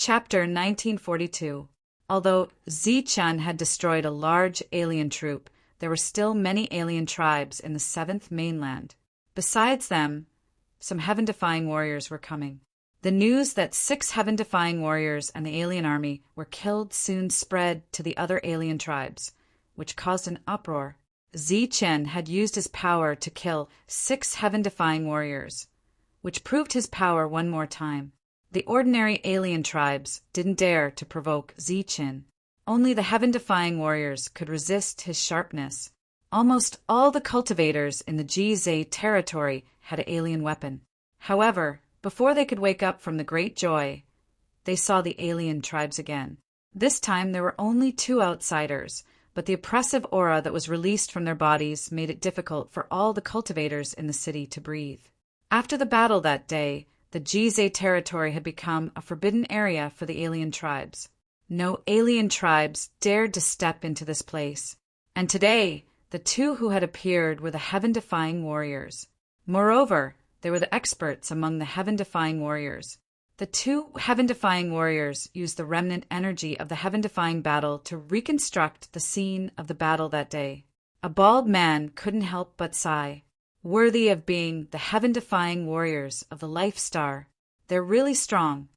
Chapter 1942. Although Zichun had destroyed a large alien troop, there were still many alien tribes in the seventh mainland. Besides them, some heaven-defying warriors were coming. The news that 6 heaven-defying warriors and the alien army were killed soon spread to the other alien tribes, which caused an uproar. Zichun had used his power to kill 6 heaven-defying warriors, which proved his power one more time. The ordinary alien tribes didn't dare to provoke Zichun. Only the heaven-defying warriors could resist his sharpness. Almost all the cultivators in the GZ territory had an alien weapon. However, before they could wake up from the great joy, they saw the alien tribes again. This time there were only 2 outsiders, but the oppressive aura that was released from their bodies made it difficult for all the cultivators in the city to breathe. After the battle that day, the GZ territory had become a forbidden area for the alien tribes. No alien tribes dared to step into this place. And today, the 2 who had appeared were the heaven-defying warriors. Moreover, they were the experts among the heaven-defying warriors. The 2 heaven-defying warriors used the remnant energy of the heaven-defying battle to reconstruct the scene of the battle that day. A bald man couldn't help but sigh. Worthy of being the heaven-defying warriors of the Life Star. They're really strong.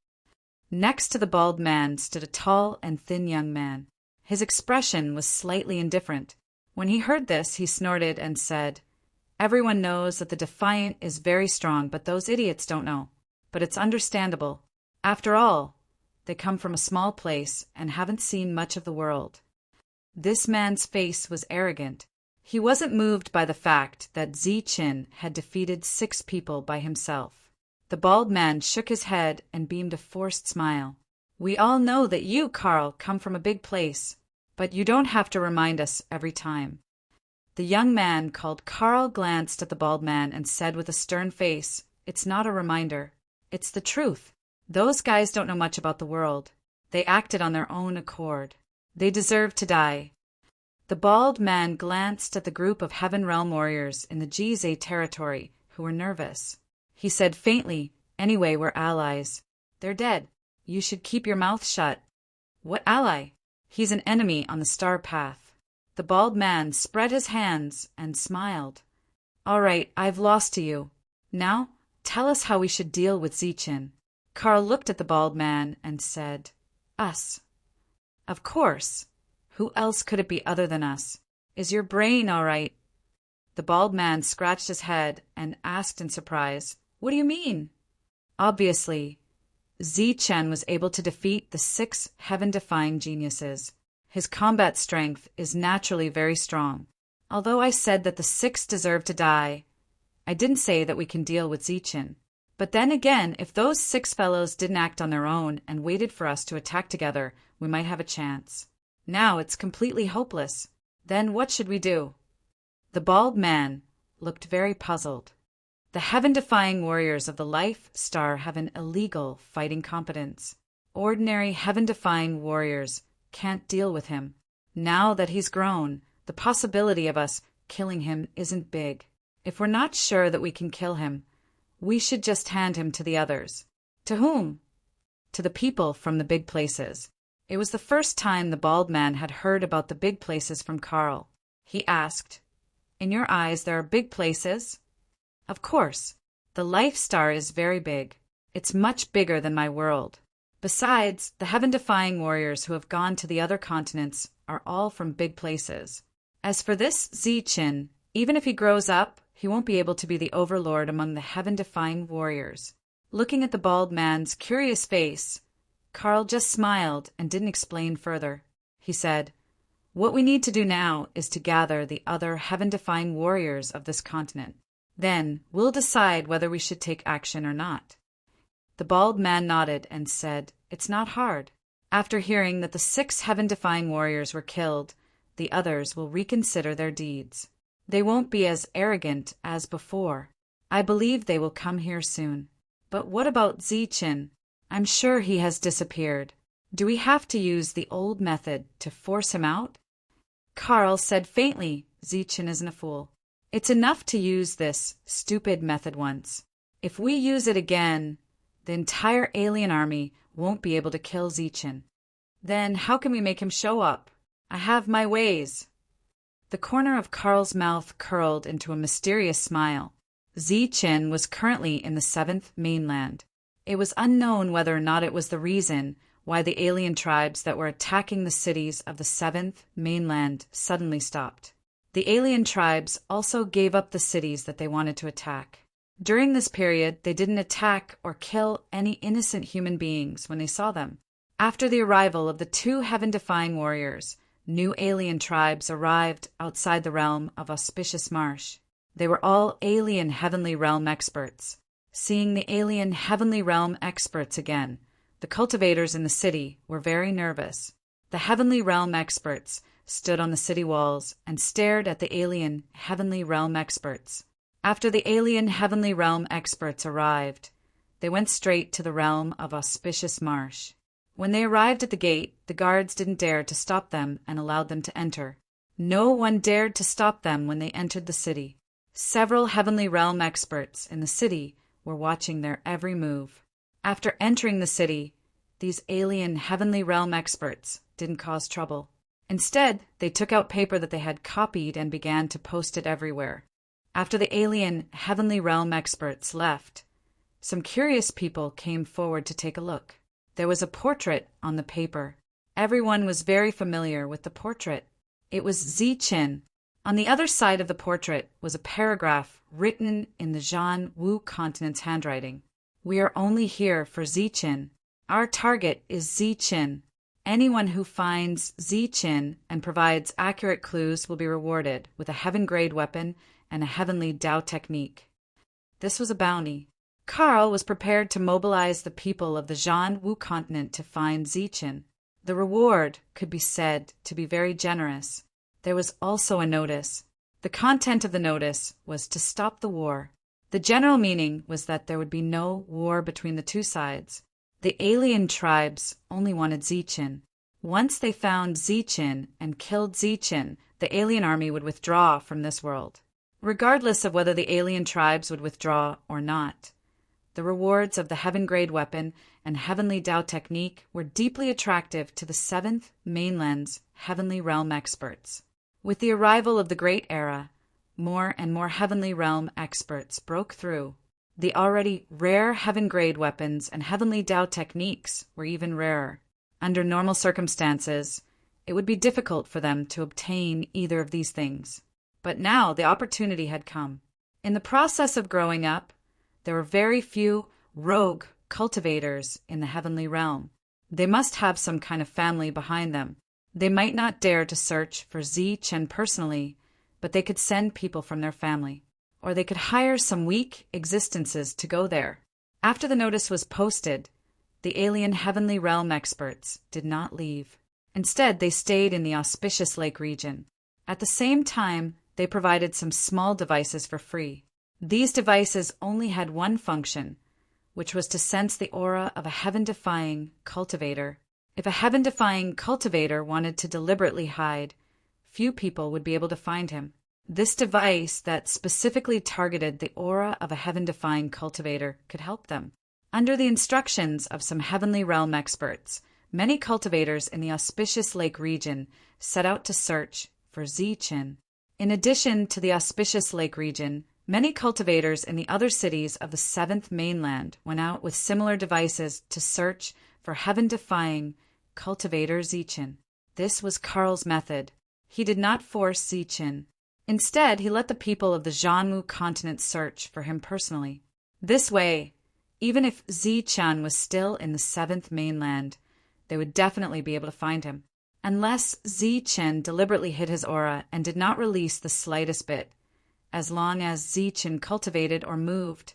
Next to the bald man stood a tall and thin young man. His expression was slightly indifferent. When he heard this, he snorted and said, "Everyone knows that the Defiant is very strong, but those idiots don't know. But it's understandable. After all, they come from a small place and haven't seen much of the world." This man's face was arrogant. He wasn't moved by the fact that Zichun had defeated 6 people by himself. The bald man shook his head and beamed a forced smile. "We all know that you, Carl, come from a big place, but you don't have to remind us every time." The young man called Carl glanced at the bald man and said with a stern face, "It's not a reminder. It's the truth. Those guys don't know much about the world. They acted on their own accord. They deserve to die." The bald man glanced at the group of Heaven Realm warriors in the GZ territory who were nervous. He said faintly, "Anyway, we're allies. They're dead. You should keep your mouth shut." "What ally?" "He's an enemy on the star path." The bald man spread his hands and smiled. "All right, I've lost to you. Now, tell us how we should deal with Zichun." Carl looked at the bald man and said, "Us." "Of course. Who else could it be other than us? Is your brain all right?" The bald man scratched his head and asked in surprise, "What do you mean?" Obviously, Zichun was able to defeat the 6 heaven-defying geniuses. His combat strength is naturally very strong. Although I said that the 6 deserve to die, I didn't say that we can deal with Zichun. But then again, if those 6 fellows didn't act on their own and waited for us to attack together, we might have a chance. Now it's completely hopeless. Then what should we do? The bald man looked very puzzled. The heaven-defying warriors of the Life Star have an illegal fighting competence. Ordinary heaven-defying warriors can't deal with him. Now that he's grown, the possibility of us killing him isn't big. If we're not sure that we can kill him, we should just hand him to the others. To whom? To the people from the big places. It was the first time the bald man had heard about the big places from Carl. He asked, "In your eyes there are big places?" "Of course. The Life Star is very big. It's much bigger than my world. Besides, the heaven-defying warriors who have gone to the other continents are all from big places. As for this Zichun, even if he grows up, he won't be able to be the overlord among the heaven-defying warriors." Looking at the bald man's curious face, Carl just smiled and didn't explain further. He said, "What we need to do now is to gather the other heaven-defying warriors of this continent. Then we'll decide whether we should take action or not." The bald man nodded and said, "It's not hard. After hearing that the 6 heaven-defying warriors were killed, the others will reconsider their deeds. They won't be as arrogant as before. I believe they will come here soon. But what about Zichun? I'm sure he has disappeared. Do we have to use the old method to force him out?" Carl said faintly, "Zichun isn't a fool. It's enough to use this stupid method once. If we use it again, the entire alien army won't be able to kill Zichen. Then how can we make him show up? I have my ways. The corner of Karl's mouth curled into a mysterious smile. Zichen was currently in the 7th mainland. It was unknown whether or not it was the reason why the alien tribes that were attacking the cities of the 7th mainland suddenly stopped. The alien tribes also gave up the cities that they wanted to attack. During this period, they didn't attack or kill any innocent human beings when they saw them. After the arrival of the 2 heaven-defying warriors, new alien tribes arrived outside the realm of Auspicious Marsh. They were all alien heavenly realm experts. Seeing the alien heavenly realm experts again, the cultivators in the city were very nervous. The heavenly realm experts stood on the city walls and stared at the alien heavenly realm experts. After the alien heavenly realm experts arrived, they went straight to the realm of Auspicious Marsh. When they arrived at the gate, the guards didn't dare to stop them and allowed them to enter. No one dared to stop them when they entered the city. Several heavenly realm experts in the city were watching their every move. After entering the city, these alien heavenly realm experts didn't cause trouble. Instead, they took out paper that they had copied and began to post it everywhere. After the alien heavenly realm experts left, some curious people came forward to take a look. There was a portrait on the paper. Everyone was very familiar with the portrait. It was Zichen. On the other side of the portrait was a paragraph written in the Zhan Wu continent's handwriting. We are only here for Zichen. Our target is Zichen. Anyone who finds Zichen and provides accurate clues will be rewarded with a heaven-grade weapon and a heavenly Dao technique. This was a bounty. Karl was prepared to mobilize the people of the Zhan Wu continent to find Zichen. The reward could be said to be very generous. There was also a notice. The content of the notice was to stop the war. The general meaning was that there would be no war between the 2 sides. The alien tribes only wanted Zichen. Once they found Zichen and killed Zichen, the alien army would withdraw from this world. Regardless of whether the alien tribes would withdraw or not, the rewards of the heaven-grade weapon and heavenly Dao technique were deeply attractive to the 7th mainland's heavenly realm experts. With the arrival of the Great Era, more and more heavenly realm experts broke through. The already rare heaven-grade weapons and heavenly Dao techniques were even rarer. Under normal circumstances, it would be difficult for them to obtain either of these things. But now the opportunity had come. In the process of growing up, there were very few rogue cultivators in the heavenly realm. They must have some kind of family behind them. They might not dare to search for Zichen personally, but they could send people from their family. Or they could hire some weak existences to go there. After the notice was posted, the alien heavenly realm experts did not leave. Instead, they stayed in the Auspicious Lake region. At the same time, they provided some small devices for free. These devices only had one function, which was to sense the aura of a heaven-defying cultivator. If a heaven-defying cultivator wanted to deliberately hide, few people would be able to find him. This device that specifically targeted the aura of a heaven-defying cultivator could help them. Under the instructions of some heavenly realm experts, many cultivators in the Auspicious Lake region set out to search for Zichen. In addition to the Auspicious Lake region, many cultivators in the other cities of the 7th mainland went out with similar devices to search for heaven-defying cultivator Zichen. This was Karl's method. He did not force Zichen. Instead, he let the people of the Zhan Wu continent search for him personally. This way, even if Zichen was still in the 7th mainland, they would definitely be able to find him. Unless Zichen deliberately hid his aura and did not release the slightest bit, as long as Zichen cultivated or moved,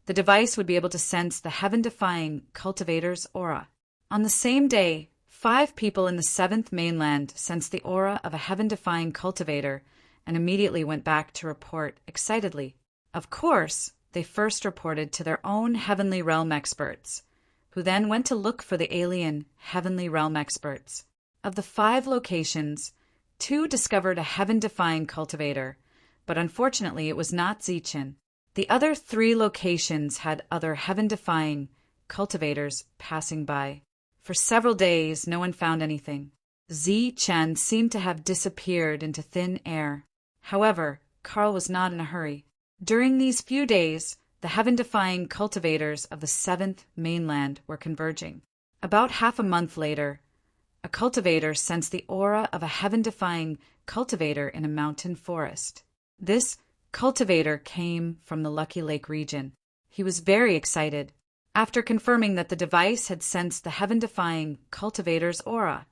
the device would be able to sense the heaven-defying cultivator's aura. On the same day, 5 people in the 7th mainland sensed the aura of a heaven-defying cultivator and immediately went back to report excitedly. Of course, they first reported to their own heavenly realm experts, who then went to look for the alien heavenly realm experts. Of the 5 locations, 2 discovered a heaven-defying cultivator, but unfortunately it was not Zichen. The other 3 locations had other heaven-defying cultivators passing by. For several days, no one found anything. Zi Chen seemed to have disappeared into thin air. However, Carl was not in a hurry. During these few days, the heaven-defying cultivators of the seventh mainland were converging. About half a month later, a cultivator sensed the aura of a heaven-defying cultivator in a mountain forest. This cultivator came from the Lucky Lake region. He was very excited. After confirming that the device had sensed the heaven-defying cultivator's aura,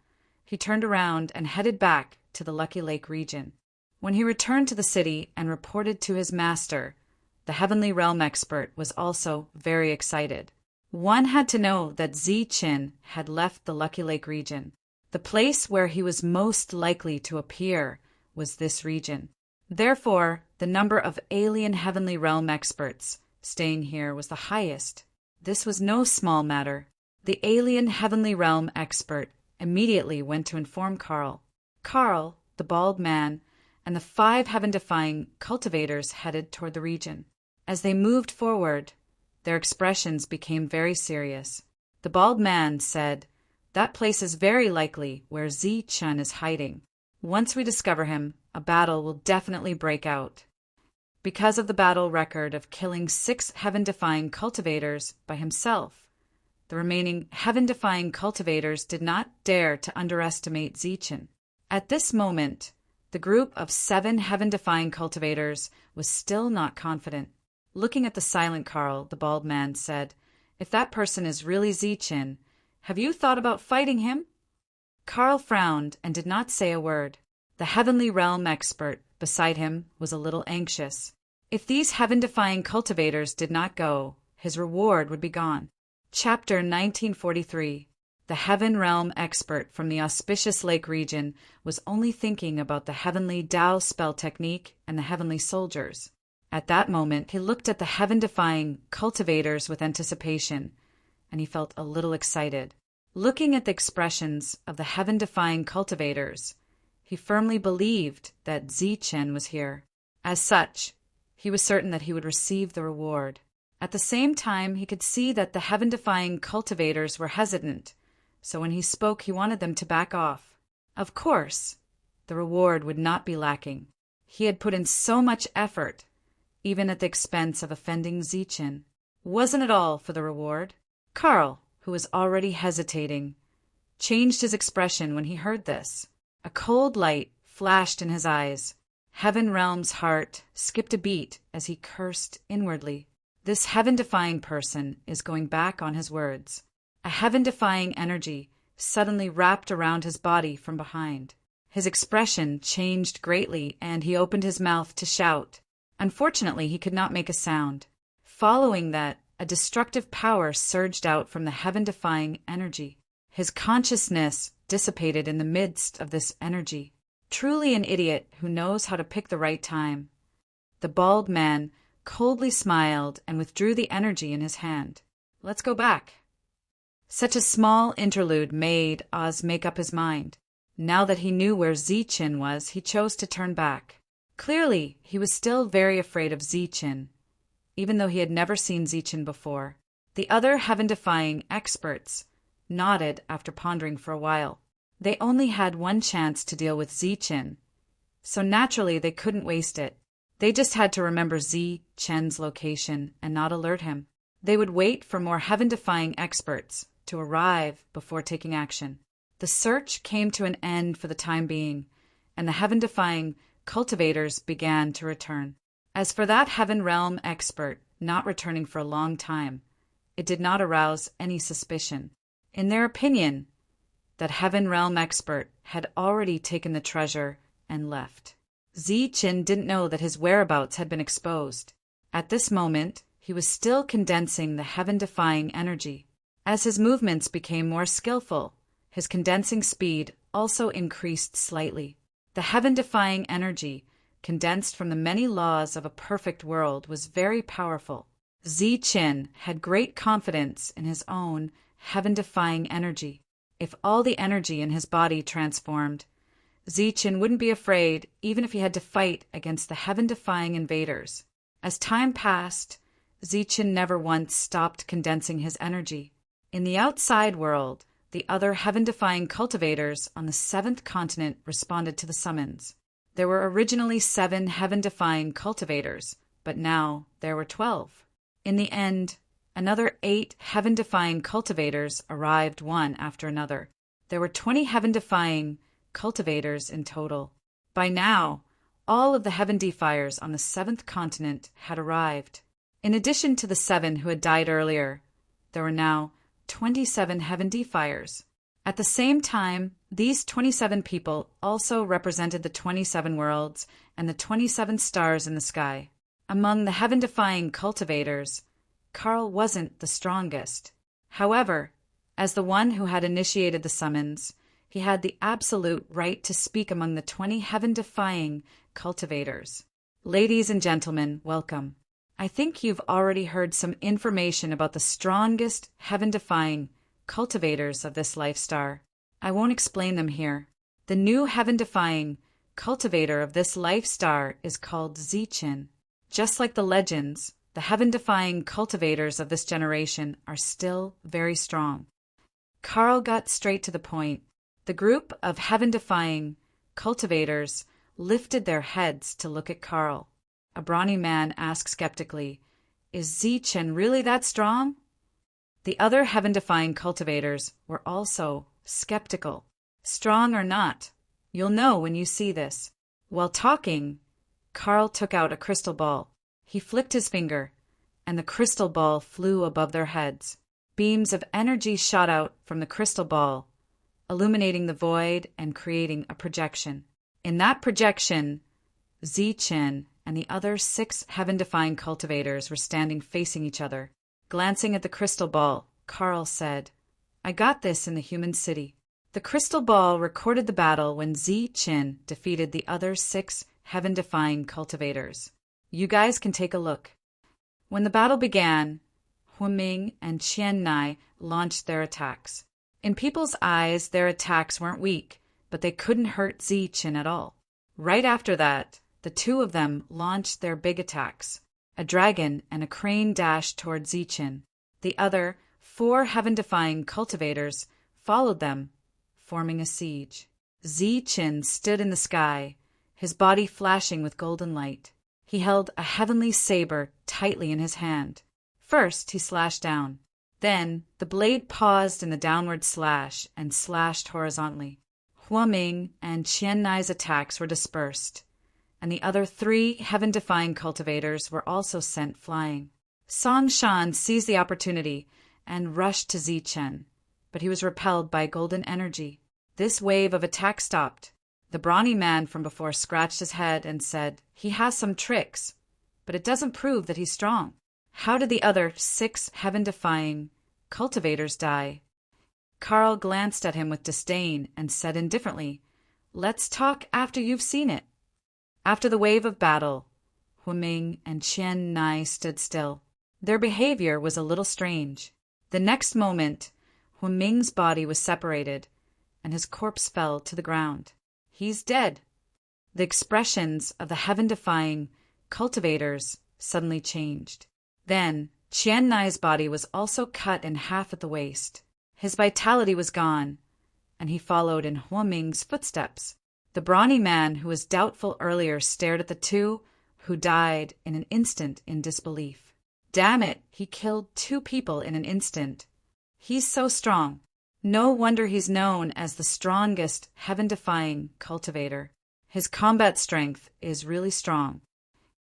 he turned around and headed back to the Lucky Lake region. When he returned to the city and reported to his master, the Heavenly Realm expert was also very excited. One had to know that Zi Qin had left the Lucky Lake region. The place where he was most likely to appear was this region. Therefore, the number of alien Heavenly Realm experts staying here was the highest. This was no small matter. The alien Heavenly Realm expert immediately went to inform Carl. Carl, the bald man, and the 5 heaven-defying cultivators headed toward the region. As they moved forward, their expressions became very serious. The bald man said, "That place is very likely where Zi Chen is hiding. Once we discover him, a battle will definitely break out." Because of the battle record of killing 6 heaven-defying cultivators by himself, the remaining heaven-defying cultivators did not dare to underestimate Zi Chen. At this moment, the group of 7 heaven-defying cultivators was still not confident. Looking at the silent Carl, the bald man said, "If that person is really Zi Chen, have you thought about fighting him?" Carl frowned and did not say a word. The Heavenly Realm expert beside him was a little anxious. If these heaven-defying cultivators did not go, his reward would be gone. Chapter 1943. The Heaven Realm expert from the auspicious lake region was only thinking about the heavenly Tao spell technique and the heavenly soldiers. At that moment, he looked at the heaven-defying cultivators with anticipation, and he felt a little excited. Looking at the expressions of the heaven-defying cultivators, he firmly believed that Zi Chen was here. As such, he was certain that he would receive the reward. At the same time, he could see that the heaven-defying cultivators were hesitant, so when he spoke, he wanted them to back off. Of course, the reward would not be lacking. He had put in so much effort, even at the expense of offending Zi Chen. Wasn't it all for the reward? Carl, who was already hesitating, changed his expression when he heard this. A cold light flashed in his eyes. Heaven Realm's heart skipped a beat as he cursed inwardly. This heaven-defying person is going back on his words. A heaven-defying energy suddenly wrapped around his body from behind. His expression changed greatly, and he opened his mouth to shout. Unfortunately, he could not make a sound. Following that, a destructive power surged out from the heaven-defying energy. His consciousness dissipated in the midst of this energy. Truly an idiot who knows how to pick the right time. The bald man coldly smiled and withdrew the energy in his hand. Let's go back. Such a small interlude made Oz make up his mind. Now that he knew where Zi Chen was, he chose to turn back. Clearly, he was still very afraid of Zi Chen, even though he had never seen Zi Chen before. The other heaven-defying experts nodded after pondering for a while. They only had one chance to deal with Zi Chen, so naturally they couldn't waste it. They just had to remember Zi Chen's location and not alert him. They would wait for more heaven-defying experts to arrive before taking action. The search came to an end for the time being, and the heaven-defying cultivators began to return. As for that Heaven Realm expert not returning for a long time, it did not arouse any suspicion. In their opinion, that Heaven Realm expert had already taken the treasure and left. Zi Chen didn't know that his whereabouts had been exposed. At this moment, he was still condensing the heaven-defying energy. As his movements became more skillful, his condensing speed also increased slightly. The heaven-defying energy, condensed from the many laws of a perfect world, was very powerful. Zi Chen had great confidence in his own heaven-defying energy. If all the energy in his body transformed, Zi Chen wouldn't be afraid even if he had to fight against the heaven-defying invaders. As time passed, Zi Chen never once stopped condensing his energy. In the outside world, the other heaven-defying cultivators on the 7th continent responded to the summons. There were originally 7 heaven-defying cultivators, but now there were 12. In the end, another 8 heaven-defying cultivators arrived one after another. There were 20 heaven-defying cultivators in total. By now, all of the heaven defiers on the 7th continent had arrived. In addition to the 7 who had died earlier, there were now 27 heaven defiers. At the same time, these 27 people also represented the 27 worlds and the 27 stars in the sky. Among the heaven-defying cultivators, Carl wasn't the strongest. However, as the one who had initiated the summons, he had the absolute right to speak among the 20 heaven-defying cultivators. Ladies and gentlemen, welcome. I think you've already heard some information about the strongest heaven-defying cultivators of this life star. I won't explain them here. The new heaven-defying cultivator of this life star is called Zichin. Just like the legends, the heaven-defying cultivators of this generation are still very strong. Carl got straight to the point. The group of heaven-defying cultivators lifted their heads to look at Carl. A brawny man asked skeptically, "Is Zichin really that strong?" The other heaven-defying cultivators were also skeptical. Strong or not, you'll know when you see this. While talking, Carl took out a crystal ball. He flicked his finger, and the crystal ball flew above their heads. Beams of energy shot out from the crystal ball, illuminating the void and creating a projection. In that projection, Zichin and the other 6 heaven-defying cultivators were standing facing each other. Glancing at the crystal ball, Carl said, "I got this in the human city." The crystal ball recorded the battle when Zichin defeated the other 6 heaven-defying cultivators. You guys can take a look. When the battle began, Huiming and Qiannai launched their attacks. In people's eyes, their attacks weren't weak, but they couldn't hurt Zichin at all. Right after that, the 2 of them launched their big attacks. A dragon and a crane dashed toward Zichin. The other 4 heaven-defying cultivators followed them, forming a siege. Zichin stood in the sky, his body flashing with golden light. He held a heavenly saber tightly in his hand. First, he slashed down. Then, the blade paused in the downward slash and slashed horizontally. Huiming and Qiannai's attacks were dispersed, and the other 3 heaven-defying cultivators were also sent flying. Songshan seized the opportunity and rushed to Zichin, but he was repelled by golden energy. This wave of attack stopped. The brawny man from before scratched his head and said, "He has some tricks, but it doesn't prove that he's strong." How did the other 6 heaven-defying cultivators die? Carl glanced at him with disdain and said indifferently, "Let's talk after you've seen it." After the wave of battle, Huiming and Qiannai stood still. Their behavior was a little strange. The next moment, Huiming's body was separated, and his corpse fell to the ground. "He's dead." The expressions of the heaven-defying cultivators suddenly changed. Then, Qiannai's body was also cut in half at the waist. His vitality was gone, and he followed in Huiming's footsteps. The brawny man who was doubtful earlier stared at the 2 who died in an instant in disbelief. Damn it, he killed 2 people in an instant. He's so strong. No wonder he's known as the strongest heaven-defying cultivator. His combat strength is really strong.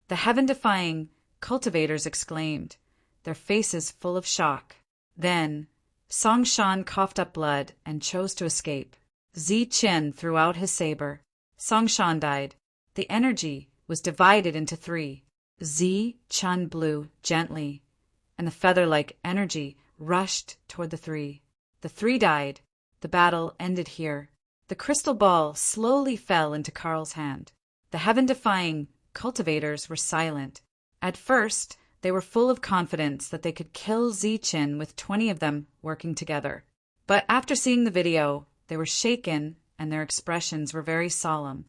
The heaven-defying cultivators exclaimed, their faces full of shock. Then, Songshan coughed up blood and chose to escape. Zichin threw out his saber. Songshan died. The energy was divided into 3. Zichin blew gently, and the feather-like energy rushed toward the 3. The 3 died. The battle ended here. The crystal ball slowly fell into Carl's hand. The heaven-defying cultivators were silent. At first, they were full of confidence that they could kill Zichin with 20 of them working together. But after seeing the video, they were shaken and their expressions were very solemn.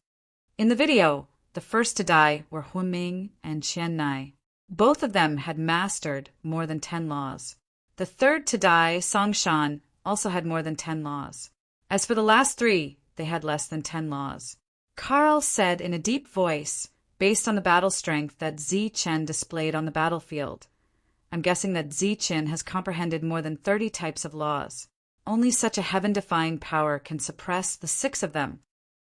In the video, the first to die were Huiming and Qiannai. Both of them had mastered more than 10 laws. The third to die, Songshan, also had more than 10 laws. As for the last 3, they had less than 10 laws. Carl said in a deep voice, based on the battle strength that Zichen displayed on the battlefield, "I'm guessing that Zichen has comprehended more than 30 types of laws. Only such a heaven-defying power can suppress the 6 of them.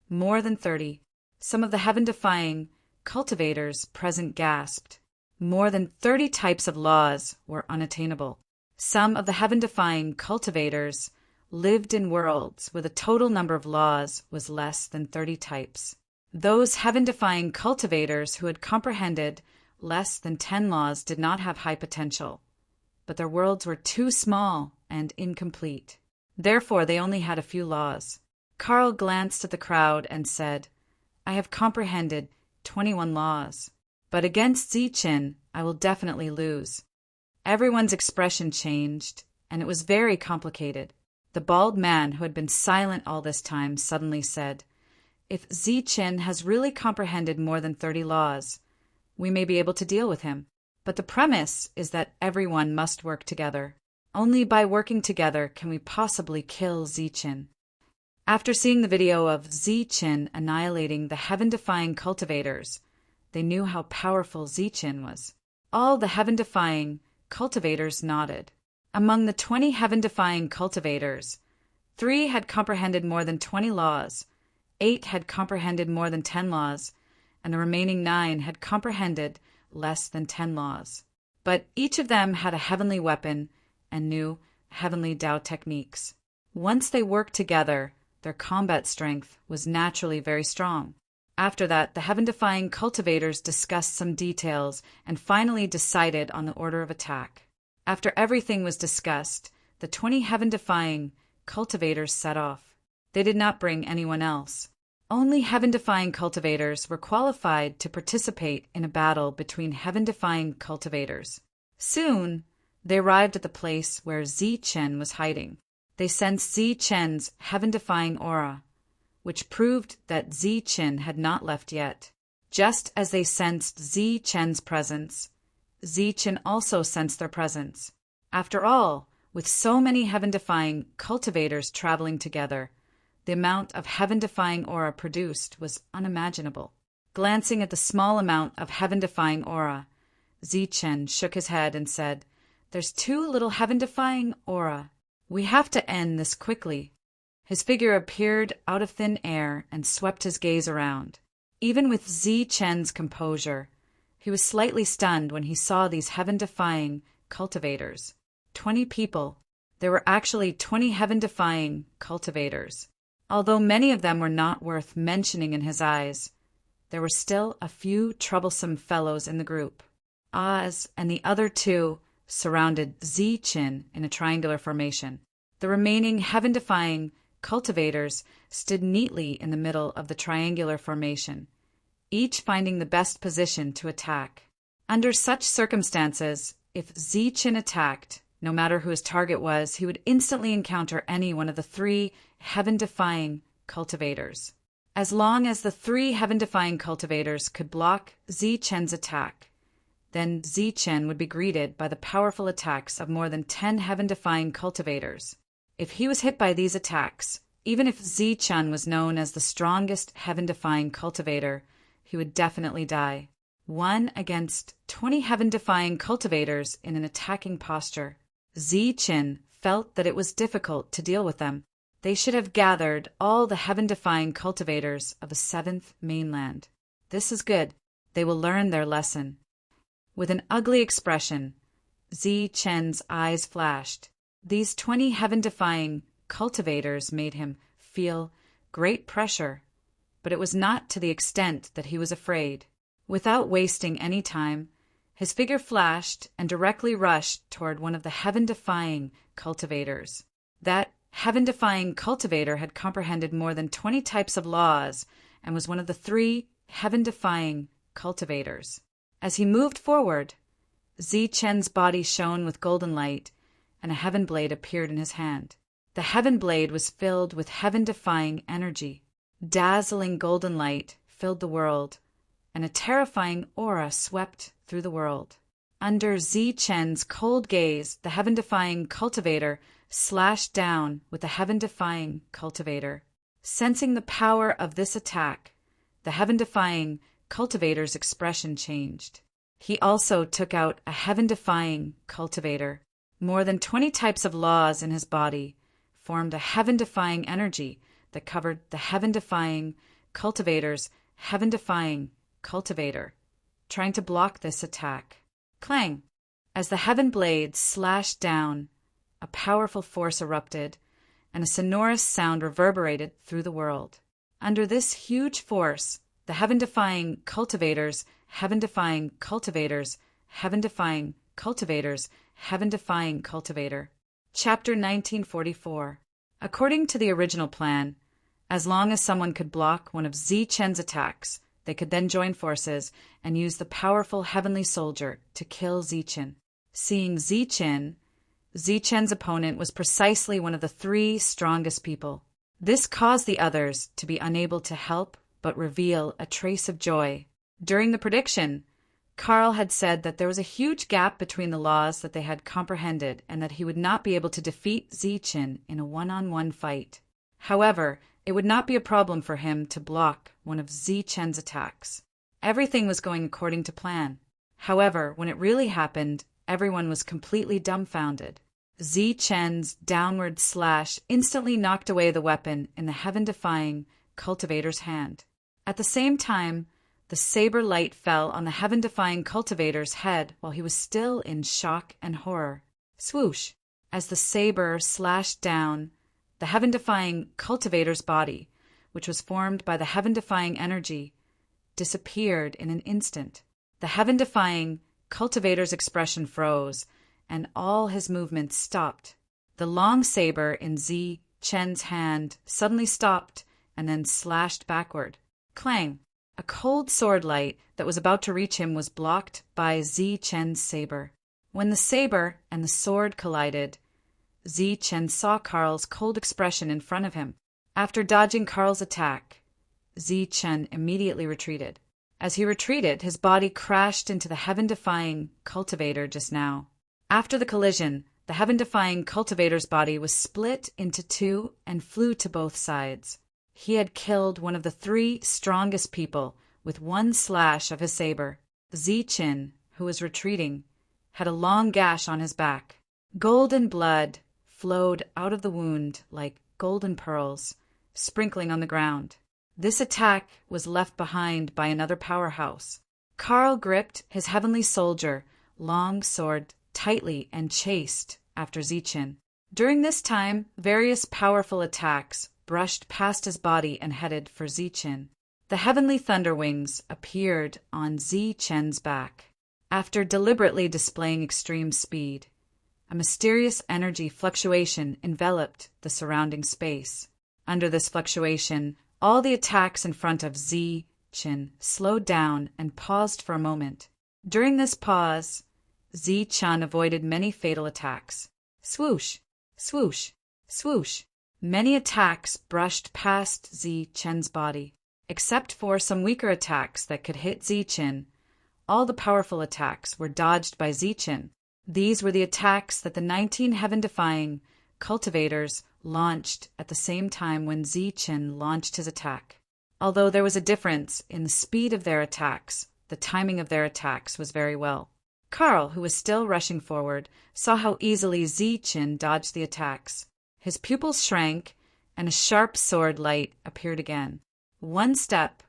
More than 30. Some of the heaven-defying cultivators present gasped. More than 30 types of laws were unattainable. Some of the heaven-defying cultivators lived in worlds where the total number of laws was less than 30 types. Those heaven-defying cultivators who had comprehended less than 10 laws did not have high potential, but their worlds were too small and incomplete. Therefore, they only had a few laws. Carl glanced at the crowd and said, "I have comprehended 21 laws, but against Zichen I will definitely lose." Everyone's expression changed, and it was very complicated. The bald man, who had been silent all this time, suddenly said, "If Zichen has really comprehended more than 30 laws, we may be able to deal with him. But the premise is that everyone must work together. Only by working together can we possibly kill Zichen." After seeing the video of Zichen annihilating the heaven-defying cultivators, they knew how powerful Zichen was. All the heaven-defying cultivators nodded. Among the 20 heaven-defying cultivators, 3 had comprehended more than 20 laws, 8 had comprehended more than 10 laws, and the remaining 9 had comprehended less than 10 laws. But each of them had a heavenly weapon and knew heavenly Tao techniques. Once they worked together, their combat strength was naturally very strong. After that, the heaven-defying cultivators discussed some details and finally decided on the order of attack. After everything was discussed, the 20 heaven-defying cultivators set off. They did not bring anyone else. Only heaven-defying cultivators were qualified to participate in a battle between heaven-defying cultivators. Soon, they arrived at the place where Zichen was hiding. They sensed Zichen's heaven-defying aura, which proved that Zichen had not left yet. Just as they sensed Zichen's presence, Zichen also sensed their presence. After all, with so many heaven-defying cultivators traveling together, the amount of heaven-defying aura produced was unimaginable. Glancing at the small amount of heaven-defying aura, Zichen shook his head and said, "There's too little heaven-defying aura. We have to end this quickly." His figure appeared out of thin air and swept his gaze around. Even with Zichen's composure, he was slightly stunned when he saw these heaven-defying cultivators. 20 people. There were actually 20 heaven-defying cultivators. Although many of them were not worth mentioning in his eyes, there were still a few troublesome fellows in the group. Oz and the other 2 surrounded Zichen in a triangular formation. The remaining heaven-defying cultivators stood neatly in the middle of the triangular formation, each finding the best position to attack. Under such circumstances, if Zichen attacked, no matter who his target was, he would instantly encounter any one of the 3 heaven-defying cultivators. As long as the 3 heaven-defying cultivators could block Zichen's attack, then Zichen would be greeted by the powerful attacks of more than 10 heaven-defying cultivators. If he was hit by these attacks, even if Zichen was known as the strongest heaven-defying cultivator, he would definitely die. 1 against 20 heaven-defying cultivators in an attacking posture. Zichen felt that it was difficult to deal with them. They should have gathered all the heaven-defying cultivators of the 7th mainland. This is good. They will learn their lesson. With an ugly expression, Zichen's eyes flashed. These 20 heaven-defying cultivators made him feel great pressure, but it was not to the extent that he was afraid. Without wasting any time, his figure flashed and directly rushed toward one of the heaven-defying cultivators. That heaven-defying cultivator had comprehended more than 20 types of laws and was one of the 3 heaven-defying cultivators. As he moved forward, Zichen's body shone with golden light, and a heaven blade appeared in his hand. The heaven blade was filled with heaven-defying energy. Dazzling golden light filled the world, and a terrifying aura swept through the world. Under Zichen's cold gaze, the heaven-defying cultivator slashed down with the heaven-defying cultivator. Sensing the power of this attack, the heaven-defying cultivator's expression changed. He also took out a heaven-defying cultivator. More than 20 types of laws in his body formed a heaven-defying energy that covered the heaven-defying cultivator's heaven-defying cultivator, trying to block this attack. Clang! As the heaven blades slashed down, a powerful force erupted, and a sonorous sound reverberated through the world. Under this huge force, the heaven-defying cultivators, heaven-defying cultivators, heaven-defying cultivators, heaven-defying cultivator. Chapter 1944. According to the original plan, as long as someone could block one of Zi-Chen's attacks, they could then join forces and use the powerful heavenly soldier to kill Zi-Chen. Seeing Zi-Chen's opponent was precisely one of the 3 strongest people. This caused the others to be unable to help but reveal a trace of joy. During the prediction, Carl had said that there was a huge gap between the laws that they had comprehended and that he would not be able to defeat Zi-Chen in a one-on-one fight. However, it would not be a problem for him to block one of Zi-Chen's attacks. Everything was going according to plan. However, when it really happened, everyone was completely dumbfounded. Zi-Chen's downward slash instantly knocked away the weapon in the heaven-defying cultivator's hand. At the same time, the saber light fell on the heaven-defying cultivator's head while he was still in shock and horror. Swoosh! As the saber slashed down, the heaven-defying cultivator's body, which was formed by the heaven-defying energy, disappeared in an instant. The heaven-defying cultivator's expression froze, and all his movements stopped. The long saber in Zi-Chen's hand suddenly stopped and then slashed backward. Clang! A cold sword light that was about to reach him was blocked by Zi-Chen's saber. When the saber and the sword collided, Zi-Chen saw Carl's cold expression in front of him. After dodging Carl's attack, Zi-Chen immediately retreated. As he retreated, his body crashed into the heaven-defying cultivator just now. After the collision, the heaven-defying cultivator's body was split into 2 and flew to both sides. He had killed one of the 3 strongest people with one slash of his saber. Zi-Chen, who was retreating, had a long gash on his back. Golden blood flowed out of the wound like golden pearls, sprinkling on the ground. This attack was left behind by another powerhouse. Carl gripped his heavenly soldier, long sword, tightly and chased after Zi-Chen. During this time, various powerful attacks brushed past his body and headed for Zi-Chen. The heavenly thunder wings appeared on Zi-Chen's back. After deliberately displaying extreme speed, a mysterious energy fluctuation enveloped the surrounding space. Under this fluctuation, all the attacks in front of Zi-Chen slowed down and paused for a moment. During this pause, Zi-Chen avoided many fatal attacks. Swoosh! Swoosh! Swoosh! Many attacks brushed past Zi-Chen's body. Except for some weaker attacks that could hit Zi-Chen, all the powerful attacks were dodged by Zi-Chen. These were the attacks that the 19 heaven-defying cultivators launched at the same time when Zi-Chen launched his attack. Although there was a difference in the speed of their attacks, the timing of their attacks was very well. Carl, who was still rushing forward, saw how easily Zi-Chen dodged the attacks. His pupils shrank, and a sharp sword light appeared again. 1 step,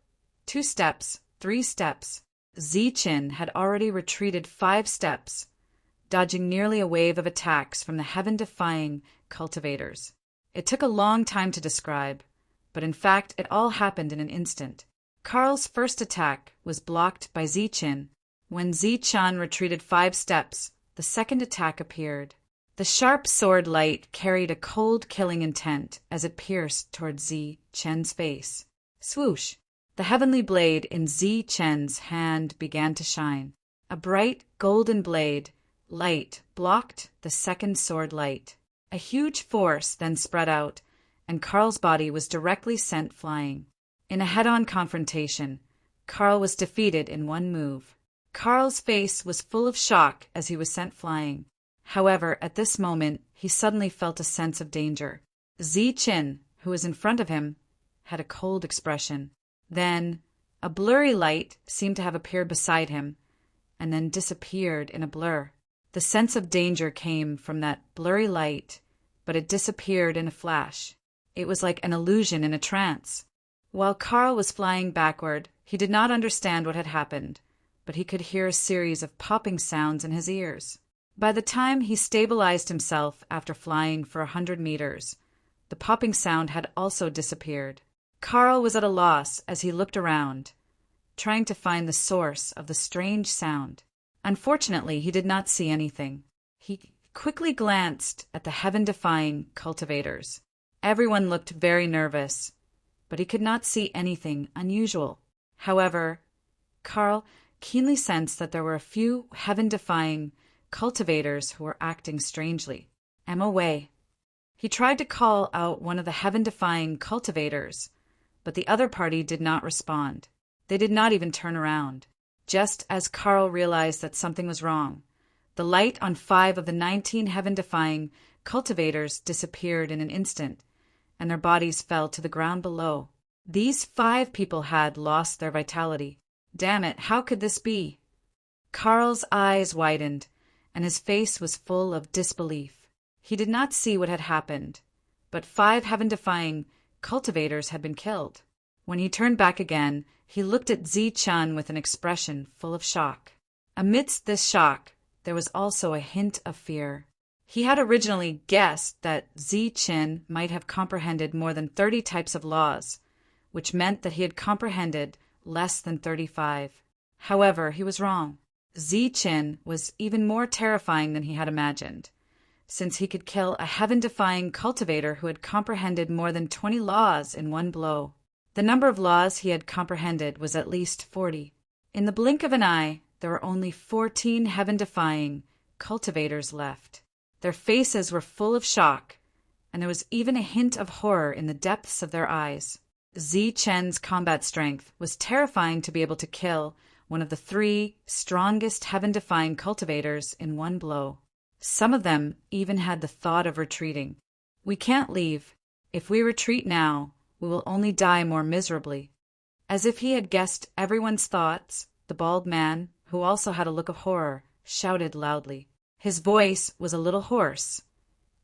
2 steps, 3 steps. Zi-Chen had already retreated 5 steps, dodging nearly a wave of attacks from the heaven-defying cultivators. It took a long time to describe, but in fact it all happened in an instant. Carl's first attack was blocked by Zi-Chen. When Zi-Chen retreated 5 steps, the second attack appeared. The sharp sword light carried a cold killing intent as it pierced toward Zi-Chen's face. Swoosh! The heavenly blade in Zi-Chen's hand began to shine. A bright golden blade light blocked the second sword light. A huge force then spread out, and Carl's body was directly sent flying. In a head-on confrontation, Carl was defeated in one move. Carl's face was full of shock as he was sent flying. However, at this moment, he suddenly felt a sense of danger. Zi-Chin, who was in front of him, had a cold expression. Then, a blurry light seemed to have appeared beside him, and then disappeared in a blur. The sense of danger came from that blurry light, but it disappeared in a flash. It was like an illusion in a trance. While Carl was flying backward, he did not understand what had happened, but he could hear a series of popping sounds in his ears. By the time he stabilized himself after flying for 100 meters, the popping sound had also disappeared. Carl was at a loss as he looked around, trying to find the source of the strange sound. Unfortunately, he did not see anything. He quickly glanced at the heaven-defying cultivators. Everyone looked very nervous, but he could not see anything unusual. However, Carl keenly sensed that there were a few heaven-defying cultivators who were acting strangely. Emma Wei. He tried to call out one of the heaven-defying cultivators, but the other party did not respond. They did not even turn around. Just as Carl realized that something was wrong, the light on 5 of the 19 heaven-defying cultivators disappeared in an instant, and their bodies fell to the ground below. These 5 people had lost their vitality. Damn it, how could this be? Carl's eyes widened, and his face was full of disbelief. He did not see what had happened, but 5 heaven-defying cultivators had been killed. When he turned back again, he looked at Zi-Chan with an expression full of shock. Amidst this shock, there was also a hint of fear. He had originally guessed that Zi-Chin might have comprehended more than 30 types of laws, which meant that he had comprehended less than 35. However, he was wrong. Zi-Chin was even more terrifying than he had imagined, since he could kill a heaven-defying cultivator who had comprehended more than 20 laws in one blow. The number of laws he had comprehended was at least 40. In the blink of an eye, there were only 14 heaven-defying cultivators left. Their faces were full of shock, and there was even a hint of horror in the depths of their eyes. Zi-Chen's combat strength was terrifying to be able to kill one of the 3 strongest heaven-defying cultivators in one blow. Some of them even had the thought of retreating. We can't leave. If we retreat now, we will only die more miserably. As if he had guessed everyone's thoughts, the bald man, who also had a look of horror, shouted loudly. His voice was a little hoarse,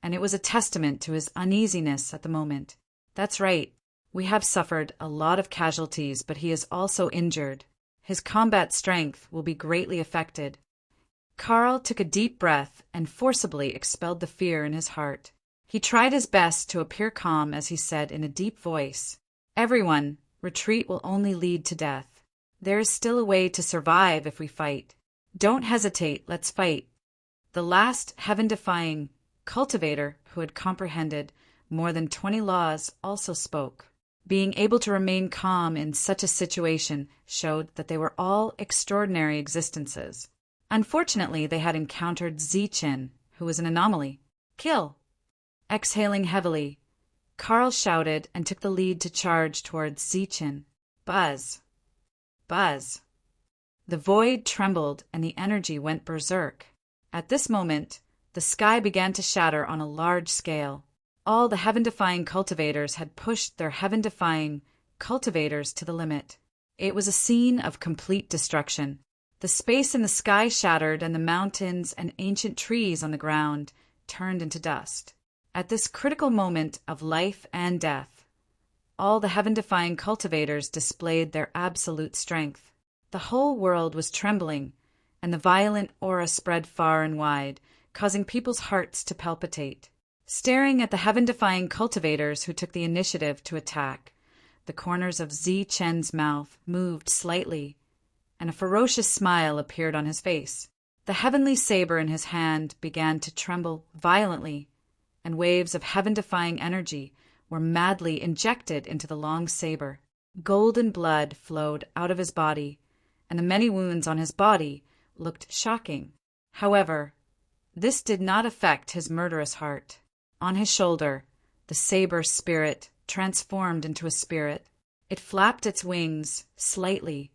and it was a testament to his uneasiness at the moment. That's right. We have suffered a lot of casualties, but he is also injured. His combat strength will be greatly affected. Carl took a deep breath and forcibly expelled the fear in his heart. He tried his best to appear calm as he said in a deep voice, "Everyone, retreat will only lead to death. There is still a way to survive if we fight. Don't hesitate, let's fight." The last heaven-defying cultivator who had comprehended more than 20 laws also spoke. Being able to remain calm in such a situation showed that they were all extraordinary existences. Unfortunately, they had encountered Zi-Chin, who was an anomaly. "Kill!" Exhaling heavily, Carl shouted and took the lead to charge towards Zi-Chin. Buzz! Buzz! The void trembled and the energy went berserk. At this moment, the sky began to shatter on a large scale. All the heaven-defying cultivators had pushed their heaven-defying cultivators to the limit. It was a scene of complete destruction. The space in the sky shattered, and the mountains and ancient trees on the ground turned into dust. At this critical moment of life and death, all the heaven-defying cultivators displayed their absolute strength. The whole world was trembling, and the violent aura spread far and wide, causing people's hearts to palpitate. Staring at the heaven-defying cultivators who took the initiative to attack, the corners of Zi-Chen's mouth moved slightly, and a ferocious smile appeared on his face. The heavenly saber in his hand began to tremble violently, and waves of heaven-defying energy were madly injected into the long saber. Golden blood flowed out of his body, and the many wounds on his body looked shocking. However, this did not affect his murderous heart. On his shoulder, the saber spirit transformed into a spirit. It flapped its wings slightly,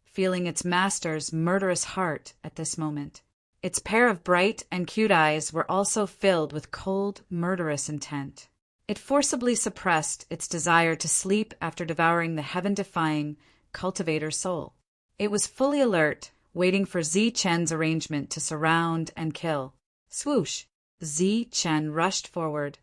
feeling its master's murderous heart at this moment. Its pair of bright and cute eyes were also filled with cold, murderous intent. It forcibly suppressed its desire to sleep after devouring the heaven-defying cultivator's soul. It was fully alert, waiting for Zi Chen's arrangement to surround and kill. Swoosh! Zi Chen rushed forward,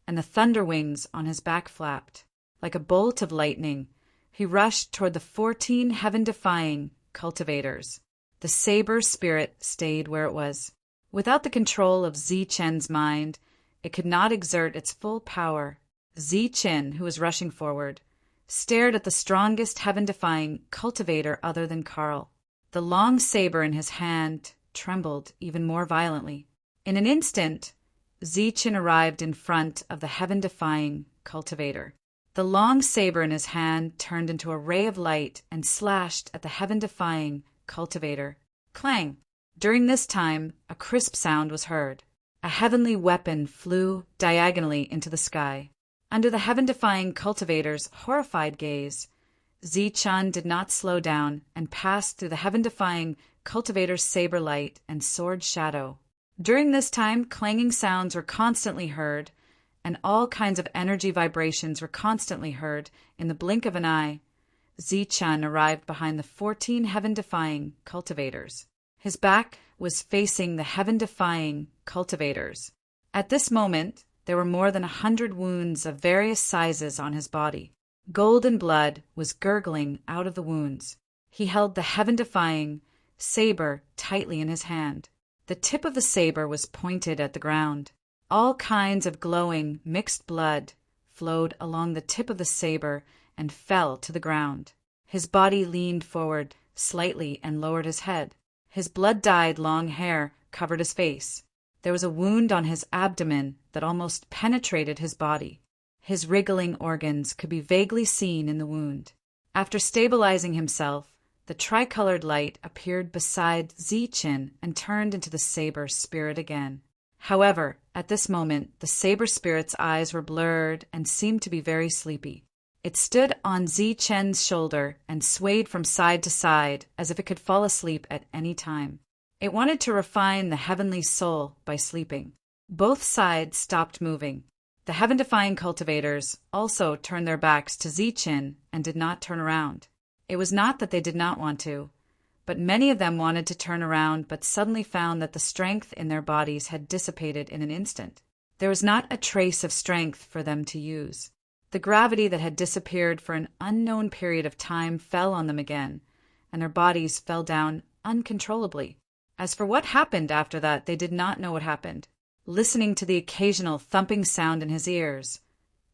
and the thunder wings on his back flapped. Like a bolt of lightning, he rushed toward the 14 heaven-defying cultivators. The saber spirit stayed where it was. Without the control of Zi Chen's mind, it could not exert its full power. Zi Chen, who was rushing forward, stared at the strongest heaven-defying cultivator other than Carl. The long saber in his hand trembled even more violently. In an instant, Zi Chen arrived in front of the heaven-defying cultivator. The long saber in his hand turned into a ray of light and slashed at the heaven-defying cultivator. Clang! During this time, a crisp sound was heard. A heavenly weapon flew diagonally into the sky. Under the heaven-defying cultivator's horrified gaze, Zi Chen did not slow down and passed through the heaven-defying cultivator's saber light and sword shadow. During this time, clanging sounds were constantly heard, and all kinds of energy vibrations were constantly heard. In the blink of an eye, Zi Chen arrived behind the 14 heaven-defying cultivators. His back was facing the heaven-defying cultivators. At this moment, there were more than 100 wounds of various sizes on his body. Golden blood was gurgling out of the wounds. He held the heaven-defying saber tightly in his hand. The tip of the saber was pointed at the ground. All kinds of glowing, mixed blood flowed along the tip of the saber and fell to the ground. His body leaned forward slightly and lowered his head. His blood-dyed long hair covered his face. There was a wound on his abdomen that almost penetrated his body. His wriggling organs could be vaguely seen in the wound. After stabilizing himself, the tricolored light appeared beside Zi Chen and turned into the saber spirit again. However, at this moment, the saber spirit's eyes were blurred and seemed to be very sleepy. It stood on Zi Chen's shoulder and swayed from side to side as if it could fall asleep at any time. It wanted to refine the heavenly soul by sleeping. Both sides stopped moving. The heaven-defying cultivators also turned their backs to Zi Chen and did not turn around. It was not that they did not want to, but many of them wanted to turn around but suddenly found that the strength in their bodies had dissipated in an instant. There was not a trace of strength for them to use. The gravity that had disappeared for an unknown period of time fell on them again, and their bodies fell down uncontrollably. As for what happened after that, they did not know what happened. Listening to the occasional thumping sound in his ears,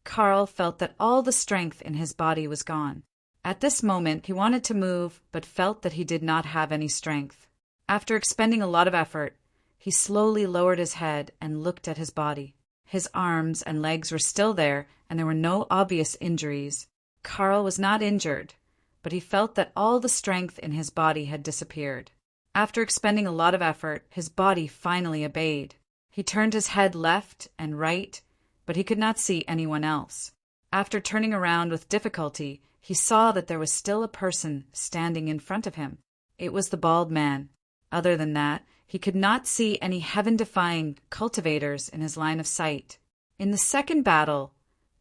Carl felt that all the strength in his body was gone. At this moment, he wanted to move, but felt that he did not have any strength. After expending a lot of effort, he slowly lowered his head and looked at his body. His arms and legs were still there, and there were no obvious injuries. Carl was not injured, but he felt that all the strength in his body had disappeared. After expending a lot of effort, his body finally obeyed. He turned his head left and right, but he could not see anyone else. After turning around with difficulty, he saw that there was still a person standing in front of him. It was the bald man. Other than that, he could not see any heaven-defying cultivators in his line of sight. In the second battle,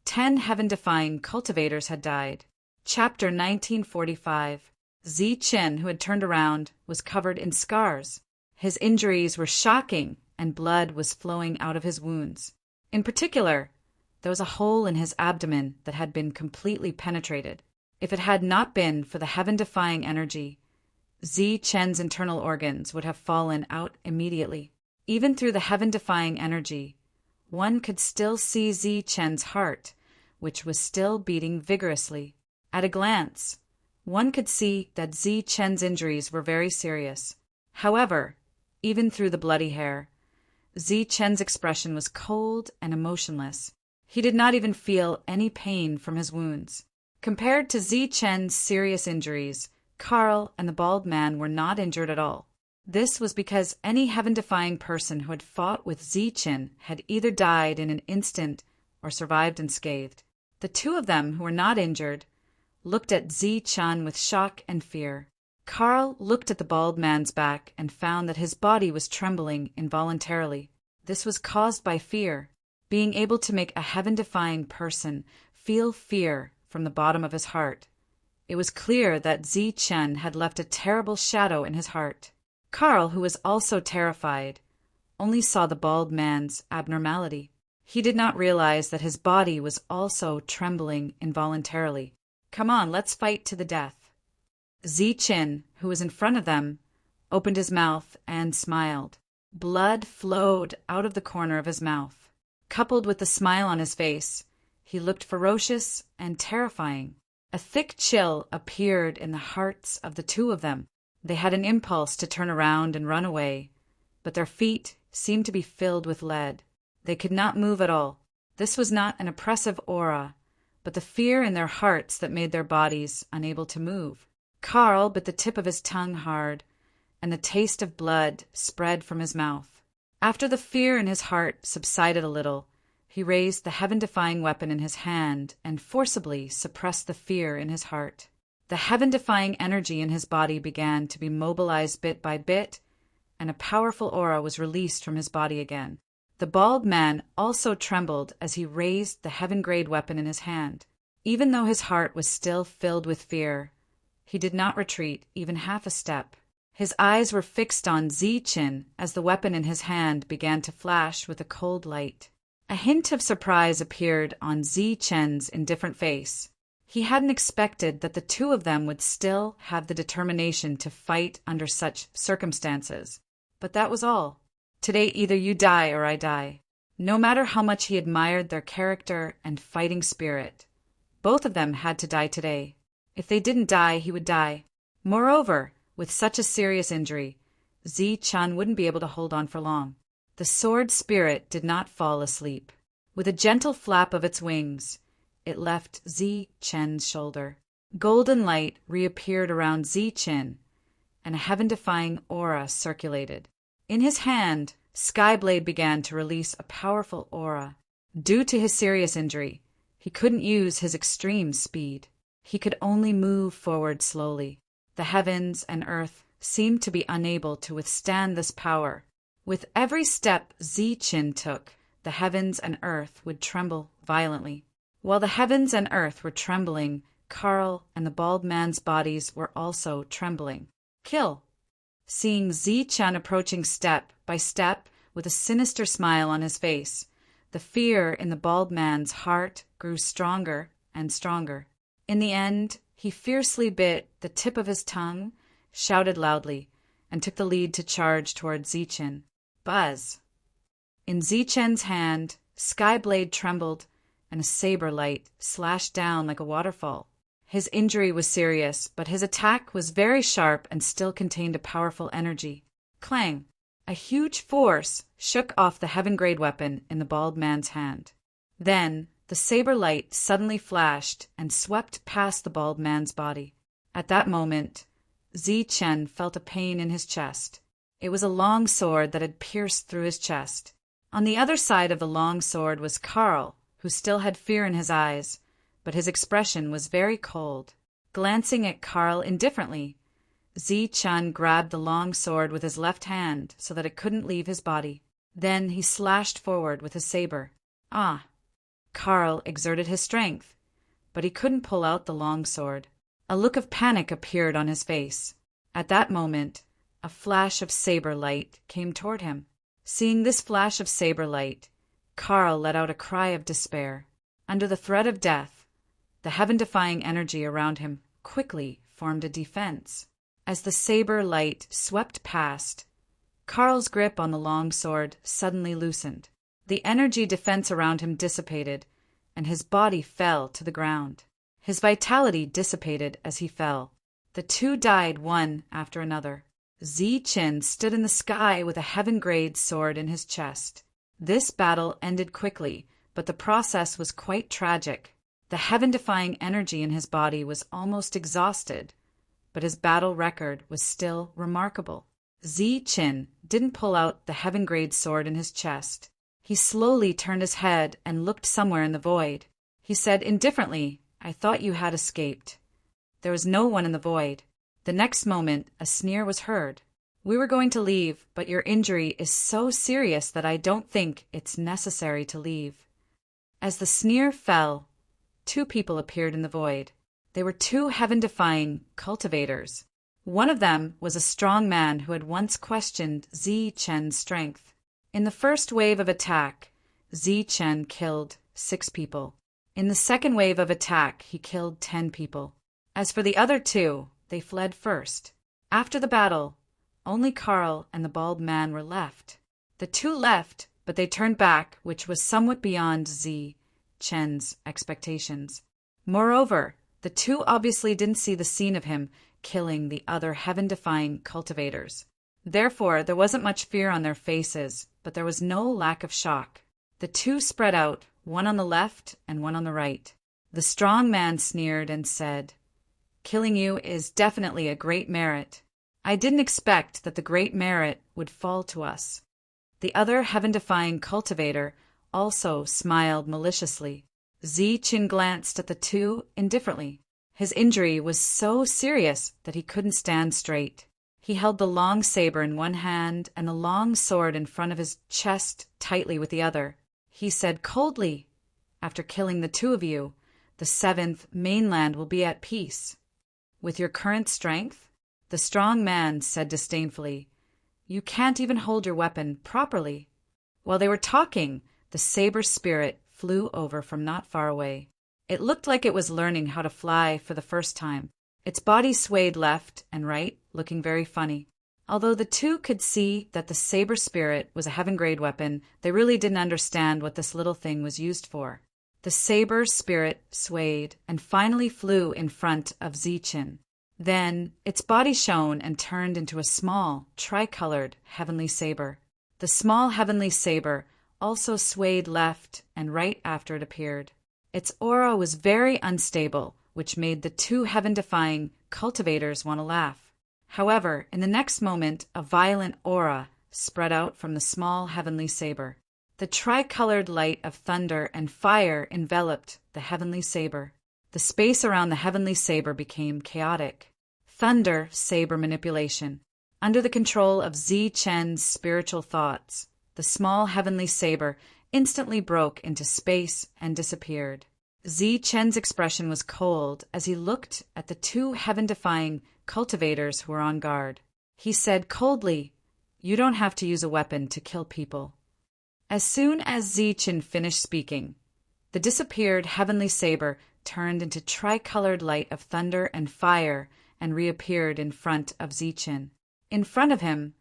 10 heaven-defying cultivators had died. Chapter 1945. Zi Chen, who had turned around, was covered in scars. His injuries were shocking, and blood was flowing out of his wounds. In particular, there was a hole in his abdomen that had been completely penetrated. If it had not been for the heaven-defying energy, Zi Chen's internal organs would have fallen out immediately. Even through the heaven-defying energy, one could still see Zi Chen's heart, which was still beating vigorously. At a glance, one could see that Zi Chen's injuries were very serious. However, even through the bloody hair, Zi Chen's expression was cold and emotionless. He did not even feel any pain from his wounds. Compared to Zi Chen's serious injuries, Carl and the bald man were not injured at all. This was because any heaven-defying person who had fought with Zi Chen had either died in an instant or survived unscathed. The two of them who were not injured looked at Zi Chen with shock and fear. Karl looked at the bald man's back and found that his body was trembling involuntarily. This was caused by fear. Being able to make a heaven-defying person feel fear from the bottom of his heart. It was clear that Zi Chen had left a terrible shadow in his heart. Karl, who was also terrified, only saw the bald man's abnormality. He did not realize that his body was also trembling involuntarily. "Come on, let's fight to the death." Zi Chen, who was in front of them, opened his mouth and smiled. Blood flowed out of the corner of his mouth. Coupled with the smile on his face, he looked ferocious and terrifying. A thick chill appeared in the hearts of the two of them. They had an impulse to turn around and run away, but their feet seemed to be filled with lead. They could not move at all. This was not an oppressive aura, but the fear in their hearts that made their bodies unable to move. Karl bit the tip of his tongue hard, and the taste of blood spread from his mouth. After the fear in his heart subsided a little, he raised the heaven-defying weapon in his hand and forcibly suppressed the fear in his heart. The heaven-defying energy in his body began to be mobilized bit by bit, and a powerful aura was released from his body again. The bald man also trembled as he raised the heaven-grade weapon in his hand. Even though his heart was still filled with fear, he did not retreat even half a step. His eyes were fixed on Zi Chen as the weapon in his hand began to flash with a cold light. A hint of surprise appeared on Zi Chen's indifferent face. He hadn't expected that the two of them would still have the determination to fight under such circumstances. But that was all. Today either you die or I die. No matter how much he admired their character and fighting spirit, both of them had to die today. If they didn't die, he would die. Moreover, with such a serious injury, Zi Chen wouldn't be able to hold on for long. The sword spirit did not fall asleep. With a gentle flap of its wings, it left Zi Chen's shoulder. Golden light reappeared around Zi Chen, and a heaven-defying aura circulated. In his hand, Skyblade began to release a powerful aura. Due to his serious injury, he couldn't use his extreme speed. He could only move forward slowly. The heavens and earth seemed to be unable to withstand this power. With every step Zi Chen took, the heavens and earth would tremble violently. While the heavens and earth were trembling, Karl and the bald man's bodies were also trembling. Kill! Seeing Zi Chen approaching step by step with a sinister smile on his face, the fear in the bald man's heart grew stronger and stronger. In the end, he fiercely bit the tip of his tongue, shouted loudly, and took the lead to charge toward Zi Chen. Buzz! In Zi Chen's hand, Skyblade trembled, and a saber light slashed down like a waterfall. His injury was serious, but his attack was very sharp and still contained a powerful energy. Clang! A huge force shook off the heaven-grade weapon in the bald man's hand. Then, the saber light suddenly flashed and swept past the bald man's body. At that moment, Zi Chen felt a pain in his chest. It was a long sword that had pierced through his chest. On the other side of the long sword was Karl, who still had fear in his eyes, but his expression was very cold. Glancing at Karl indifferently, Zi Chen grabbed the long sword with his left hand so that it couldn't leave his body. Then he slashed forward with his saber. Ah! Karl exerted his strength, but he couldn't pull out the long sword. A look of panic appeared on his face. At that moment, a flash of saber light came toward him. Seeing this flash of saber light, Karl let out a cry of despair. Under the threat of death, the heaven-defying energy around him quickly formed a defense. As the saber light swept past, Karl's grip on the long sword suddenly loosened. The energy defense around him dissipated, and his body fell to the ground. His vitality dissipated as he fell. The two died one after another. Zi Chen stood in the sky with a heaven-grade sword in his chest. This battle ended quickly, but the process was quite tragic. The heaven-defying energy in his body was almost exhausted, but his battle record was still remarkable. Zi Chen didn't pull out the heaven-grade sword in his chest. He slowly turned his head and looked somewhere in the void. He said indifferently, "I thought you had escaped." There was no one in the void. The next moment, a sneer was heard. "We were going to leave, but your injury is so serious that I don't think it's necessary to leave." As the sneer fell, two people appeared in the void. They were two heaven-defying cultivators. One of them was a strong man who had once questioned Zi Chen's strength. In the first wave of attack, Zi Chen killed 6 people. In the second wave of attack, he killed 10 people. As for the other 2, they fled first. After the battle, only Carl and the bald man were left. The 2 left, but they turned back, which was somewhat beyond Zi Chen's expectations. Moreover, the 2 obviously didn't see the scene of him killing the other heaven-defying cultivators. Therefore, there wasn't much fear on their faces, but there was no lack of shock. The 2 spread out, one on the left and one on the right. The strong man sneered and said, "Killing you is definitely a great merit. I didn't expect that the great merit would fall to us." The other heaven-defying cultivator also smiled maliciously. Zi Chen glanced at the 2 indifferently. His injury was so serious that he couldn't stand straight. He held the long saber in one hand and the long sword in front of his chest tightly with the other. He said coldly, "After killing the 2 of you, the 7th mainland will be at peace." "With your current strength?" The strong man said disdainfully. "You can't even hold your weapon properly." While they were talking, the saber spirit flew over from not far away. It looked like it was learning how to fly for the first time. Its body swayed left and right, looking very funny. Although the 2 could see that the saber spirit was a heaven-grade weapon, they really didn't understand what this little thing was used for. The saber spirit swayed and finally flew in front of Zi Chen. Then its body shone and turned into a small, tricolored heavenly saber. The small heavenly saber also swayed left and right after it appeared. Its aura was very unstable, which made the 2 heaven-defying cultivators want to laugh. However, in the next moment, a violent aura spread out from the small heavenly saber. The tricolored light of thunder and fire enveloped the heavenly saber. The space around the heavenly saber became chaotic. Thunder saber manipulation. Under the control of Zi Chen's spiritual thoughts, the small heavenly saber instantly broke into space and disappeared. Zi Chen's expression was cold as he looked at the 2 heaven-defying cultivators who were on guard. He said coldly, "You don't have to use a weapon to kill people." As soon as Zi Chen finished speaking, the disappeared heavenly saber turned into tricolored light of thunder and fire and reappeared in front of Zi Chen. In front of him,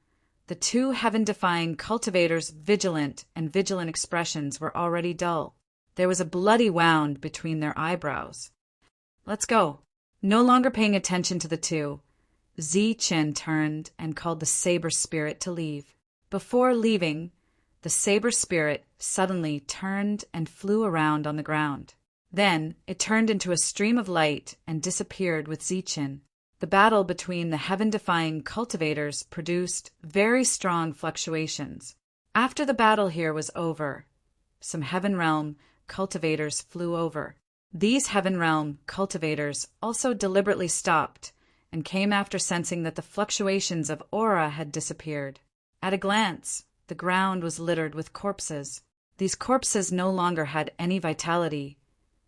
the 2 heaven-defying cultivators' vigilant expressions were already dull. There was a bloody wound between their eyebrows. "Let's go." No longer paying attention to the 2, Zi Chen turned and called the saber spirit to leave. Before leaving, the saber spirit suddenly turned and flew around on the ground. Then it turned into a stream of light and disappeared with Zi Chen. The battle between the heaven-defying cultivators produced very strong fluctuations. After the battle here was over, some heaven realm cultivators flew over. These heaven realm cultivators also deliberately stopped and came after sensing that the fluctuations of aura had disappeared. At a glance, the ground was littered with corpses. These corpses no longer had any vitality,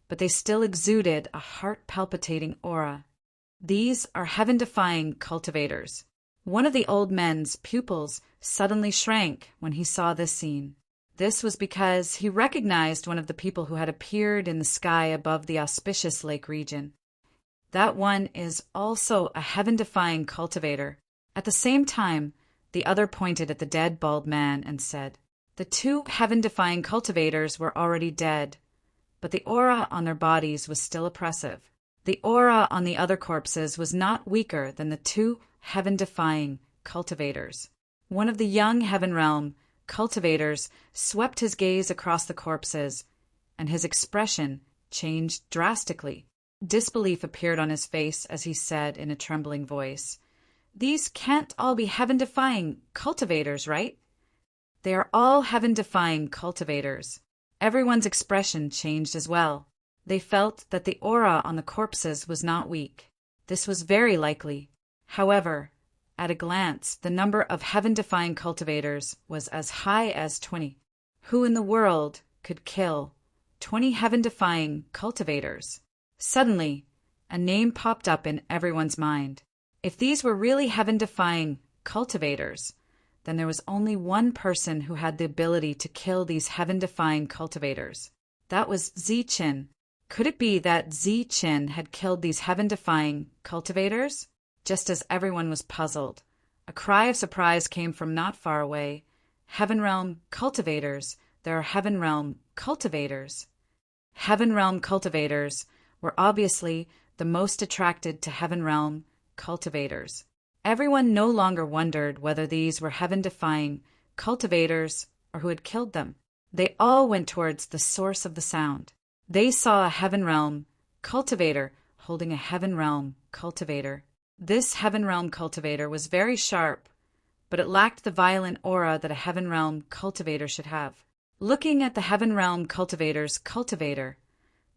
but they still exuded a heart-palpitating aura. These are heaven-defying cultivators. One of the old men's pupils suddenly shrank when he saw this scene. This was because he recognized one of the people who had appeared in the sky above the auspicious lake region. That one is also a heaven-defying cultivator. At the same time, the other pointed at the dead bald man and said, "The 2 heaven-defying cultivators were already dead, but the aura on their bodies was still oppressive. The aura on the other corpses was not weaker than the 2 heaven-defying cultivators." One of the young heaven realm cultivators swept his gaze across the corpses, and his expression changed drastically. Disbelief appeared on his face as he said in a trembling voice, "These can't all be heaven-defying cultivators, right?" "They are all heaven-defying cultivators." Everyone's expression changed as well. They felt that the aura on the corpses was not weak. This was very likely. However, at a glance, the number of heaven-defying cultivators was as high as 20. Who in the world could kill 20 heaven-defying cultivators? Suddenly, a name popped up in everyone's mind. If these were really heaven-defying cultivators, then there was only one person who had the ability to kill these heaven-defying cultivators. That was Zichen. Could it be that Zichen had killed these heaven-defying cultivators? Just as everyone was puzzled, a cry of surprise came from not far away. Heaven Realm cultivators! There are Heaven Realm cultivators! Heaven Realm cultivators were obviously the most attracted to Heaven Realm cultivators. Everyone no longer wondered whether these were heaven-defying cultivators or who had killed them. They all went towards the source of the sound. They saw a Heaven Realm cultivator holding a Heaven Realm cultivator. This Heaven Realm cultivator was very sharp, but it lacked the violent aura that a Heaven Realm cultivator should have. Looking at the Heaven Realm cultivator's cultivator,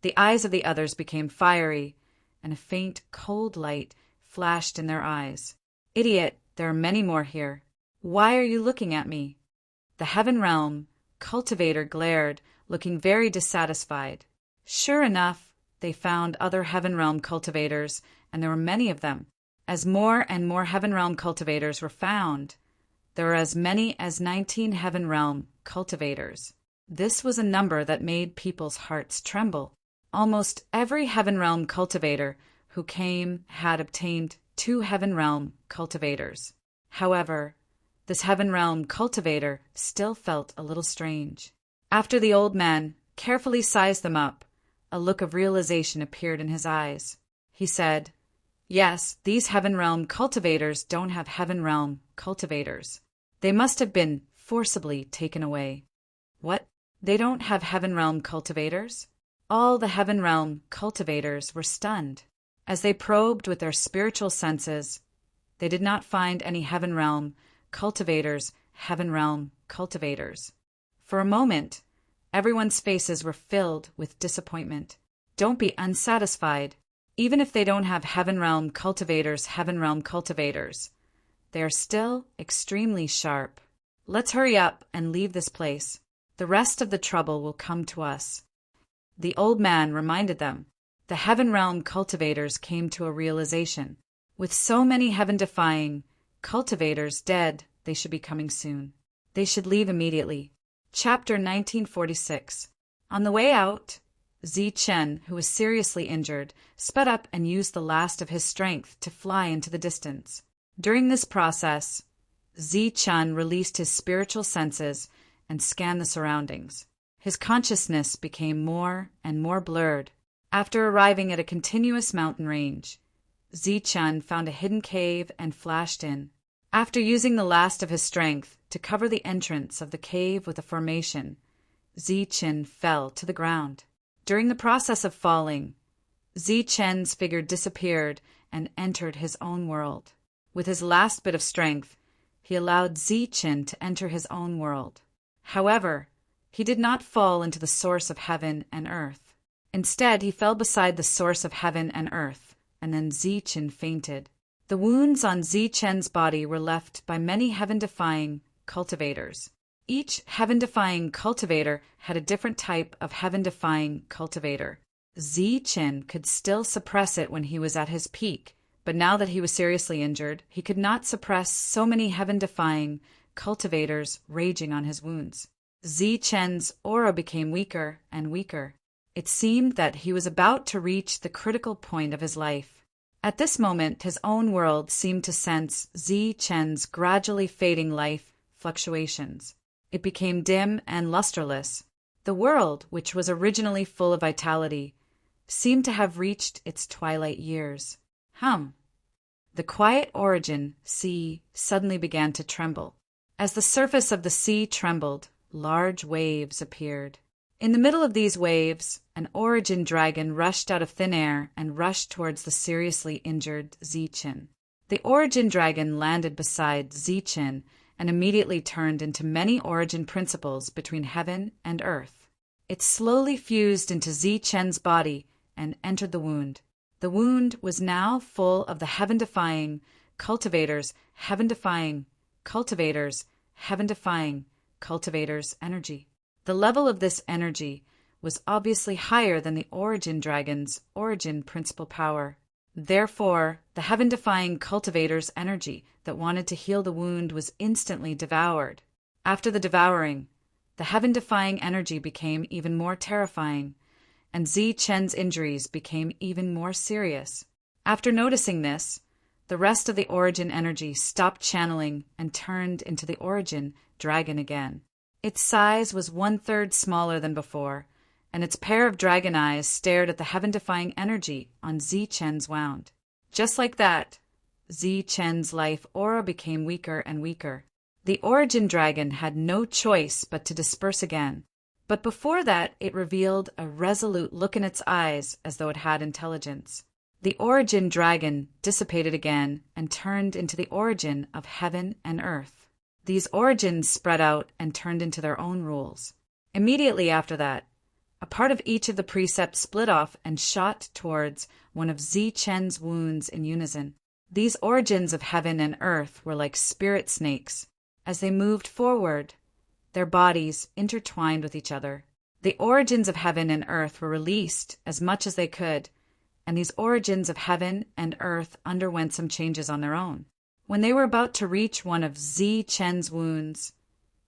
the eyes of the others became fiery, and a faint, cold light flashed in their eyes. Idiot, there are many more here. Why are you looking at me? The Heaven Realm cultivator glared, looking very dissatisfied. Sure enough, they found other Heaven Realm cultivators, and there were many of them. As more and more Heaven Realm cultivators were found, there were as many as 19 Heaven Realm cultivators. This was a number that made people's hearts tremble. Almost every Heaven Realm cultivator who came had obtained 2 Heaven Realm cultivators. However, this Heaven Realm cultivator still felt a little strange. After the old man carefully sized them up, a look of realization appeared in his eyes. He said, "Yes, these Heaven Realm cultivators don't have Heaven Realm cultivators. They must have been forcibly taken away." What? They don't have Heaven Realm cultivators? All the Heaven Realm cultivators were stunned. As they probed with their spiritual senses, they did not find any Heaven Realm cultivators, Heaven Realm cultivators. For a moment, everyone's faces were filled with disappointment. Don't be unsatisfied. Even if they don't have Heaven Realm cultivators, Heaven Realm cultivators, they are still extremely sharp. Let's hurry up and leave this place. The rest of the trouble will come to us. The old man reminded them. The Heaven Realm cultivators came to a realization. With so many heaven-defying cultivators dead, they should be coming soon. They should leave immediately. Chapter 1946. On the way out, Zichen, who was seriously injured, sped up and used the last of his strength to fly into the distance. During this process, Zichen released his spiritual senses and scanned the surroundings. His consciousness became more and more blurred. After arriving at a continuous mountain range, Zichen found a hidden cave and flashed in. After using the last of his strength to cover the entrance of the cave with a formation, Zichen fell to the ground. During the process of falling, Zichen's figure disappeared and entered his own world. With his last bit of strength, he allowed Zichen to enter his own world. However, he did not fall into the source of heaven and earth. Instead, he fell beside the source of heaven and earth, and then Zichen fainted. The wounds on Zichen's body were left by many heaven-defying cultivators. Each heaven-defying cultivator had a different type of heaven-defying cultivator. Zichen could still suppress it when he was at his peak, but now that he was seriously injured, he could not suppress so many heaven-defying cultivators raging on his wounds. Zichen's aura became weaker and weaker. It seemed that he was about to reach the critical point of his life. At this moment, his own world seemed to sense Zichen's gradually fading life fluctuations. It became dim and lusterless. The world, which was originally full of vitality, seemed to have reached its twilight years. The quiet origin sea suddenly began to tremble. As the surface of the sea trembled, large waves appeared. In the middle of these waves, an origin dragon rushed out of thin air and rushed towards the seriously injured Zichen. The origin dragon landed beside Zichen and immediately turned into many origin principles between heaven and earth. It slowly fused into Zichen's body and entered the wound. The wound was now full of the heaven-defying cultivators, heaven-defying cultivators, heaven-defying cultivators energy. The level of this energy was obviously higher than the origin dragon's origin principal power. Therefore, the heaven-defying cultivator's energy that wanted to heal the wound was instantly devoured. After the devouring, the heaven-defying energy became even more terrifying, and Zi Chen's injuries became even more serious. After noticing this, the rest of the origin energy stopped channeling and turned into the origin dragon again. Its size was 1/3 smaller than before, and its pair of dragon eyes stared at the heaven-defying energy on Zi Chen's wound. Just like that, Zi Chen's life aura became weaker and weaker. The origin dragon had no choice but to disperse again, but before that it revealed a resolute look in its eyes as though it had intelligence. The origin dragon dissipated again and turned into the origin of heaven and earth. These origins spread out and turned into their own rules. Immediately after that, a part of each of the precepts split off and shot towards one of Zi Chen's wounds in unison. These origins of heaven and earth were like spirit snakes. As they moved forward, their bodies intertwined with each other. The origins of heaven and earth were released as much as they could, and these origins of heaven and earth underwent some changes on their own. When they were about to reach one of Zi Chen's wounds,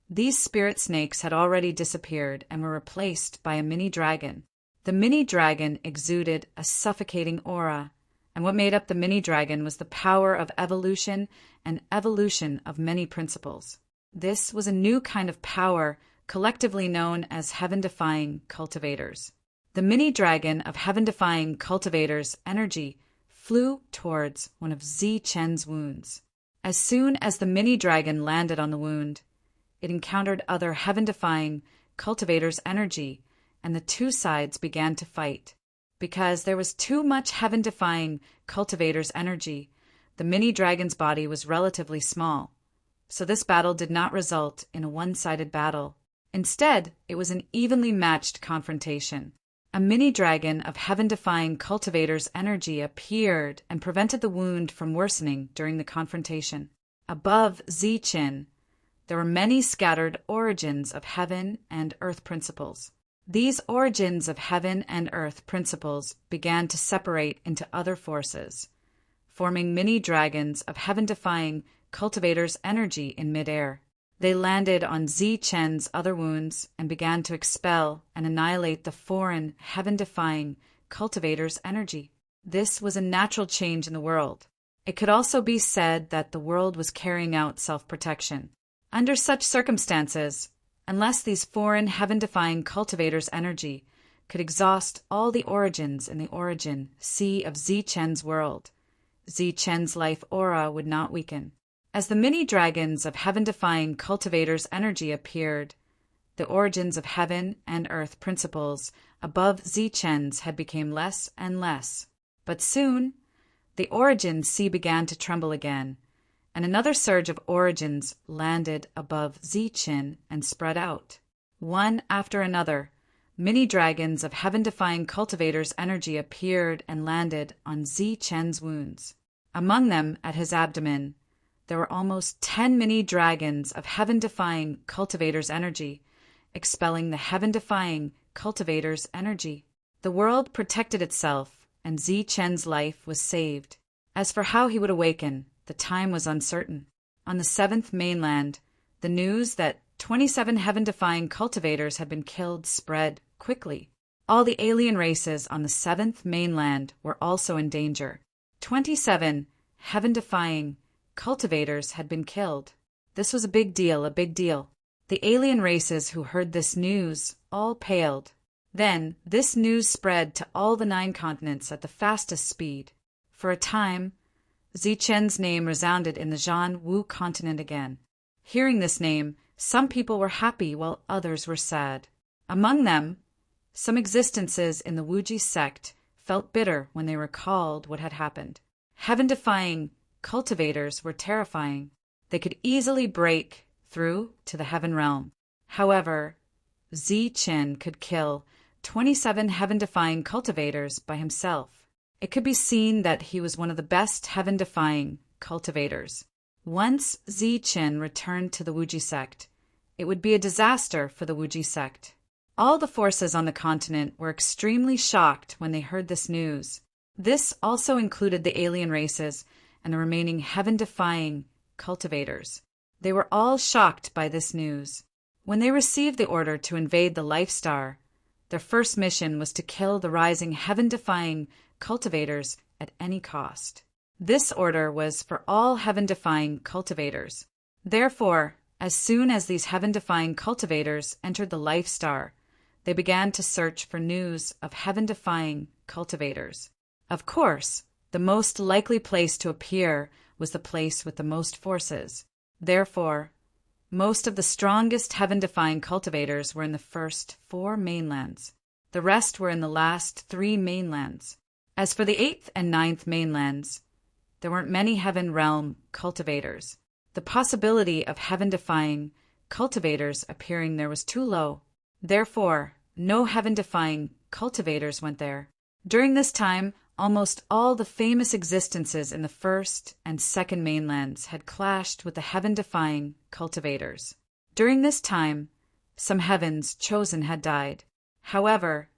these spirit snakes had already disappeared and were replaced by a mini dragon. The mini dragon exuded a suffocating aura, and what made up the mini dragon was the power of evolution and evolution of many principles. This was a new kind of power collectively known as heaven-defying cultivators. The mini dragon of heaven-defying cultivators energy flew towards one of Zi Chen's wounds. As soon as the mini dragon landed on the wound, it encountered other heaven-defying cultivators energy, and the two sides began to fight. Because there was too much heaven-defying cultivators energy, the mini dragon's body was relatively small, so this battle did not result in a one-sided battle. Instead, it was an evenly matched confrontation. A mini dragon of heaven-defying cultivators energy appeared and prevented the wound from worsening during the confrontation. Above Zi Chen, there were many scattered origins of heaven and earth principles. These origins of heaven and earth principles began to separate into other forces, forming mini dragons of heaven-defying cultivators energy in midair. They landed on Zi Chen's other wounds and began to expel and annihilate the foreign heaven-defying cultivators energy. This was a natural change in the world. It could also be said that the world was carrying out self-protection. Under such circumstances, unless these foreign heaven-defying cultivators' energy could exhaust all the origins in the origin sea of Zi Chen's world, Zi Chen's life aura would not weaken. As the mini dragons of heaven-defying cultivators' energy appeared, the origins of heaven and earth principles above Zi Chen's had become less and less. But soon, the origin sea began to tremble again, and another surge of origins landed above Zi Chen and spread out. One after another, mini dragons of heaven-defying cultivators' energy appeared and landed on Zi Chen's wounds. Among them, at his abdomen, there were almost 10 mini dragons of heaven-defying cultivators' energy, expelling the heaven-defying cultivators' energy. The world protected itself, and Zi Chen's life was saved. As for how he would awaken, the time was uncertain. On the 7th mainland, the news that 27 heaven-defying cultivators had been killed spread quickly. All the alien races on the 7th mainland were also in danger. 27 heaven-defying cultivators had been killed. This was a big deal, a big deal. The alien races who heard this news all paled. Then this news spread to all the 9 continents at the fastest speed. For a time, Zi Chen's name resounded in the Zhan Wu continent again. Hearing this name, some people were happy while others were sad. Among them, some existences in the Wuji sect felt bitter when they recalled what had happened. Heaven-defying cultivators were terrifying. They could easily break through to the heaven realm. However, Zi Chen could kill 27 heaven-defying cultivators by himself. It could be seen that he was one of the best heaven-defying cultivators. Once Zichen returned to the Wuji sect, it would be a disaster for the Wuji sect. All the forces on the continent were extremely shocked when they heard this news. This also included the alien races and the remaining heaven-defying cultivators. They were all shocked by this news. When they received the order to invade the Life Star, their first mission was to kill the rising heaven-defying cultivators at any cost. This order was for all heaven-defying cultivators. Therefore, as soon as these heaven-defying cultivators entered the Life Star, they began to search for news of heaven-defying cultivators. Of course, the most likely place to appear was the place with the most forces. Therefore, most of the strongest heaven-defying cultivators were in the first 4 mainlands. The rest were in the last 3 mainlands. As for the 8th and 9th mainlands, there weren't many heaven realm cultivators. The possibility of heaven-defying cultivators appearing there was too low. Therefore, no heaven-defying cultivators went there. During this time, almost all the famous existences in the 1st and 2nd mainlands had clashed with the heaven-defying cultivators. During this time, some heavens chosen had died. However,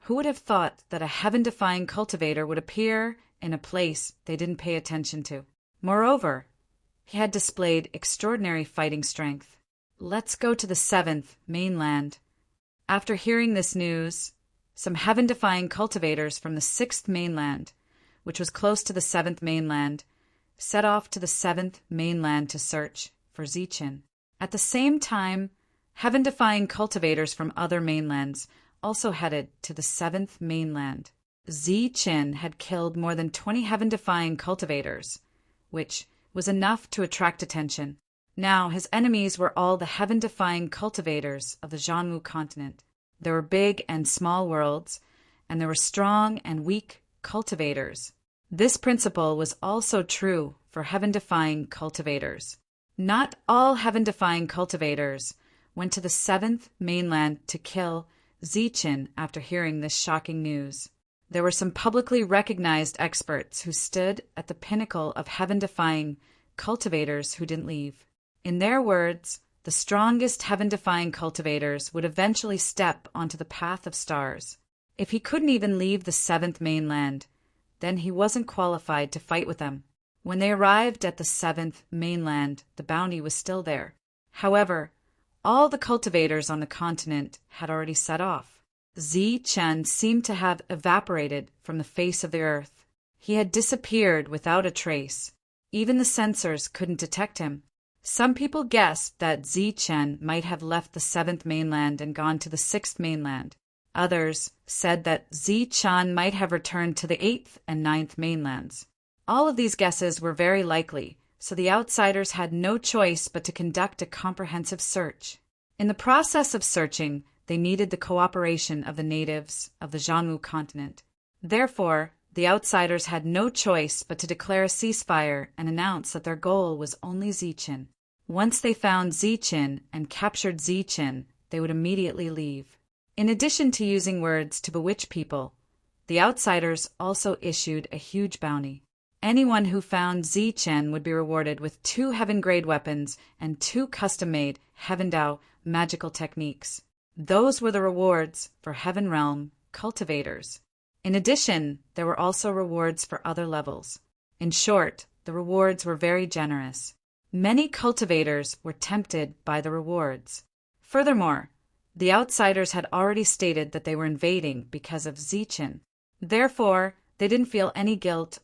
who would have thought that a heaven-defying cultivator would appear in a place they didn't pay attention to? Moreover, he had displayed extraordinary fighting strength. Let's go to the 7th mainland. After hearing this news, some heaven-defying cultivators from the 6th mainland, which was close to the 7th mainland, set off to the 7th mainland to search for Zichen. At the same time, heaven-defying cultivators from other mainlands also headed to the 7th mainland. Zichen had killed more than 20 heaven-defying cultivators, which was enough to attract attention. Now his enemies were all the heaven-defying cultivators of the Zhanwu continent. There were big and small worlds, and there were strong and weak cultivators. This principle was also true for heaven-defying cultivators. Not all heaven-defying cultivators went to the 7th mainland to kill Zichen after hearing this shocking news. There were some publicly recognized experts who stood at the pinnacle of heaven-defying cultivators who didn't leave. In their words, the strongest heaven-defying cultivators would eventually step onto the path of stars. If he couldn't even leave the 7th mainland, then he wasn't qualified to fight with them. When they arrived at the 7th mainland, the bounty was still there. However, all the cultivators on the continent had already set off. Zichen seemed to have evaporated from the face of the earth. He had disappeared without a trace. Even the sensors couldn't detect him. Some people guessed that Zichen might have left the 7th mainland and gone to the 6th mainland. Others said that Zichen might have returned to the 8th and 9th mainlands. All of these guesses were very likely, so the outsiders had no choice but to conduct a comprehensive search. In the process of searching, they needed the cooperation of the natives of the Zhanwu continent. Therefore, the outsiders had no choice but to declare a ceasefire and announce that their goal was only Zichen. Once they found Zichen and captured Zichen, they would immediately leave. In addition to using words to bewitch people, the outsiders also issued a huge bounty. Anyone who found Zichen would be rewarded with 2 heaven-grade weapons and 2 custom-made Heaven Dao magical techniques. Those were the rewards for Heaven Realm cultivators. In addition, there were also rewards for other levels. In short, the rewards were very generous. Many cultivators were tempted by the rewards. Furthermore, the outsiders had already stated that they were invading because of Zichen. Therefore, they didn't feel any guilt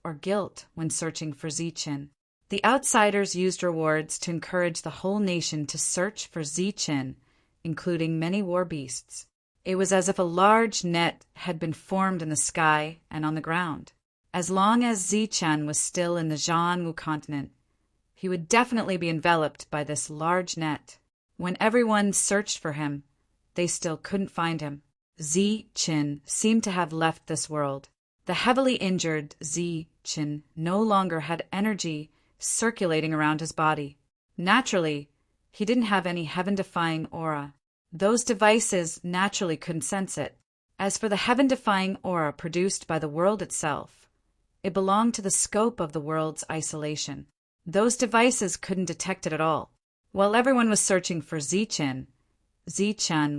when searching for Zichen. The outsiders used rewards to encourage the whole nation to search for Zichen, including many war beasts. It was as if a large net had been formed in the sky and on the ground. As long as Zichen was still in the Zhanwu continent, he would definitely be enveloped by this large net. When everyone searched for him, they still couldn't find him. Zichen seemed to have left this world. The heavily injured Zichen no longer had energy circulating around his body. Naturally, he didn't have any heaven-defying aura. Those devices naturally couldn't sense it. As for the heaven-defying aura produced by the world itself, it belonged to the scope of the world's isolation. Those devices couldn't detect it at all. While everyone was searching for Zichen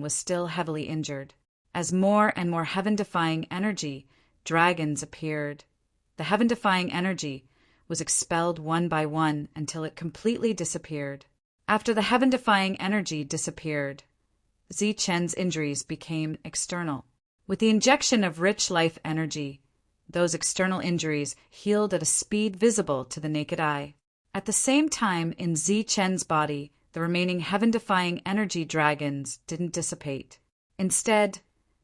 was still heavily injured. As more and more heaven-defying energy dragons appeared, the heaven-defying energy was expelled one by one until it completely disappeared. After the heaven-defying energy disappeared, Zichen's injuries became external. With the injection of rich life energy, those external injuries healed at a speed visible to the naked eye. At the same time, in Zichen's body, the remaining heaven-defying energy dragons didn't dissipate. Instead,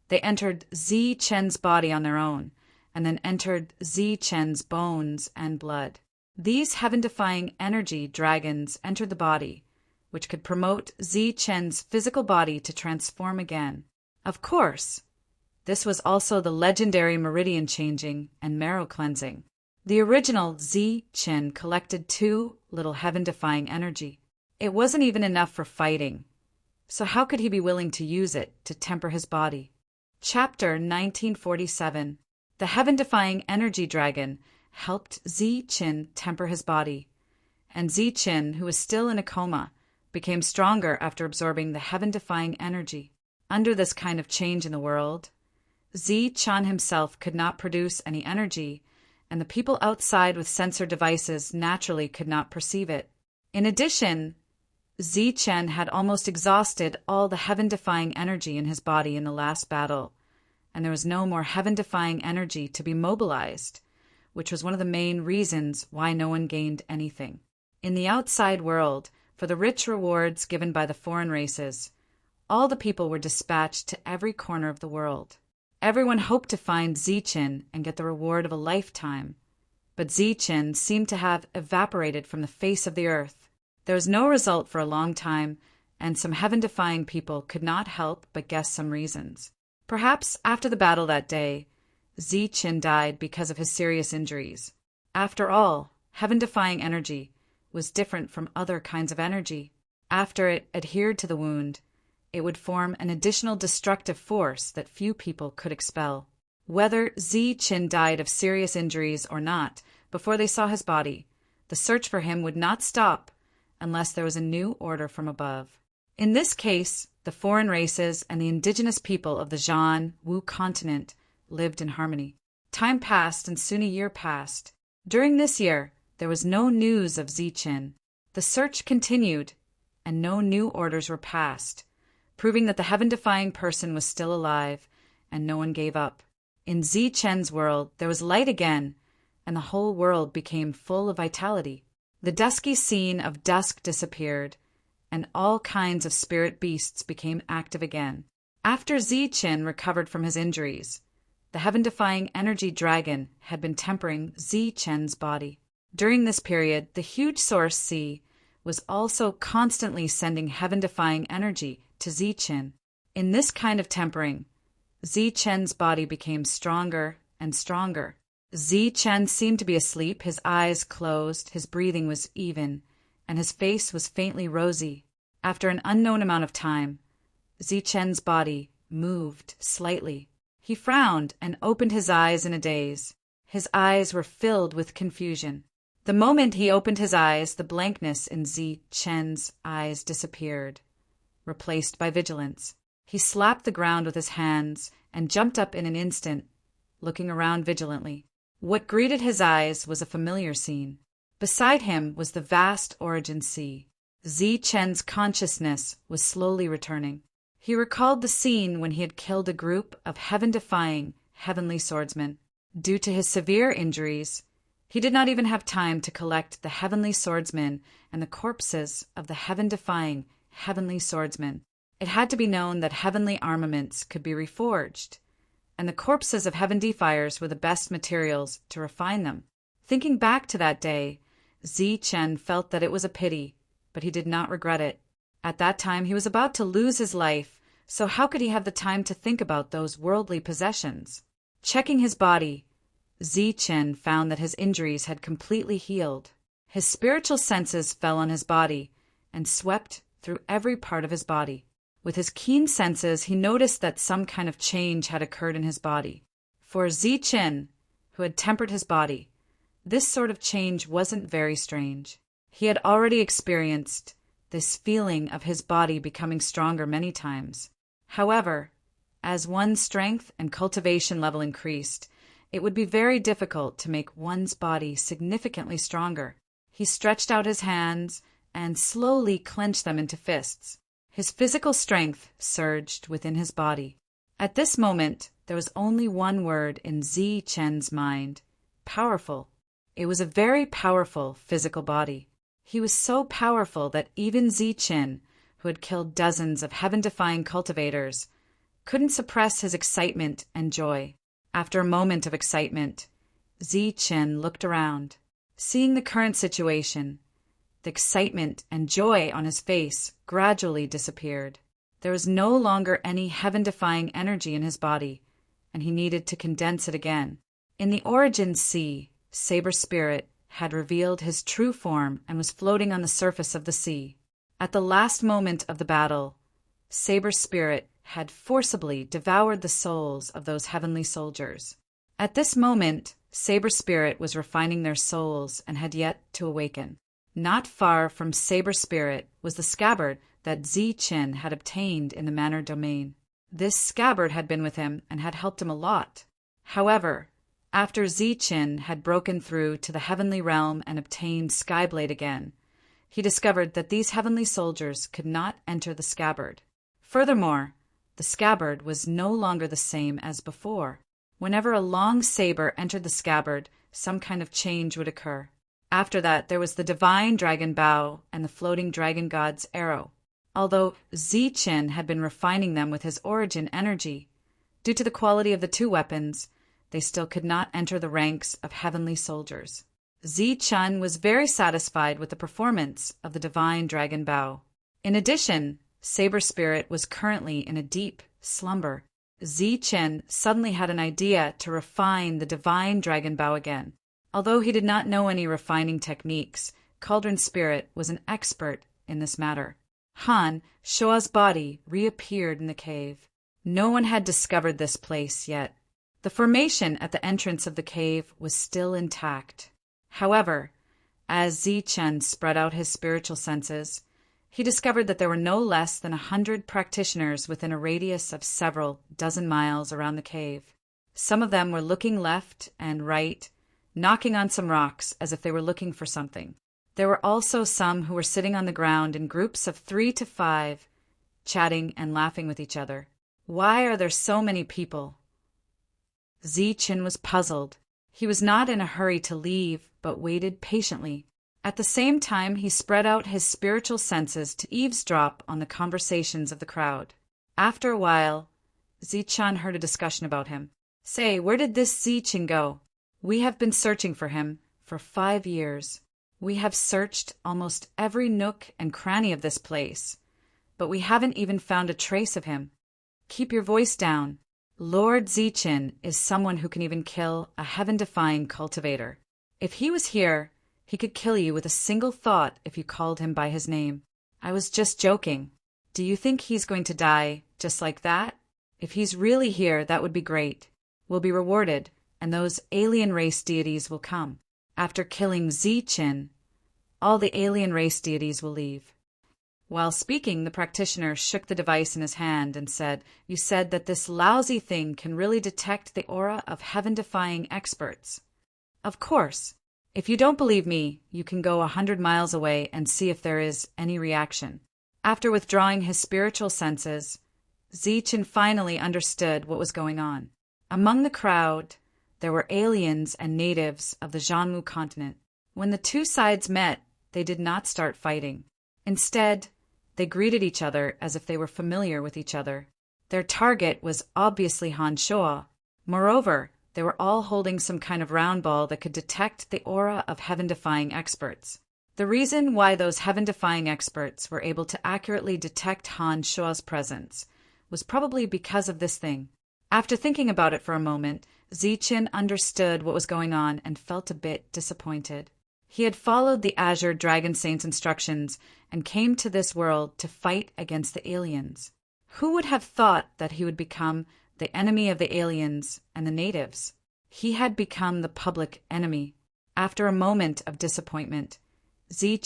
they entered Zichen's body on their own, and then entered Zichen's bones and blood. These heaven-defying energy dragons entered the body, which could promote Zichen's physical body to transform again. Of course, this was also the legendary meridian changing and marrow cleansing. The original Zichen collected too little heaven-defying energy. It wasn't even enough for fighting, so how could he be willing to use it to temper his body? Chapter 1947. The heaven-defying energy dragon helped Zichen temper his body, and Zichen, who was still in a coma, became stronger after absorbing the heaven-defying energy. Under this kind of change in the world, Zichen himself could not produce any energy, and the people outside with sensor devices naturally could not perceive it. In addition, Zichen had almost exhausted all the heaven-defying energy in his body in the last battle, and there was no more heaven-defying energy to be mobilized, which was one of the main reasons why no one gained anything. In the outside world, for the rich rewards given by the foreign races, all the people were dispatched to every corner of the world. Everyone hoped to find Zichen and get the reward of a lifetime, but Zichen seemed to have evaporated from the face of the earth. There was no result for a long time, and some heaven-defying people could not help but guess some reasons. Perhaps after the battle that day, Zichen died because of his serious injuries. After all, heaven-defying energy was different from other kinds of energy. After it adhered to the wound, it would form an additional destructive force that few people could expel. Whether Zichen died of serious injuries or not, before they saw his body, the search for him would not stop unless there was a new order from above. In this case, the foreign races and the indigenous people of the Zhan Wu continent lived in harmony. Time passed, and soon a year passed. During this year, there was no news of Zichen. The search continued, and no new orders were passed, proving that the heaven-defying person was still alive, and no one gave up. In Zichen's world, there was light again, and the whole world became full of vitality. The dusky scene of dusk disappeared, and all kinds of spirit beasts became active again. After Zichen recovered from his injuries, the heaven-defying energy dragon had been tempering Zichen's body. During this period, the huge source sea was also constantly sending heaven-defying energy to Zichen. In this kind of tempering, Zichen's body became stronger and stronger. Zichen seemed to be asleep, his eyes closed, his breathing was even, and his face was faintly rosy. After an unknown amount of time, Zichen's body moved slightly. He frowned and opened his eyes in a daze. His eyes were filled with confusion. The moment he opened his eyes, the blankness in Zichen's eyes disappeared, replaced by vigilance. He slapped the ground with his hands and jumped up in an instant, looking around vigilantly. What greeted his eyes was a familiar scene. Beside him was the vast origin sea. Zichen's consciousness was slowly returning. He recalled the scene when he had killed a group of heaven-defying heavenly swordsmen. Due to his severe injuries, he did not even have time to collect the heavenly swordsmen and the corpses of the heaven-defying heavenly swordsmen. It had to be known that heavenly armaments could be reforged, and the corpses of heaven defiers were the best materials to refine them. Thinking back to that day, Zichen felt that it was a pity, but he did not regret it. At that time he was about to lose his life, so how could he have the time to think about those worldly possessions? Checking his body, Zichen found that his injuries had completely healed. His spiritual senses fell on his body and swept through every part of his body. With his keen senses, he noticed that some kind of change had occurred in his body. For Zichen, who had tempered his body, this sort of change wasn't very strange. He had already experienced this feeling of his body becoming stronger many times. However, as one's strength and cultivation level increased, it would be very difficult to make one's body significantly stronger. He stretched out his hands and slowly clenched them into fists. His physical strength surged within his body. At this moment, there was only one word in Zi-Chen's mind: powerful. It was a very powerful physical body. He was so powerful that even Zi-Chen, who had killed dozens of heaven-defying cultivators, couldn't suppress his excitement and joy. After a moment of excitement, Zi-Chen looked around. Seeing the current situation, the excitement and joy on his face gradually disappeared. There was no longer any heaven-defying energy in his body, and he needed to condense it again. In the Origin Sea, Saber Spirit had revealed his true form and was floating on the surface of the sea. At the last moment of the battle, Saber Spirit had forcibly devoured the souls of those heavenly soldiers. At this moment, Saber Spirit was refining their souls and had yet to awaken. Not far from Saber Spirit was the scabbard that Zi-Chen had obtained in the Manor Domain. This scabbard had been with him and had helped him a lot. However, after Zi-Chen had broken through to the heavenly realm and obtained Skyblade again, he discovered that these heavenly soldiers could not enter the scabbard. Furthermore, the scabbard was no longer the same as before. Whenever a long saber entered the scabbard, some kind of change would occur. After that, there was the divine dragon bow and the floating dragon god's arrow. Although Zi-Chen had been refining them with his origin energy, due to the quality of the two weapons, they still could not enter the ranks of heavenly soldiers. Zi-Chen was very satisfied with the performance of the divine dragon bow. In addition, Saber Spirit was currently in a deep slumber. Zi-Chen suddenly had an idea to refine the divine dragon bow again. Although he did not know any refining techniques, Cauldron Spirit was an expert in this matter. Han Shua's body reappeared in the cave. No one had discovered this place yet. The formation at the entrance of the cave was still intact. However, as Zi-Chen spread out his spiritual senses, he discovered that there were no less than 100 practitioners within a radius of several dozen miles around the cave. Some of them were looking left and right, knocking on some rocks as if they were looking for something. There were also some who were sitting on the ground in groups of 3 to 5, chatting and laughing with each other. Why are there so many people? Zi-Chen was puzzled. He was not in a hurry to leave, but waited patiently. At the same time, he spread out his spiritual senses to eavesdrop on the conversations of the crowd. After a while, Zi-Chen heard a discussion about him. "Say, where did this Zi-Chen go? We have been searching for him for 5 years. We have searched almost every nook and cranny of this place, but we haven't even found a trace of him. Keep your voice down. Lord Zi-Chen is someone who can even kill a heaven-defying cultivator. If he was here, he could kill you with a single thought if you called him by his name. I was just joking. Do you think he's going to die just like that? If he's really here, that would be great. We'll be rewarded, and those alien race deities will come. After killing Zi-Chen, all the alien race deities will leave." While speaking, the practitioner shook the device in his hand and said, "You said that this lousy thing can really detect the aura of heaven-defying experts." "Of course. If you don't believe me, you can go 100 miles away and see if there is any reaction." After withdrawing his spiritual senses, Zi-Chen finally understood what was going on. Among the crowd, there were aliens and natives of the Zhanmu continent. When the two sides met, they did not start fighting. Instead, they greeted each other as if they were familiar with each other. Their target was obviously Han Shua. Moreover, they were all holding some kind of round ball that could detect the aura of heaven-defying experts. The reason why those heaven-defying experts were able to accurately detect Han Shua's presence was probably because of this thing. After thinking about it for a moment, Zi-Chen understood what was going on and felt a bit disappointed. He had followed the Azure Dragon Saint's instructions and came to this world to fight against the aliens. Who would have thought that he would become the enemy of the aliens and the natives? He had become the public enemy. After a moment of disappointment, Zi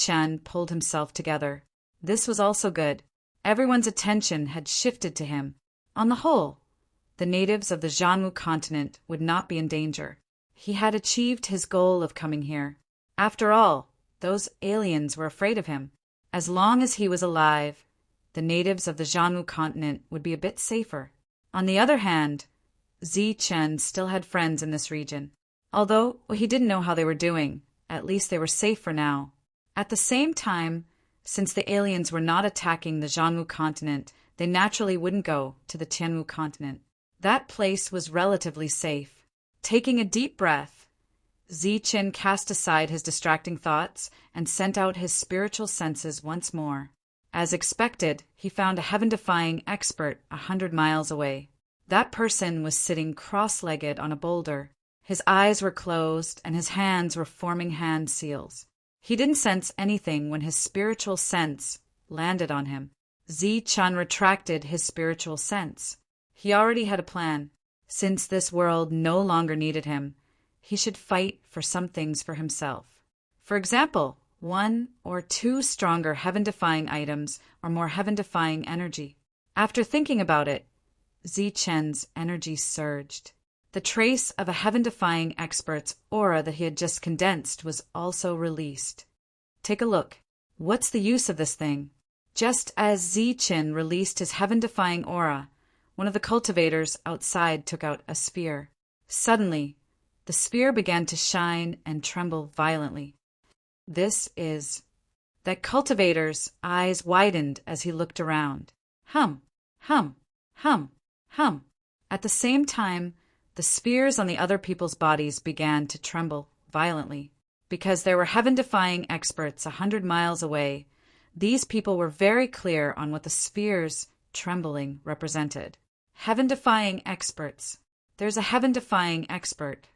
pulled himself together. This was also good. Everyone's attention had shifted to him. On the whole, the natives of the Jianwu continent would not be in danger. He had achieved his goal of coming here. After all, those aliens were afraid of him. As long as he was alive, the natives of the Jianwu continent would be a bit safer. On the other hand, Zi still had friends in this region. Although he didn't know how they were doing, at least they were safe for now. At the same time, since the aliens were not attacking the Jianwu continent, they naturally wouldn't go to the Tianwu continent. That place was relatively safe. Taking a deep breath, Zi cast aside his distracting thoughts and sent out his spiritual senses once more. As expected, he found a heaven-defying expert 100 miles away. That person was sitting cross-legged on a boulder. His eyes were closed and his hands were forming hand seals. He didn't sense anything when his spiritual sense landed on him. Zi retracted his spiritual sense. He already had a plan. Since this world no longer needed him, he should fight for some things for himself. For example, 1 or 2 stronger heaven-defying items or more heaven-defying energy. After thinking about it, Zi energy surged. The trace of a heaven-defying expert's aura that he had just condensed was also released. Take a look. What's the use of this thing? Just as Zi released his heaven-defying aura, one of the cultivators outside took out a spear. Suddenly, the spear began to shine and tremble violently. That cultivator's eyes widened as he looked around. Hum, hum, hum, hum. At the same time, the spears on the other people's bodies began to tremble violently. Because there were heaven-defying experts 100 miles away, these people were very clear on what the spears trembling represented. Heaven-defying experts. There's a heaven-defying expert.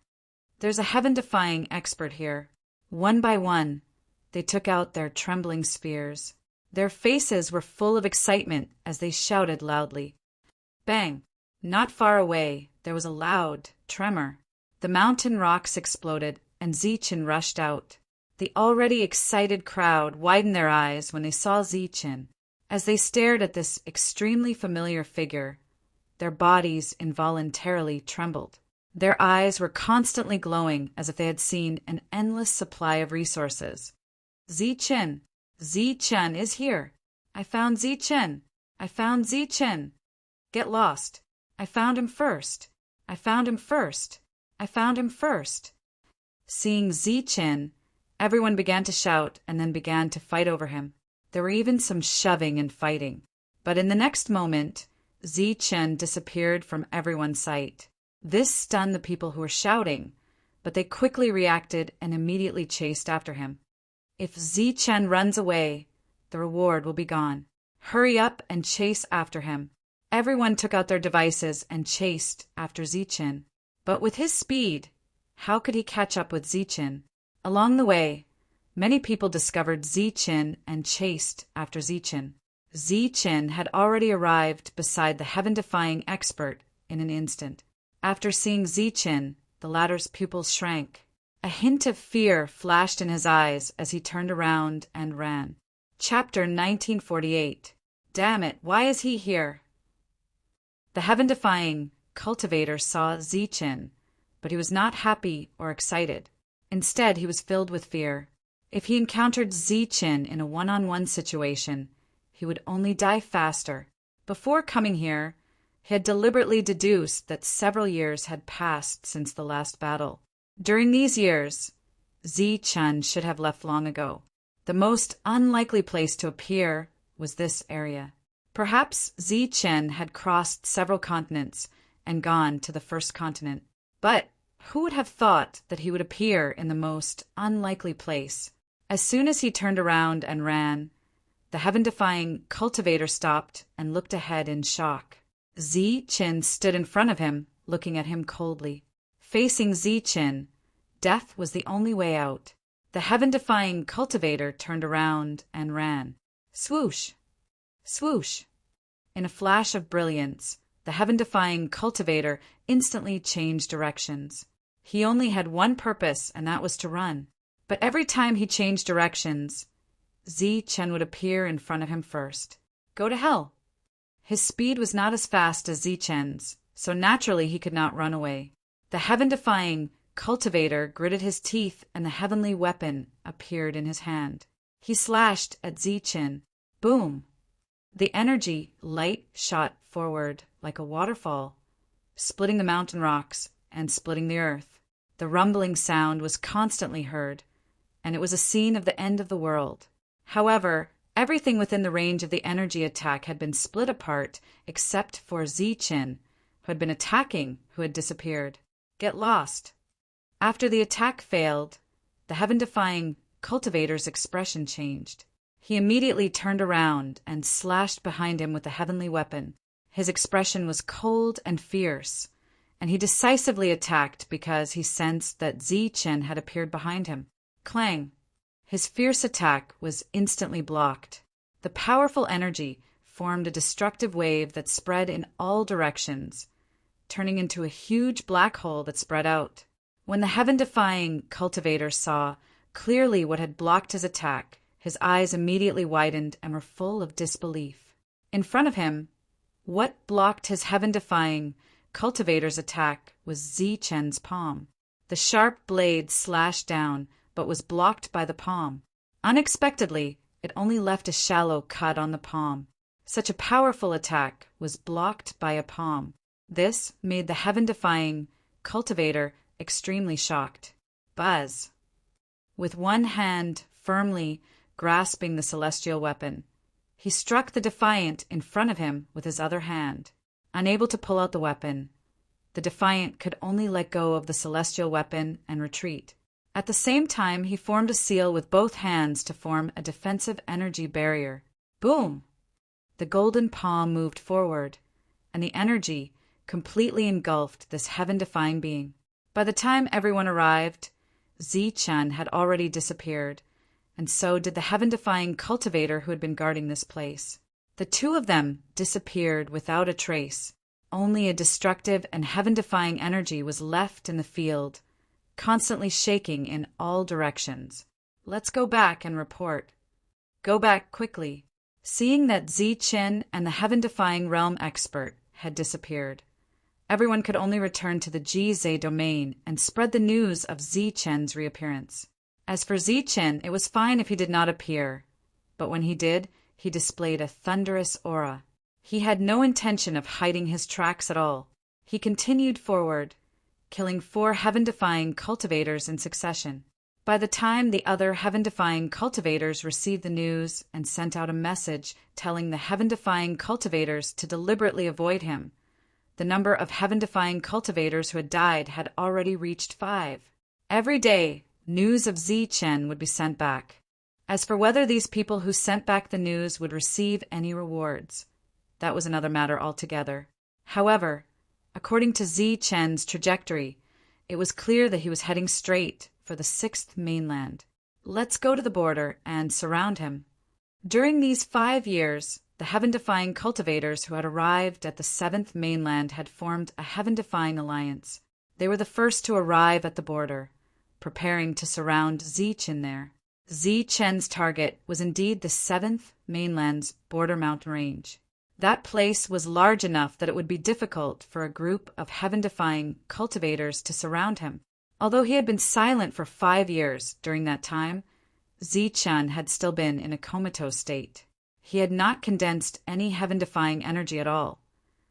There's a heaven-defying expert here. One by one, they took out their trembling spears. Their faces were full of excitement as they shouted loudly. Bang! Not far away, there was a loud tremor. The mountain rocks exploded, and Zi rushed out. The already excited crowd widened their eyes when they saw Zi. As they stared at this extremely familiar figure, their bodies involuntarily trembled. Their eyes were constantly glowing as if they had seen an endless supply of resources. Zi is here. I found Zi I found Zi Get lost. I found him first. I found him first. I found him first. Seeing Zi everyone began to shout and then began to fight over him. There were even some shoving and fighting. But in the next moment, Zi disappeared from everyone's sight. This stunned the people who were shouting, but they quickly reacted and immediately chased after him. If Zi runs away, the reward will be gone. Hurry up and chase after him. Everyone took out their devices and chased after Zi. But with his speed, how could he catch up with Zi? Along the way, many people discovered Zi and chased after Zi. Zi had already arrived beside the heaven-defying expert in an instant. After seeing Zi the latter's pupils shrank. A hint of fear flashed in his eyes as he turned around and ran. Chapter 1948. Damn it, why is he here? The heaven-defying cultivator saw Zi, but he was not happy or excited. Instead, he was filled with fear. If he encountered Zi in a one-on-one situation, he would only die faster. Before coming here, he had deliberately deduced that several years had passed since the last battle. During these years, Zi should have left long ago. The most unlikely place to appear was this area. Perhaps Zi had crossed several continents and gone to the first continent. But who would have thought that he would appear in the most unlikely place? As soon as he turned around and ran, the heaven-defying cultivator stopped and looked ahead in shock. Zi stood in front of him, looking at him coldly. Facing Zi death was the only way out. The heaven-defying cultivator turned around and ran. Swoosh! Swoosh! In a flash of brilliance, the heaven-defying cultivator instantly changed directions. He only had one purpose, and that was to run. But every time he changed directions, Chen would appear in front of him first. Go to hell! His speed was not as fast as Chen's, so naturally he could not run away. The heaven-defying cultivator gritted his teeth and the heavenly weapon appeared in his hand. He slashed at Chen. Boom! The energy light shot forward like a waterfall, splitting the mountain rocks and splitting the earth. The rumbling sound was constantly heard, and it was a scene of the end of the world. However, everything within the range of the energy attack had been split apart except for Chen, who had been attacking, who had disappeared. Get lost. After the attack failed, the heaven-defying cultivator's expression changed. He immediately turned around and slashed behind him with the heavenly weapon. His expression was cold and fierce, and he decisively attacked because he sensed that Chen had appeared behind him. Clang! His fierce attack was instantly blocked. The powerful energy formed a destructive wave that spread in all directions, turning into a huge black hole that spread out. When the heaven-defying cultivator saw clearly what had blocked his attack, his eyes immediately widened and were full of disbelief. In front of him, what blocked his heaven-defying cultivator's attack was Chen's palm. The sharp blade slashed down, but was blocked by the palm. Unexpectedly, it only left a shallow cut on the palm. Such a powerful attack was blocked by a palm. This made the heaven-defying cultivator extremely shocked. Buzz! With one hand firmly grasping the celestial weapon, he struck the defiant in front of him with his other hand. Unable to pull out the weapon, the defiant could only let go of the celestial weapon and retreat. At the same time, he formed a seal with both hands to form a defensive energy barrier. Boom! The golden palm moved forward, and the energy completely engulfed this heaven-defying being. By the time everyone arrived, Chen had already disappeared, and so did the heaven-defying cultivator who had been guarding this place. The two of them disappeared without a trace. Only a destructive and heaven-defying energy was left in the field, constantly shaking in all directions. Let's go back and report. Go back quickly. Seeing that Chen and the heaven-defying realm expert had disappeared, everyone could only return to the Gze domain and spread the news of Chen's reappearance. As for Chen, it was fine if he did not appear, but when he did, he displayed a thunderous aura. He had no intention of hiding his tracks at all. He continued forward, killing 4 heaven-defying cultivators in succession. By the time the other heaven-defying cultivators received the news and sent out a message telling the heaven-defying cultivators to deliberately avoid him, the number of heaven-defying cultivators who had died had already reached 5. Every day, news of Chen would be sent back. As for whether these people who sent back the news would receive any rewards, that was another matter altogether. However, according to Chen's trajectory, it was clear that he was heading straight for the 6th mainland. Let's go to the border and surround him. During these 5 years, the heaven-defying cultivators who had arrived at the 7th mainland had formed a heaven-defying alliance. They were the first to arrive at the border, preparing to surround Chen there. Chen's target was indeed the 7th mainland's border mountain range. That place was large enough that it would be difficult for a group of heaven-defying cultivators to surround him. Although he had been silent for 5 years during that time, Chen had still been in a comatose state. He had not condensed any heaven-defying energy at all,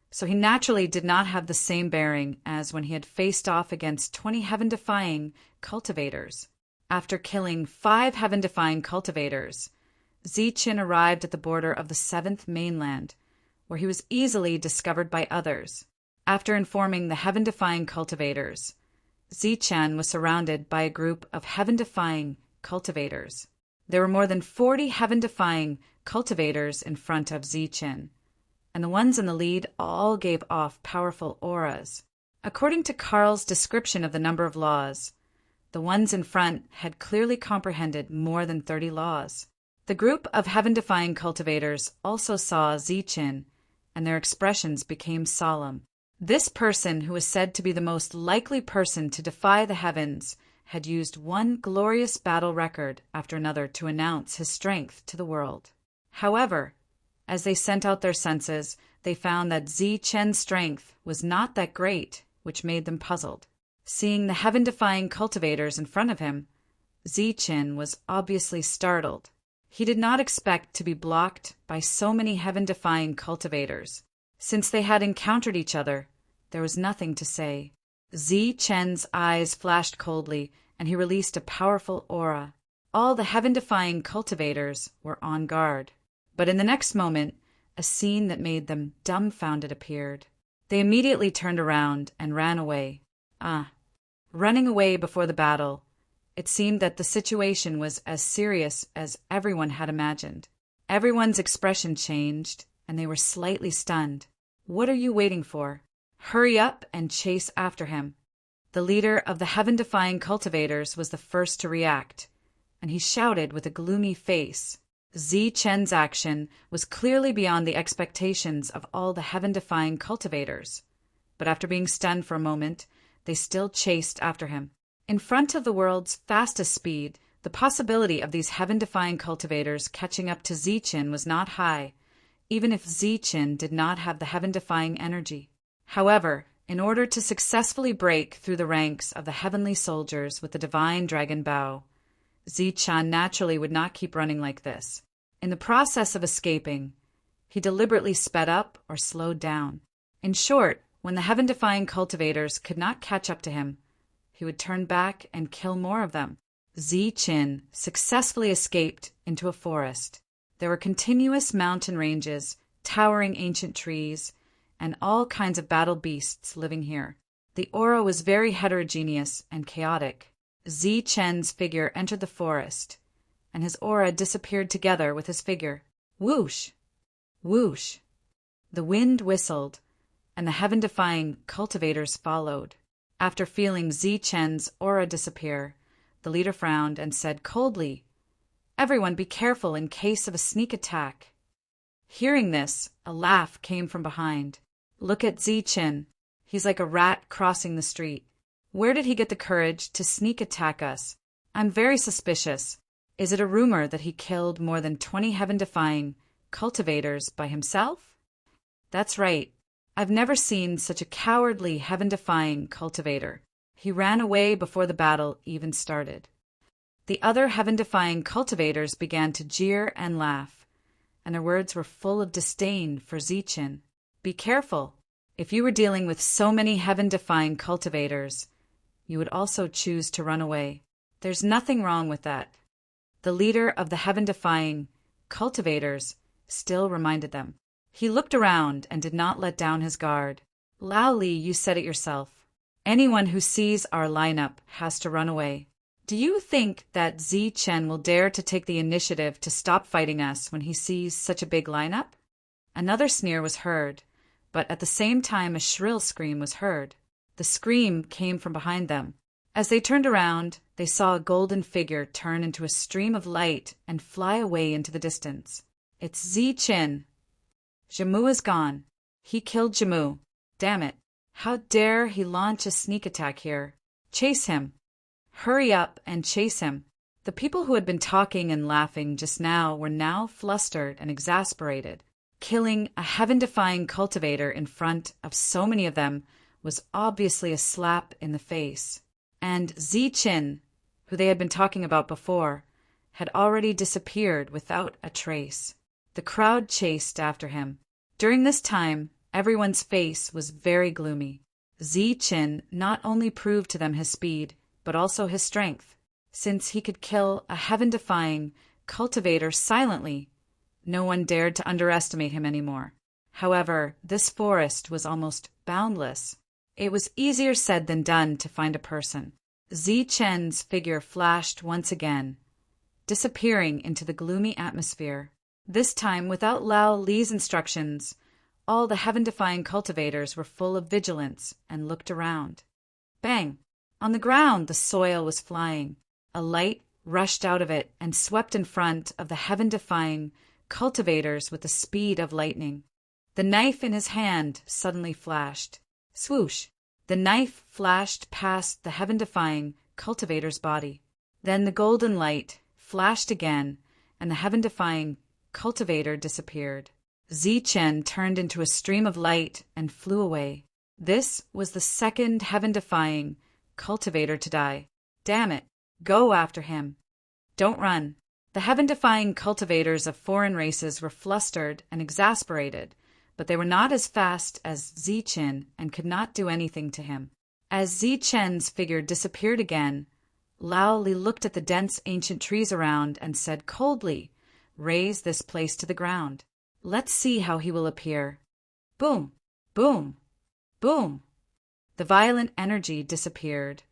so he naturally did not have the same bearing as when he had faced off against 20 heaven-defying cultivators. After killing 5 heaven-defying cultivators, Chen arrived at the border of the 7th mainland, where he was easily discovered by others. After informing the heaven-defying cultivators, Chen was surrounded by a group of heaven-defying cultivators. There were more than 40 heaven-defying cultivators in front of Chen, and the ones in the lead all gave off powerful auras. According to Carl's description of the number of laws, the ones in front had clearly comprehended more than 30 laws. The group of heaven-defying cultivators also saw Chen, and their expressions became solemn. This person, who was said to be the most likely person to defy the heavens had used one glorious battle record after another to announce his strength to the world. However, as they sent out their senses, they found that Zi-Chen's strength was not that great, which made them puzzled. Seeing the heaven-defying cultivators in front of him, Zi-Chen was obviously startled. He did not expect to be blocked by so many heaven-defying cultivators. Since they had encountered each other, there was nothing to say. Zi-Chen's eyes flashed coldly, and he released a powerful aura. All the heaven-defying cultivators were on guard. But in the next moment, a scene that made them dumbfounded appeared. They immediately turned around and ran away. Running away before the battle. It seemed that the situation was as serious as everyone had imagined. Everyone's expression changed, and they were slightly stunned. What are you waiting for? Hurry up and chase after him. The leader of the heaven-defying cultivators was the first to react, and he shouted with a gloomy face. Zi-Chen's action was clearly beyond the expectations of all the heaven-defying cultivators, but after being stunned for a moment, they still chased after him. In front of the world's fastest speed, the possibility of these heaven-defying cultivators catching up to Zi-Chen was not high, even if Zi-Chen did not have the heaven-defying energy. However, in order to successfully break through the ranks of the heavenly soldiers with the divine dragon bow, Zi-Chen naturally would not keep running like this. In the process of escaping, he deliberately sped up or slowed down. In short, when the heaven-defying cultivators could not catch up to him, he would turn back and kill more of them. Zi-Chen successfully escaped into a forest. There were continuous mountain ranges, towering ancient trees, and all kinds of battle beasts living here. The aura was very heterogeneous and chaotic. Zi-Chen's figure entered the forest, and his aura disappeared together with his figure. Whoosh! Whoosh! The wind whistled, and the heaven-defying cultivators followed. After feeling Zi-Chen's aura disappear, the leader frowned and said coldly, "Everyone be careful in case of a sneak attack." Hearing this, a laugh came from behind. "Look at Zi-Chen. He's like a rat crossing the street. Where did he get the courage to sneak attack us? I'm very suspicious. Is it a rumor that he killed more than 20 heaven-defying cultivators by himself?" "That's right. I've never seen such a cowardly heaven-defying cultivator. He ran away before the battle even started." The other heaven-defying cultivators began to jeer and laugh, and their words were full of disdain for Zi-Chen. Be careful. If you were dealing with so many heaven-defying cultivators, you would also choose to run away. There's nothing wrong with that. The leader of the heaven-defying cultivators still reminded them. He looked around and did not let down his guard. "Lao Li, you said it yourself. Anyone who sees our lineup has to run away. Do you think that Zi-Chen will dare to take the initiative to stop fighting us when he sees such a big lineup?" Another sneer was heard, but at the same time a shrill scream was heard. The scream came from behind them. As they turned around, they saw a golden figure turn into a stream of light and fly away into the distance. "It's Zi-Chen. Zhimu is gone. He killed Zhimu. Damn it. How dare he launch a sneak attack here? Chase him. Hurry up and chase him." The people who had been talking and laughing just now were now flustered and exasperated. Killing a heaven-defying cultivator in front of so many of them was obviously a slap in the face. And Zi-Chen, who they had been talking about before, had already disappeared without a trace. The crowd chased after him. During this time, everyone's face was very gloomy. Zi-Chen not only proved to them his speed, but also his strength. Since he could kill a heaven-defying cultivator silently, no one dared to underestimate him anymore. However, this forest was almost boundless. It was easier said than done to find a person. Zi-Chen's figure flashed once again, disappearing into the gloomy atmosphere. This time, without Lao Li's instructions, all the heaven-defying cultivators were full of vigilance and looked around. Bang! On the ground, the soil was flying. A light rushed out of it and swept in front of the heaven-defying cultivators with the speed of lightning. The knife in his hand suddenly flashed. Swoosh! The knife flashed past the heaven-defying cultivator's body. Then the golden light flashed again, and the heaven-defying cultivator disappeared. Zichen turned into a stream of light and flew away. This was the second heaven-defying cultivator to die. Damn it, go after him. Don't run. The heaven-defying cultivators of foreign races were flustered and exasperated, but they were not as fast as Zichen and could not do anything to him. As Zichen's figure disappeared again, Lao Li looked at the dense ancient trees around and said coldly, "Raise this place to the ground. Let's see how he will appear." Boom! Boom! Boom! The violent energy disappeared,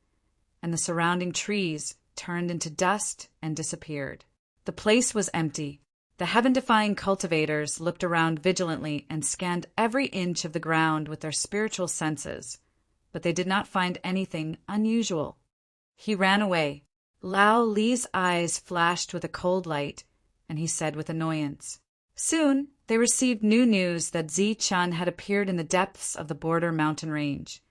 and the surrounding trees turned into dust and disappeared. The place was empty. The heaven-defying cultivators looked around vigilantly and scanned every inch of the ground with their spiritual senses, but they did not find anything unusual. He ran away. Lao Li's eyes flashed with a cold light, and he said with annoyance. Soon they received new news that Zichen had appeared in the depths of the border mountain range,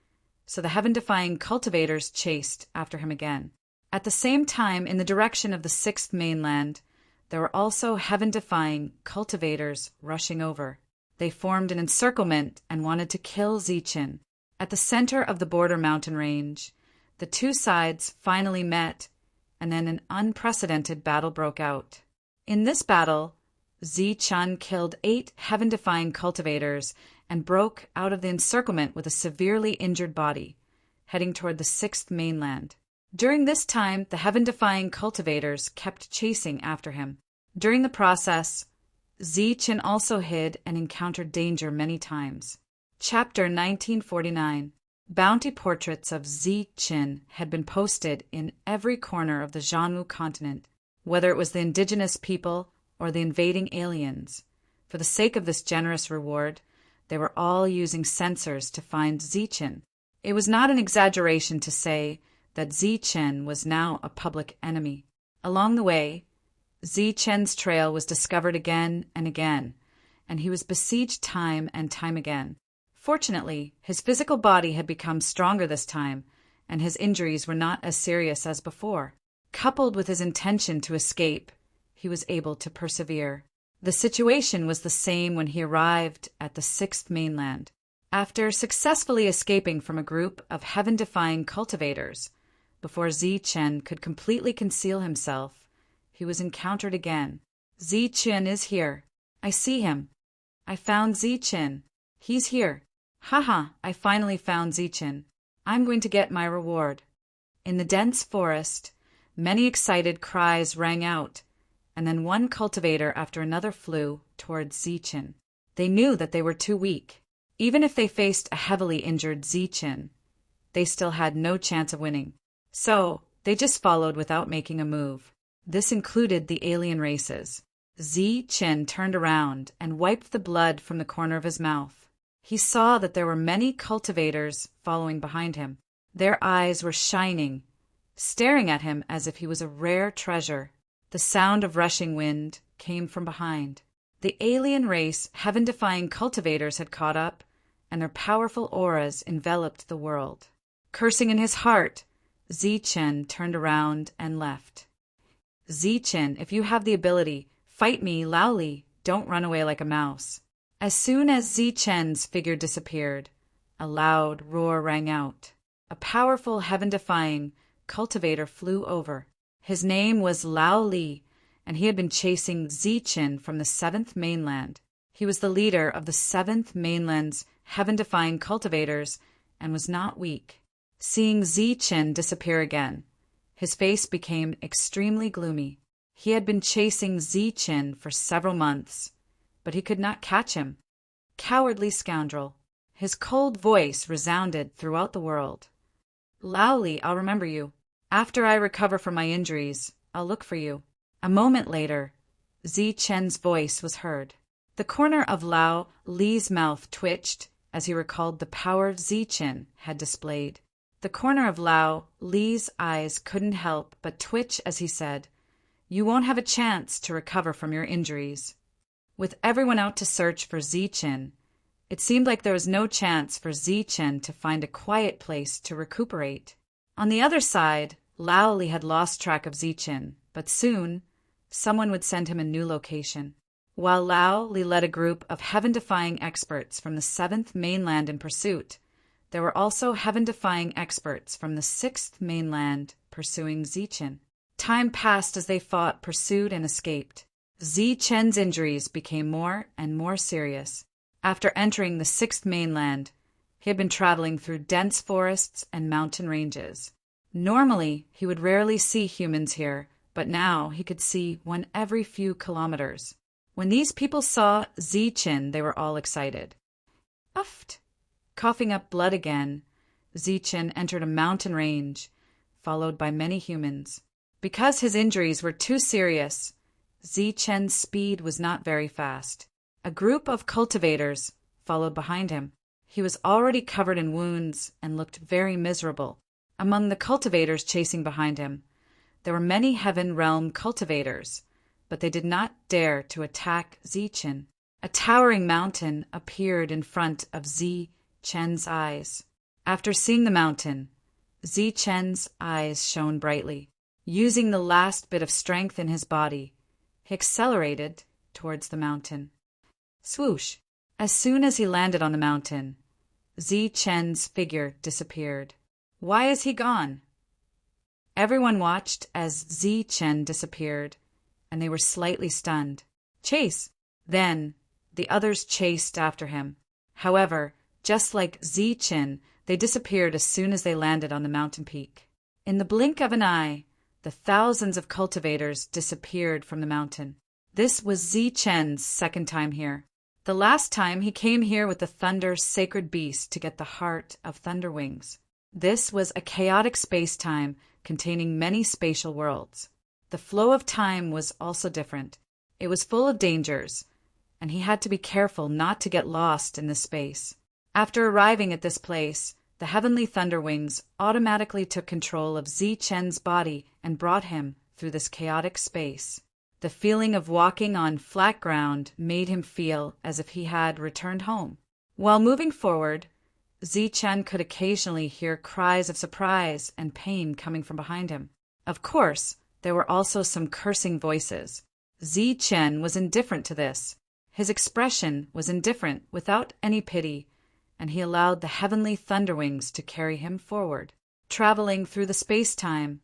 so the heaven-defying cultivators chased after him again. At the same time, in the direction of the sixth mainland, there were also heaven-defying cultivators rushing over. They formed an encirclement and wanted to kill Zichen. At the center of the border mountain range, the two sides finally met, and then an unprecedented battle broke out. In this battle, Zichen killed 8 heaven-defying cultivators and broke out of the encirclement with a severely injured body, heading toward the sixth mainland. During this time, the heaven-defying cultivators kept chasing after him. During the process, Zichen also hid and encountered danger many times. Chapter 1949. Bounty portraits of Zichen had been posted in every corner of the Zhanwu continent, whether it was the indigenous people or the invading aliens. For the sake of this generous reward, they were all using sensors to find Zichen. It was not an exaggeration to say that Zichen was now a public enemy. Along the way, Zichen's trail was discovered again and again, and he was besieged time and time again. Fortunately, his physical body had become stronger this time, and his injuries were not as serious as before. Coupled with his intention to escape, he was able to persevere. The situation was the same when he arrived at the sixth mainland. After successfully escaping from a group of heaven-defying cultivators, before Zichen could completely conceal himself, he was encountered again. "Zichen is here. I see him. I found Zichen. He's here. Haha, I finally found Zichen. I'm going to get my reward." In the dense forest, many excited cries rang out, and then one cultivator after another flew towards Zichen. They knew that they were too weak. Even if they faced a heavily injured Zichen, they still had no chance of winning. So, they just followed without making a move. This included the alien races. Zichen turned around and wiped the blood from the corner of his mouth. He saw that there were many cultivators following behind him. Their eyes were shining, staring at him as if he was a rare treasure. The sound of rushing wind came from behind. The alien race heaven-defying cultivators had caught up, and their powerful auras enveloped the world. Cursing in his heart, Zichen turned around and left. "Zichen, if you have the ability, fight me, Lao Li. Don't run away like a mouse." As soon as Zichen's figure disappeared, a loud roar rang out. A powerful heaven-defying cultivator flew over. His name was Lao Li, and he had been chasing Zichen from the seventh mainland. He was the leader of the seventh mainland's heaven-defying cultivators and was not weak. Seeing Zichen disappear again, his face became extremely gloomy. He had been chasing Zichen for several months, but he could not catch him. Cowardly scoundrel. His cold voice resounded throughout the world. "Lao Li, I'll remember you. After I recover from my injuries, I'll look for you." A moment later, Zichen's voice was heard. The corner of Lao Li's mouth twitched as he recalled the power Zichen had displayed. The corner of Lao Li's eyes couldn't help but twitch as he said, "You won't have a chance to recover from your injuries." With everyone out to search for Zichen, it seemed like there was no chance for Zichen to find a quiet place to recuperate. On the other side, Lao Li had lost track of Zichin, but soon someone would send him a new location. While Lao Li led a group of heaven-defying experts from the 7th mainland in pursuit, there were also heaven-defying experts from the 6th mainland pursuing Zichin. Time passed as they fought, pursued, and escaped. Zichen's injuries became more and more serious. After entering the 6th mainland, he had been traveling through dense forests and mountain ranges. Normally, he would rarely see humans here, but now he could see one every few kilometers. When these people saw Zichin, they were all excited. Uffed! Coughing up blood again, Zichin entered a mountain range, followed by many humans. Because his injuries were too serious, Zichen's speed was not very fast. A group of cultivators followed behind him. He was already covered in wounds and looked very miserable. Among the cultivators chasing behind him, there were many heaven realm cultivators, but they did not dare to attack Zichin. A towering mountain appeared in front of Zichen's eyes. After seeing the mountain, Zichen's eyes shone brightly. Using the last bit of strength in his body, he accelerated towards the mountain. Swoosh! As soon as he landed on the mountain, Zichen's figure disappeared. Why is he gone? Everyone watched as Zichen disappeared, and they were slightly stunned. Chase! Then the others chased after him. However, just like Zichen, they disappeared as soon as they landed on the mountain peak. In the blink of an eye, the thousands of cultivators disappeared from the mountain. This was Zichen's second time here. The last time he came here with the Thunder Sacred Beast to get the heart of Thunderwings. This was a chaotic space-time containing many spatial worlds. The flow of time was also different. It was full of dangers, and he had to be careful not to get lost in this space. After arriving at this place, the heavenly Thunderwings automatically took control of Zichen's body and brought him through this chaotic space. The feeling of walking on flat ground made him feel as if he had returned home. While moving forward, Zichen could occasionally hear cries of surprise and pain coming from behind him. Of course, there were also some cursing voices. Zichen was indifferent to this. His expression was indifferent, without any pity, and he allowed the heavenly Thunderwings to carry him forward. Traveling through the space-time,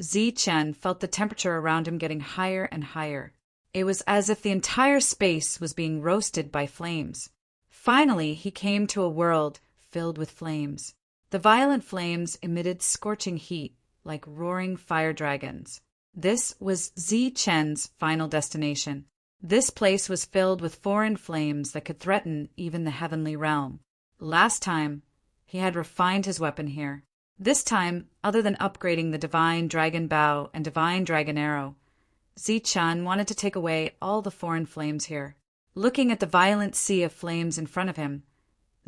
Zichen felt the temperature around him getting higher and higher. It was as if the entire space was being roasted by flames. Finally, he came to a world filled with flames. The violent flames emitted scorching heat like roaring fire dragons. This was Zichen's final destination. This place was filled with foreign flames that could threaten even the heavenly realm. Last time, he had refined his weapon here. This time, other than upgrading the Divine Dragon Bow and Divine Dragon Arrow, Zichen wanted to take away all the foreign flames here. Looking at the violent sea of flames in front of him,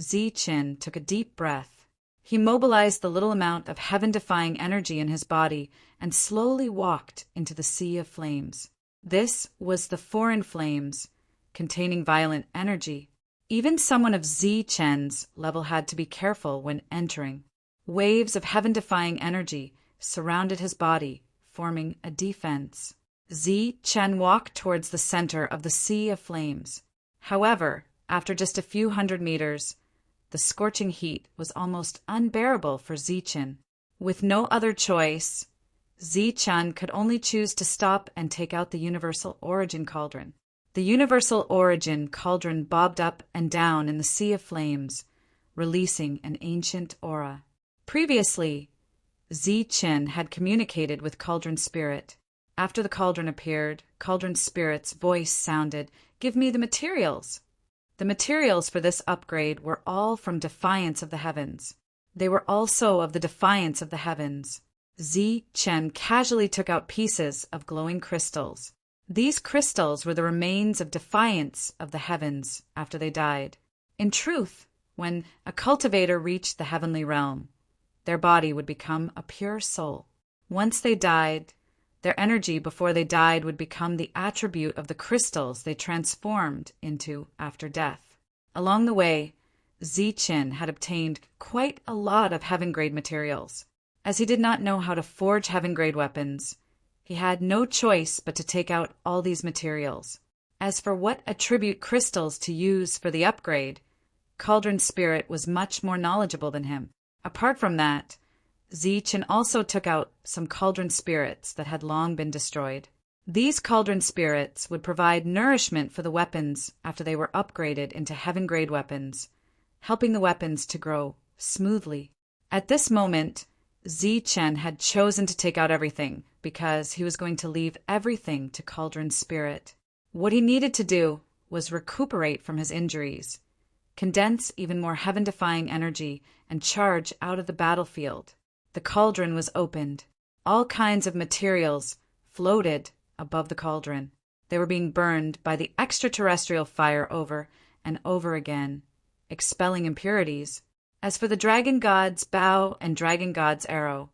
Zichen took a deep breath. He mobilized the little amount of heaven-defying energy in his body and slowly walked into the sea of flames. This was the foreign flames, containing violent energy. Even someone of Zichen's level had to be careful when entering. Waves of heaven-defying energy surrounded his body, forming a defense. Zichen walked towards the center of the sea of flames. However, after just a few hundred meters, the scorching heat was almost unbearable for Zichen. With no other choice, Zichen could only choose to stop and take out the Universal Origin Cauldron. The Universal Origin Cauldron bobbed up and down in the sea of flames, releasing an ancient aura. Previously, Zichen had communicated with Cauldron Spirit. After the cauldron appeared, Cauldron Spirit's voice sounded, "Give me the materials." The materials for this upgrade were all from Defiance of the Heavens. They were also of the Defiance of the Heavens. Zichen casually took out pieces of glowing crystals. These crystals were the remains of Defiance of the Heavens after they died. In truth, when a cultivator reached the heavenly realm, their body would become a pure soul. Once they died, their energy before they died would become the attribute of the crystals they transformed into after death. Along the way, Zichen had obtained quite a lot of heaven-grade materials. As he did not know how to forge heaven-grade weapons, he had no choice but to take out all these materials. As for what attribute crystals to use for the upgrade, Cauldron Spirit was much more knowledgeable than him. Apart from that, Zichen also took out some cauldron spirits that had long been destroyed. These cauldron spirits would provide nourishment for the weapons after they were upgraded into heaven-grade weapons, helping the weapons to grow smoothly. At this moment, Zichen had chosen to take out everything because he was going to leave everything to Cauldron Spirit. What he needed to do was recuperate from his injuries, condense even more heaven-defying energy, and charge out of the battlefield. The cauldron was opened. All kinds of materials floated above the cauldron. They were being burned by the extraterrestrial fire over and over again, expelling impurities. As for the dragon god's bow and dragon god's arrow,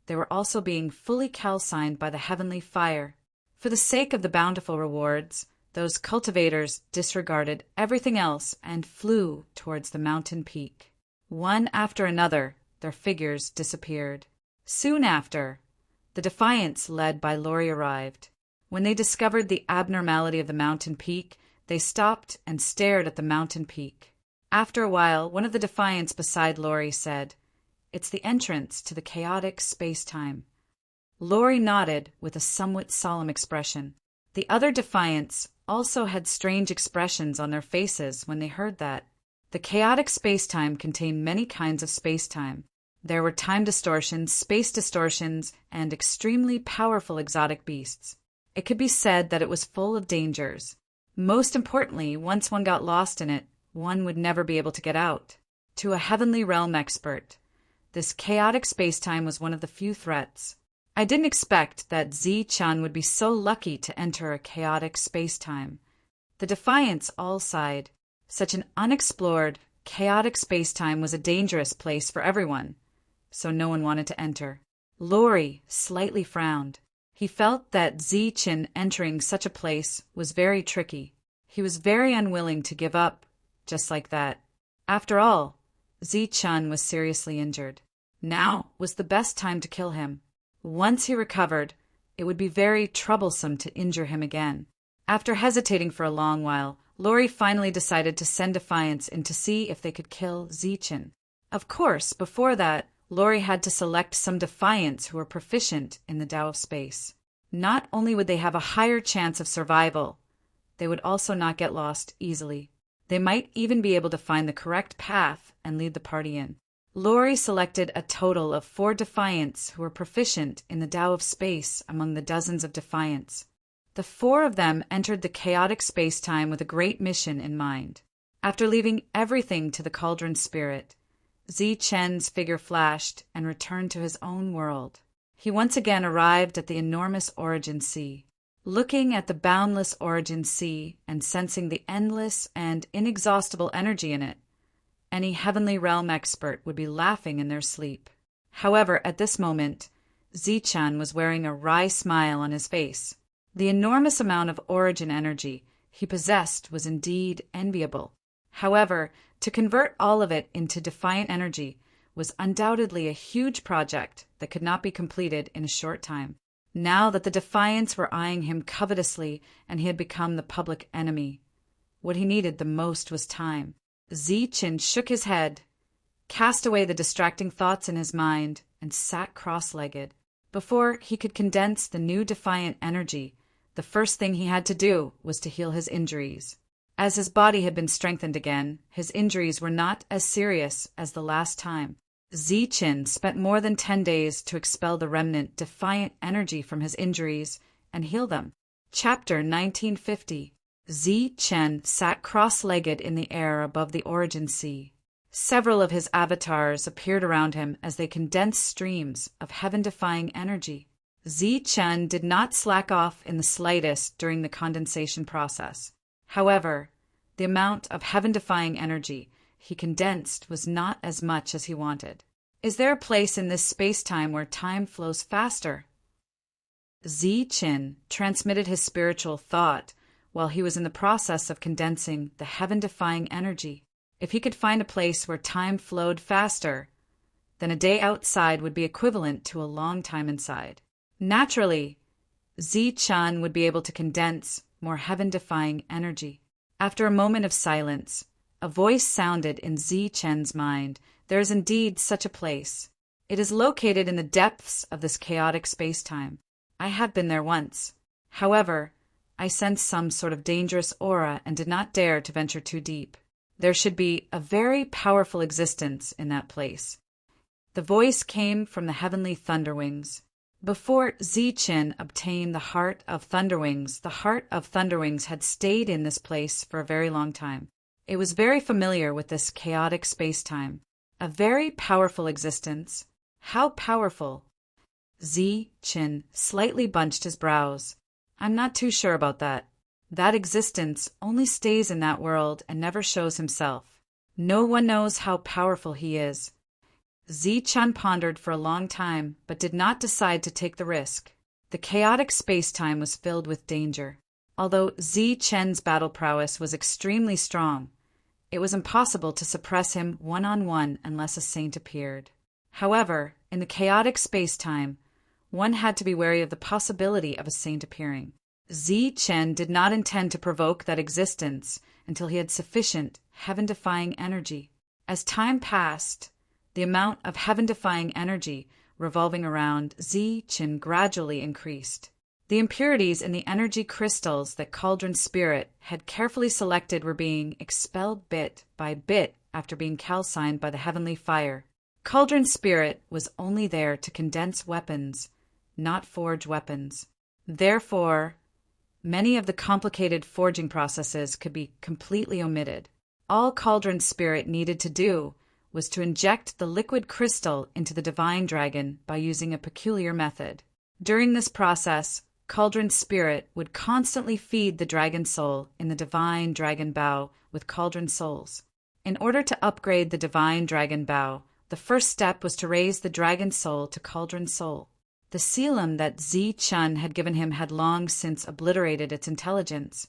they were also being fully calcined by the heavenly fire. For the sake of the bountiful rewards, those cultivators disregarded everything else and flew towards the mountain peak. One after another, their figures disappeared. Soon after, the Defiants led by Lori arrived. When they discovered the abnormality of the mountain peak, they stopped and stared at the mountain peak. After a while, one of the Defiants beside Lori said, "It's the entrance to the chaotic space-time." Lori nodded with a somewhat solemn expression. The other Defiants also had strange expressions on their faces when they heard that. The chaotic space-time contained many kinds of space-time. There were time distortions, space distortions, and extremely powerful exotic beasts. It could be said that it was full of dangers. Most importantly, once one got lost in it, one would never be able to get out. To a heavenly realm expert, this chaotic space-time was one of the few threats. I didn't expect that Zichen would be so lucky to enter a chaotic space-time. The Defiants all sighed. Such an unexplored, chaotic space-time was a dangerous place for everyone, so no one wanted to enter. Lori slightly frowned. He felt that Zichen entering such a place was very tricky. He was very unwilling to give up just like that. After all, Zichen was seriously injured. Now was the best time to kill him. Once he recovered, it would be very troublesome to injure him again. After hesitating for a long while, Lori finally decided to send Defiants in to see if they could kill Zichen. Of course, before that, Lori had to select some Defiants who were proficient in the Tao of Space. Not only would they have a higher chance of survival, they would also not get lost easily. They might even be able to find the correct path and lead the party in. Lori selected a total of 4 Defiants who were proficient in the Tao of Space among the dozens of Defiants. The 4 of them entered the chaotic space-time with a great mission in mind. After leaving everything to the Cauldron Spirit, Zichen's figure flashed and returned to his own world. He once again arrived at the enormous Origin Sea. Looking at the boundless Origin Sea and sensing the endless and inexhaustible energy in it, any heavenly realm expert would be laughing in their sleep. However, at this moment, Zichen was wearing a wry smile on his face. The enormous amount of origin energy he possessed was indeed enviable. However, to convert all of it into defiant energy was undoubtedly a huge project that could not be completed in a short time. Now that the Defiants were eyeing him covetously and he had become the public enemy, what he needed the most was time. Zichen shook his head, cast away the distracting thoughts in his mind, and sat cross-legged. Before he could condense the new defiant energy, the first thing he had to do was to heal his injuries. As his body had been strengthened again, his injuries were not as serious as the last time. Zichen spent more than 10 days to expel the remnant defiant energy from his injuries and heal them. Chapter 1950. Zichen sat cross-legged in the air above the Origin Sea. Several of his avatars appeared around him as they condensed streams of heaven-defying energy. Zichen did not slack off in the slightest during the condensation process. However, the amount of heaven-defying energy he condensed was not as much as he wanted. Is there a place in this space-time where time flows faster? Zichen transmitted his spiritual thought while he was in the process of condensing the heaven-defying energy. If he could find a place where time flowed faster, then a day outside would be equivalent to a long time inside. Naturally, Zi-chan would be able to condense more heaven-defying energy. After a moment of silence, a voice sounded in Zi-chen's mind. There is indeed such a place. It is located in the depths of this chaotic space-time. I have been there once. However, I sensed some sort of dangerous aura and did not dare to venture too deep. There should be a very powerful existence in that place. The voice came from the heavenly Thunderwings. Before Zi-chen obtained the Heart of Thunderwings, the Heart of Thunderwings had stayed in this place for a very long time. It was very familiar with this chaotic space-time. A very powerful existence. How powerful? Zi-chen slightly bunched his brows. I'm not too sure about that. That existence only stays in that world and never shows himself. No one knows how powerful he is. Zi-chan pondered for a long time, but did not decide to take the risk. The chaotic space-time was filled with danger. Although Zi-chen's battle prowess was extremely strong, it was impossible to suppress him one-on-one unless a saint appeared. However, in the chaotic space-time, one had to be wary of the possibility of a saint appearing. Zi-chen did not intend to provoke that existence until he had sufficient heaven-defying energy. As time passed, the amount of heaven-defying energy revolving around Zi-chen gradually increased. The impurities in the energy crystals that Cauldron Spirit had carefully selected were being expelled bit by bit after being calcined by the heavenly fire. Cauldron Spirit was only there to condense weapons, not forge weapons. Therefore, many of the complicated forging processes could be completely omitted. All Cauldron Spirit needed to do was to inject the liquid crystal into the divine dragon by using a peculiar method. During this process, Cauldron Spirit would constantly feed the dragon soul in the divine dragon bow with cauldron souls. In order to upgrade the divine dragon bow, the first step was to raise the dragon soul to cauldron soul. The serum that Zi-chan had given him had long since obliterated its intelligence,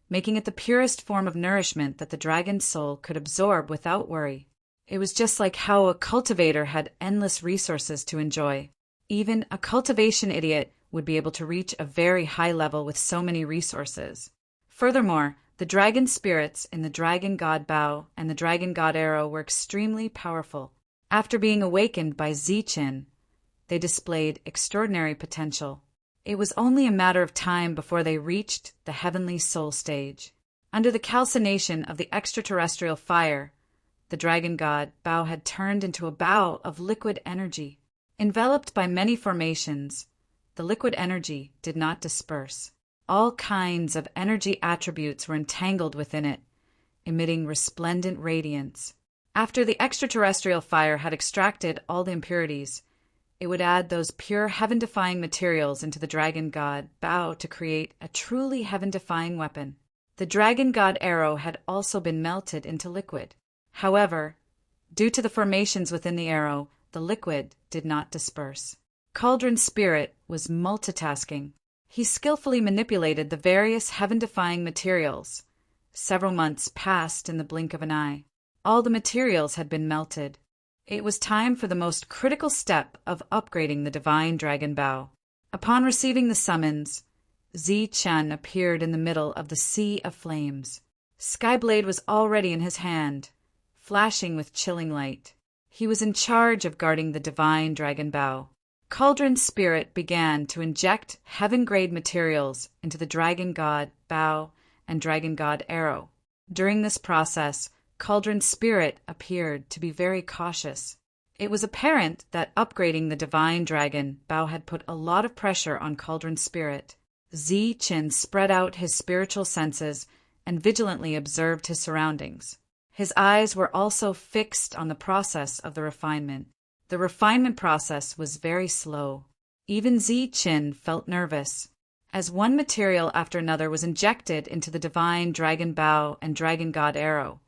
making it the purest form of nourishment that the dragon soul could absorb without worry. It was just like how a cultivator had endless resources to enjoy. Even a cultivation idiot would be able to reach a very high level with so many resources. Furthermore, the dragon spirits in the dragon god bow and the dragon god arrow were extremely powerful. After being awakened by Zi-chen, they displayed extraordinary potential. It was only a matter of time before they reached the heavenly soul stage. Under the calcination of the extraterrestrial fire, the dragon god bow had turned into a bow of liquid energy. Enveloped by many formations, the liquid energy did not disperse. All kinds of energy attributes were entangled within it, emitting resplendent radiance. After the extraterrestrial fire had extracted all the impurities, it would add those pure heaven-defying materials into the dragon god bow to create a truly heaven-defying weapon. The dragon god arrow had also been melted into liquid. However, due to the formations within the arrow, the liquid did not disperse. Cauldron Spirit was multitasking. He skillfully manipulated the various heaven-defying materials. Several months passed in the blink of an eye. All the materials had been melted. It was time for the most critical step of upgrading the divine dragon bow. Upon receiving the summons, Zi-chan appeared in the middle of the sea of flames. Skyblade was already in his hand, flashing with chilling light. He was in charge of guarding the divine dragon bow. Cauldron Spirit began to inject heaven-grade materials into the dragon god bow and dragon god arrow. During this process, Cauldron Spirit appeared to be very cautious. It was apparent that upgrading the divine dragon bow had put a lot of pressure on Cauldron Spirit. Zi-chen spread out his spiritual senses and vigilantly observed his surroundings. His eyes were also fixed on the process of the refinement. The refinement process was very slow. Even Zi-chen felt nervous. As one material after another was injected into the divine dragon bow and dragon god arrow,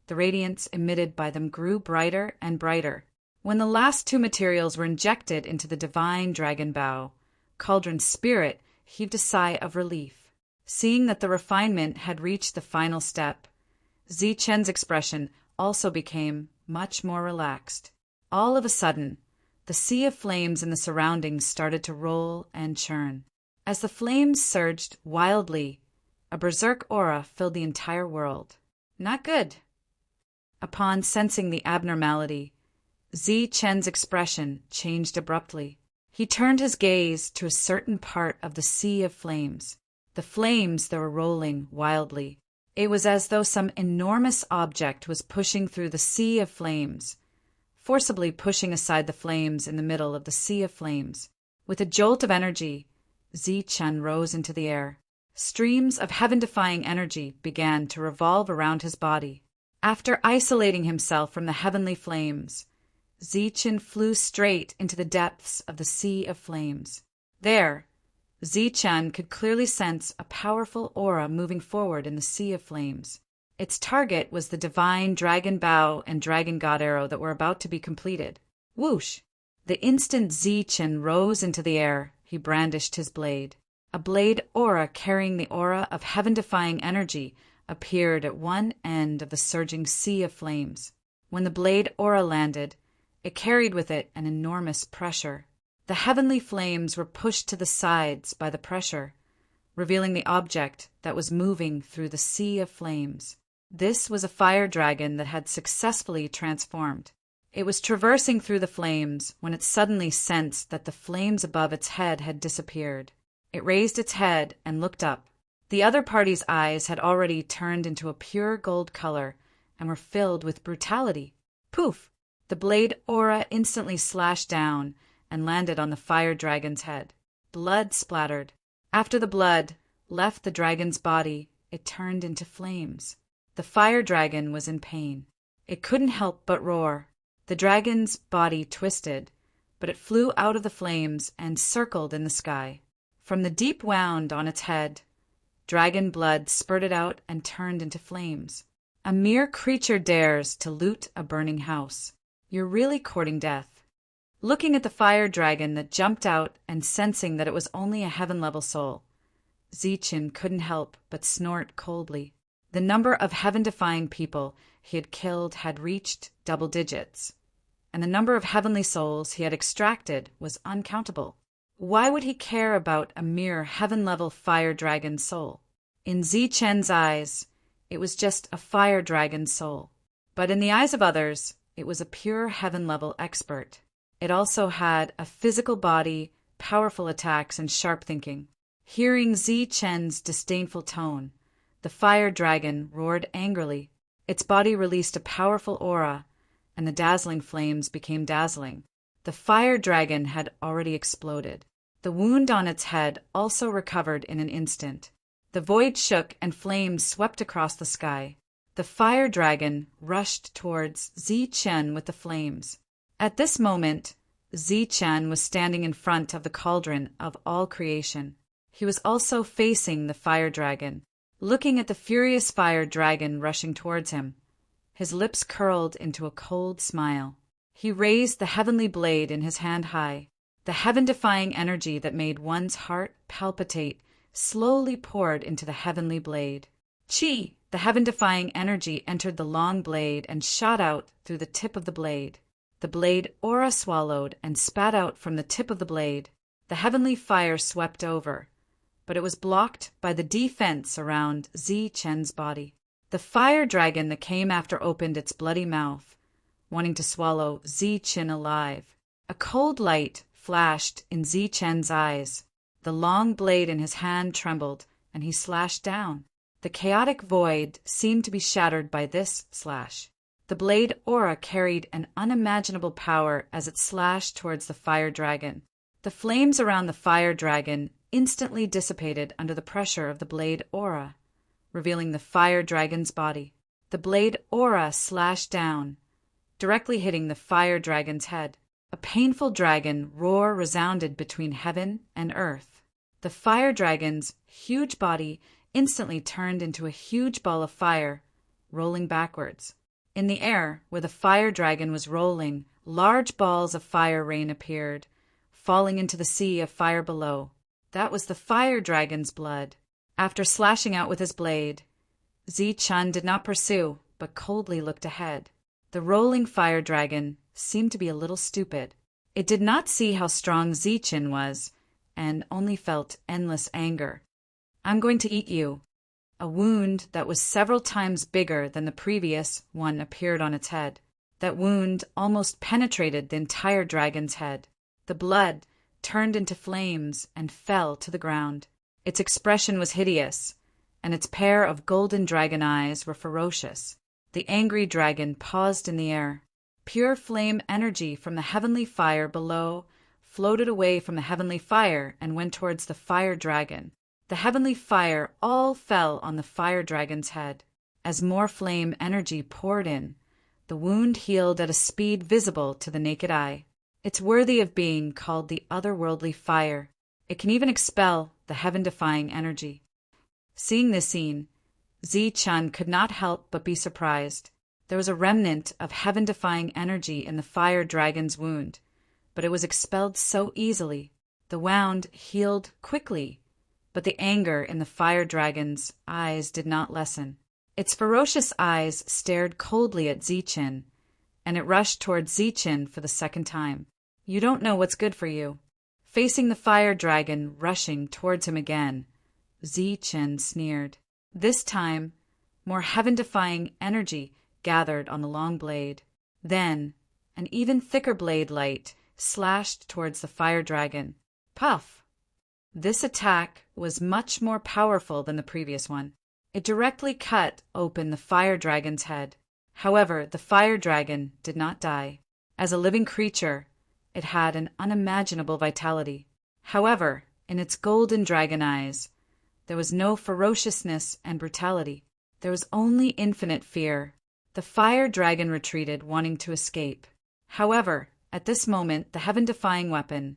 the radiance emitted by them grew brighter and brighter. When the last two materials were injected into the divine dragon bow, Cauldron Spirit heaved a sigh of relief. Seeing that the refinement had reached the final step, Zi-chen's expression also became much more relaxed. All of a sudden, the sea of flames in the surroundings started to roll and churn. As the flames surged wildly, a berserk aura filled the entire world. Not good. Upon sensing the abnormality, Zi Chen's expression changed abruptly. He turned his gaze to a certain part of the sea of flames. The flames that were rolling wildly. It was as though some enormous object was pushing through the sea of flames, forcibly pushing aside the flames in the middle of the sea of flames. With a jolt of energy, Zi Chen rose into the air. Streams of heaven-defying energy began to revolve around his body. After isolating himself from the heavenly flames, Zi Chen flew straight into the depths of the sea of flames. There, Zi Chen could clearly sense a powerful aura moving forward in the sea of flames. Its target was the divine dragon bow and dragon god arrow that were about to be completed. Whoosh! The instant Zi Chen rose into the air, he brandished his blade. A blade aura carrying the aura of heaven-defying energy appeared at one end of the surging sea of flames. When the blade aura landed, it carried with it an enormous pressure. The heavenly flames were pushed to the sides by the pressure, revealing the object that was moving through the sea of flames. This was a fire dragon that had successfully transformed. It was traversing through the flames when it suddenly sensed that the flames above its head had disappeared. It raised its head and looked up. The other party's eyes had already turned into a pure gold color and were filled with brutality. Poof! The blade aura instantly slashed down and landed on the fire dragon's head. Blood splattered. After the blood left the dragon's body, it turned into flames. The fire dragon was in pain. It couldn't help but roar. The dragon's body twisted, but it flew out of the flames and circled in the sky. From the deep wound on its head, dragon blood spurted out and turned into flames. A mere creature dares to loot a burning house. You're really courting death. Looking at the fire dragon that jumped out and sensing that it was only a heaven-level soul, Zi Chen couldn't help but snort coldly. The number of heaven-defying people he had killed had reached double digits, and the number of heavenly souls he had extracted was uncountable. Why would he care about a mere heaven-level fire dragon soul? In Zi Chen's eyes, it was just a fire dragon soul. But in the eyes of others, it was a pure heaven-level expert. It also had a physical body, powerful attacks, and sharp thinking. Hearing Zi Chen's disdainful tone, the fire dragon roared angrily. Its body released a powerful aura, and the dazzling flames became dazzling. The fire dragon had already exploded. The wound on its head also recovered in an instant. The void shook and flames swept across the sky. The fire dragon rushed towards Zi Chen with the flames. At this moment, Zi Chen was standing in front of the cauldron of all creation. He was also facing the fire dragon, looking at the furious fire dragon rushing towards him. His lips curled into a cold smile. He raised the heavenly blade in his hand high. The heaven-defying energy that made one's heart palpitate slowly poured into the heavenly blade. Chi! The heaven-defying energy entered the long blade and shot out through the tip of the blade. The blade aura swallowed and spat out from the tip of the blade. The heavenly fire swept over, but it was blocked by the defense around Zi Chen's body. The fire dragon that came after opened its bloody mouth, wanting to swallow Zi Chen alive. A cold light flashed in Zi Chen's eyes. The long blade in his hand trembled, and he slashed down. The chaotic void seemed to be shattered by this slash. The blade aura carried an unimaginable power as it slashed towards the fire dragon. The flames around the fire dragon instantly dissipated under the pressure of the blade aura, revealing the fire dragon's body. The blade aura slashed down, directly hitting the fire dragon's head. A painful dragon roar resounded between heaven and earth. The fire dragon's huge body instantly turned into a huge ball of fire, rolling backwards. In the air, where the fire dragon was rolling, large balls of fire rain appeared, falling into the sea of fire below. That was the fire dragon's blood. After slashing out with his blade, Zi Chen did not pursue, but coldly looked ahead. The rolling fire dragon seemed to be a little stupid. It did not see how strong Zichen was, and only felt endless anger. "I'm going to eat you." A wound that was several times bigger than the previous one appeared on its head. That wound almost penetrated the entire dragon's head. The blood turned into flames and fell to the ground. Its expression was hideous, and its pair of golden dragon eyes were ferocious. The angry dragon paused in the air. Pure flame energy from the heavenly fire below floated away from the heavenly fire and went towards the fire dragon. The heavenly fire all fell on the fire dragon's head. As more flame energy poured in, the wound healed at a speed visible to the naked eye. It's worthy of being called the otherworldly fire. It can even expel the heaven-defying energy. Seeing this scene, Zichen could not help but be surprised. There was a remnant of heaven-defying energy in the fire dragon's wound, but it was expelled so easily. The wound healed quickly, but the anger in the fire dragon's eyes did not lessen. Its ferocious eyes stared coldly at Zichen, and it rushed towards Zichen for the second time. "You don't know what's good for you." Facing the fire dragon rushing towards him again, Zichen sneered. This time, more heaven-defying energy gathered on the long blade. Then, an even thicker blade light slashed towards the fire dragon. Puff! This attack was much more powerful than the previous one. It directly cut open the fire dragon's head. However, the fire dragon did not die. As a living creature, it had an unimaginable vitality. However, in its golden dragon eyes, there was no ferociousness and brutality. There was only infinite fear. The fire dragon retreated, wanting to escape. However, at this moment, the heaven-defying weapon,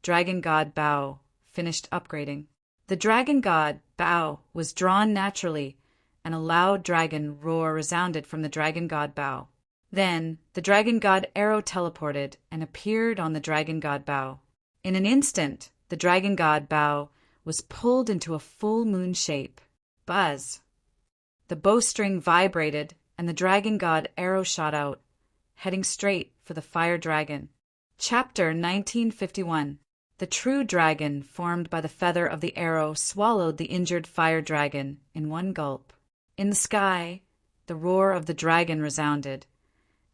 Dragon God Bao, finished upgrading. The Dragon God Bao was drawn naturally, and a loud dragon roar resounded from the Dragon God Bao. Then the Dragon God Arrow teleported and appeared on the Dragon God Bao. In an instant, the Dragon God Bao was pulled into a full moon shape. Buzz! The bowstring vibrated, and the Dragon God Arrow shot out, heading straight for the fire dragon. Chapter 1951. The true dragon, formed by the feather of the arrow, swallowed the injured fire dragon in one gulp. In the sky, the roar of the dragon resounded,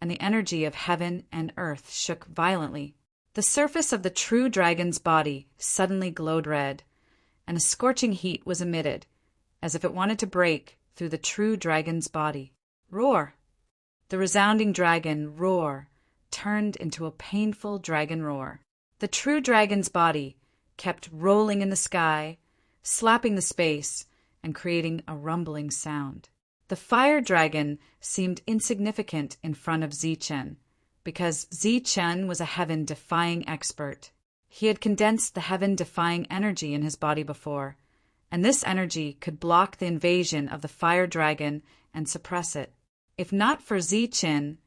and the energy of heaven and earth shook violently. The surface of the true dragon's body suddenly glowed red, and a scorching heat was emitted, as if it wanted to break through the true dragon's body. Roar! The resounding dragon roar turned into a painful dragon roar. The true dragon's body kept rolling in the sky, slapping the space, and creating a rumbling sound. The fire dragon seemed insignificant in front of Zichen, because Zichen was a heaven-defying expert. He had condensed the heaven-defying energy in his body before, and this energy could block the invasion of the fire dragon and suppress it. If not for Zichen,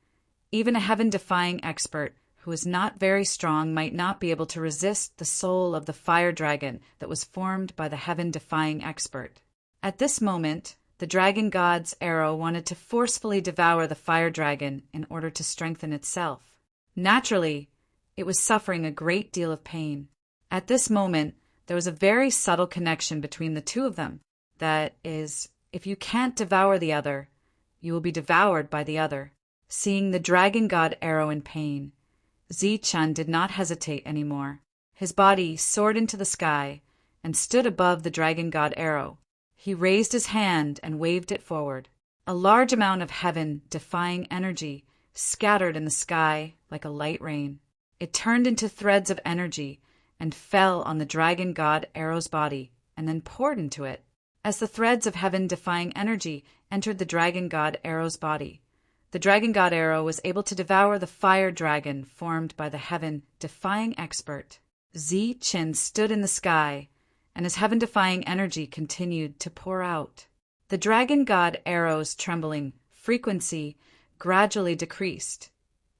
even a heaven-defying expert who was not very strong might not be able to resist the soul of the fire dragon that was formed by the heaven-defying expert. At this moment, the dragon god's arrow wanted to forcefully devour the fire dragon in order to strengthen itself. Naturally, it was suffering a great deal of pain. At this moment, there was a very subtle connection between the two of them. That is, if you can't devour the other, you will be devoured by the other. Seeing the dragon god arrow in pain, Zichen did not hesitate anymore. His body soared into the sky and stood above the dragon god arrow. He raised his hand and waved it forward. A large amount of heaven-defying energy scattered in the sky like a light rain. It turned into threads of energy and fell on the dragon god arrow's body and then poured into it. As the threads of heaven-defying energy entered the dragon god arrow's body, the dragon god arrow was able to devour the fire dragon formed by the heaven-defying expert. Zichen stood in the sky, and his heaven-defying energy continued to pour out. The dragon god arrow's trembling frequency gradually decreased,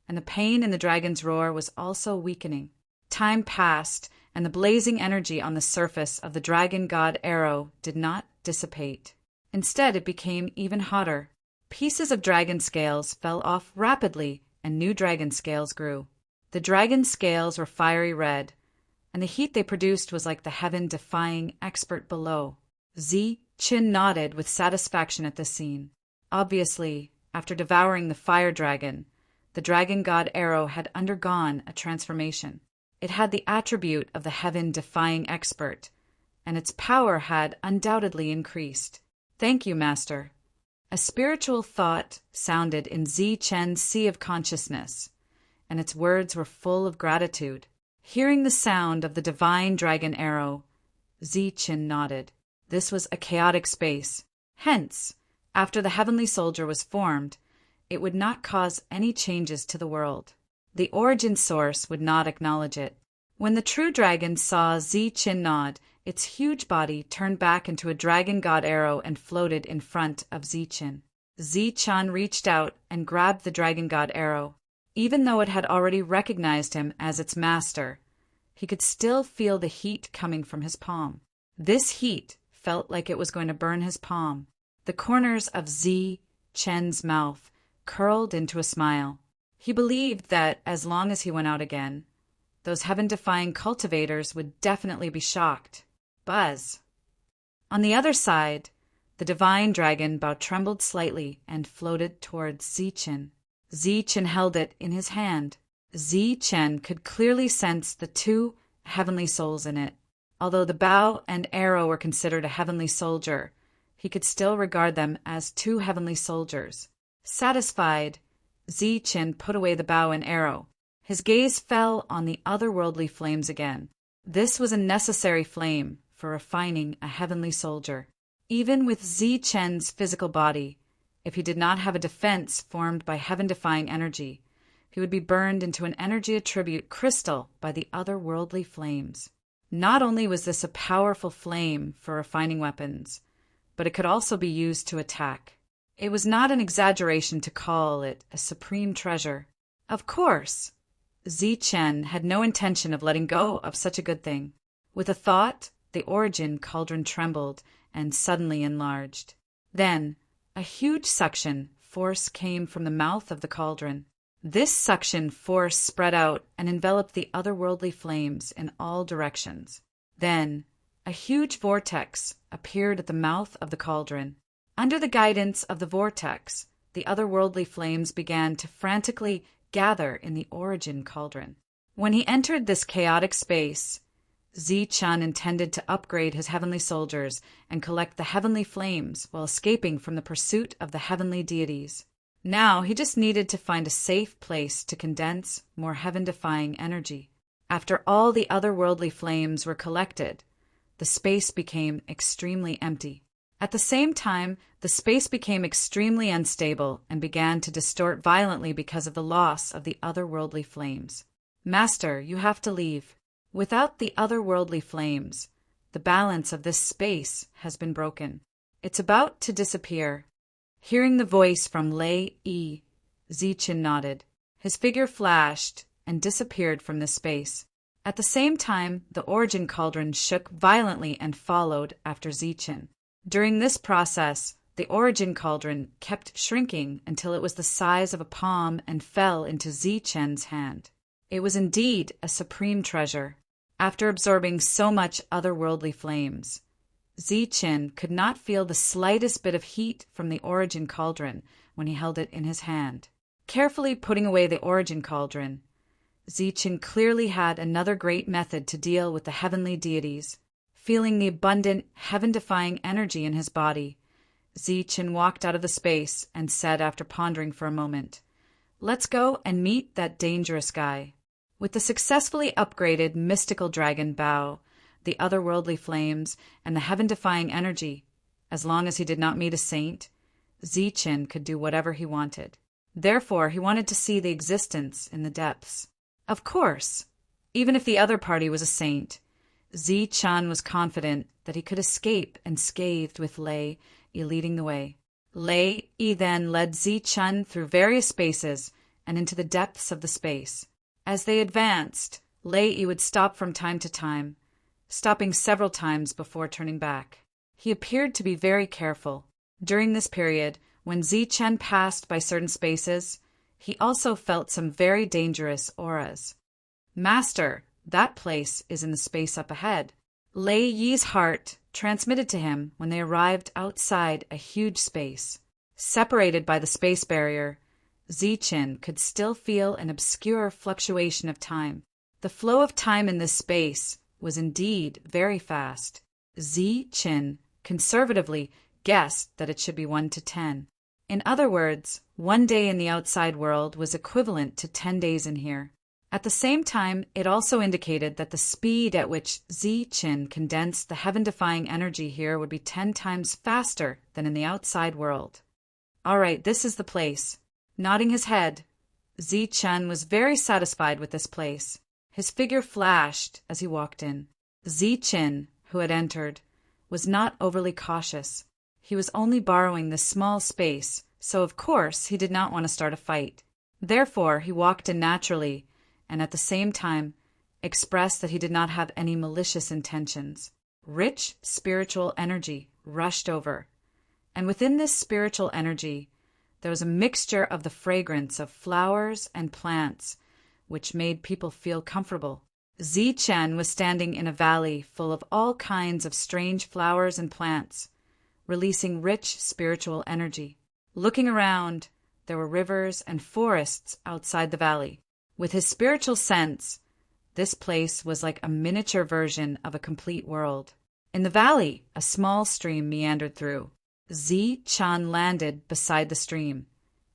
and the pain in the dragon's roar was also weakening. Time passed, and the blazing energy on the surface of the dragon god arrow did not dissipate. Instead, it became even hotter. Pieces of dragon scales fell off rapidly and new dragon scales grew. The dragon scales were fiery red, and the heat they produced was like the heaven-defying expert below. Zi-Chin nodded with satisfaction at this scene. Obviously, after devouring the fire dragon, the dragon god arrow had undergone a transformation. It had the attribute of the heaven-defying expert, and its power had undoubtedly increased. "Thank you, Master." A spiritual thought sounded in Zi-Chen's sea of consciousness, and its words were full of gratitude. Hearing the sound of the divine dragon arrow, Zi-Chen nodded. This was a chaotic space. Hence, after the heavenly soldier was formed, it would not cause any changes to the world. The origin source would not acknowledge it. When the true dragon saw Zi-Chin nod, its huge body turned back into a dragon god arrow and floated in front of Zi-Chin. Zi-Chan reached out and grabbed the dragon god arrow. Even though it had already recognized him as its master, he could still feel the heat coming from his palm. This heat felt like it was going to burn his palm. The corners of Zi-Chen's mouth curled into a smile. He believed that as long as he went out again, those heaven-defying cultivators would definitely be shocked. Buzz. On the other side, the divine dragon bow trembled slightly and floated towards Zi-Chen. Zi-Chen held it in his hand. Zi-Chen could clearly sense the two heavenly souls in it. Although the bow and arrow were considered a heavenly soldier, he could still regard them as two heavenly soldiers. Satisfied, Zi-Chen put away the bow and arrow. His gaze fell on the otherworldly flames again. This was a necessary flame for refining a heavenly soldier. Even with Zi-Chen's physical body, if he did not have a defense formed by heaven-defying energy, he would be burned into an energy attribute crystal by the otherworldly flames. Not only was this a powerful flame for refining weapons, but it could also be used to attack. It was not an exaggeration to call it a supreme treasure. Of course, Zi-Chen had no intention of letting go of such a good thing. With a thought, the origin cauldron trembled and suddenly enlarged. Then, a huge suction force came from the mouth of the cauldron. This suction force spread out and enveloped the otherworldly flames in all directions. Then, a huge vortex appeared at the mouth of the cauldron. Under the guidance of the vortex, the otherworldly flames began to frantically gather in the origin cauldron. When he entered this chaotic space, Zi-Chan intended to upgrade his heavenly soldiers and collect the heavenly flames while escaping from the pursuit of the heavenly deities. Now he just needed to find a safe place to condense more heaven-defying energy. After all the otherworldly flames were collected, the space became extremely empty. At the same time, the space became extremely unstable and began to distort violently because of the loss of the otherworldly flames. "Master, you have to leave. Without the otherworldly flames, the balance of this space has been broken. It's about to disappear." Hearing the voice from Lei Yi, Zi-Chen nodded. His figure flashed and disappeared from this space. At the same time, the origin cauldron shook violently and followed after Zi-Chen. During this process, the origin cauldron kept shrinking until it was the size of a palm and fell into Zi-Chen's hand. It was indeed a supreme treasure. After absorbing so much otherworldly flames, Zi-Chen could not feel the slightest bit of heat from the origin cauldron when he held it in his hand. Carefully putting away the origin cauldron, Zi-Chen clearly had another great method to deal with the heavenly deities. Feeling the abundant, heaven-defying energy in his body, Zi-Chen walked out of the space and said after pondering for a moment, "Let's go and meet that dangerous guy." With the successfully upgraded mystical dragon bow, the otherworldly flames, and the heaven-defying energy, as long as he did not meet a saint, Zi-Chen could do whatever he wanted. Therefore, he wanted to see the existence in the depths. Of course, even if the other party was a saint, Zi-Chan was confident that he could escape unscathed with Lei Yi leading the way. Lei Yi then led Zi-Chan through various spaces and into the depths of the space. As they advanced, Lei Yi would stop from time to time, stopping several times before turning back. He appeared to be very careful. During this period, when Zi-Chen passed by certain spaces, He also felt some very dangerous auras. "Master, that place is in the space up ahead." Lei Yi's heart transmitted to him when they arrived outside a huge space. Separated by the space barrier, Ziqin could still feel an obscure fluctuation of time. The flow of time in this space was indeed very fast. Ziqin conservatively guessed that it should be 1 to 10. In other words, 1 day in the outside world was equivalent to 10 days in here. At the same time, it also indicated that the speed at which Ziqin condensed the heaven-defying energy here would be 10 times faster than in the outside world. "All right, this is the place." Nodding his head, Ziqin was very satisfied with this place. His figure flashed as he walked in. Ziqin, who had entered, was not overly cautious. He was only borrowing this small space, so of course he did not want to start a fight. Therefore, he walked in naturally, and at the same time expressed that he did not have any malicious intentions. Rich spiritual energy rushed over, and within this spiritual energy there was a mixture of the fragrance of flowers and plants, which made people feel comfortable. Ziqin was standing in a valley full of all kinds of strange flowers and plants, releasing rich spiritual energy. Looking around, there were rivers and forests outside the valley. With his spiritual sense, this place was like a miniature version of a complete world. In the valley, a small stream meandered through. Ziqin landed beside the stream,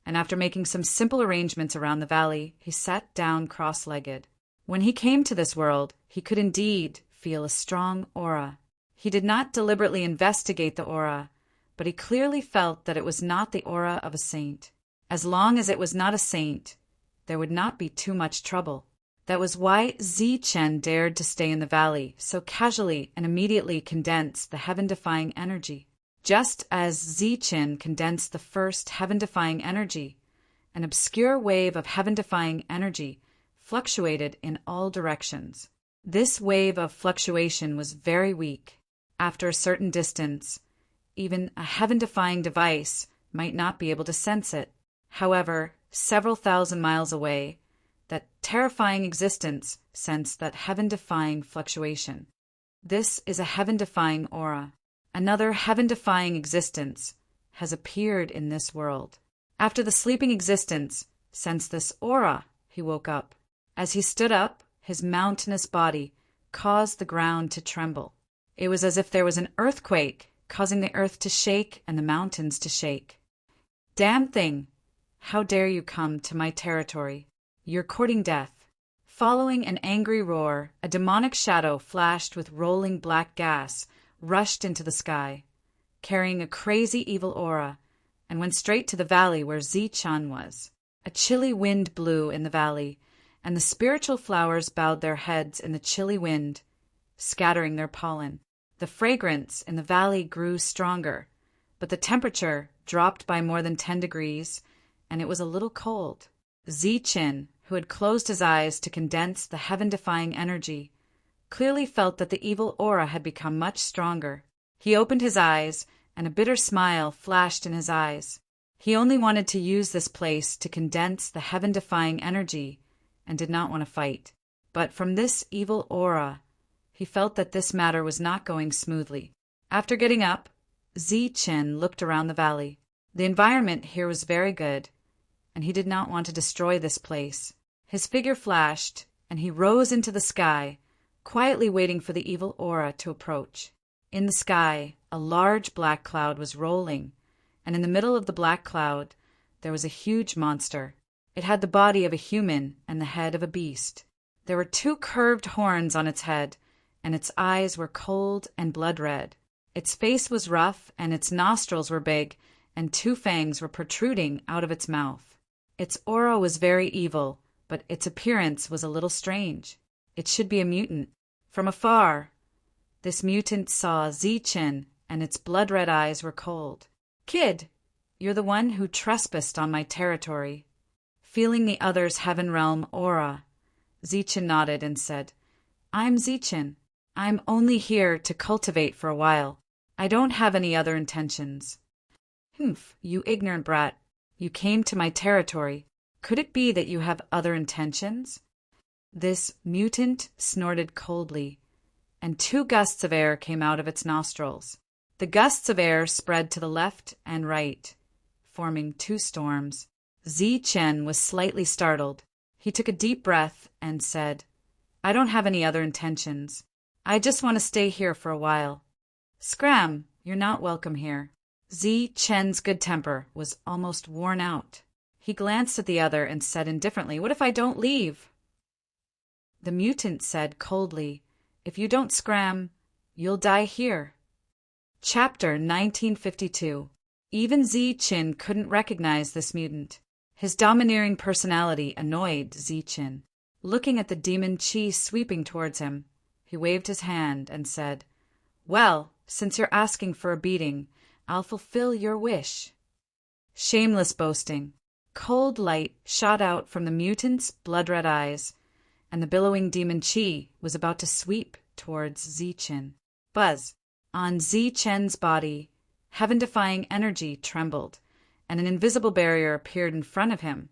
and after making some simple arrangements around the valley, he sat down cross-legged. When he came to this world, he could indeed feel a strong aura. He did not deliberately investigate the aura, but he clearly felt that it was not the aura of a saint. As long as it was not a saint, there would not be too much trouble. That was why Ziqin dared to stay in the valley so casually and immediately condense the heaven-defying energy. Just as Ziqin condensed the first heaven-defying energy, an obscure wave of heaven-defying energy fluctuated in all directions. This wave of fluctuation was very weak. After a certain distance, even a heaven-defying device might not be able to sense it. However, several thousand miles away, that terrifying existence sensed that heaven-defying fluctuation. This is a heaven-defying aura. Another heaven-defying existence has appeared in this world. After the sleeping existence sensed this aura, he woke up. As he stood up, his mountainous body caused the ground to tremble. It was as if there was an earthquake, causing the earth to shake and the mountains to shake. "Damn thing! How dare you come to my territory? You're courting death." Following an angry roar, a demonic shadow flashed with rolling black gas, rushed into the sky, carrying a crazy evil aura, and went straight to the valley where Ziqin was. A chilly wind blew in the valley, and the spiritual flowers bowed their heads in the chilly wind, scattering their pollen. The fragrance in the valley grew stronger, but the temperature dropped by more than 10 degrees, and it was a little cold. Ziqin, who had closed his eyes to condense the heaven-defying energy, clearly felt that the evil aura had become much stronger. He opened his eyes, and a bitter smile flashed in his eyes. He only wanted to use this place to condense the heaven-defying energy and did not want to fight. But from this evil aura, he felt that this matter was not going smoothly. After getting up, Ziqin looked around the valley. The environment here was very good, and he did not want to destroy this place. His figure flashed, and he rose into the sky, quietly waiting for the evil aura to approach. In the sky, a large black cloud was rolling, and in the middle of the black cloud, there was a huge monster. It had the body of a human and the head of a beast. There were 2 curved horns on its head, and its eyes were cold and blood-red. Its face was rough, and its nostrils were big, and 2 fangs were protruding out of its mouth. Its aura was very evil, but its appearance was a little strange. It should be a mutant. From afar, this mutant saw Ziqin, and its blood-red eyes were cold. "Kid, you're the one who trespassed on my territory." Feeling the other's heaven realm aura, Ziqin nodded and said, "I'm Ziqin. I'm only here to cultivate for a while. I don't have any other intentions." "Humph, you ignorant brat. You came to my territory. Could it be that you have other intentions? This mutant snorted coldly, and 2 gusts of air came out of its nostrils. The gusts of air spread to the left and right, forming 2 storms. Chen was slightly startled. He took a deep breath and said, "I don't have any other intentions. I just want to stay here for a while." "Scram, you're not welcome here." Chen's good temper was almost worn out. He glanced at the other and said indifferently, "What if I don't leave?" The mutant said coldly, "If you don't scram, you'll die here." Chapter 1952. Even Chen couldn't recognize this mutant. His domineering personality annoyed Chen. Looking at the demon Qi sweeping towards him, he waved his hand and said, "Well, since you're asking for a beating, I'll fulfill your wish." Shameless boasting. Cold light shot out from the mutant's blood-red eyes, and the billowing demon Qi was about to sweep towards Chen. Buzz. On Chen's body, heaven-defying energy trembled, and an invisible barrier appeared in front of him,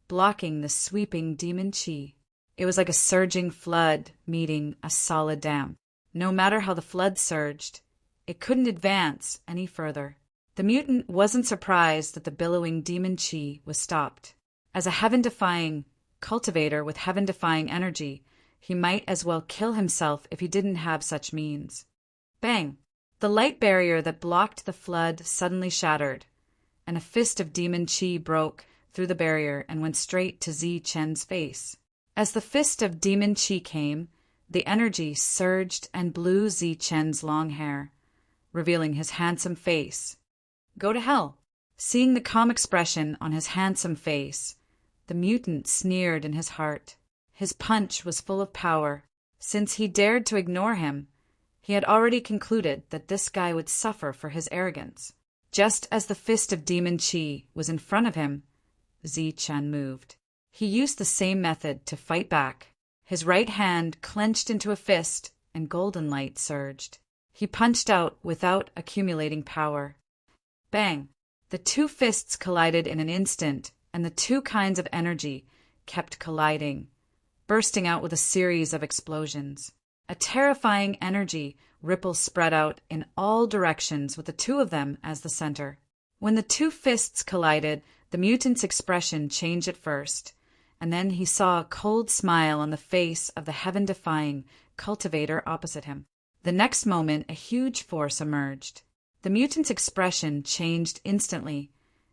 blocking the sweeping demon Qi. It was like a surging flood meeting a solid dam. No matter how the flood surged, it couldn't advance any further. The mutant wasn't surprised that the billowing demon Qi was stopped. As a heaven-defying cultivator with heaven-defying energy, he might as well kill himself if he didn't have such means. Bang! The light barrier that blocked the flood suddenly shattered, and a fist of demon Qi broke through the barrier and went straight to Chen's face. As the fist of demon Qi came, the energy surged and blew Chen's long hair, revealing his handsome face. "Go to hell." Seeing the calm expression on his handsome face, the mutant sneered in his heart. His punch was full of power. Since he dared to ignore him, he had already concluded that this guy would suffer for his arrogance. Just as the fist of demon Qi was in front of him, Chen moved. He used the same method to fight back. His right hand clenched into a fist, and golden light surged. He punched out without accumulating power. Bang! The 2 fists collided in an instant, and the 2 kinds of energy kept colliding, bursting out with a series of explosions. A terrifying energy ripple spread out in all directions with the 2 of them as the center. When the 2 fists collided, the mutant's expression changed at first, and then he saw a cold smile on the face of the heaven-defying cultivator opposite him. The next moment, a huge force emerged. The mutant's expression changed instantly,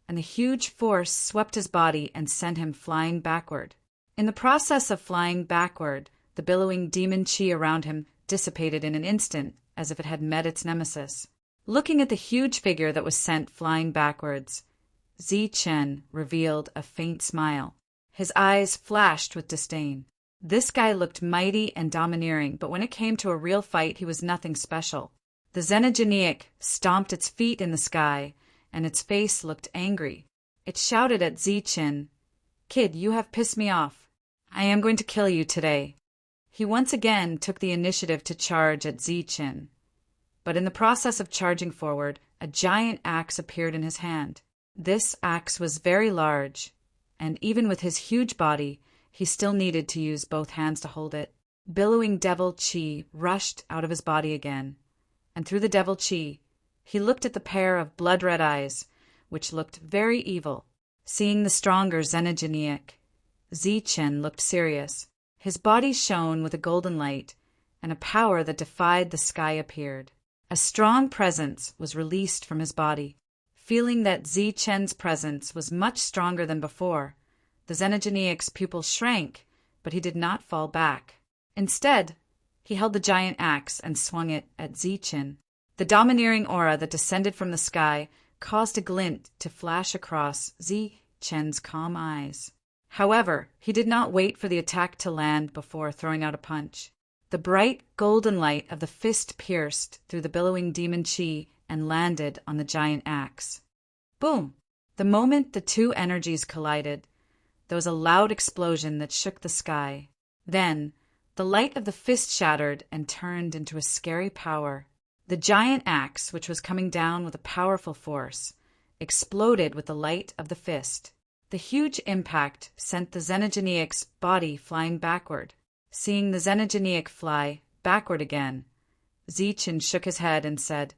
and the huge force swept his body and sent him flying backward. In the process of flying backward, the billowing demon Qi around him dissipated in an instant, as if it had met its nemesis. Looking at the huge figure that was sent flying backwards, Chen revealed a faint smile. His eyes flashed with disdain. This guy looked mighty and domineering, but when it came to a real fight, he was nothing special. The Xenogeniac stomped its feet in the sky, and its face looked angry. It shouted at Chen, "Kid, you have pissed me off. I am going to kill you today." He once again took the initiative to charge at Chen, but in the process of charging forward, a giant axe appeared in his hand. This axe was very large, and even with his huge body, he still needed to use both hands to hold it. Billowing devil Qi rushed out of his body again, and through the devil Qi, he looked at the pair of blood-red eyes, which looked very evil. Seeing the stronger Xenogeniac, Chen looked serious. His body shone with a golden light, and a power that defied the sky appeared. A strong presence was released from his body. Feeling that Chen's presence was much stronger than before, the Xenogeniac's pupil shrank, but he did not fall back. Instead, he held the giant axe and swung it at Chen. The domineering aura that descended from the sky caused a glint to flash across Chen's calm eyes. However, he did not wait for the attack to land before throwing out a punch. The bright golden light of the fist pierced through the billowing demon Qi and landed on the giant axe. Boom! The moment the 2 energies collided, there was a loud explosion that shook the sky. Then, the light of the fist shattered and turned into a scary power. The giant axe, which was coming down with a powerful force, exploded with the light of the fist. The huge impact sent the Xenogeniac's body flying backward. Seeing the Xenogeniac fly backward again, Zichen shook his head and said,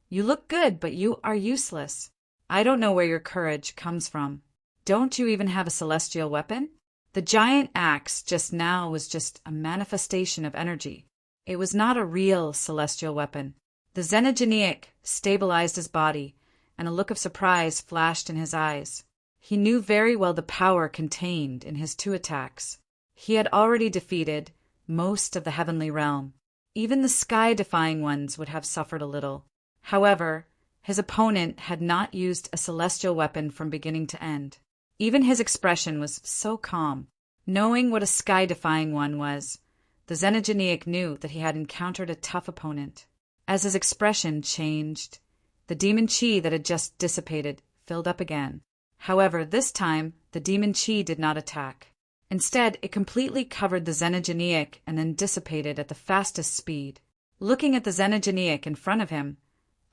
"You look good, but you are useless. I don't know where your courage comes from. Don't you even have a celestial weapon?" The giant axe just now was just a manifestation of energy. It was not a real celestial weapon. The Xenogeniac stabilized his body, and a look of surprise flashed in his eyes. He knew very well the power contained in his 2 attacks. He had already defeated most of the heavenly realm. Even the sky-defying ones would have suffered a little. However, his opponent had not used a celestial weapon from beginning to end. Even his expression was so calm. Knowing what a sky-defying one was, the Xenogeniac knew that he had encountered a tough opponent. As his expression changed, the demon chi that had just dissipated filled up again. However, this time, the demon chi did not attack. Instead, it completely covered the Xenogeniac and then dissipated at the fastest speed. Looking at the Xenogeniac in front of him,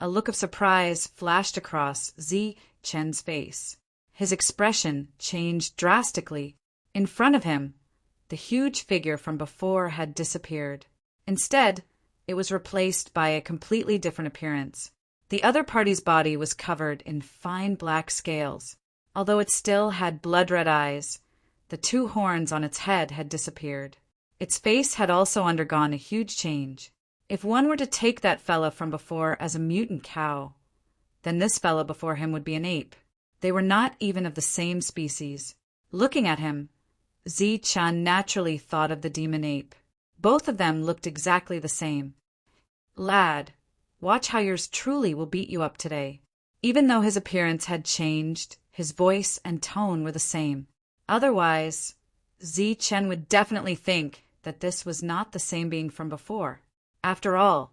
a look of surprise flashed across Zichen's face. His expression changed drastically. In front of him, the huge figure from before had disappeared. Instead, it was replaced by a completely different appearance. The other party's body was covered in fine black scales. Although it still had blood-red eyes, the 2 horns on its head had disappeared. Its face had also undergone a huge change. If one were to take that fella from before as a mutant cow, then this fella before him would be an ape. They were not even of the same species. Looking at him, Zichen naturally thought of the demon ape. Both of them looked exactly the same. "Lad, watch how yours truly will beat you up today." Even though his appearance had changed, his voice and tone were the same. Otherwise, Zichen would definitely think that this was not the same being from before. After all,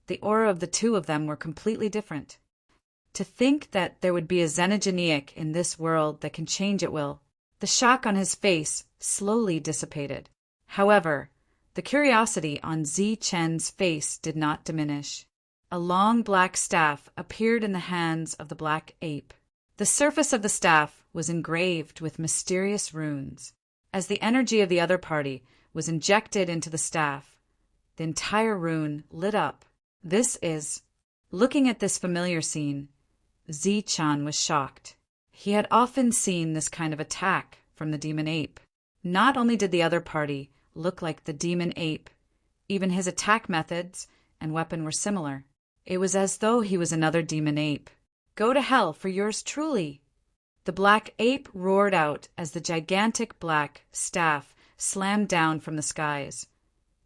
the aura of the 2 of them were completely different. To think that there would be a Xenogeniac in this world that can change at will. The shock on his face slowly dissipated. However, the curiosity on Zichen's face did not diminish. A long black staff appeared in the hands of the black ape. The surface of the staff was engraved with mysterious runes. As the energy of the other party was injected into the staff, the entire rune lit up. Looking at this familiar scene, Zichen was shocked. He had often seen this kind of attack from the demon ape. Not only did the other party look like the demon ape, even his attack methods and weapon were similar. It was as though he was another demon ape. "Go to hell for yours truly!" The black ape roared out as the gigantic black staff slammed down from the skies,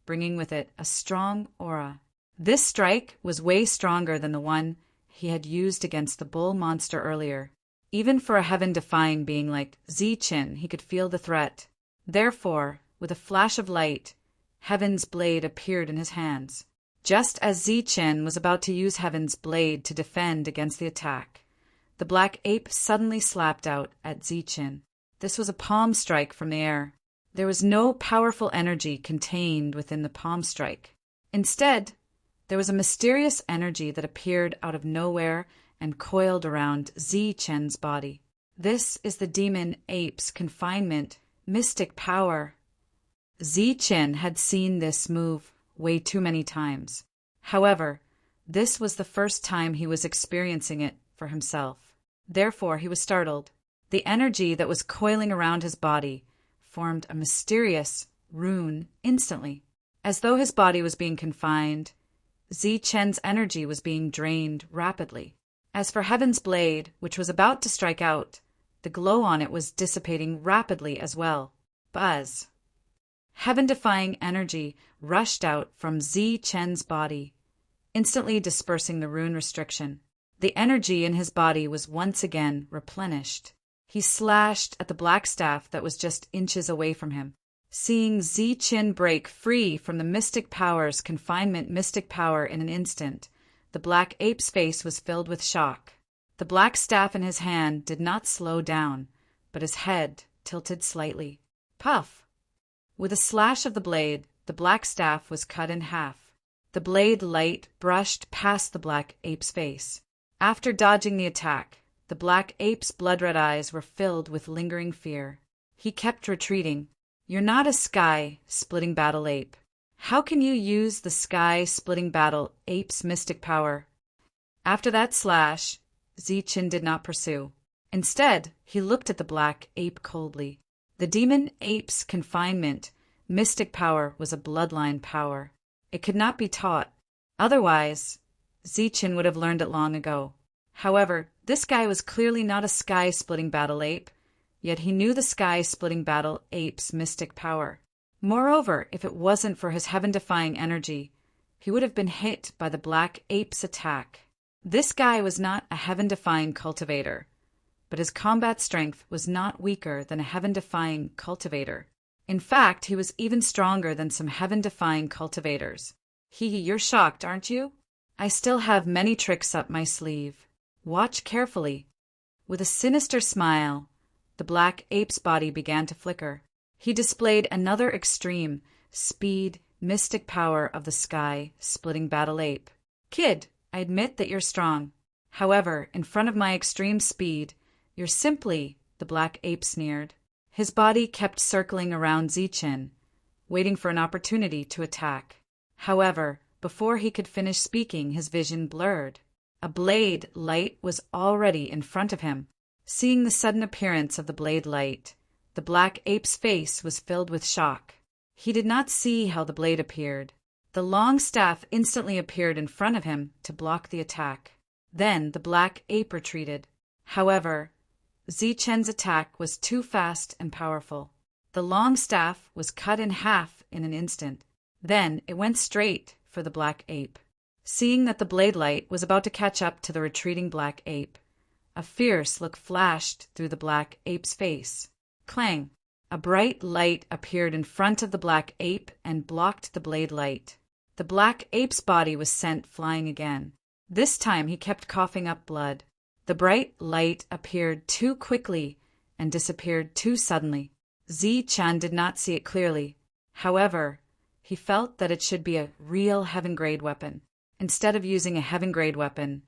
bringing with it a strong aura. This strike was way stronger than the one he had used against the bull monster earlier. Even for a heaven-defying being like Zichen, he could feel the threat. Therefore, with a flash of light, Heaven's blade appeared in his hands. Just as Zichen was about to use Heaven's blade to defend against the attack, the black ape suddenly slapped out at Zichen. This was a palm strike from the air. There was no powerful energy contained within the palm strike. Instead, there was a mysterious energy that appeared out of nowhere and coiled around Zichen's body. This is the demon ape's confinement, mystic power. Zichen had seen this move way too many times. However, this was the first time he was experiencing it for himself. Therefore, he was startled. The energy that was coiling around his body formed a mysterious rune instantly. As though his body was being confined, Zichen's energy was being drained rapidly. As for Heaven's blade, which was about to strike out, the glow on it was dissipating rapidly as well. Buzz! Heaven-defying energy rushed out from Zichen's body, instantly dispersing the rune restriction. The energy in his body was once again replenished. He slashed at the black staff that was just inches away from him. Seeing Zichen break free from the mystic power's confinement mystic power in an instant, the black ape's face was filled with shock. The black staff in his hand did not slow down, but his head tilted slightly. Puff! With a slash of the blade, the black staff was cut in half. The blade light brushed past the black ape's face. After dodging the attack, The black ape's blood-red eyes were filled with lingering fear. He kept retreating. "You're not a sky-splitting battle ape. How can you use the sky-splitting battle ape's mystic power?" After that slash, Zichen did not pursue. Instead, he looked at the black ape coldly. The demon ape's confinement, mystic power, was a bloodline power. It could not be taught. Otherwise, Zichen would have learned it long ago. However, this guy was clearly not a sky-splitting battle ape, yet he knew the sky-splitting battle ape's mystic power. Moreover, if it wasn't for his heaven-defying energy, he would have been hit by the black ape's attack. This guy was not a heaven-defying cultivator, but his combat strength was not weaker than a heaven-defying cultivator. In fact, he was even stronger than some heaven-defying cultivators. You're shocked, aren't you? I still have many tricks up my sleeve. Watch carefully." With a sinister smile, the black ape's body began to flicker. He displayed another extreme, speed, mystic power of the sky-splitting battle ape. "Kid, I admit that you're strong. However, in front of my extreme speed, you're simply," the black ape sneered. His body kept circling around Zichen, waiting for an opportunity to attack. However, before he could finish speaking, his vision blurred. A blade light was already in front of him. Seeing the sudden appearance of the blade light, the black ape's face was filled with shock. He did not see how the blade appeared. The long staff instantly appeared in front of him to block the attack. Then the black ape retreated. However, Zichen's attack was too fast and powerful. The long staff was cut in half in an instant. Then it went straight for the black ape. Seeing that the blade light was about to catch up to the retreating black ape, a fierce look flashed through the black ape's face. Clang! A bright light appeared in front of the black ape and blocked the blade light. The black ape's body was sent flying again. This time he kept coughing up blood. The bright light appeared too quickly and disappeared too suddenly. Zichen did not see it clearly. However, he felt that it should be a real heaven-grade weapon. Instead of using a heaven-grade weapon,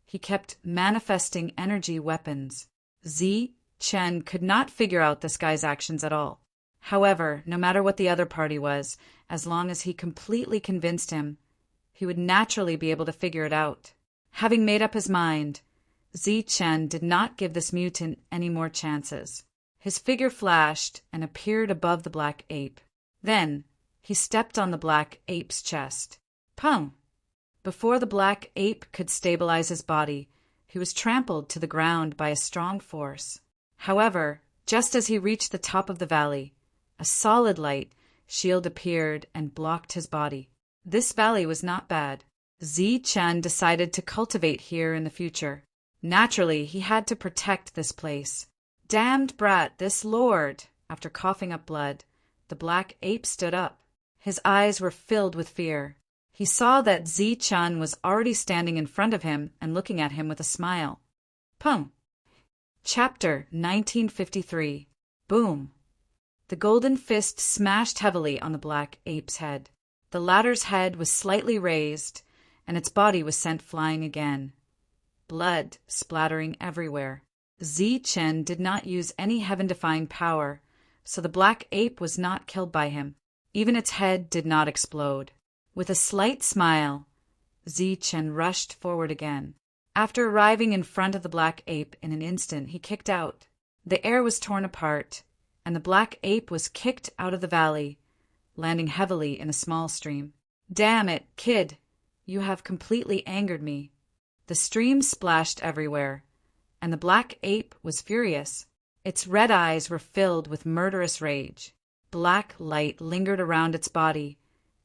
he kept manifesting energy weapons. Zichen could not figure out this guy's actions at all. However, no matter what the other party was, as long as he completely convinced him, he would naturally be able to figure it out. Having made up his mind, Zichen did not give this mutant any more chances. His figure flashed and appeared above the black ape. Then he stepped on the black ape's chest. Pum! Before the black ape could stabilize his body, he was trampled to the ground by a strong force. However, just as he reached the top of the valley, a solid light shield appeared and blocked his body. This valley was not bad. Zichen decided to cultivate here in the future. Naturally, he had to protect this place. Damned brat, this lord! After coughing up blood, the black ape stood up. His eyes were filled with fear. He saw that Zichen was already standing in front of him and looking at him with a smile. Pum! Chapter 1953. Boom! The golden fist smashed heavily on the black ape's head. The latter's head was slightly raised, and its body was sent flying again. Blood splattering everywhere. Zichen did not use any heaven-defying power, so the black ape was not killed by him. Even its head did not explode. With a slight smile, Zichen rushed forward again. After arriving in front of the black ape in an instant, he kicked out. The air was torn apart, and the black ape was kicked out of the valley, landing heavily in a small stream. Damn it, kid! You have completely angered me. The stream splashed everywhere, and the black ape was furious. Its red eyes were filled with murderous rage. Black light lingered around its body,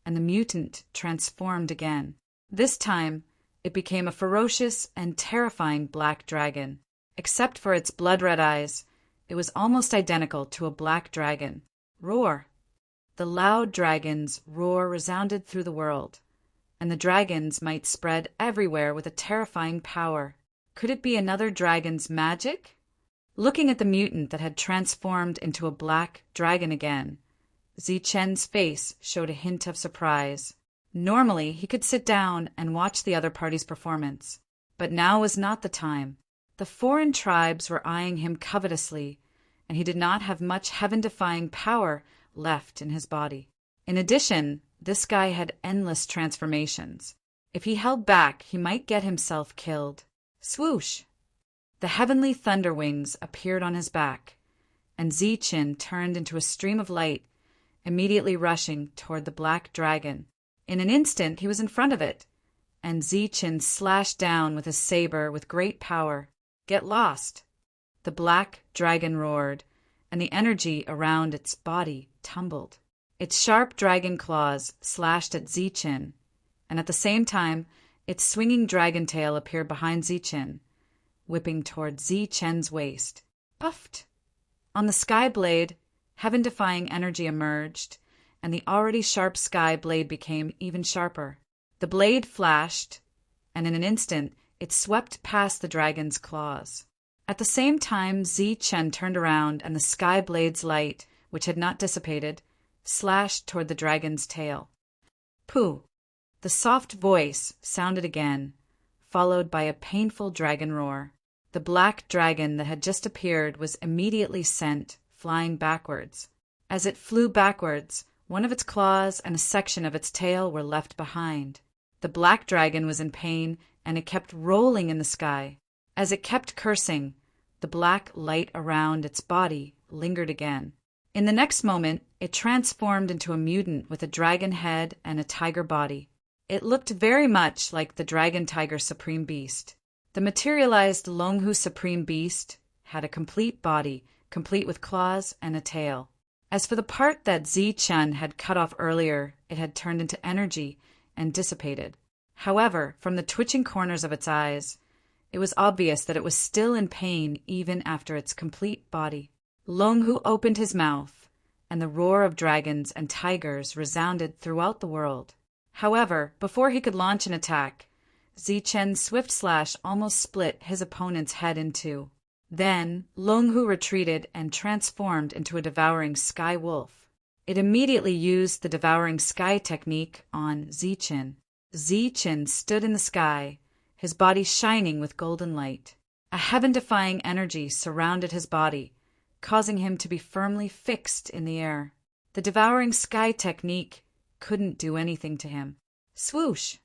and the mutant transformed again. This time, it became a ferocious and terrifying black dragon. Except for its blood-red eyes, it was almost identical to a black dragon. Roar! The loud dragon's roar resounded through the world, and the dragon's might spread everywhere with a terrifying power. Could it be another dragon's magic? Looking at the mutant that had transformed into a black dragon again, Zichen's face showed a hint of surprise. Normally, he could sit down and watch the other party's performance, but now was not the time. The foreign tribes were eyeing him covetously, and he did not have much heaven-defying power left in his body. In addition, this guy had endless transformations. If he held back, he might get himself killed. Swoosh! The heavenly thunder wings appeared on his back, and Ziqin turned into a stream of light, immediately rushing toward the black dragon. In an instant, he was in front of it, and Ziqin slashed down with his saber with great power. Get lost! The black dragon roared, and the energy around its body tumbled. Its sharp dragon claws slashed at Ziqin, and at the same time, its swinging dragon tail appeared behind Ziqin, whipping toward Ziqin's waist. Puffed! On the sky blade, heaven-defying energy emerged, and the already sharp sky blade became even sharper. The blade flashed, and in an instant, it swept past the dragon's claws. At the same time, Ziqin turned around, and the sky blade's light, which had not dissipated, slashed toward the dragon's tail. Pooh! The soft voice sounded again, followed by a painful dragon roar. The black dragon that had just appeared was immediately sent flying backwards. As it flew backwards, one of its claws and a section of its tail were left behind. The black dragon was in pain, and it kept rolling in the sky. As it kept cursing, the black light around its body lingered again. In the next moment, it transformed into a mutant with a dragon head and a tiger body. It looked very much like the Dragon Tiger Supreme Beast. The materialized Longhu Supreme Beast had a complete body, complete with claws and a tail. As for the part that Ziqin had cut off earlier, it had turned into energy and dissipated. However, from the twitching corners of its eyes, it was obvious that it was still in pain even after its complete body. Longhu opened his mouth, and the roar of dragons and tigers resounded throughout the world. However, before he could launch an attack, Ziqin's swift slash almost split his opponent's head in two. Then, Longhu retreated and transformed into a devouring sky wolf. It immediately used the devouring sky technique on Ziqin. Ziqin stood in the sky, his body shining with golden light. A heaven-defying energy surrounded his body, causing him to be firmly fixed in the air. The devouring sky technique couldn't do anything to him. Swoosh!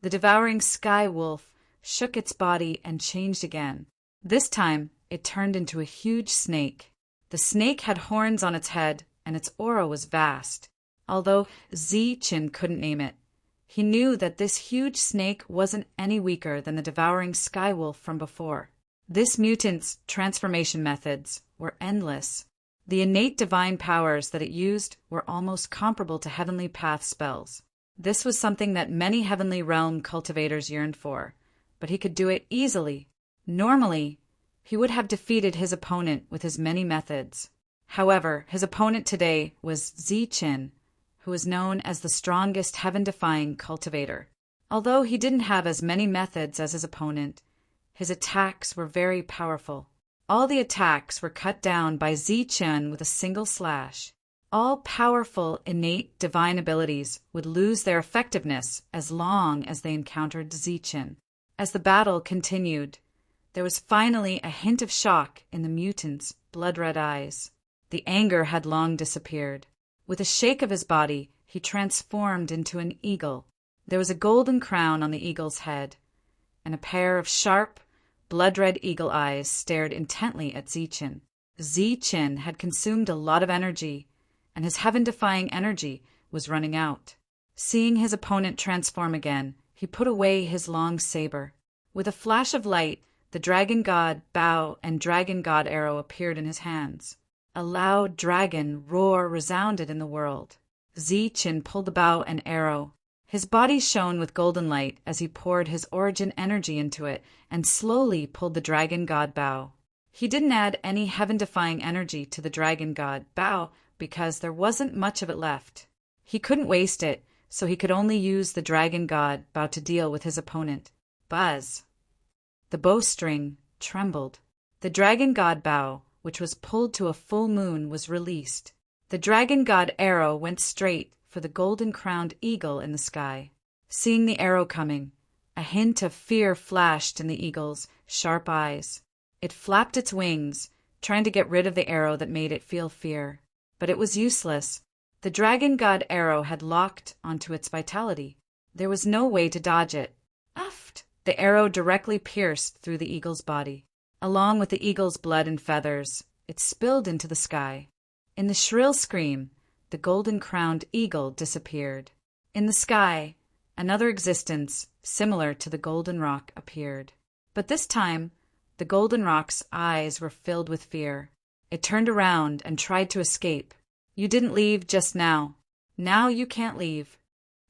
The devouring sky wolf shook its body and changed again. This time, it turned into a huge snake. The snake had horns on its head, and its aura was vast. Although Ziqin couldn't name it, he knew that this huge snake wasn't any weaker than the devouring sky wolf from before. This mutant's transformation methods were endless. The innate divine powers that it used were almost comparable to heavenly path spells. This was something that many heavenly realm cultivators yearned for, but he could do it easily. Normally, he would have defeated his opponent with his many methods. However, his opponent today was Ziqin, who was known as the strongest heaven-defying cultivator. Although he didn't have as many methods as his opponent, his attacks were very powerful. All the attacks were cut down by Ziqin with a single slash. All powerful, innate divine abilities would lose their effectiveness as long as they encountered Ziqin. As the battle continued, there was finally a hint of shock in the mutant's blood-red eyes. The anger had long disappeared. With a shake of his body, he transformed into an eagle. There was a golden crown on the eagle's head, and a pair of sharp, blood-red eagle eyes stared intently at Ziqin. Ziqin had consumed a lot of energy, and his heaven-defying energy was running out. Seeing his opponent transform again, he put away his long saber. With a flash of light, the dragon god bow and dragon god arrow appeared in his hands. A loud dragon roar resounded in the world. Ziqin pulled the bow and arrow. His body shone with golden light as he poured his origin energy into it and slowly pulled the dragon god bow. He didn't add any heaven-defying energy to the dragon god bow because there wasn't much of it left. He couldn't waste it, so he could only use the dragon god bow to deal with his opponent. Buzz! The bowstring trembled. The dragon god bow, which was pulled to a full moon, was released. The dragon god arrow went straight for the golden-crowned eagle in the sky. Seeing the arrow coming, A hint of fear flashed in the eagle's sharp eyes. It flapped its wings, trying to get rid of the arrow that made it feel fear. But it was useless. The dragon god arrow had locked onto its vitality. There was no way to dodge it. Uft! The arrow directly pierced through the eagle's body. Along with the eagle's blood and feathers, it spilled into the sky. In the shrill scream, the golden-crowned eagle disappeared. In the sky, another existence similar to the golden rock appeared. But this time, the golden rock's eyes were filled with fear. It turned around and tried to escape. You didn't leave just now. Now you can't leave.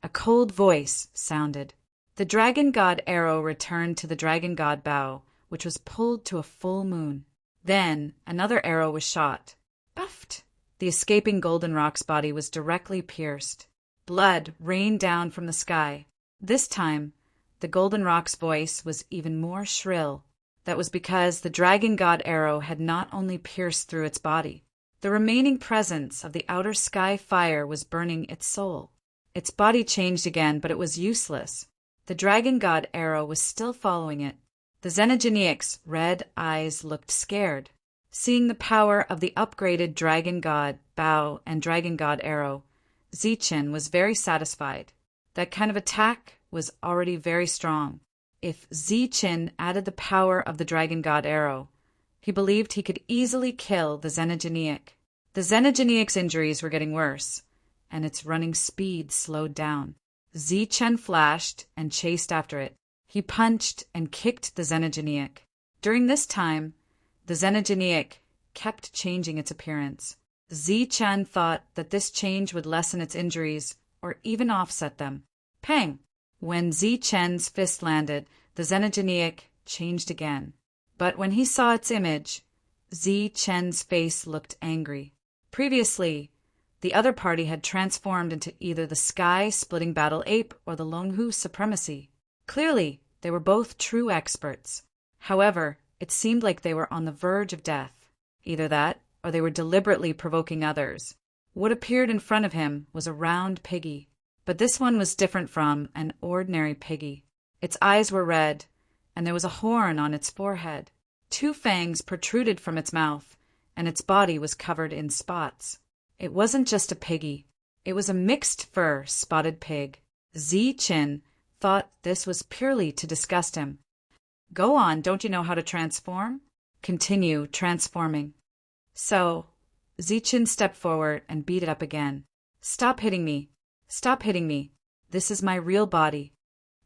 A cold voice sounded. The dragon god arrow returned to the dragon god bow, which was pulled to a full moon. Then another arrow was shot. Buffed! The escaping golden rock's body was directly pierced. Blood rained down from the sky. This time, the golden rock's voice was even more shrill. That was because the dragon god arrow had not only pierced through its body. The remaining presence of the outer sky fire was burning its soul. Its body changed again, but it was useless. The dragon god arrow was still following it. The Xenogeneiac's red eyes looked scared. Seeing the power of the upgraded dragon god bow and dragon god arrow, Zichen was very satisfied. That kind of attack was already very strong. If Zichen added the power of the dragon god arrow, he believed he could easily kill the Xenogeneic. The Xenogeneiac's injuries were getting worse, and its running speed slowed down. Zichen flashed and chased after it. He punched and kicked the Xenogeneic. During this time, the Xenogeneic kept changing its appearance. Zichen thought that this change would lessen its injuries or even offset them. Pang! When Zichen's fist landed, the Xenogeneic changed again. But when he saw its image, Zichen's face looked angry. Previously, the other party had transformed into either the sky-splitting battle ape or the Longhu supremacy. Clearly, they were both true experts. However, it seemed like they were on the verge of death. Either that, or they were deliberately provoking others. What appeared in front of him was a round piggy. But this one was different from an ordinary piggy. Its eyes were red, and there was a horn on its forehead. 2 fangs protruded from its mouth, and its body was covered in spots. It wasn't just a piggy. It was a mixed fur spotted pig. Zichen thought this was purely to disgust him. Go on, don't you know how to transform? Continue transforming. So, Zichen stepped forward and beat it up again. Stop hitting me. Stop hitting me. This is my real body.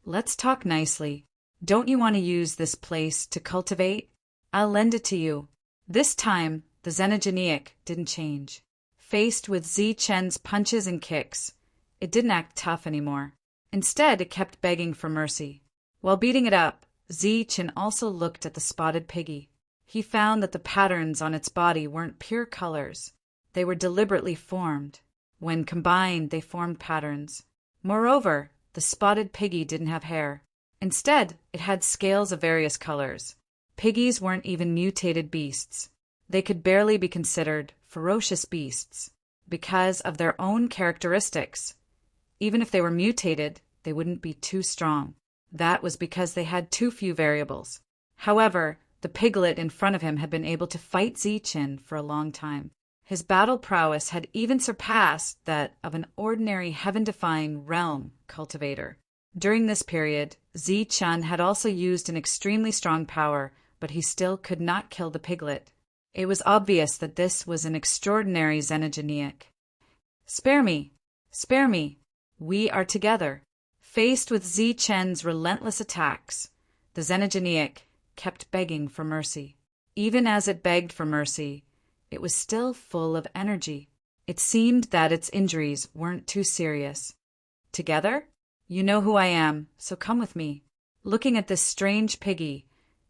Let's talk nicely. Don't you want to use this place to cultivate? I'll lend it to you. This time, the Xenogeneic didn't change. Faced with Zichen's punches and kicks, it didn't act tough anymore. Instead, it kept begging for mercy. While beating it up, Zichen also looked at the spotted piggy. He found that the patterns on its body weren't pure colors. They were deliberately formed. When combined, they formed patterns. Moreover, the spotted piggy didn't have hair. Instead, it had scales of various colors. Piggies weren't even mutated beasts. They could barely be considered ferocious beasts because of their own characteristics. Even if they were mutated, they wouldn't be too strong. That was because they had too few variables. However, the piglet in front of him had been able to fight Zichen for a long time. His battle prowess had even surpassed that of an ordinary heaven-defying realm cultivator. During this period, Zichen had also used an extremely strong power, but he still could not kill the piglet. It was obvious that this was an extraordinary Xenogeneic. Spare me! Spare me! We are together. Faced with Zichen's relentless attacks, the Xenogeneic kept begging for mercy. Even as it begged for mercy, it was still full of energy. It seemed that its injuries weren't too serious. Together? You know who I am, so come with me. Looking at this strange piggy,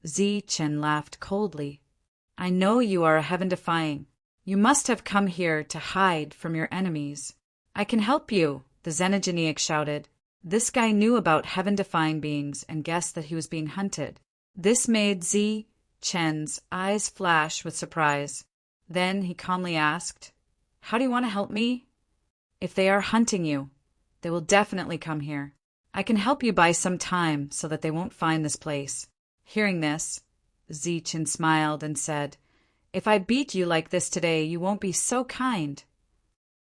Zichen laughed coldly. I know you are a heaven-defying. You must have come here to hide from your enemies. I can help you, the Xenogeneic shouted. This guy knew about heaven-defying beings and guessed that he was being hunted. This made Zichen's eyes flash with surprise. Then he calmly asked, How do you want to help me? If they are hunting you, they will definitely come here. I can help you buy some time so that they won't find this place. Hearing this, Zichen smiled and said, If I beat you like this today, you won't be so kind.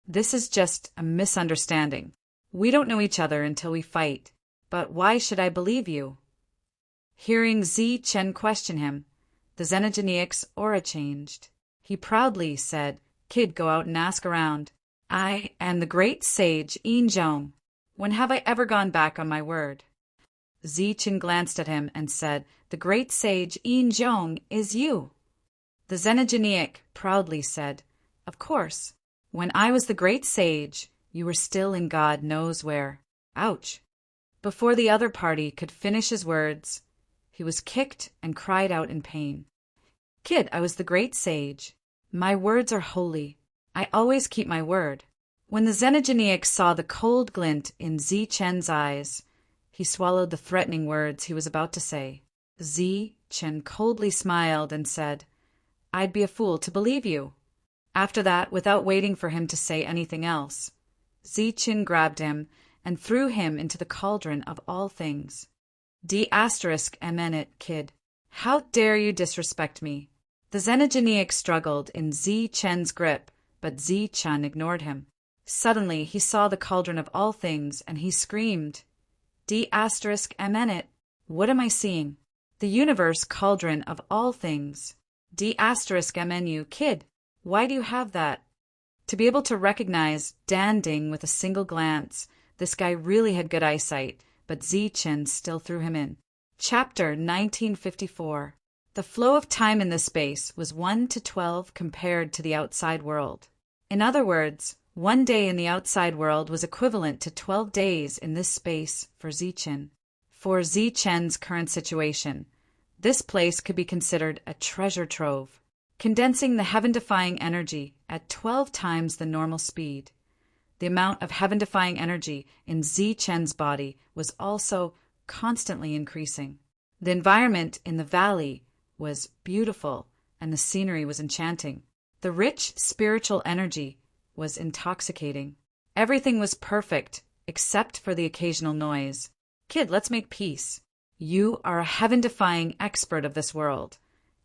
This is just a misunderstanding. We don't know each other until we fight. But why should I believe you? Hearing Zichen question him, the Xenogeneiac's aura changed. He proudly said, Kid, go out and ask around. I am the great sage Yinzhong. When have I ever gone back on my word? Zichen glanced at him and said, The great sage Yinzhong is you. The Xenogeneic proudly said, Of course. When I was the great sage, you were still in God knows where. Ouch. Before the other party could finish his words, he was kicked and cried out in pain. Kid, I was the great sage. My words are holy. I always keep my word. When the Xenogeneic saw the cold glint in Zichen's eyes, he swallowed the threatening words he was about to say. Zichen coldly smiled and said, I'd be a fool to believe you. After that, without waiting for him to say anything else, Zichen grabbed him and threw him into the cauldron of all things. D****, kid. How dare you disrespect me? The Xenogeneic struggled in Zichen's grip, but Zichen ignored him. Suddenly he saw the cauldron of all things, and he screamed, D****, what am I seeing? The universe cauldron of all things. D****, kid. Why do you have that? To be able to recognize Danding with a single glance, this guy really had good eyesight, but Zichen still threw him in. Chapter 1954. The flow of time in this space was 1 to 12 compared to the outside world. In other words, 1 day in the outside world was equivalent to 12 days in this space for Zichen. For Zichen's current situation, this place could be considered a treasure trove, condensing the heaven-defying energy at 12 times the normal speed. The amount of heaven-defying energy in Zichen's body was also constantly increasing. The environment in the valley was beautiful, and the scenery was enchanting. The rich spiritual energy was intoxicating. Everything was perfect, except for the occasional noise. Kid, let's make peace. You are a heaven-defying expert of this world,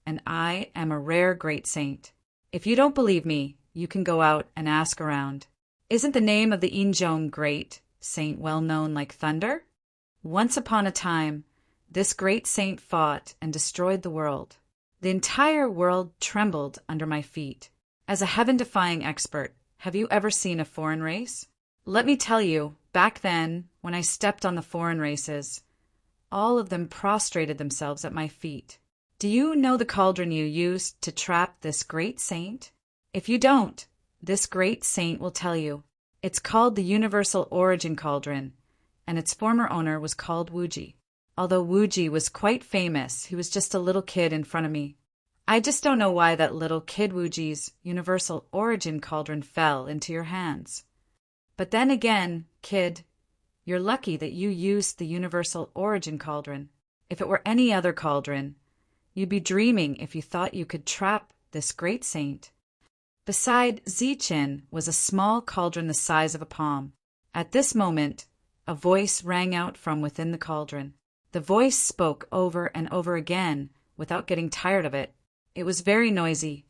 and I am a rare great saint. If you don't believe me, you can go out and ask around. Isn't the name of the Yinzhong great saint well known like thunder? Once upon a time, this great saint fought and destroyed the world. The entire world trembled under my feet. As a heaven-defying expert, have you ever seen a foreign race? Let me tell you, back then, when I stepped on the foreign races, all of them prostrated themselves at my feet. Do you know the cauldron you used to trap this great saint? If you don't, this great saint will tell you. It's called the Universal Origin Cauldron, and its former owner was called Wuji. Although Wuji was quite famous, he was just a little kid in front of me. I just don't know why that little kid Wuji's Universal Origin Cauldron fell into your hands. But then again, kid, you're lucky that you used the Universal Origin Cauldron. If it were any other cauldron, you'd be dreaming if you thought you could trap this great saint. Beside Zichen was a small cauldron the size of a palm. At this moment, a voice rang out from within the cauldron. The voice spoke over and over again without getting tired of it. It was very noisy.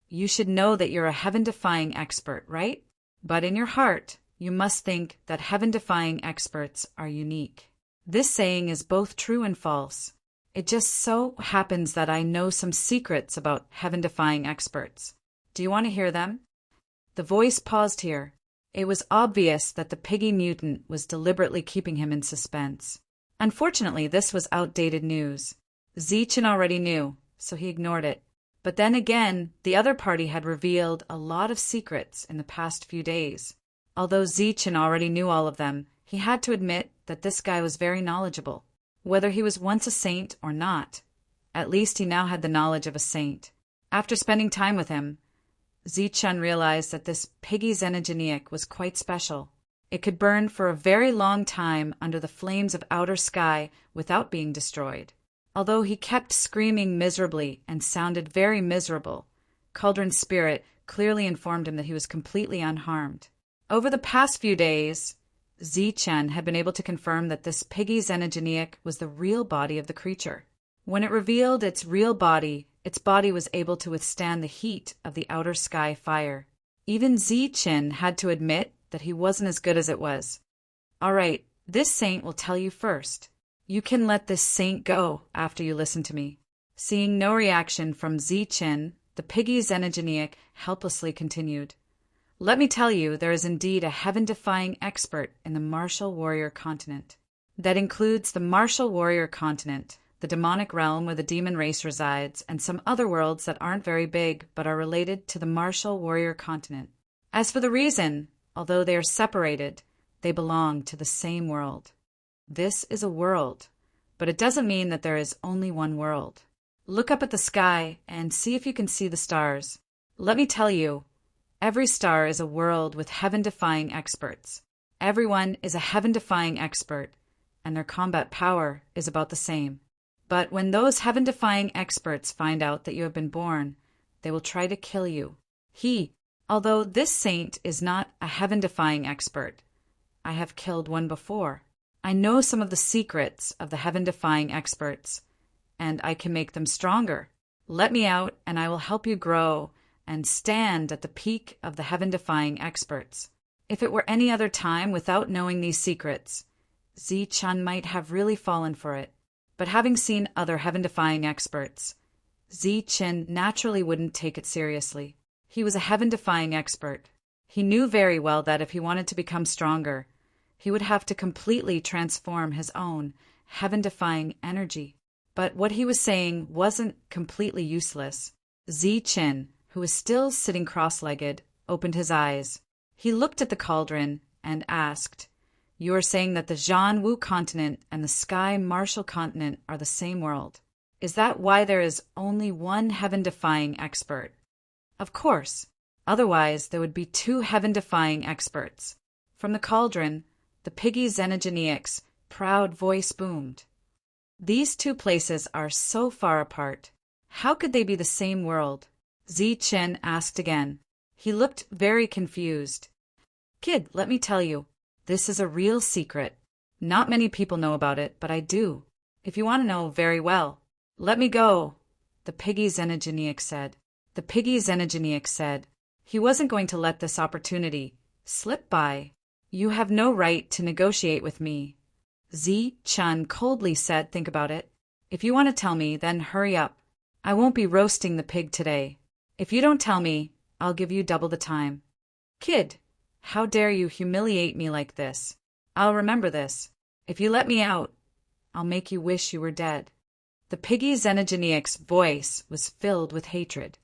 You should know that you're a heaven-defying expert, right? But in your heart, you must think that heaven-defying experts are unique. This saying is both true and false. It just so happens that I know some secrets about heaven-defying experts. Do you want to hear them? The voice paused here. It was obvious that the piggy mutant was deliberately keeping him in suspense. Unfortunately, this was outdated news. Zichen already knew, so he ignored it. But then again, the other party had revealed a lot of secrets in the past few days. Although Zichen already knew all of them, he had to admit that this guy was very knowledgeable. Whether he was once a saint or not, at least he now had the knowledge of a saint. After spending time with him, Zichen realized that this piggy Xenogeneic was quite special. It could burn for a very long time under the flames of outer sky without being destroyed. Although he kept screaming miserably and sounded very miserable, Cauldron's spirit clearly informed him that he was completely unharmed. Over the past few days, Chen had been able to confirm that this piggy xenogeniac was the real body of the creature. When it revealed its real body, its body was able to withstand the heat of the outer sky fire. Even Chen had to admit that he wasn't as good as it was. All right, this saint will tell you first. You can let this saint go after you listen to me. Seeing no reaction from Chen, the piggy xenogeniac helplessly continued. Let me tell you, there is indeed a heaven-defying expert in the martial warrior continent. That includes the martial warrior continent, the demonic realm where the demon race resides, and some other worlds that aren't very big but are related to the martial warrior continent. As for the reason, although they are separated, they belong to the same world. This is a world, but it doesn't mean that there is only one world. Look up at the sky and see if you can see the stars. Let me tell you, every star is a world with heaven-defying experts. Everyone is a heaven-defying expert, and their combat power is about the same. But when those heaven-defying experts find out that you have been born, they will try to kill you. Although this saint is not a heaven-defying expert, I have killed one before. I know some of the secrets of the heaven-defying experts, and I can make them stronger. Let me out, and I will help you grow and stand at the peak of the heaven-defying experts. If it were any other time without knowing these secrets, Chen might have really fallen for it. But having seen other heaven-defying experts, Chen naturally wouldn't take it seriously. He was a heaven-defying expert. He knew very well that if he wanted to become stronger, he would have to completely transform his own heaven-defying energy. But what he was saying wasn't completely useless. Chen, who was still sitting cross-legged, opened his eyes. He looked at the cauldron and asked, You are saying that the Zhan-Wu continent and the Sky Martial continent are the same world. Is that why there is only one heaven-defying expert? Of course. Otherwise, there would be two heaven-defying experts. From the cauldron, the piggy xenogeniac's proud voice boomed. These two places are so far apart. How could they be the same world? Chen asked again. He looked very confused. Kid, let me tell you, this is a real secret. Not many people know about it, but I do. If you want to know very well. Let me go, the piggy xenogeniac said. The piggy xenogeniac said he wasn't going to let this opportunity slip by. You have no right to negotiate with me. Chen coldly said, Think about it. If you want to tell me, then hurry up. I won't be roasting the pig today. If you don't tell me, I'll give you double the time. Kid, how dare you humiliate me like this? I'll remember this. If you let me out, I'll make you wish you were dead. The piggy xenogeniac's voice was filled with hatred.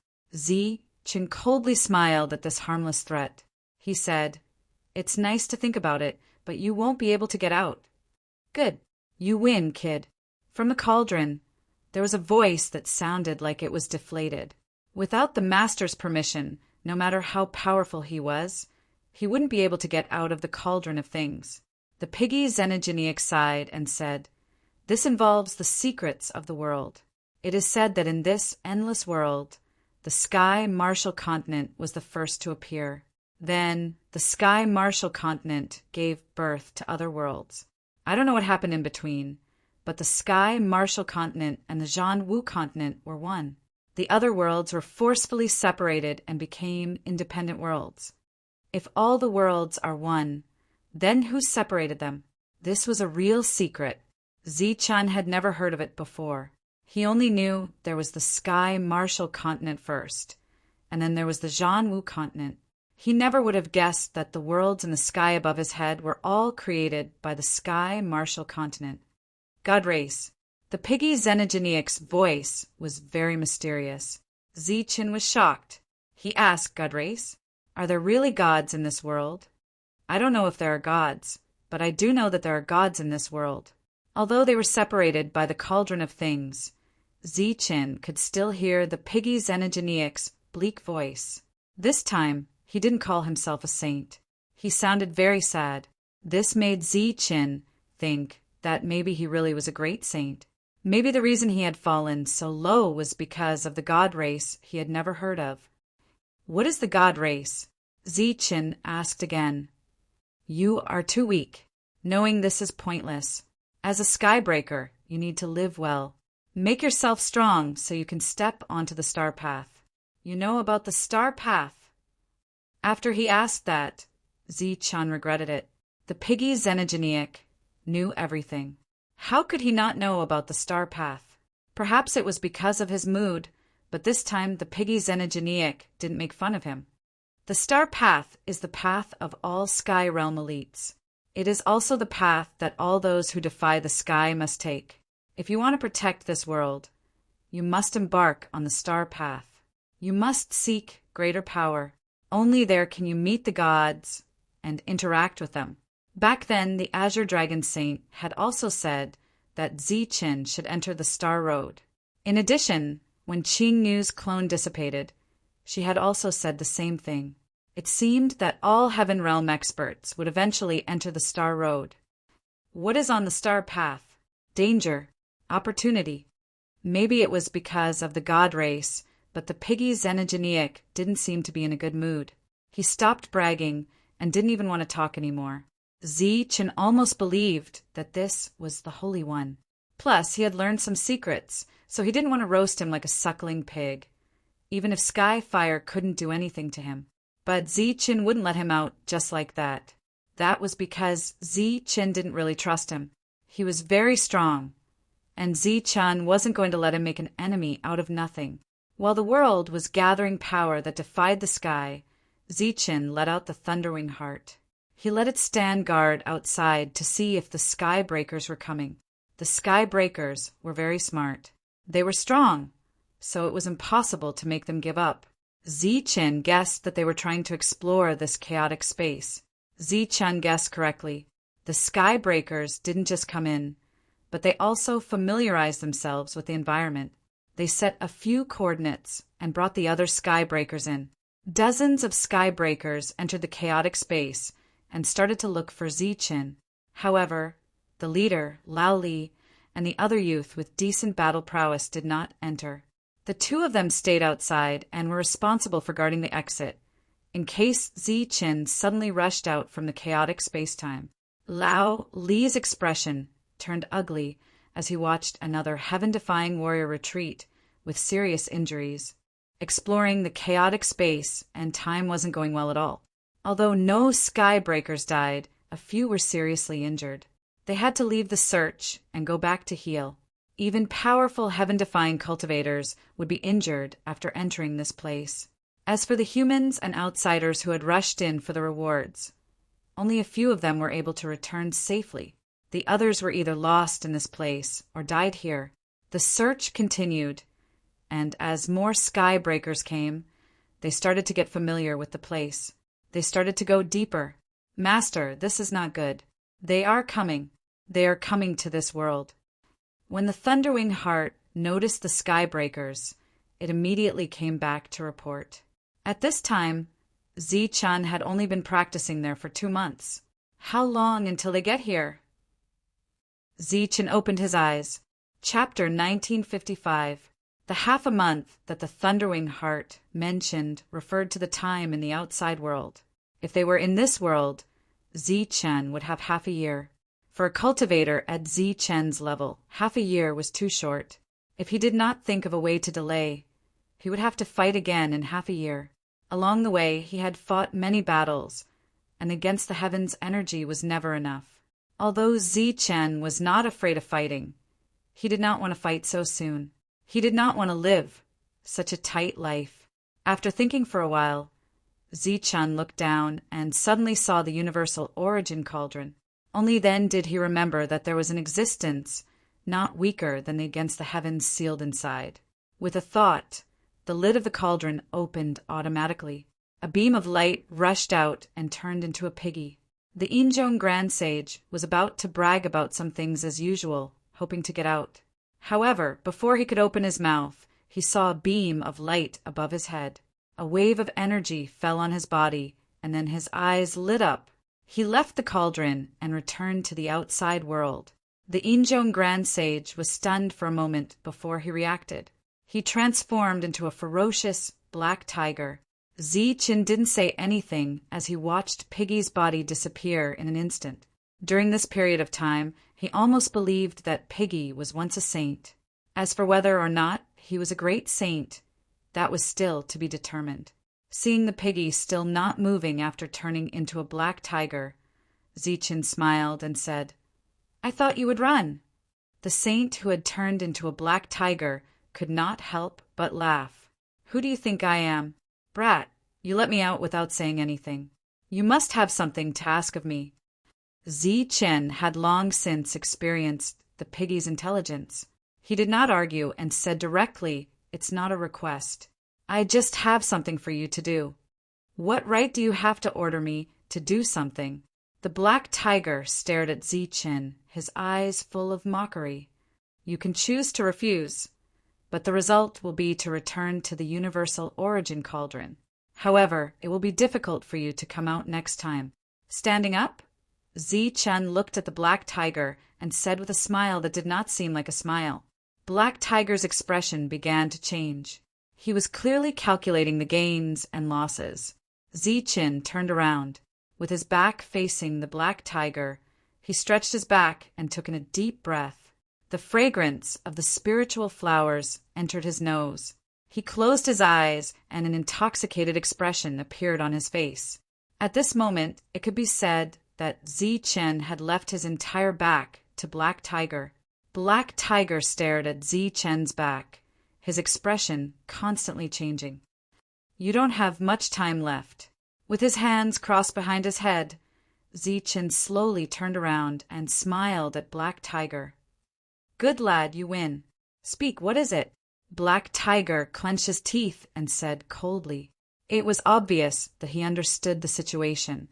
Chen coldly smiled at this harmless threat. He said, It's nice to think about it, but you won't be able to get out. Good. You win, kid. From the cauldron, there was a voice that sounded like it was deflated. Without the master's permission, no matter how powerful he was, he wouldn't be able to get out of the cauldron of things. The piggy xenogeniac sighed and said, This involves the secrets of the world. It is said that in this endless world, the Sky Martial Continent was the first to appear. Then, the Sky Martial Continent gave birth to other worlds. I don't know what happened in between, but the Sky Martial Continent and the Zhan-Wu continent were one. The other worlds were forcefully separated and became independent worlds. If all the worlds are one, then who separated them? This was a real secret. Chen had never heard of it before. He only knew there was the Sky Martial Continent first, and then there was the Zhan-Wu continent. He never would have guessed that the worlds in the sky above his head were all created by the Sky Martial Continent. God race. The piggy xenogeniac's voice was very mysterious. Chen was shocked. He asked God race, Are there really gods in this world? I don't know if there are gods, but I do know that there are gods in this world. Although they were separated by the cauldron of things, Chen could still hear the piggy xenogeniac's bleak voice. This time, he didn't call himself a saint. He sounded very sad. This made Chen think that maybe he really was a great saint. Maybe the reason he had fallen so low was because of the god race he had never heard of. What is the god race? Chen asked again. You are too weak. knowing this is pointless. As a skybreaker, you need to live well. Make yourself strong so you can step onto the star path. You know about the star path? After he asked that, Z-chan regretted it. The piggy xenogeniac knew everything. How could he not know about the star path? Perhaps it was because of his mood, but this time the piggy xenogeniac didn't make fun of him. The star path is the path of all Sky Realm elites. It is also the path that all those who defy the sky must take. If you want to protect this world, you must embark on the star path. You must seek greater power. Only there can you meet the gods and interact with them. Back then, the Azure Dragon Saint had also said that Z-Chin should enter the Star Road. In addition, when Qing Yu's clone dissipated, she had also said the same thing. It seemed that all Heaven Realm experts would eventually enter the Star Road. What is on the Star Path? Danger. Opportunity. Maybe it was because of the God race, but the piggy xenogeniac didn't seem to be in a good mood. He stopped bragging and didn't even want to talk anymore. Z-Chin almost believed that this was the Holy One. Plus, he had learned some secrets, so he didn't want to roast him like a suckling pig, even if Sky Fire couldn't do anything to him. But Z-Chin wouldn't let him out just like that. That was because Z-Chin didn't really trust him. He was very strong, and Z-Chan wasn't going to let him make an enemy out of nothing. While the world was gathering power that defied the sky, Z-Chin let out the Thundering Heart. He let it stand guard outside to see if the Sky Breakers were coming. The Sky Breakers were very smart. They were strong, so it was impossible to make them give up. Z-Chin guessed that they were trying to explore this chaotic space. Z-Chan guessed correctly. The Sky Breakers didn't just come in, but they also familiarized themselves with the environment. They set a few coordinates and brought the other Sky Breakers in. Dozens of Sky Breakers entered the chaotic space and started to look for Z-Chin. However, the leader, Lao Li, and the other youth with decent battle prowess did not enter. The two of them stayed outside and were responsible for guarding the exit, in case Z-Chin suddenly rushed out from the chaotic space-time. Lao Li's expression turned ugly as he watched another heaven-defying warrior retreat with serious injuries. Exploring the chaotic space and time wasn't going well at all. Although no Sky Breakers died, a few were seriously injured. They had to leave the search and go back to heal. Even powerful heaven-defying cultivators would be injured after entering this place. As for the humans and outsiders who had rushed in for the rewards, only a few of them were able to return safely. The others were either lost in this place or died here. The search continued, and as more Sky Breakers came, they started to get familiar with the place. They started to go deeper. Master, this is not good. They are coming. They are coming to this world. When the Thunderwing Heart noticed the Sky Breakers, it immediately came back to report. At this time, Z-Chan had only been practicing there for 2 months. How long until they get here? Z-Chan opened his eyes. Chapter 1955. The half a month that the Thunderwing Heart mentioned referred to the time in the outside world. If they were in this world, Z-Chan would have half a year. For a cultivator at Z-Chen's level, half a year was too short. If he did not think of a way to delay, he would have to fight again in half a year. Along the way, he had fought many battles, and against the heavens' energy was never enough. Although Z-Chen was not afraid of fighting, he did not want to fight so soon. He did not want to live such a tight life. After thinking for a while, Z-Chan looked down and suddenly saw the universal origin cauldron. Only then did he remember that there was an existence not weaker than the against the heavens sealed inside. With a thought, the lid of the cauldron opened automatically. A beam of light rushed out and turned into a piggy. The Injong Grand Sage was about to brag about some things as usual, hoping to get out. However, before he could open his mouth, he saw a beam of light above his head. A wave of energy fell on his body, and then his eyes lit up. He left the cauldron and returned to the outside world. The Injong Grand Sage was stunned for a moment before he reacted. He transformed into a ferocious black tiger. Z-Chin didn't say anything as he watched Piggy's body disappear in an instant. During this period of time, he almost believed that Piggy was once a saint. As for whether or not he was a great saint, that was still to be determined. Seeing the Piggy still not moving after turning into a black tiger, Zichen smiled and said, "I thought you would run." The saint who had turned into a black tiger could not help but laugh. "Who do you think I am? Brat, you let me out without saying anything. You must have something to ask of me." Zichen had long since experienced the Piggy's intelligence. He did not argue and said directly, "It's not a request. I just have something for you to do." "What right do you have to order me to do something?" The black tiger stared at Zichen, his eyes full of mockery. "You can choose to refuse, but the result will be to return to the universal origin cauldron. However, it will be difficult for you to come out next time." Standing up, Zichen looked at the black tiger and said with a smile that did not seem like a smile. Black Tiger's expression began to change. He was clearly calculating the gains and losses. Zichen turned around. With his back facing the black tiger, he stretched his back and took in a deep breath. The fragrance of the spiritual flowers entered his nose. He closed his eyes and an intoxicated expression appeared on his face. At this moment, it could be said that Zichen had left his entire back to Black Tiger. Black Tiger stared at Zichen's back, his expression constantly changing. "You don't have much time left." With his hands crossed behind his head, Zichen slowly turned around and smiled at Black Tiger. "Good lad, you win. Speak, what is it?" Black Tiger clenched his teeth and said coldly. It was obvious that he understood the situation.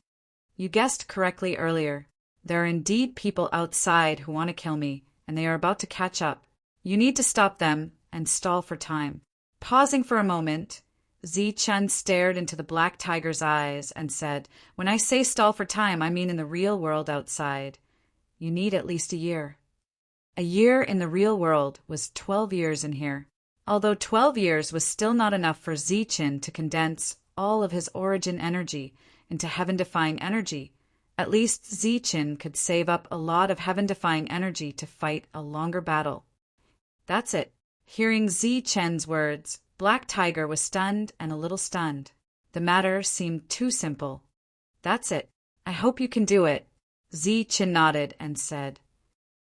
"You guessed correctly earlier. There are indeed people outside who want to kill me, and they are about to catch up. You need to stop them and stall for time." Pausing for a moment, Zichen stared into the black tiger's eyes and said, "When I say stall for time, I mean in the real world outside. You need at least a year." A year in the real world was 12 years in here. Although 12 years was still not enough for Zichen to condense all of his origin energy into heaven-defying energy, at least Zichen could save up a lot of heaven-defying energy to fight a longer battle. That's it. Hearing Zichen's words, Black Tiger was stunned and a little stunned. The matter seemed too simple. "That's it. I hope you can do it." Zichen nodded and said,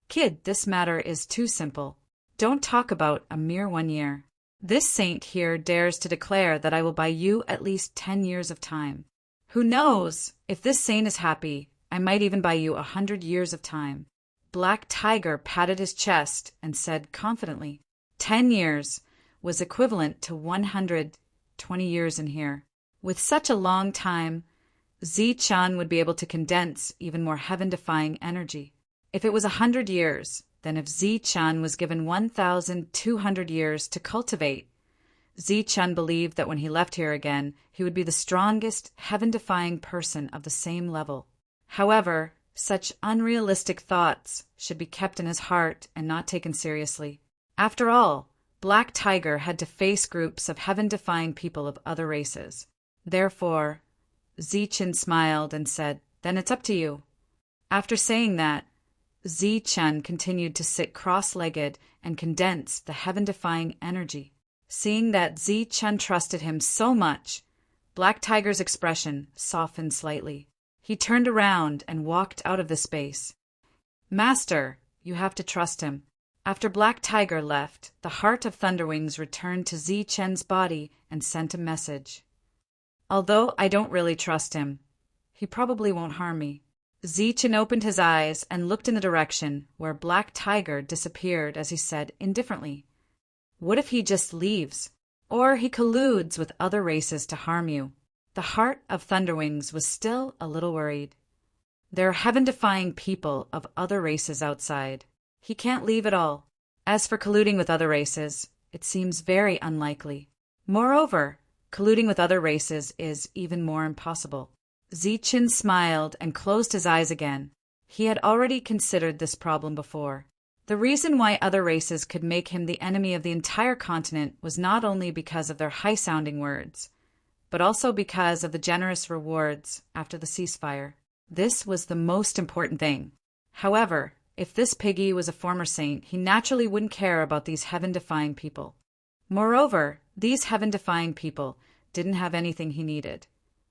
"Kid, this matter is too simple. Don't talk about a mere 1 year. This saint here dares to declare that I will buy you at least 10 years of time. Who knows? If this saint is happy, I might even buy you 100 years of time." Black Tiger patted his chest and said confidently, 10 years was equivalent to 120 years in here. With such a long time, Zichen would be able to condense even more heaven-defying energy. If it was 100 years, then if Zichen was given 1,200 years to cultivate, Zichen believed that when he left here again, he would be the strongest heaven-defying person of the same level. However, such unrealistic thoughts should be kept in his heart and not taken seriously. After all, Black Tiger had to face groups of heaven-defying people of other races. Therefore, Zichen smiled and said, "Then it's up to you." After saying that, Zichen continued to sit cross-legged and condense the heaven-defying energy. Seeing that Zichen trusted him so much, Black Tiger's expression softened slightly. He turned around and walked out of the space. "Master, you have to trust him." After Black Tiger left, the heart of Thunderwings returned to Zichen's body and sent a message. "Although I don't really trust him, he probably won't harm me." Zichen opened his eyes and looked in the direction where Black Tiger disappeared as he said indifferently, "What if he just leaves? Or he colludes with other races to harm you?" The heart of Thunderwings was still a little worried. There are heaven-defying people of other races outside. He can't leave at all. As for colluding with other races, it seems very unlikely. Moreover, colluding with other races is even more impossible. Zichen smiled and closed his eyes again. He had already considered this problem before. The reason why other races could make him the enemy of the entire continent was not only because of their high-sounding words, but also because of the generous rewards after the ceasefire. This was the most important thing. However, if this piggy was a former saint, he naturally wouldn't care about these heaven-defying people. Moreover, these heaven-defying people didn't have anything he needed,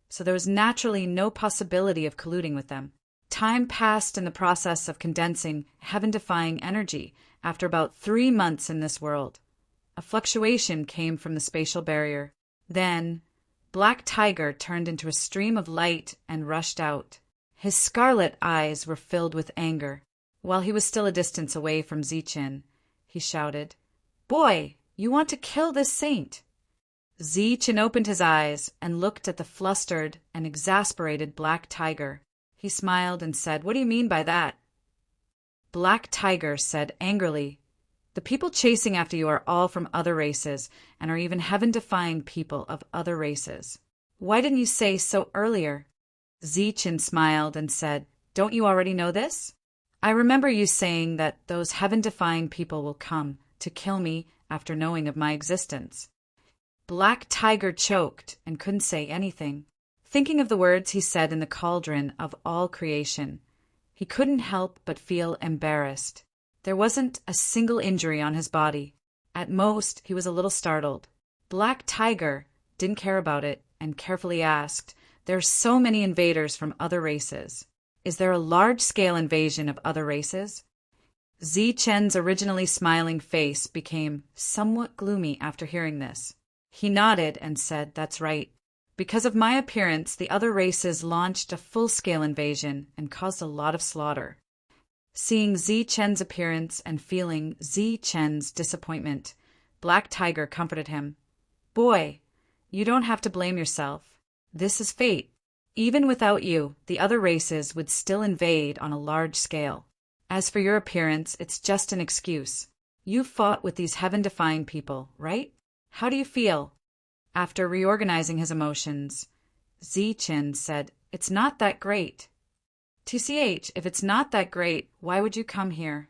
so there was naturally no possibility of colluding with them. Time passed in the process of condensing heaven-defying energy after about 3 months in this world. A fluctuation came from the spatial barrier. Then, Black Tiger turned into a stream of light and rushed out. His scarlet eyes were filled with anger. While he was still a distance away from Zichin, he shouted, "Boy, you want to kill this saint!" Zichin opened his eyes and looked at the flustered and exasperated Black Tiger. He smiled and said, "What do you mean by that?" Black Tiger said angrily, "The people chasing after you are all from other races and are even heaven-defying people of other races. Why didn't you say so earlier?" Zichin smiled and said, "Don't you already know this? I remember you saying that those heaven-defying people will come to kill me after knowing of my existence." Black Tiger choked and couldn't say anything. Thinking of the words he said in the cauldron of all creation, he couldn't help but feel embarrassed. There wasn't a single injury on his body. At most, he was a little startled. Black Tiger didn't care about it and carefully asked, "There are so many invaders from other races. Is there a large-scale invasion of other races?" Zichen's originally smiling face became somewhat gloomy after hearing this. He nodded and said, "That's right. Because of my appearance, the other races launched a full-scale invasion and caused a lot of slaughter." Seeing Zichen's appearance and feeling Zichen's disappointment, Black Tiger comforted him. "Boy, you don't have to blame yourself. This is fate. Even without you, the other races would still invade on a large scale. As for your appearance, it's just an excuse. You fought with these heaven-defying people, right? How do you feel?" After reorganizing his emotions, Zichin said, "It's not that great." "TCH, if it's not that great, why would you come here?"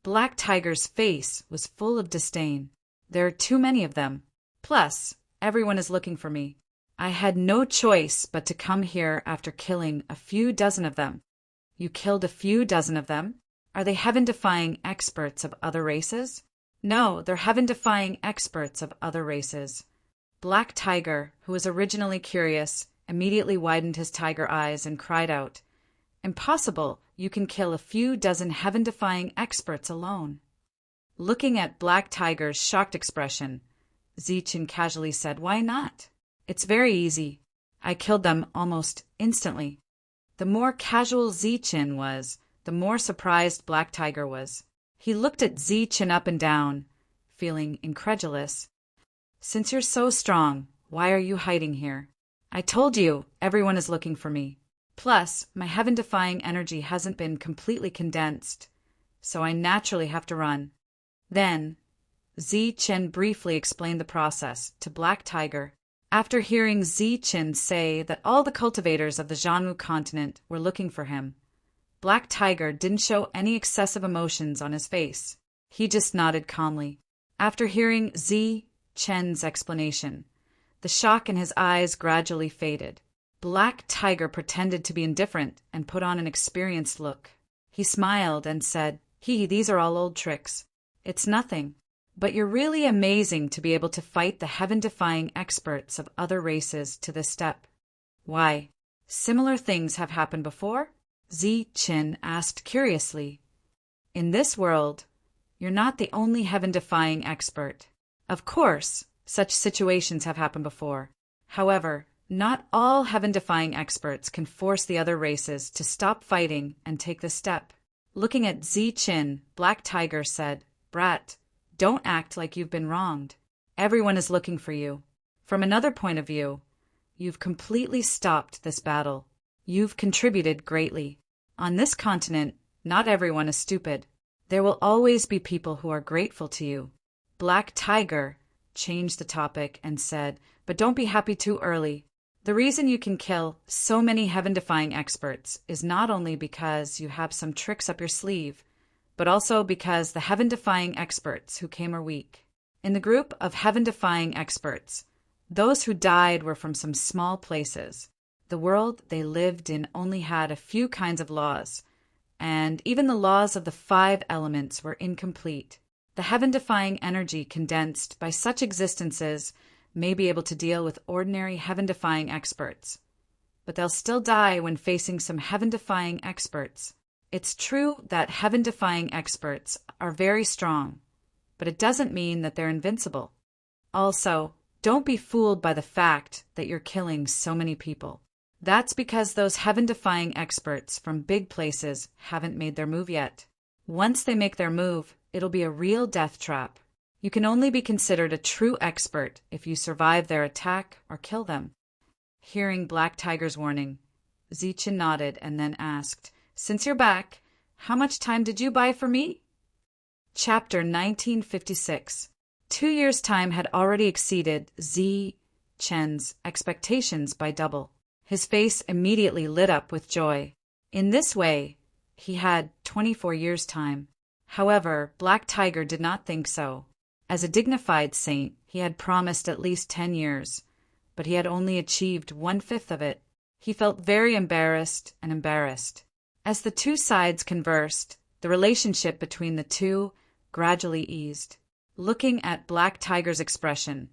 Black Tiger's face was full of disdain. "There are too many of them. Plus, everyone is looking for me. I had no choice but to come here after killing a few dozen of them." "You killed a few dozen of them? Are they heaven-defying experts of other races?" "No, they're heaven-defying experts of other races." Black Tiger, who was originally curious, immediately widened his tiger eyes and cried out, "Impossible! You can kill a few dozen heaven-defying experts alone." Looking at Black Tiger's shocked expression, Zichin casually said, "Why not? It's very easy. I killed them almost instantly." The more casual Zichin was, the more surprised Black Tiger was. He looked at Zichin up and down, feeling incredulous. "Since you're so strong, why are you hiding here? I told you everyone is looking for me. Plus, my heaven-defying energy hasn't been completely condensed, so I naturally have to run." Then, Zichin briefly explained the process to Black Tiger. After hearing Zichin say that all the cultivators of the Jianwu continent were looking for him, Black Tiger didn't show any excessive emotions on his face. He just nodded calmly. After hearing Zichin's explanation, the shock in his eyes gradually faded. Black Tiger pretended to be indifferent and put on an experienced look. He smiled and said, These are all old tricks. It's nothing. But you're really amazing to be able to fight the heaven-defying experts of other races to this step." "Why? Similar things have happened before?" Zichin asked curiously. "In this world, you're not the only heaven-defying expert. Of course, such situations have happened before. However, not all heaven-defying experts can force the other races to stop fighting and take this step." Looking at Zichin, Black Tiger said, "Brat, don't act like you've been wronged. Everyone is looking for you. From another point of view, you've completely stopped this battle. You've contributed greatly. On this continent, not everyone is stupid. There will always be people who are grateful to you." Black Tiger changed the topic and said, "But don't be happy too early. The reason you can kill so many heaven-defying experts is not only because you have some tricks up your sleeve, but also because the heaven-defying experts who came are weak. In the group of heaven-defying experts, those who died were from some small places. The world they lived in only had a few kinds of laws, and even the laws of the 5 elements were incomplete. The heaven-defying energy condensed by such existences may be able to deal with ordinary heaven-defying experts, but they'll still die when facing some heaven-defying experts. It's true that heaven-defying experts are very strong, but it doesn't mean that they're invincible. Also, don't be fooled by the fact that you're killing so many people. That's because those heaven-defying experts from big places haven't made their move yet. Once they make their move, it'll be a real death trap. You can only be considered a true expert if you survive their attack or kill them. Hearing Black Tiger's warning, Zichen nodded and then asked, "Since you're back, how much time did you buy for me?" Chapter 1956. 2 years' time had already exceeded Zichen's expectations by double. His face immediately lit up with joy. In this way, he had 24 years' time. However, Black Tiger did not think so. As a dignified saint, he had promised at least 10 years, but he had only achieved 1/5 of it. He felt very embarrassed and embarrassed. As the two sides conversed, the relationship between the two gradually eased. Looking at Black Tiger's expression,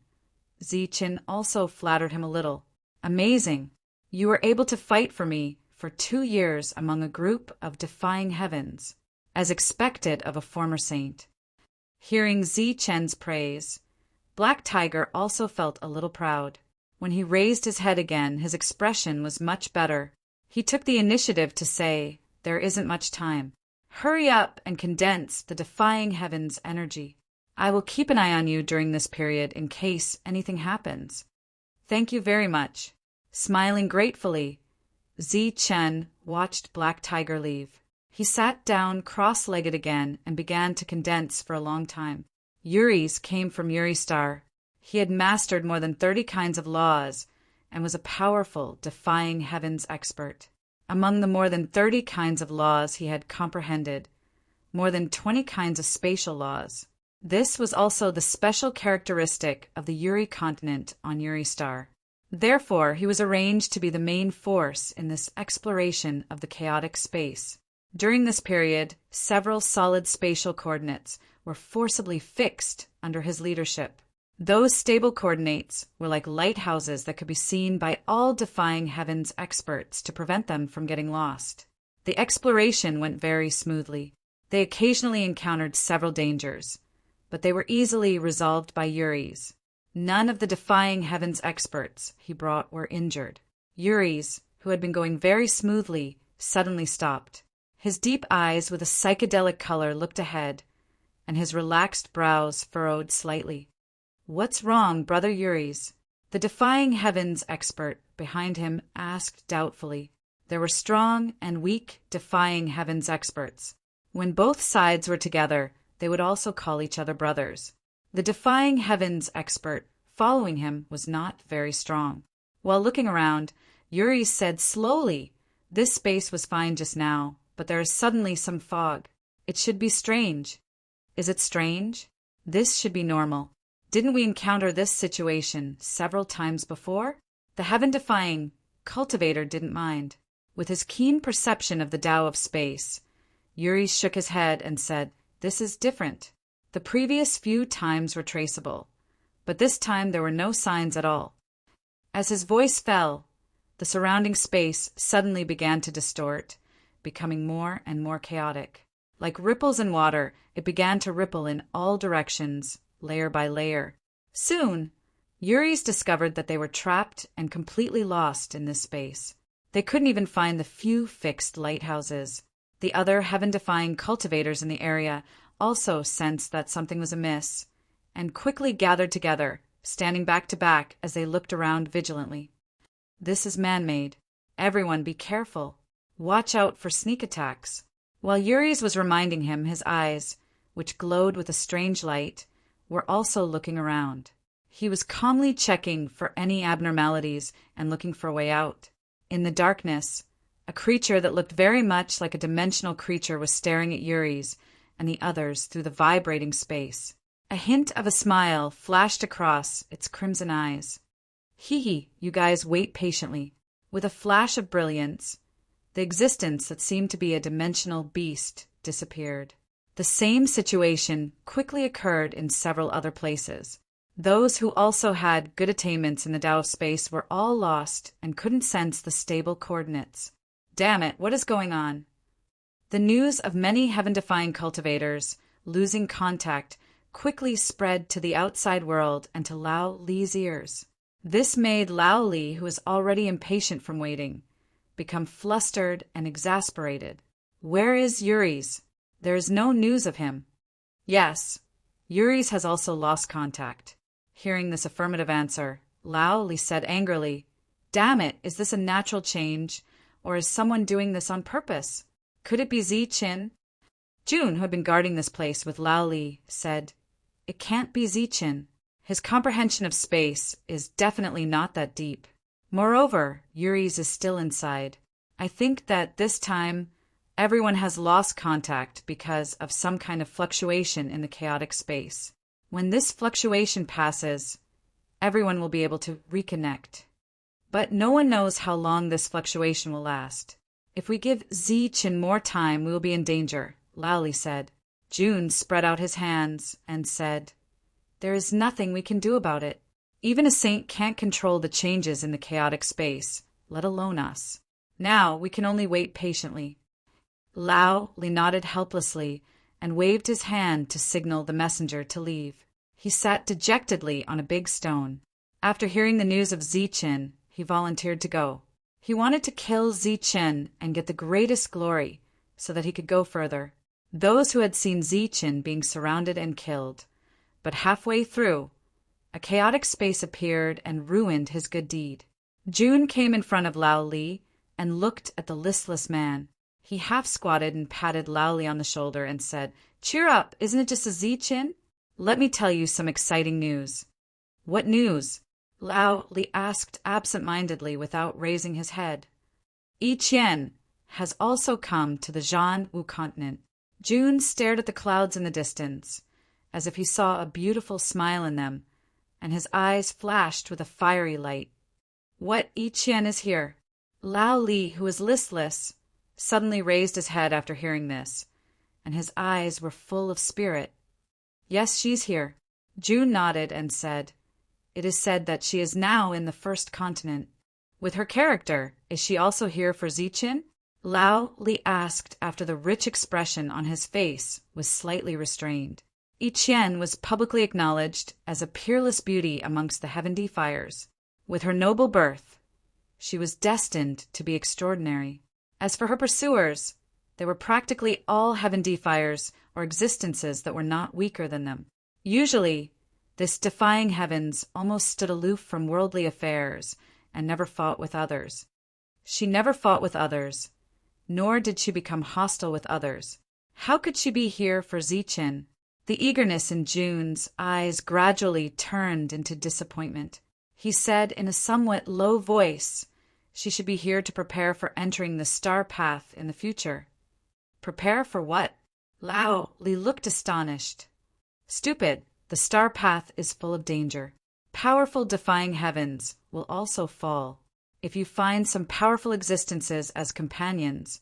Zichen also flattered him a little. "Amazing! You were able to fight for me for 2 years among a group of defying heavens, as expected of a former saint." Hearing Zichen's praise, Black Tiger also felt a little proud. When he raised his head again, his expression was much better. He took the initiative to say, "There isn't much time. Hurry up and condense the defying heavens energy. I will keep an eye on you during this period in case anything happens." "Thank you very much." Smiling gratefully, Zichen watched Black Tiger leave. He sat down cross-legged again and began to condense for a long time. Uri's came from Uri Star. He had mastered more than 30 kinds of laws and was a powerful, defying heavens expert. Among the more than 30 kinds of laws he had comprehended, more than 20 kinds of spatial laws. This was also the special characteristic of the Uri continent on Uri Star. Therefore, he was arranged to be the main force in this exploration of the chaotic space. During this period, several solid spatial coordinates were forcibly fixed under his leadership. Those stable coordinates were like lighthouses that could be seen by all defying heavens experts to prevent them from getting lost. The exploration went very smoothly. They occasionally encountered several dangers, but they were easily resolved by Uri's. None of the defying heavens experts he brought were injured. Uri's, who had been going very smoothly, suddenly stopped. His deep eyes with a psychedelic color looked ahead, and his relaxed brows furrowed slightly. "What's wrong, Brother Uri's?" The defying heavens expert behind him asked doubtfully. There were strong and weak defying heavens experts. When both sides were together, they would also call each other brothers. The defying heavens expert following him was not very strong. While looking around, Uri said slowly, "This space was fine just now, but there is suddenly some fog. It should be strange." "Is it strange? This should be normal. Didn't we encounter this situation several times before?" The heaven-defying cultivator didn't mind. With his keen perception of the Tao of space, Uri shook his head and said, "This is different. The previous few times were traceable, but this time there were no signs at all." As his voice fell, the surrounding space suddenly began to distort, becoming more and more chaotic. Like ripples in water, it began to ripple in all directions, layer by layer. Soon, Uri's discovered that they were trapped and completely lost in this space. They couldn't even find the few fixed lighthouses. The other heaven-defying cultivators in the area also sensed that something was amiss, and quickly gathered together, standing back to back as they looked around vigilantly. "This is man-made. Everyone be careful. Watch out for sneak attacks." While Uri's was reminding him, his eyes, which glowed with a strange light, were also looking around. He was calmly checking for any abnormalities and looking for a way out. In the darkness, a creature that looked very much like a dimensional creature was staring at Uri's and the others through the vibrating space. A hint of a smile flashed across its crimson eyes. "Hee hee, you guys wait patiently. With a flash of brilliance, the existence that seemed to be a dimensional beast disappeared. The same situation quickly occurred in several other places. Those who also had good attainments in the Tao of space were all lost and couldn't sense the stable coordinates. Damn it, what is going on? The news of many heaven-defying cultivators losing contact quickly spread to the outside world and to Lao Li's ears. This made Lao Li, who was already impatient from waiting, become flustered and exasperated. Where is Yuri's? There is no news of him. Yes, Yuri's has also lost contact. Hearing this affirmative answer, Lao Li said angrily, Damn it, is this a natural change, or is someone doing this on purpose? Could it be Ziqin? June, who had been guarding this place with Lao Li, said, It can't be Ziqin. His comprehension of space is definitely not that deep. Moreover, Yuri's is still inside. I think that this time everyone has lost contact because of some kind of fluctuation in the chaotic space. When this fluctuation passes, everyone will be able to reconnect. But no one knows how long this fluctuation will last. If we give Ziqin more time, we will be in danger, Lao Li said. June spread out his hands and said, There is nothing we can do about it. Even a saint can't control the changes in the chaotic space, let alone us. Now we can only wait patiently. Lao Li nodded helplessly and waved his hand to signal the messenger to leave. He sat dejectedly on a big stone. After hearing the news of Ziqin, he volunteered to go. He wanted to kill Ziqin and get the greatest glory so that he could go further. Those who had seen Ziqin being surrounded and killed, but halfway through, a chaotic space appeared and ruined his good deed. June came in front of Lao Li and looked at the listless man. He half-squatted and patted Lao Li on the shoulder and said, Cheer up, isn't it just a Ziqin? Let me tell you some exciting news. What news? Lao Li asked absent-mindedly without raising his head. Yi Qian has also come to the Zhanwu continent. June stared at the clouds in the distance, as if he saw a beautiful smile in them, and his eyes flashed with a fiery light. What, Yi Qian is here? Lao Li, who was listless, suddenly raised his head after hearing this, and his eyes were full of spirit. Yes, she's here. June nodded and said, It is said that she is now in the first continent. With her character, is she also here for Ziqin? Lao Li asked after the rich expression on his face was slightly restrained. Yi Qian was publicly acknowledged as a peerless beauty amongst the heaven defiers. With her noble birth, she was destined to be extraordinary. As for her pursuers, they were practically all heaven defiers or existences that were not weaker than them. Usually, this defying heavens almost stood aloof from worldly affairs and never fought with others. She never fought with others, nor did she become hostile with others. How could she be here for Ziqin? The eagerness in June's eyes gradually turned into disappointment. He said in a somewhat low voice, she should be here to prepare for entering the star path in the future. Prepare for what? Lao Li looked astonished. Stupid, the star path is full of danger. Powerful defying heavens will also fall. If you find some powerful existences as companions,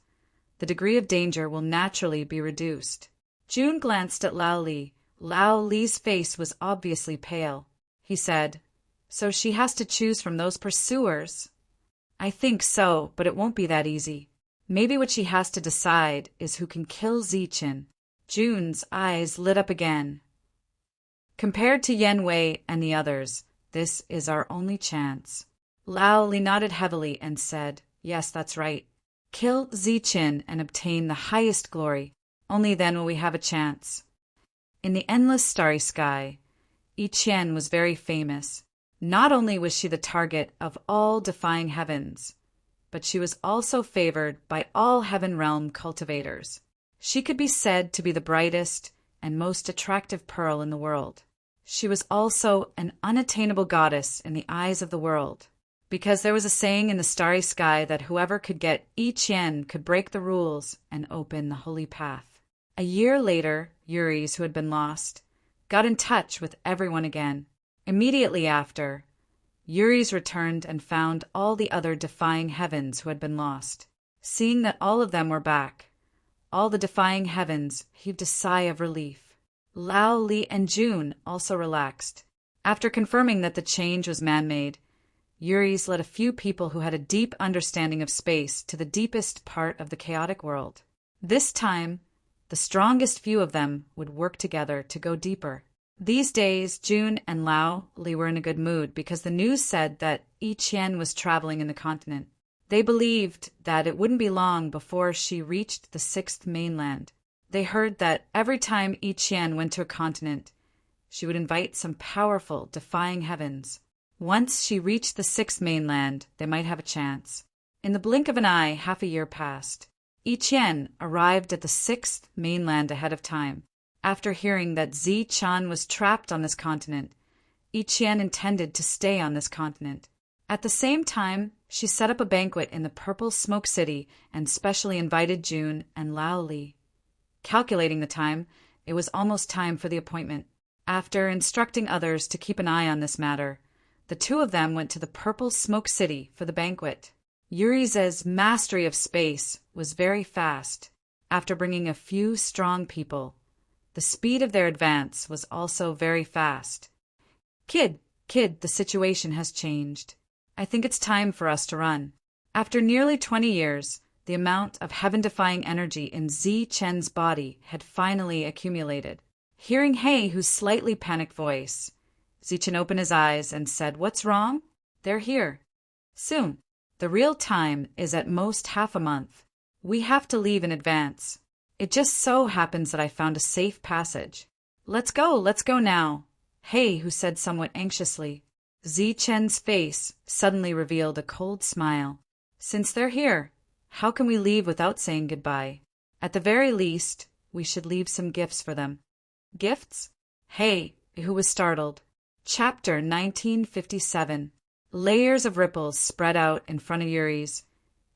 the degree of danger will naturally be reduced. June glanced at Lao Li. Lao Li's face was obviously pale. He said, So she has to choose from those pursuers? I think so, but it won't be that easy. Maybe what she has to decide is who can kill Ziqin. June's eyes lit up again. Compared to Yen Wei and the others, this is our only chance. Lao Li nodded heavily and said, Yes, that's right. Kill Ziqin and obtain the highest glory. Only then will we have a chance. In the endless starry sky, Yi Qian was very famous. Not only was she the target of all defying heavens, but she was also favored by all heaven realm cultivators. She could be said to be the brightest and most attractive pearl in the world. She was also an unattainable goddess in the eyes of the world, because there was a saying in the starry sky that whoever could get Yi Qian could break the rules and open the holy path. A year later, Yuri's, who had been lost, got in touch with everyone again. Immediately after, Yuri's returned and found all the other defying heavens who had been lost. Seeing that all of them were back, all the defying heavens heaved a sigh of relief. Lao, Li, and June also relaxed. After confirming that the change was man-made, Yuri's led a few people who had a deep understanding of space to the deepest part of the chaotic world. This time, the strongest few of them would work together to go deeper. These days, June and Lao Li were in a good mood because the news said that Yi Qian was traveling in the continent. They believed that it wouldn't be long before she reached the sixth mainland. They heard that every time Yi Qian went to a continent, she would invite some powerful, defying heavens. Once she reached the sixth mainland, they might have a chance. In the blink of an eye, half a year passed. Yi Qian arrived at the sixth mainland ahead of time. After hearing that Zi-chan was trapped on this continent, Yi Qian intended to stay on this continent. At the same time, she set up a banquet in the Purple Smoke City and specially invited June and Lao Li. Calculating the time, it was almost time for the appointment. After instructing others to keep an eye on this matter, the two of them went to the Purple Smoke City for the banquet. Yuri's mastery of space was very fast. After bringing a few strong people, the speed of their advance was also very fast. Kid, the situation has changed. I think it's time for us to run. After nearly 20 years, the amount of heaven-defying energy in Zi-chen's body had finally accumulated. Hearing Hu's slightly panicked voice, Zi-chen opened his eyes and said, "What's wrong?" "They're here. Soon. The real time is at most half a month. We have to leave in advance. It just so happens that I found a safe passage." Let's go now," Hu said somewhat anxiously. Zi-chen's face suddenly revealed a cold smile. "Since they're here, how can we leave without saying goodbye? At the very least, we should leave some gifts for them." "Gifts?" Who was startled. Chapter 1957. Layers of ripples spread out in front of Yuri's,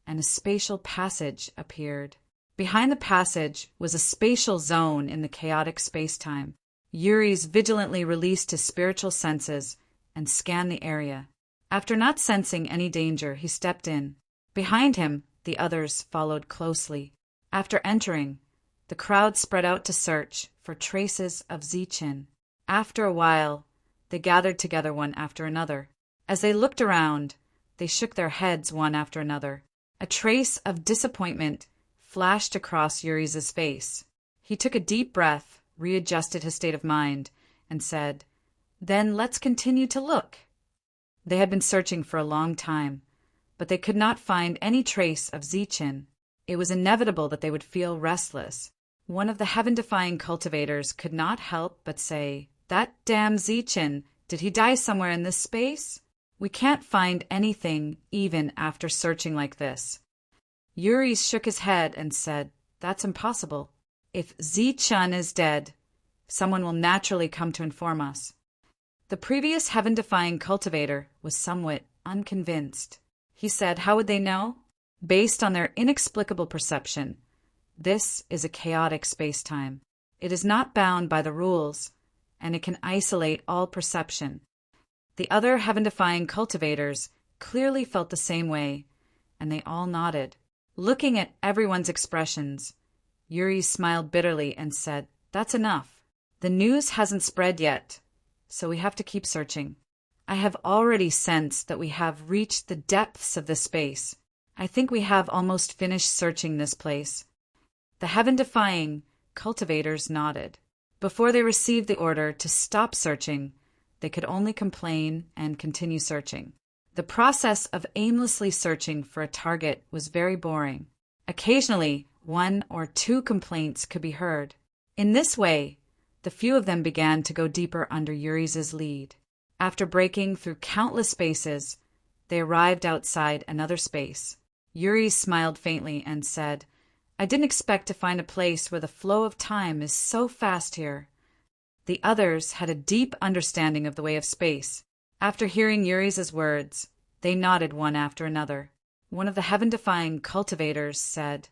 and a spatial passage appeared. Behind the passage was a spatial zone in the chaotic space-time. Yuri's vigilantly released his spiritual senses and scanned the area. After not sensing any danger, he stepped in. Behind him, the others followed closely. After entering, the crowd spread out to search for traces of Zi-chen. After a while, they gathered together one after another. As they looked around, they shook their heads one after another. A trace of disappointment flashed across Yuri's face. He took a deep breath, readjusted his state of mind, and said, "Then let's continue to look." They had been searching for a long time, but they could not find any trace of Zi-chen. It was inevitable that they would feel restless. One of the heaven-defying cultivators could not help but say, "That damn Zi-chen, did he die somewhere in this space? We can't find anything even after searching like this." Yuri shook his head and said, "That's impossible. If Zi-chan is dead, someone will naturally come to inform us." The previous heaven-defying cultivator was somewhat unconvinced. He said, "How would they know?" "Based on their inexplicable perception. This is a chaotic space-time. It is not bound by the rules, and it can isolate all perception." The other heaven-defying cultivators clearly felt the same way, and they all nodded. Looking at everyone's expressions, Yuri smiled bitterly and said, "That's enough. The news hasn't spread yet, so we have to keep searching. I have already sensed that we have reached the depths of this space. I think we have almost finished searching this place." The heaven-defying cultivators nodded. Before they received the order to stop searching, they could only complain and continue searching. The process of aimlessly searching for a target was very boring. Occasionally, one or two complaints could be heard. In this way, the few of them began to go deeper under Yuri's lead. After breaking through countless spaces, they arrived outside another space. Yuri smiled faintly and said, "I didn't expect to find a place where the flow of time is so fast here." The others had a deep understanding of the way of space. After hearing Yuri's words, they nodded one after another. One of the heaven-defying cultivators said,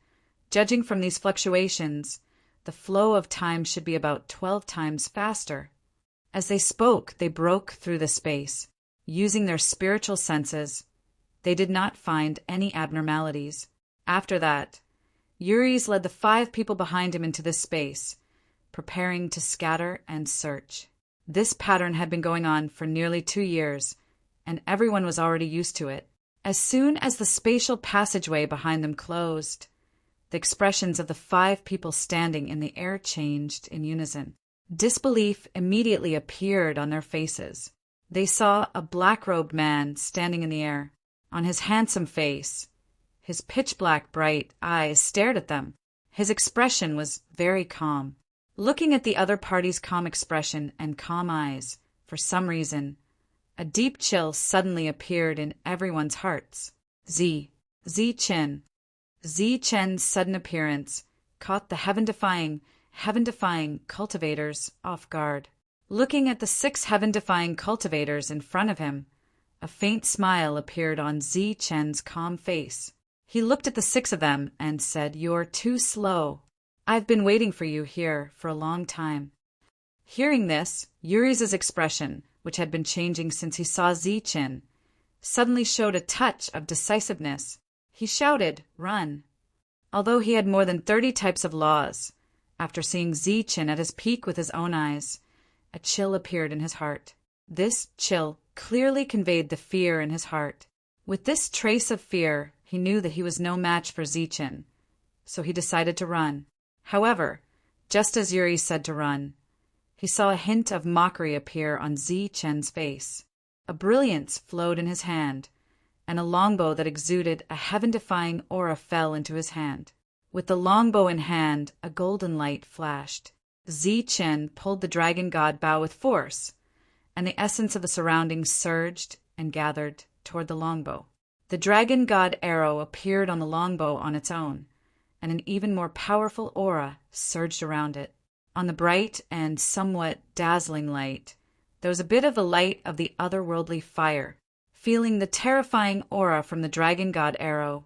"Judging from these fluctuations, the flow of time should be about 12 times faster." As they spoke, they broke through the space. Using their spiritual senses, they did not find any abnormalities. After that, Uri's led the 5 people behind him into this space, preparing to scatter and search. This pattern had been going on for nearly 2 years, and everyone was already used to it. As soon as the spatial passageway behind them closed, the expressions of the 5 people standing in the air changed in unison. Disbelief immediately appeared on their faces. They saw a black-robed man standing in the air. On his handsome face, his pitch-black bright eyes stared at them. His expression was very calm. Looking at the other party's calm expression and calm eyes, for some reason, a deep chill suddenly appeared in everyone's hearts. Zi Chen's sudden appearance caught the heaven-defying cultivators off guard. Looking at the 6 heaven-defying cultivators in front of him, a faint smile appeared on Zi Chen's calm face. He looked at the 6 of them and said, "You're too slow. I've been waiting for you here for a long time." Hearing this, Uri's expression, which had been changing since he saw Zi Chen, suddenly showed a touch of decisiveness. He shouted, "Run!" Although he had more than 30 types of laws, after seeing Zi Chen at his peak with his own eyes, a chill appeared in his heart. This chill clearly conveyed the fear in his heart. With this trace of fear, he knew that he was no match for Zi Chen, so he decided to run. However, just as Uri said to run, he saw a hint of mockery appear on Zi Chen's face. A brilliance flowed in his hand, and a longbow that exuded a heaven-defying aura fell into his hand. With the longbow in hand, a golden light flashed. Zi Chen pulled the dragon god bow with force, and the essence of the surroundings surged and gathered toward the longbow. The dragon god arrow appeared on the longbow on its own, and an even more powerful aura surged around it. On the bright and somewhat dazzling light, there was a bit of the light of the otherworldly fire. Feeling the terrifying aura from the dragon god arrow,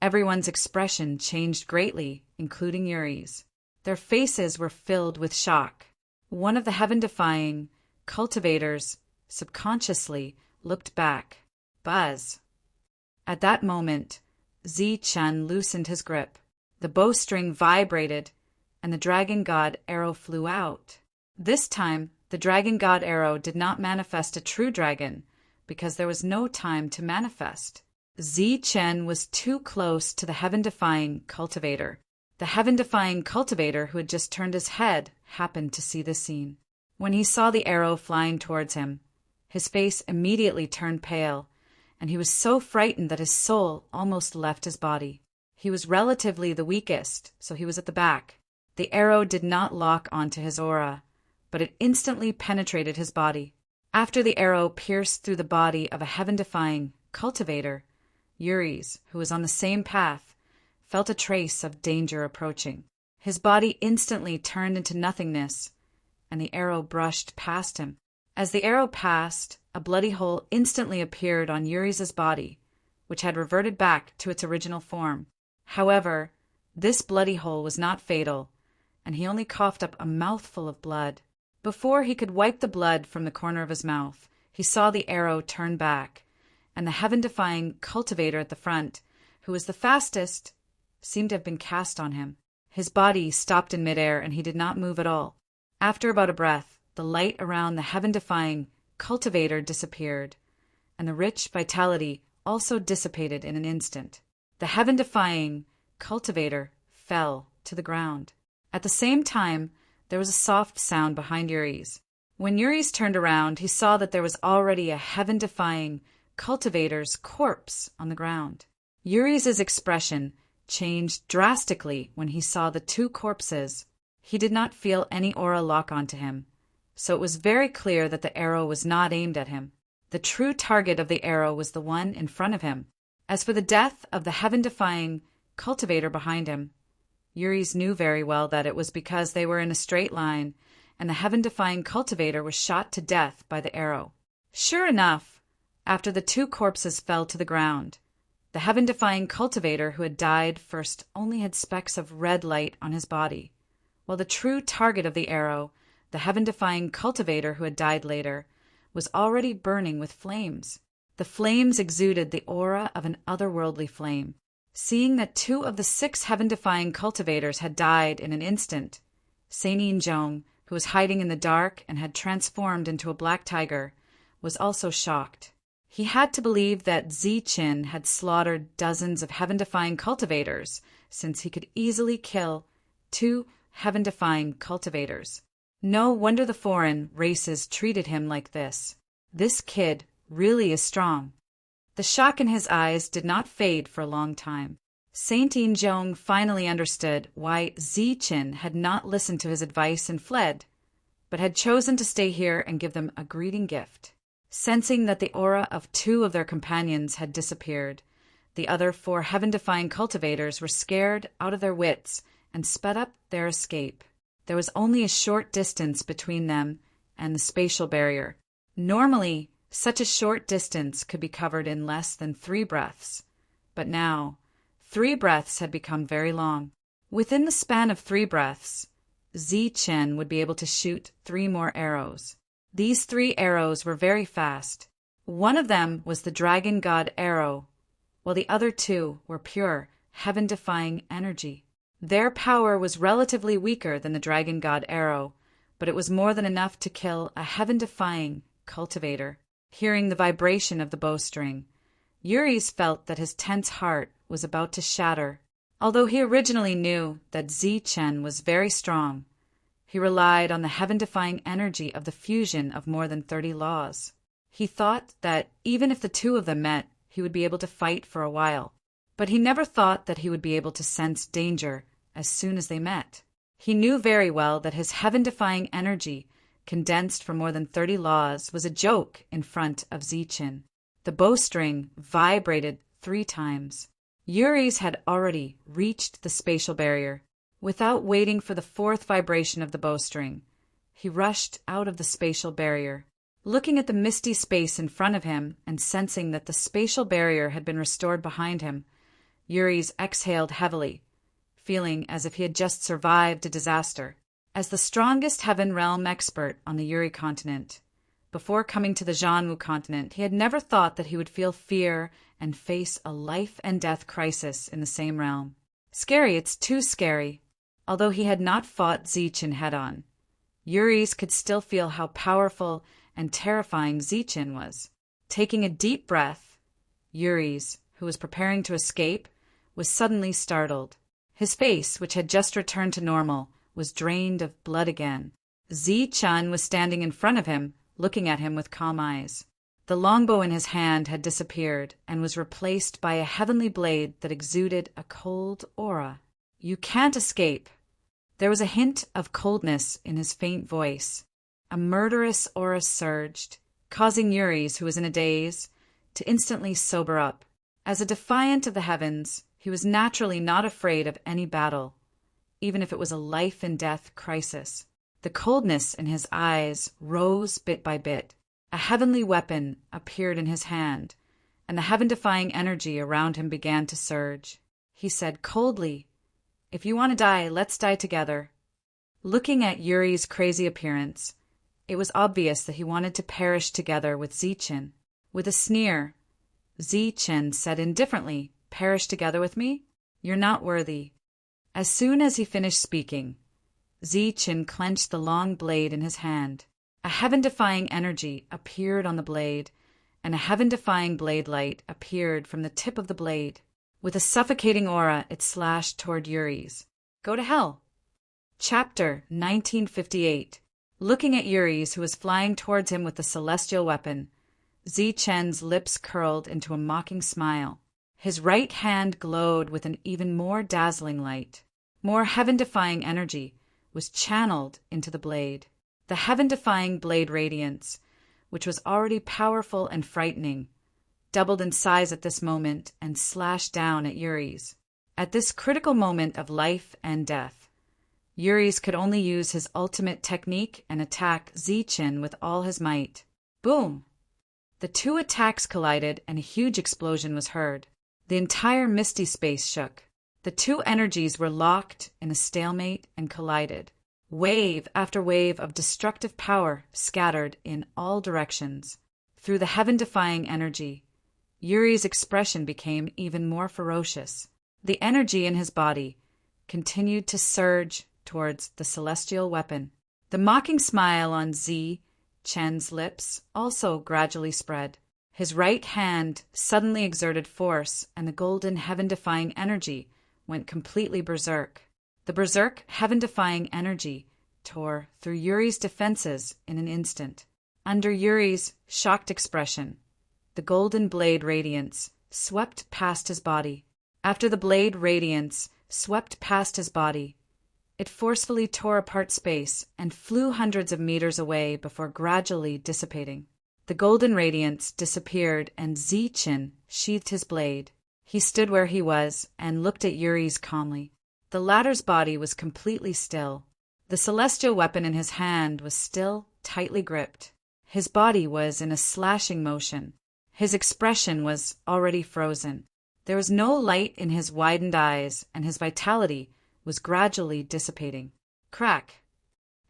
everyone's expression changed greatly, including Uri's. Their faces were filled with shock. One of the heaven-defying cultivators subconsciously looked back. Buzz! At that moment, Zi Chen loosened his grip. The bowstring vibrated, and the dragon god arrow flew out. This time, the dragon god arrow did not manifest a true dragon, because there was no time to manifest. Zi Chen was too close to the heaven-defying cultivator. The heaven-defying cultivator who had just turned his head happened to see the scene. When he saw the arrow flying towards him, his face immediately turned pale, and he was so frightened that his soul almost left his body. He was relatively the weakest, so he was at the back. The arrow did not lock onto his aura, but it instantly penetrated his body. After the arrow pierced through the body of a heaven-defying cultivator, Uri's, who was on the same path, felt a trace of danger approaching. His body instantly turned into nothingness, and the arrow brushed past him. As the arrow passed, a bloody hole instantly appeared on Uri's body, which had reverted back to its original form. However, this bloody hole was not fatal, and he only coughed up a mouthful of blood. Before he could wipe the blood from the corner of his mouth, he saw the arrow turn back, and the heaven-defying cultivator at the front, who was the fastest, seemed to have been cast on him. His body stopped in midair, and he did not move at all. After about a breath, the light around the heaven-defying cultivator disappeared, and the rich vitality also dissipated in an instant. The heaven-defying cultivator fell to the ground. At the same time, there was a soft sound behind Uri's. When Uri's turned around, he saw that there was already a heaven-defying cultivator's corpse on the ground. Uri's expression changed drastically when he saw the 2 corpses. He did not feel any aura lock onto him, so it was very clear that the arrow was not aimed at him. The true target of the arrow was the one in front of him. As for the death of the heaven-defying cultivator behind him, Uri's knew very well that it was because they were in a straight line, and the heaven-defying cultivator was shot to death by the arrow. Sure enough, after the 2 corpses fell to the ground, the heaven-defying cultivator who had died first only had specks of red light on his body, while the true target of the arrow, the heaven-defying cultivator who had died later, was already burning with flames. The flames exuded the aura of an otherworldly flame. Seeing that 2 of the 6 heaven-defying cultivators had died in an instant, Seinin Zhong, who was hiding in the dark and had transformed into a black tiger, was also shocked. He had to believe that Ziqin had slaughtered dozens of heaven-defying cultivators, since he could easily kill 2 heaven-defying cultivators. No wonder the foreign races treated him like this. This kid really is strong. The shock in his eyes did not fade for a long time. Saint Yinzhong finally understood why Ziqin had not listened to his advice and fled, but had chosen to stay here and give them a greeting gift. Sensing that the aura of 2 of their companions had disappeared, the other 4 heaven-defying cultivators were scared out of their wits and sped up their escape. There was only a short distance between them and the spatial barrier. Normally, such a short distance could be covered in less than 3 breaths, but now 3 breaths had become very long. Within the span of 3 breaths, Ziqin would be able to shoot 3 more arrows. These 3 arrows were very fast. One of them was the Dragon God arrow, while the other 2 were pure, heaven-defying energy. Their power was relatively weaker than the Dragon God arrow, but it was more than enough to kill a heaven-defying cultivator. Hearing the vibration of the bowstring, Yuri's felt that his tense heart was about to shatter. Although he originally knew that Ziqin was very strong, he relied on the heaven-defying energy of the fusion of more than 30 laws. He thought that even if the 2 of them met, he would be able to fight for a while. But he never thought that he would be able to sense danger as soon as they met. He knew very well that his heaven-defying energy, condensed from more than 30 laws, was a joke in front of Ziqin. The bowstring vibrated 3 times. Yuri's had already reached the spatial barrier. Without waiting for the 4th vibration of the bowstring, he rushed out of the spatial barrier. Looking at the misty space in front of him and sensing that the spatial barrier had been restored behind him, Yuri's exhaled heavily, feeling as if he had just survived a disaster. As the strongest heaven realm expert on the Yuri continent, before coming to the Zhanwu continent, he had never thought that he would feel fear and face a life-and-death crisis in the same realm. Scary, it's too scary. Although he had not fought Ziqin head-on, Yuri's could still feel how powerful and terrifying Ziqin was. Taking a deep breath, Yuri's, who was preparing to escape, was suddenly startled. His face, which had just returned to normal, was drained of blood again. Ziqin was standing in front of him, looking at him with calm eyes. The longbow in his hand had disappeared and was replaced by a heavenly blade that exuded a cold aura. "You can't escape." There was a hint of coldness in his faint voice. A murderous aura surged, causing Yuri's, who was in a daze, to instantly sober up. As a defiant of the heavens, he was naturally not afraid of any battle, even if it was a life-and-death crisis. The coldness in his eyes rose bit by bit. A heavenly weapon appeared in his hand, and the heaven-defying energy around him began to surge. He said coldly, "If you want to die, let's die together." Looking at Yuri's crazy appearance, it was obvious that he wanted to perish together with Ziqin. With a sneer, Ziqin said indifferently, "Perish together with me? You're not worthy." As soon as he finished speaking, Ziqin clenched the long blade in his hand. A heaven-defying energy appeared on the blade, and a heaven-defying blade light appeared from the tip of the blade. With a suffocating aura, it slashed toward Yuri's. "Go to hell." Chapter 1958. Looking at Yuri's, who was flying towards him with the celestial weapon, Ziqin's lips curled into a mocking smile. His right hand glowed with an even more dazzling light. More heaven-defying energy was channeled into the blade. The heaven-defying blade radiance, which was already powerful and frightening, doubled in size at this moment and slashed down at Yuri's. At this critical moment of life and death, Yuri's could only use his ultimate technique and attack Ziqin with all his might. Boom! The 2 attacks collided and a huge explosion was heard. The entire misty space shook. The 2 energies were locked in a stalemate and collided. Wave after wave of destructive power scattered in all directions. Through the heaven-defying energy, Yuri's expression became even more ferocious. The energy in his body continued to surge towards the celestial weapon. The mocking smile on Zi Chen's lips also gradually spread. His right hand suddenly exerted force, and the golden heaven-defying energy went completely berserk. The berserk heaven-defying energy tore through Yuri's defenses in an instant. Under Yuri's shocked expression, the golden blade radiance swept past his body. After the blade radiance swept past his body, it forcefully tore apart space and flew hundreds of meters away before gradually dissipating. The golden radiance disappeared and Zichen sheathed his blade. He stood where he was and looked at Yuri's calmly. The latter's body was completely still. The celestial weapon in his hand was still tightly gripped. His body was in a slashing motion. His expression was already frozen. There was no light in his widened eyes, and his vitality was gradually dissipating. Crack!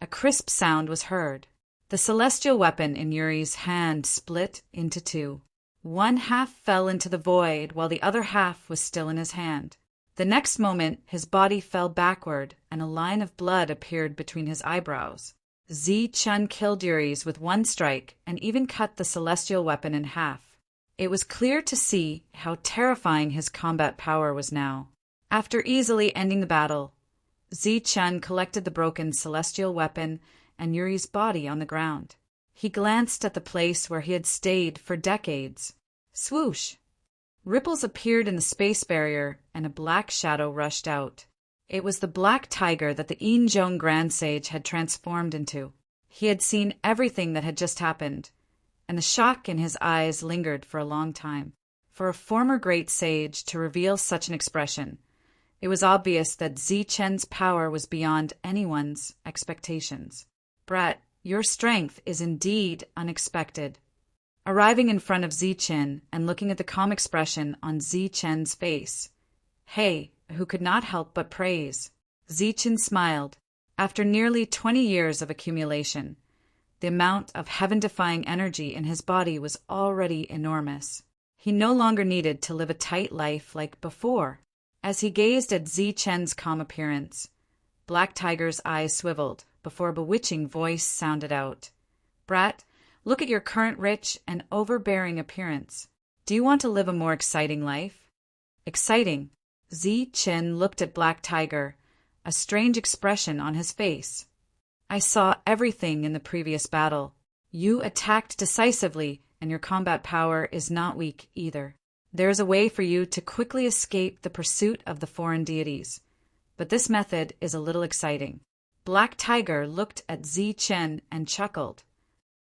A crisp sound was heard. The celestial weapon in Yuri's hand split into two. One half fell into the void, while the other half was still in his hand. The next moment, his body fell backward, and a line of blood appeared between his eyebrows. Zi Chun killed Yuri's with one strike and even cut the celestial weapon in half. It was clear to see how terrifying his combat power was now. After easily ending the battle, Zi Chun collected the broken celestial weapon and Yuri's body on the ground. He glanced at the place where he had stayed for decades. Swoosh! Ripples appeared in the space barrier, and a black shadow rushed out. It was the black tiger that the Yinzhong Grand Sage had transformed into. He had seen everything that had just happened, and the shock in his eyes lingered for a long time. For a former great sage to reveal such an expression, it was obvious that Zichen's power was beyond anyone's expectations. Brat, your strength is indeed unexpected. Arriving in front of Zichen and looking at the calm expression on Zichen's face, He, who could not help but praise. Zichen smiled. After nearly 20 years of accumulation, the amount of heaven-defying energy in his body was already enormous. He no longer needed to live a tight life like before. As he gazed at Zichen's calm appearance, Black Tiger's eyes swiveled before a bewitching voice sounded out. Brat, look at your current rich and overbearing appearance. Do you want to live a more exciting life? Exciting. Zichen looked at Black Tiger, a strange expression on his face. I saw everything in the previous battle. You attacked decisively, and your combat power is not weak either. There is a way for you to quickly escape the pursuit of the foreign deities, but this method is a little exciting. Black Tiger looked at Zichen and chuckled.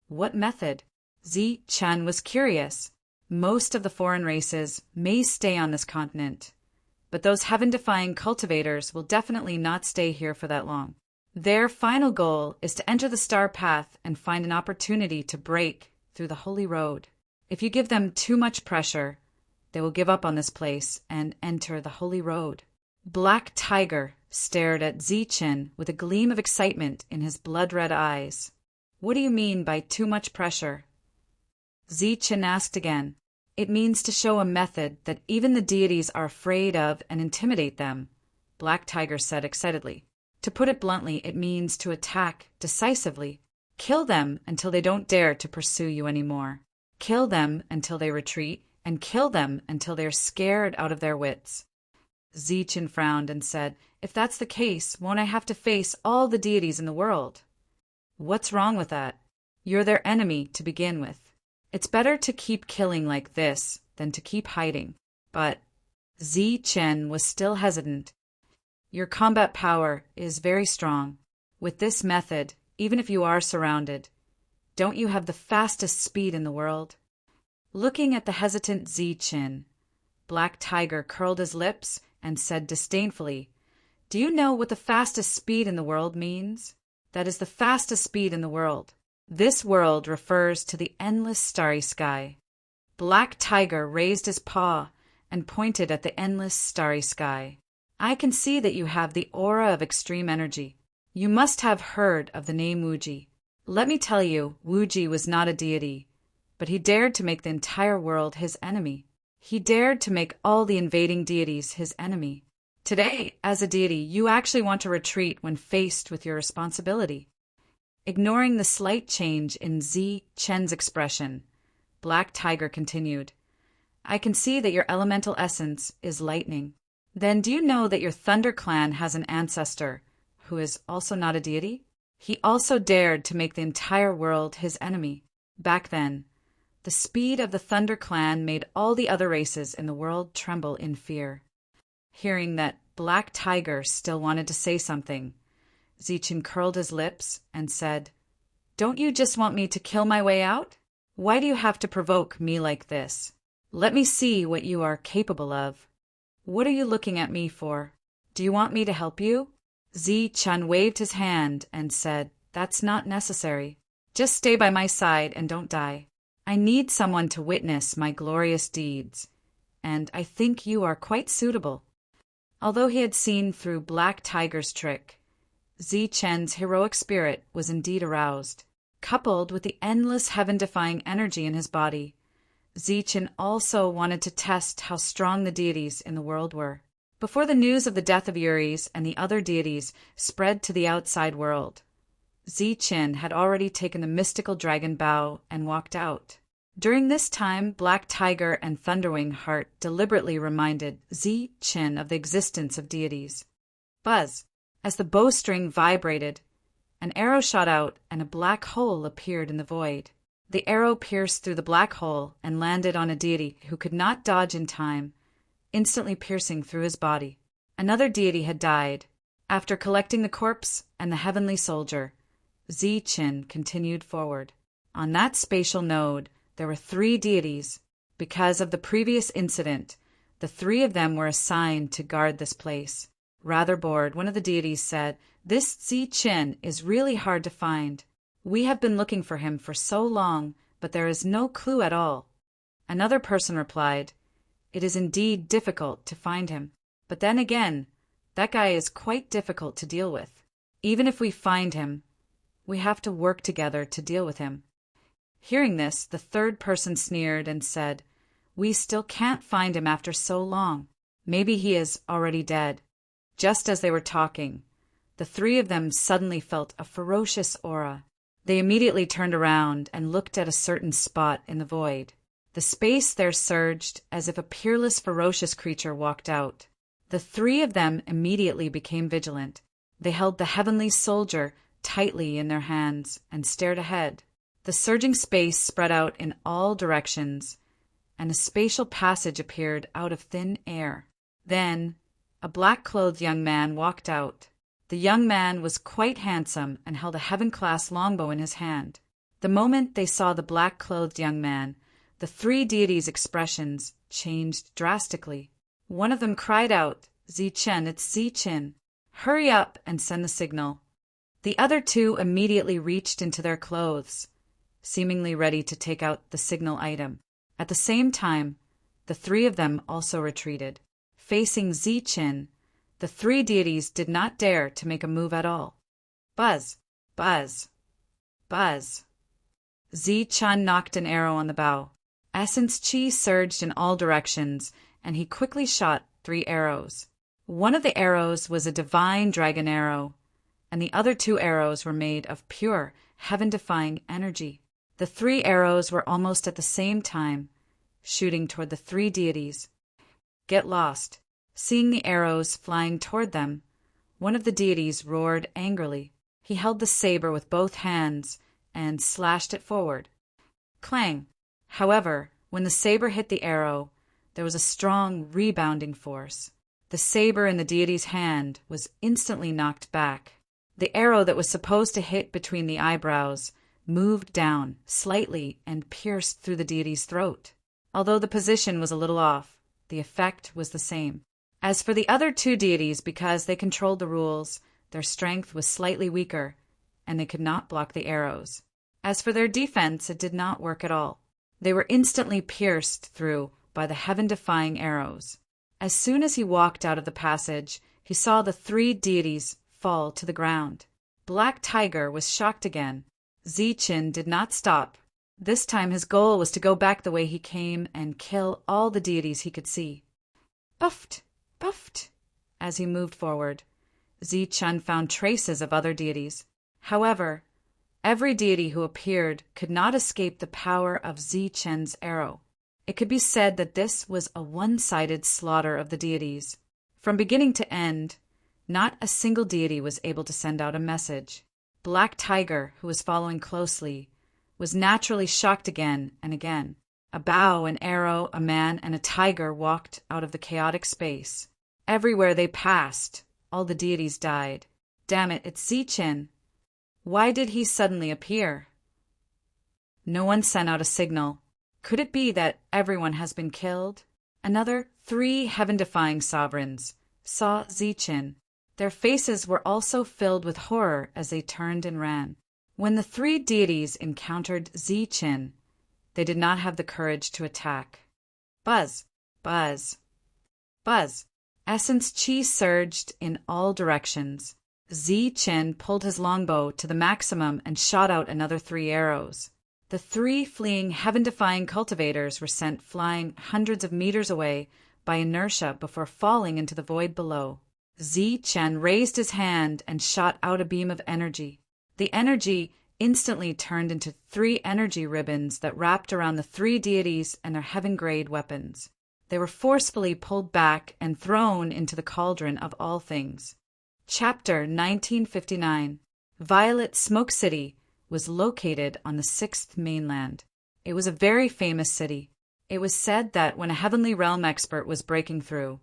What method? Zichen was curious. Most of the foreign races may stay on this continent, but those heaven-defying cultivators will definitely not stay here for that long. Their final goal is to enter the star path and find an opportunity to break through the holy road. If you give them too much pressure, they will give up on this place and enter the holy road. Black Tiger stared at Zichen with a gleam of excitement in his blood-red eyes. What do you mean by too much pressure? Zichen asked again. It means to show a method that even the deities are afraid of and intimidate them, Black Tiger said excitedly. To put it bluntly, it means to attack decisively. Kill them until they don't dare to pursue you anymore. Kill them until they retreat, and kill them until they are scared out of their wits. Zichen frowned and said, If that's the case, won't I have to face all the deities in the world? What's wrong with that? You're their enemy to begin with. It's better to keep killing like this than to keep hiding. But Zichen was still hesitant. Your combat power is very strong. With this method, even if you are surrounded, don't you have the fastest speed in the world? Looking at the hesitant Zichen, Black Tiger curled his lips and said disdainfully, Do you know what the fastest speed in the world means? That is the fastest speed in the world. This world refers to the endless starry sky. Black Tiger raised his paw and pointed at the endless starry sky. I can see that you have the aura of extreme energy. You must have heard of the name Wuji. Let me tell you, Wuji was not a deity, but he dared to make the entire world his enemy. He dared to make all the invading deities his enemy. Today, as a deity, you actually want to retreat when faced with your responsibility. Ignoring the slight change in Zi Chen's expression, Black Tiger continued, I can see that your elemental essence is lightning. Then do you know that your Thunder clan has an ancestor who is also not a deity? He also dared to make the entire world his enemy. Back then, the speed of the Thunder clan made all the other races in the world tremble in fear. Hearing that Black Tiger still wanted to say something, Zichen curled his lips and said, Don't you just want me to kill my way out? Why do you have to provoke me like this? Let me see what you are capable of. What are you looking at me for? Do you want me to help you? Zichen waved his hand and said, That's not necessary. Just stay by my side and don't die. I need someone to witness my glorious deeds, and I think you are quite suitable. Although he had seen through Black Tiger's trick, Zichen's heroic spirit was indeed aroused. Coupled with the endless heaven-defying energy in his body, Zichen also wanted to test how strong the deities in the world were. Before the news of the death of Uris and the other deities spread to the outside world, Zichen had already taken the mystical dragon bow and walked out. During this time, Black Tiger and Thunderwing Heart deliberately reminded Zichen of the existence of deities. Buzz! As the bowstring vibrated, an arrow shot out and a black hole appeared in the void. The arrow pierced through the black hole and landed on a deity who could not dodge in time, instantly piercing through his body. Another deity had died. After collecting the corpse and the heavenly soldier, Zichen continued forward. On that spatial node, there were 3 deities. Because of the previous incident, the 3 of them were assigned to guard this place. Rather bored, one of the deities said, This Zichen is really hard to find. We have been looking for him for so long, but there is no clue at all. Another person replied, It is indeed difficult to find him. But then again, that guy is quite difficult to deal with. Even if we find him, we have to work together to deal with him. Hearing this, the third person sneered and said, We still can't find him after so long. Maybe he is already dead. Just as they were talking, the 3 of them suddenly felt a ferocious aura. They immediately turned around and looked at a certain spot in the void. The space there surged as if a peerless, ferocious creature walked out. The 3 of them immediately became vigilant. They held the heavenly soldier tightly in their hands and stared ahead. The surging space spread out in all directions, and a spatial passage appeared out of thin air. Then, a black-clothed young man walked out. The young man was quite handsome and held a heaven-class longbow in his hand. The moment they saw the black-clothed young man, the 3 deities' expressions changed drastically. One of them cried out, Zichen, it's Zichen. Hurry up and send the signal. The other 2 immediately reached into their clothes, seemingly ready to take out the signal item. At the same time, the 3 of them also retreated. Facing Zichen, the 3 deities did not dare to make a move at all. Buzz! Buzz! Buzz! Zichen knocked an arrow on the bow. Essence Chi surged in all directions, and he quickly shot 3 arrows. One of the arrows was a divine dragon arrow, and the other 2 arrows were made of pure, heaven-defying energy. The 3 arrows were almost at the same time, shooting toward the 3 deities. Get lost. Seeing the arrows flying toward them, one of the deities roared angrily. He held the saber with both hands and slashed it forward. Clang! However, when the saber hit the arrow, there was a strong rebounding force. The saber in the deity's hand was instantly knocked back. The arrow that was supposed to hit between the eyebrows moved down slightly and pierced through the deity's throat. Although the position was a little off, the effect was the same. As for the other 2 deities, because they controlled the rules, their strength was slightly weaker, and they could not block the arrows. As for their defense, it did not work at all. They were instantly pierced through by the heaven-defying arrows. As soon as he walked out of the passage, he saw the 3 deities fall to the ground. Black Tiger was shocked again. Zichen did not stop. This time his goal was to go back the way he came and kill all the deities he could see. Puffed, puffed, as he moved forward. Zichen found traces of other deities. However, every deity who appeared could not escape the power of Zichen's arrow. It could be said that this was a one-sided slaughter of the deities. From beginning to end, not a single deity was able to send out a message. Black Tiger, who was following closely, was naturally shocked again and again. A bow, an arrow, a man, and a tiger walked out of the chaotic space. Everywhere they passed, all the deities died. Damn it, it's Zichen. Why did he suddenly appear? No one sent out a signal. Could it be that everyone has been killed? Another 3 heaven-defying sovereigns saw Zichen. Their faces were also filled with horror as they turned and ran. When the 3 deities encountered Zichen, they did not have the courage to attack. Buzz, buzz, buzz. Essence chi surged in all directions. Zichen pulled his longbow to the maximum and shot out another 3 arrows. The 3 fleeing heaven-defying cultivators were sent flying hundreds of meters away by inertia before falling into the void below. Zichen raised his hand and shot out a beam of energy. The energy instantly turned into 3 energy ribbons that wrapped around the 3 deities and their heaven-grade weapons. They were forcefully pulled back and thrown into the cauldron of all things. Chapter 1959. Violet Smoke City was located on the 6th mainland. It was a very famous city. It was said that when a heavenly realm expert was breaking through,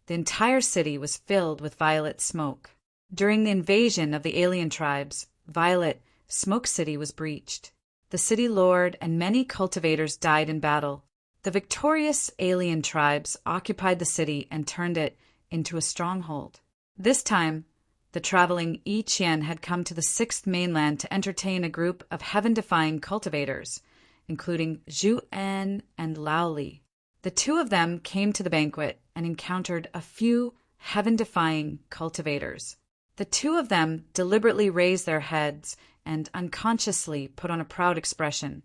the entire city was filled with violet smoke. During the invasion of the alien tribes, Violet Smoke City was breached. The city lord and many cultivators died in battle. The victorious alien tribes occupied the city and turned it into a stronghold. This time, the traveling Yi Qian had come to the 6th mainland to entertain a group of heaven-defying cultivators, including Zhu En and Lao Li. The 2 of them came to the banquet and encountered a few heaven-defying cultivators. The 2 of them deliberately raised their heads and unconsciously put on a proud expression,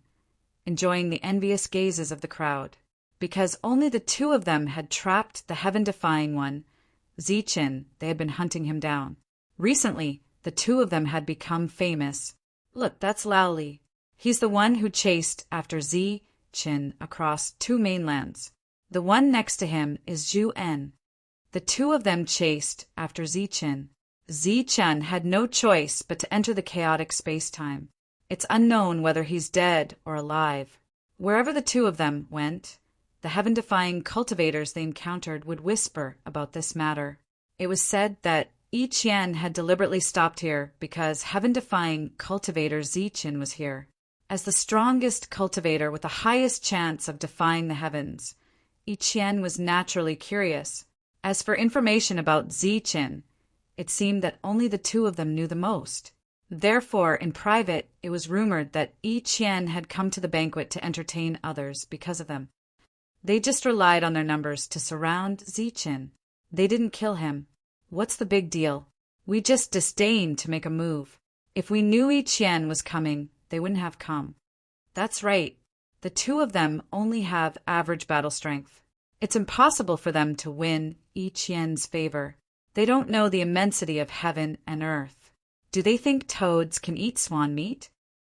enjoying the envious gazes of the crowd. Because only the 2 of them had trapped the heaven-defying one, Zichen, they had been hunting him down. Recently, the 2 of them had become famous. Look, that's Lao Li. He's the one who chased after Zichen across 2 mainlands. The one next to him is Zhu En. The 2 of them chased after Zichen. Zichen had no choice but to enter the chaotic space-time. It's unknown whether he's dead or alive. Wherever the 2 of them went, the heaven-defying cultivators they encountered would whisper about this matter. It was said that Yi Qian had deliberately stopped here because heaven-defying cultivator Zichen was here. As the strongest cultivator with the highest chance of defying the heavens, Yi Qian was naturally curious. As for information about Zichen, it seemed that only the 2 of them knew the most. Therefore, in private, it was rumored that Yi Qian had come to the banquet to entertain others because of them. They just relied on their numbers to surround Zichen. They didn't kill him. What's the big deal? We just disdained to make a move. If we knew Yi Qian was coming, they wouldn't have come. That's right. The 2 of them only have average battle strength. It's impossible for them to win Yi Qian's favor. They don't know the immensity of heaven and earth. Do they think toads can eat swan meat?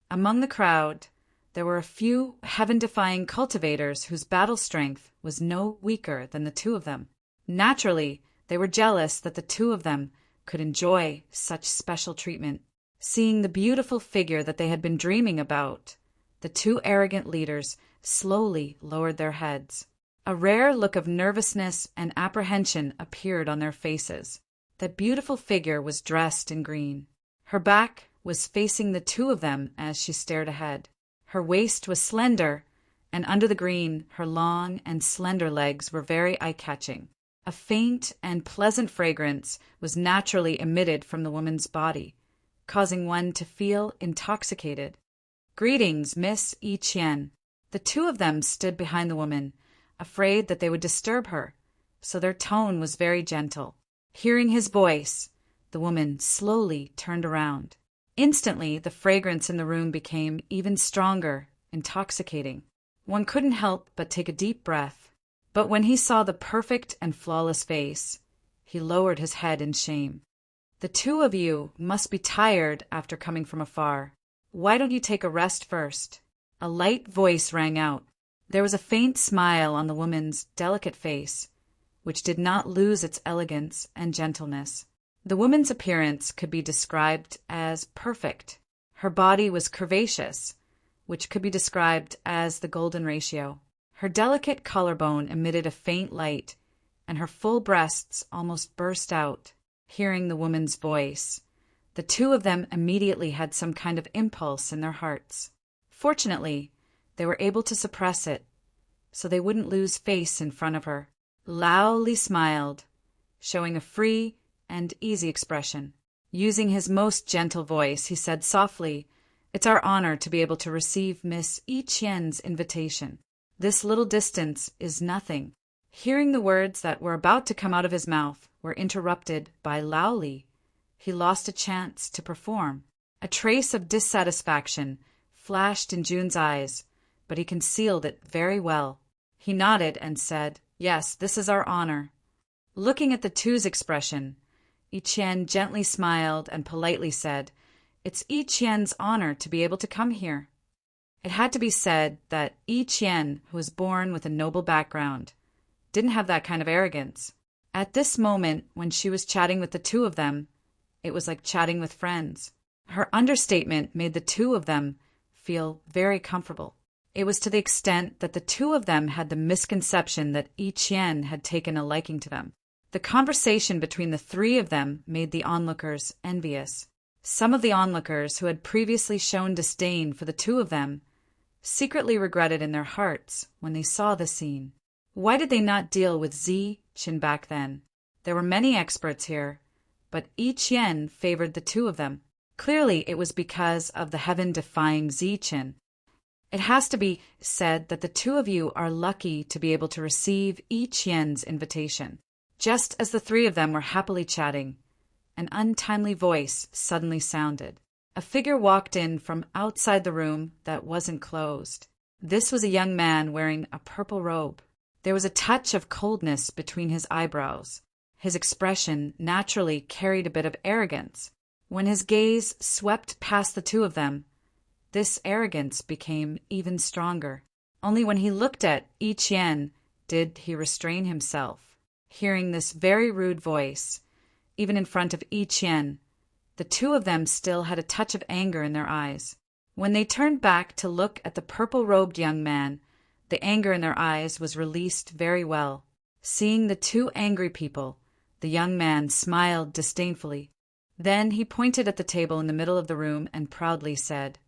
Among the crowd, there were a few heaven-defying cultivators whose battle strength was no weaker than the 2 of them. Naturally, they were jealous that the 2 of them could enjoy such special treatment. Seeing the beautiful figure that they had been dreaming about, the 2 arrogant leaders slowly lowered their heads. A rare look of nervousness and apprehension appeared on their faces. That beautiful figure was dressed in green. Her back was facing the 2 of them as she stared ahead. Her waist was slender, and under the green, her long and slender legs were very eye-catching. A faint and pleasant fragrance was naturally emitted from the woman's body, causing one to feel intoxicated. "Greetings, Miss Yi Qian." The 2 of them stood behind the woman, afraid that they would disturb her, so their tone was very gentle. Hearing his voice, The woman slowly turned around. Instantly, the fragrance in the room became even stronger, intoxicating. One couldn't help but take a deep breath. But when he saw the perfect and flawless face, he lowered his head in shame. "The two of you must be tired after coming from afar. Why don't you take a rest first?" A light voice rang out. There was a faint smile on the woman's delicate face, which did not lose its elegance and gentleness. The woman's appearance could be described as perfect. Her body was curvaceous, which could be described as the golden ratio. Her delicate collarbone emitted a faint light, and her full breasts almost burst out. Hearing the woman's voice, the two of them immediately had some kind of impulse in their hearts. Fortunately, they were able to suppress it, so they wouldn't lose face in front of her. Lao Li smiled, showing a free and easy expression. Using his most gentle voice, he said softly, "It's our honor to be able to receive Miss Yi Qian's invitation. This little distance is nothing." Hearing the words that were about to come out of his mouth were interrupted by Lao Li. He lost a chance to perform. A trace of dissatisfaction flashed in Jun's eyes, but he concealed it very well. He nodded and said, "Yes, this is our honor." Looking at the two's expression, Yi Qian gently smiled and politely said, "It's Yi Qian's honor to be able to come here." It had to be said that Yi Qian, who was born with a noble background, didn't have that kind of arrogance. At this moment, when she was chatting with the two of them, it was like chatting with friends. Her understatement made the two of them feel very comfortable. It was to the extent that the two of them had the misconception that Yi Qian had taken a liking to them. The conversation between the three of them made the onlookers envious. Some of the onlookers who had previously shown disdain for the two of them secretly regretted in their hearts when they saw the scene. Why did they not deal with Zi Qian back then? There were many experts here, but Yi Qian favored the two of them. Clearly, it was because of the heaven-defying Zi Qian. It has to be said that the two of you are lucky to be able to receive Yi Qian's invitation. Just as the three of them were happily chatting, an untimely voice suddenly sounded. A figure walked in from outside the room that wasn't closed. This was a young man wearing a purple robe. There was a touch of coldness between his eyebrows. His expression naturally carried a bit of arrogance. When his gaze swept past the two of them, this arrogance became even stronger. Only when he looked at Yi Qian did he restrain himself. Hearing this very rude voice, even in front of Yi Qian, the two of them still had a touch of anger in their eyes. When they turned back to look at the purple-robed young man, the anger in their eyes was released very well. Seeing the two angry people, the young man smiled disdainfully. Then he pointed at the table in the middle of the room and proudly said,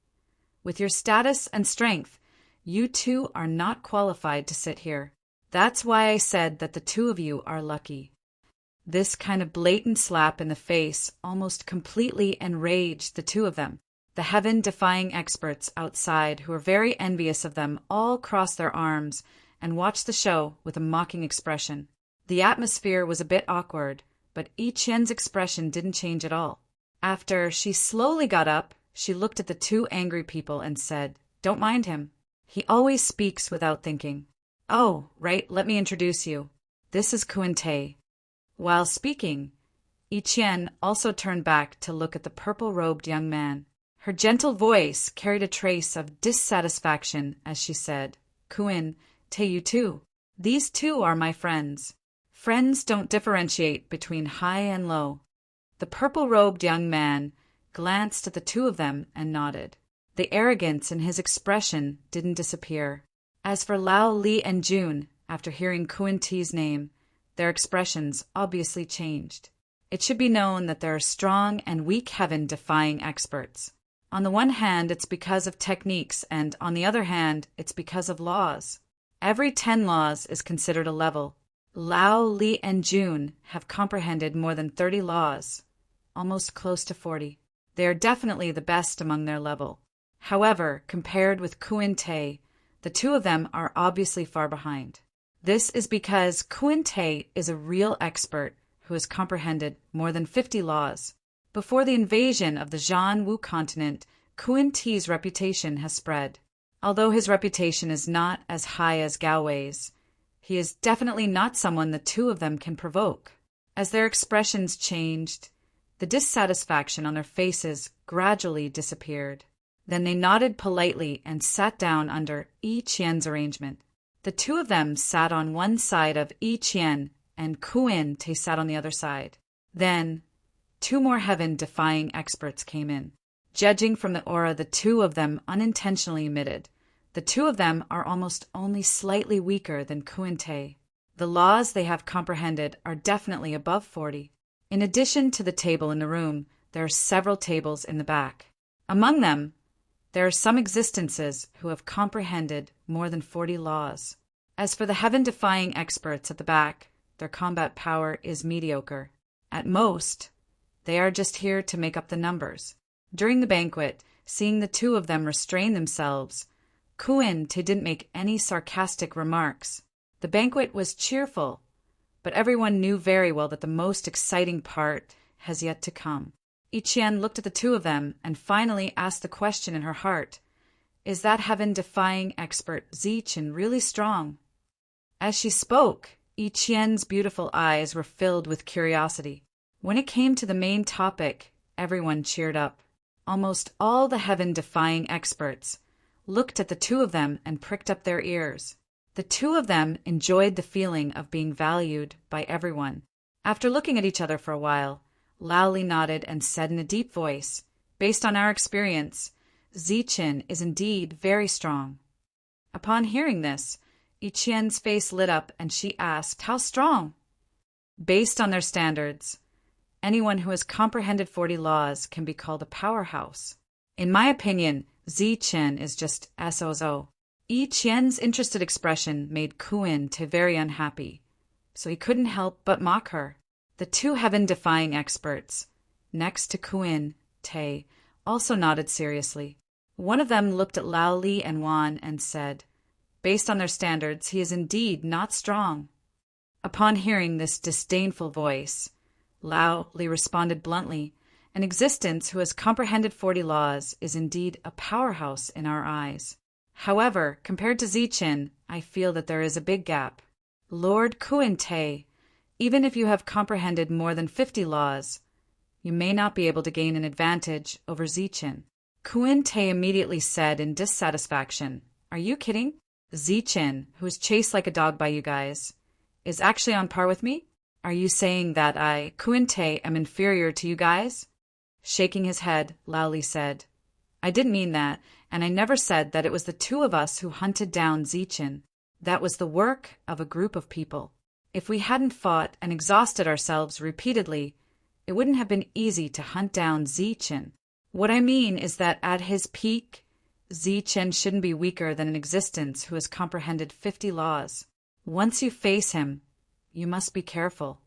"With your status and strength, you two are not qualified to sit here. That's why I said that the two of you are lucky." This kind of blatant slap in the face almost completely enraged the two of them. The heaven-defying experts outside, who were very envious of them, all crossed their arms and watched the show with a mocking expression. The atmosphere was a bit awkward, but Yi Qian's expression didn't change at all. After she slowly got up, she looked at the two angry people and said, "Don't mind him. He always speaks without thinking. Oh, right, let me introduce you. This is Kuan-Te." While speaking, Yi Qian also turned back to look at the purple-robed young man. Her gentle voice carried a trace of dissatisfaction as she said, "Kuan-Te, you too. These two are my friends. Friends don't differentiate between high and low." The purple-robed young man glanced at the two of them and nodded. The arrogance in his expression didn't disappear. As for Lao Li and Jun, after hearing Kuan-Te's name, their expressions obviously changed. It should be known that there are strong and weak heaven-defying experts. On the one hand, it's because of techniques, and on the other hand, it's because of laws. Every 10 laws is considered a level. Lao Li and Jun have comprehended more than 30 laws, almost close to 40. They are definitely the best among their level. However, compared with Kuan-Te, the two of them are obviously far behind. This is because Kuan-Te is a real expert who has comprehended more than 50 laws. Before the invasion of the Zhan-Wu continent, Kuan Ti's reputation has spread. Although his reputation is not as high as Gao Wei's, he is definitely not someone the two of them can provoke. As their expressions changed, the dissatisfaction on their faces gradually disappeared. Then they nodded politely and sat down under Yi Qian's arrangement. The two of them sat on one side of Yi Qian, and Kuan Ti sat on the other side. Then, two more heaven-defying experts came in. Judging from the aura the two of them unintentionally emitted, the two of them are almost only slightly weaker than Kuan Ti. The laws they have comprehended are definitely above 40. In addition to the table in the room, there are several tables in the back. Among them, there are some existences who have comprehended more than 40 laws. As for the heaven-defying experts at the back, their combat power is mediocre. At most, they are just here to make up the numbers. During the banquet, seeing the two of them restrain themselves, Kuan Ti didn't make any sarcastic remarks. The banquet was cheerful, but everyone knew very well that the most exciting part has yet to come. Yi Qian looked at the two of them and finally asked the question in her heart, "Is that heaven-defying expert Zichen really strong?" As she spoke, Yi Qian's beautiful eyes were filled with curiosity. When it came to the main topic, everyone cheered up. Almost all the heaven-defying experts looked at the two of them and pricked up their ears. The two of them enjoyed the feeling of being valued by everyone. After looking at each other for a while, Lao Li nodded and said in a deep voice, "Based on our experience, Zichen is indeed very strong." Upon hearing this, Yi Qian's face lit up and she asked, "How strong?" Based on their standards, anyone who has comprehended 40 laws can be called a powerhouse. In my opinion, Zichen is just SOZO. Yi Qian's interested expression made Kuan Ti very unhappy, so he couldn't help but mock her. The two heaven-defying experts, next to Kuan Ti, also nodded seriously. One of them looked at Lao Li and Wan and said, "Based on their standards, he is indeed not strong." Upon hearing this disdainful voice, Lao Li responded bluntly, "An existence who has comprehended 40 laws is indeed a powerhouse in our eyes. However, compared to Zichen, I feel that there is a big gap. Lord Kuan Ti, even if you have comprehended more than 50 laws, you may not be able to gain an advantage over Zichen." Kuan Ti immediately said in dissatisfaction, "Are you kidding? Zichen, who is chased like a dog by you guys, is actually on par with me? Are you saying that I, Kuan Ti, am inferior to you guys?" Shaking his head, Lao Li said, "I didn't mean that, and I never said that it was the two of us who hunted down Zichen. That was the work of a group of people. If we hadn't fought and exhausted ourselves repeatedly, it wouldn't have been easy to hunt down Zichen. What I mean is that at his peak, Zichen shouldn't be weaker than an existence who has comprehended 50 laws. Once you face him, you must be careful."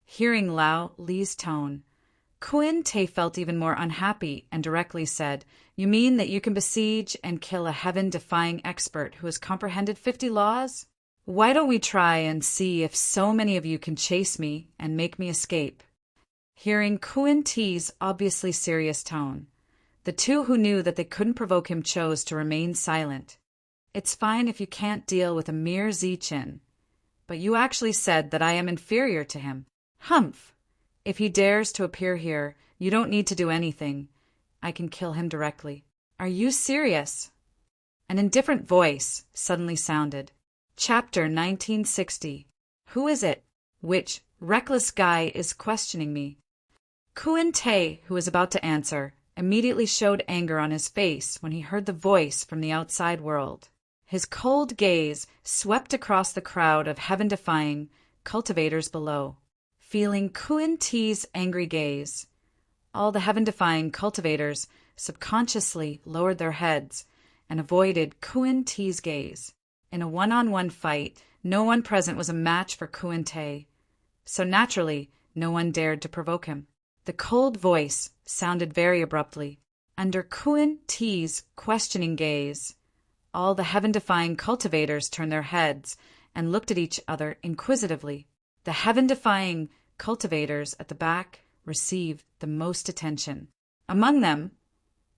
Hearing Lao Li's tone, Kuan Ti felt even more unhappy and directly said, "You mean that you can besiege and kill a heaven-defying expert who has comprehended 50 laws? Why don't we try and see if so many of you can chase me and make me escape?" Hearing Kuan Ti's obviously serious tone, the two who knew that they couldn't provoke him chose to remain silent. "It's fine if you can't deal with a mere Zichen, but you actually said that I am inferior to him. Humph! If he dares to appear here, you don't need to do anything. I can kill him directly." "Are you serious?" An indifferent voice suddenly sounded. Chapter 1960. Who is it? Which reckless guy is questioning me? Kuan Ti, who was about to answer, immediately showed anger on his face when he heard the voice from the outside world. His cold gaze swept across the crowd of heaven-defying cultivators below. Feeling Kuan Ti's angry gaze, all the heaven-defying cultivators subconsciously lowered their heads and avoided Kuan Ti's gaze. In a one-on-one fight, no one present was a match for Kuan Ti, so naturally no one dared to provoke him. The cold voice sounded very abruptly. Under Kuan Ti's questioning gaze, all the heaven-defying cultivators turned their heads and looked at each other inquisitively. The heaven-defying cultivators at the back received the most attention. Among them,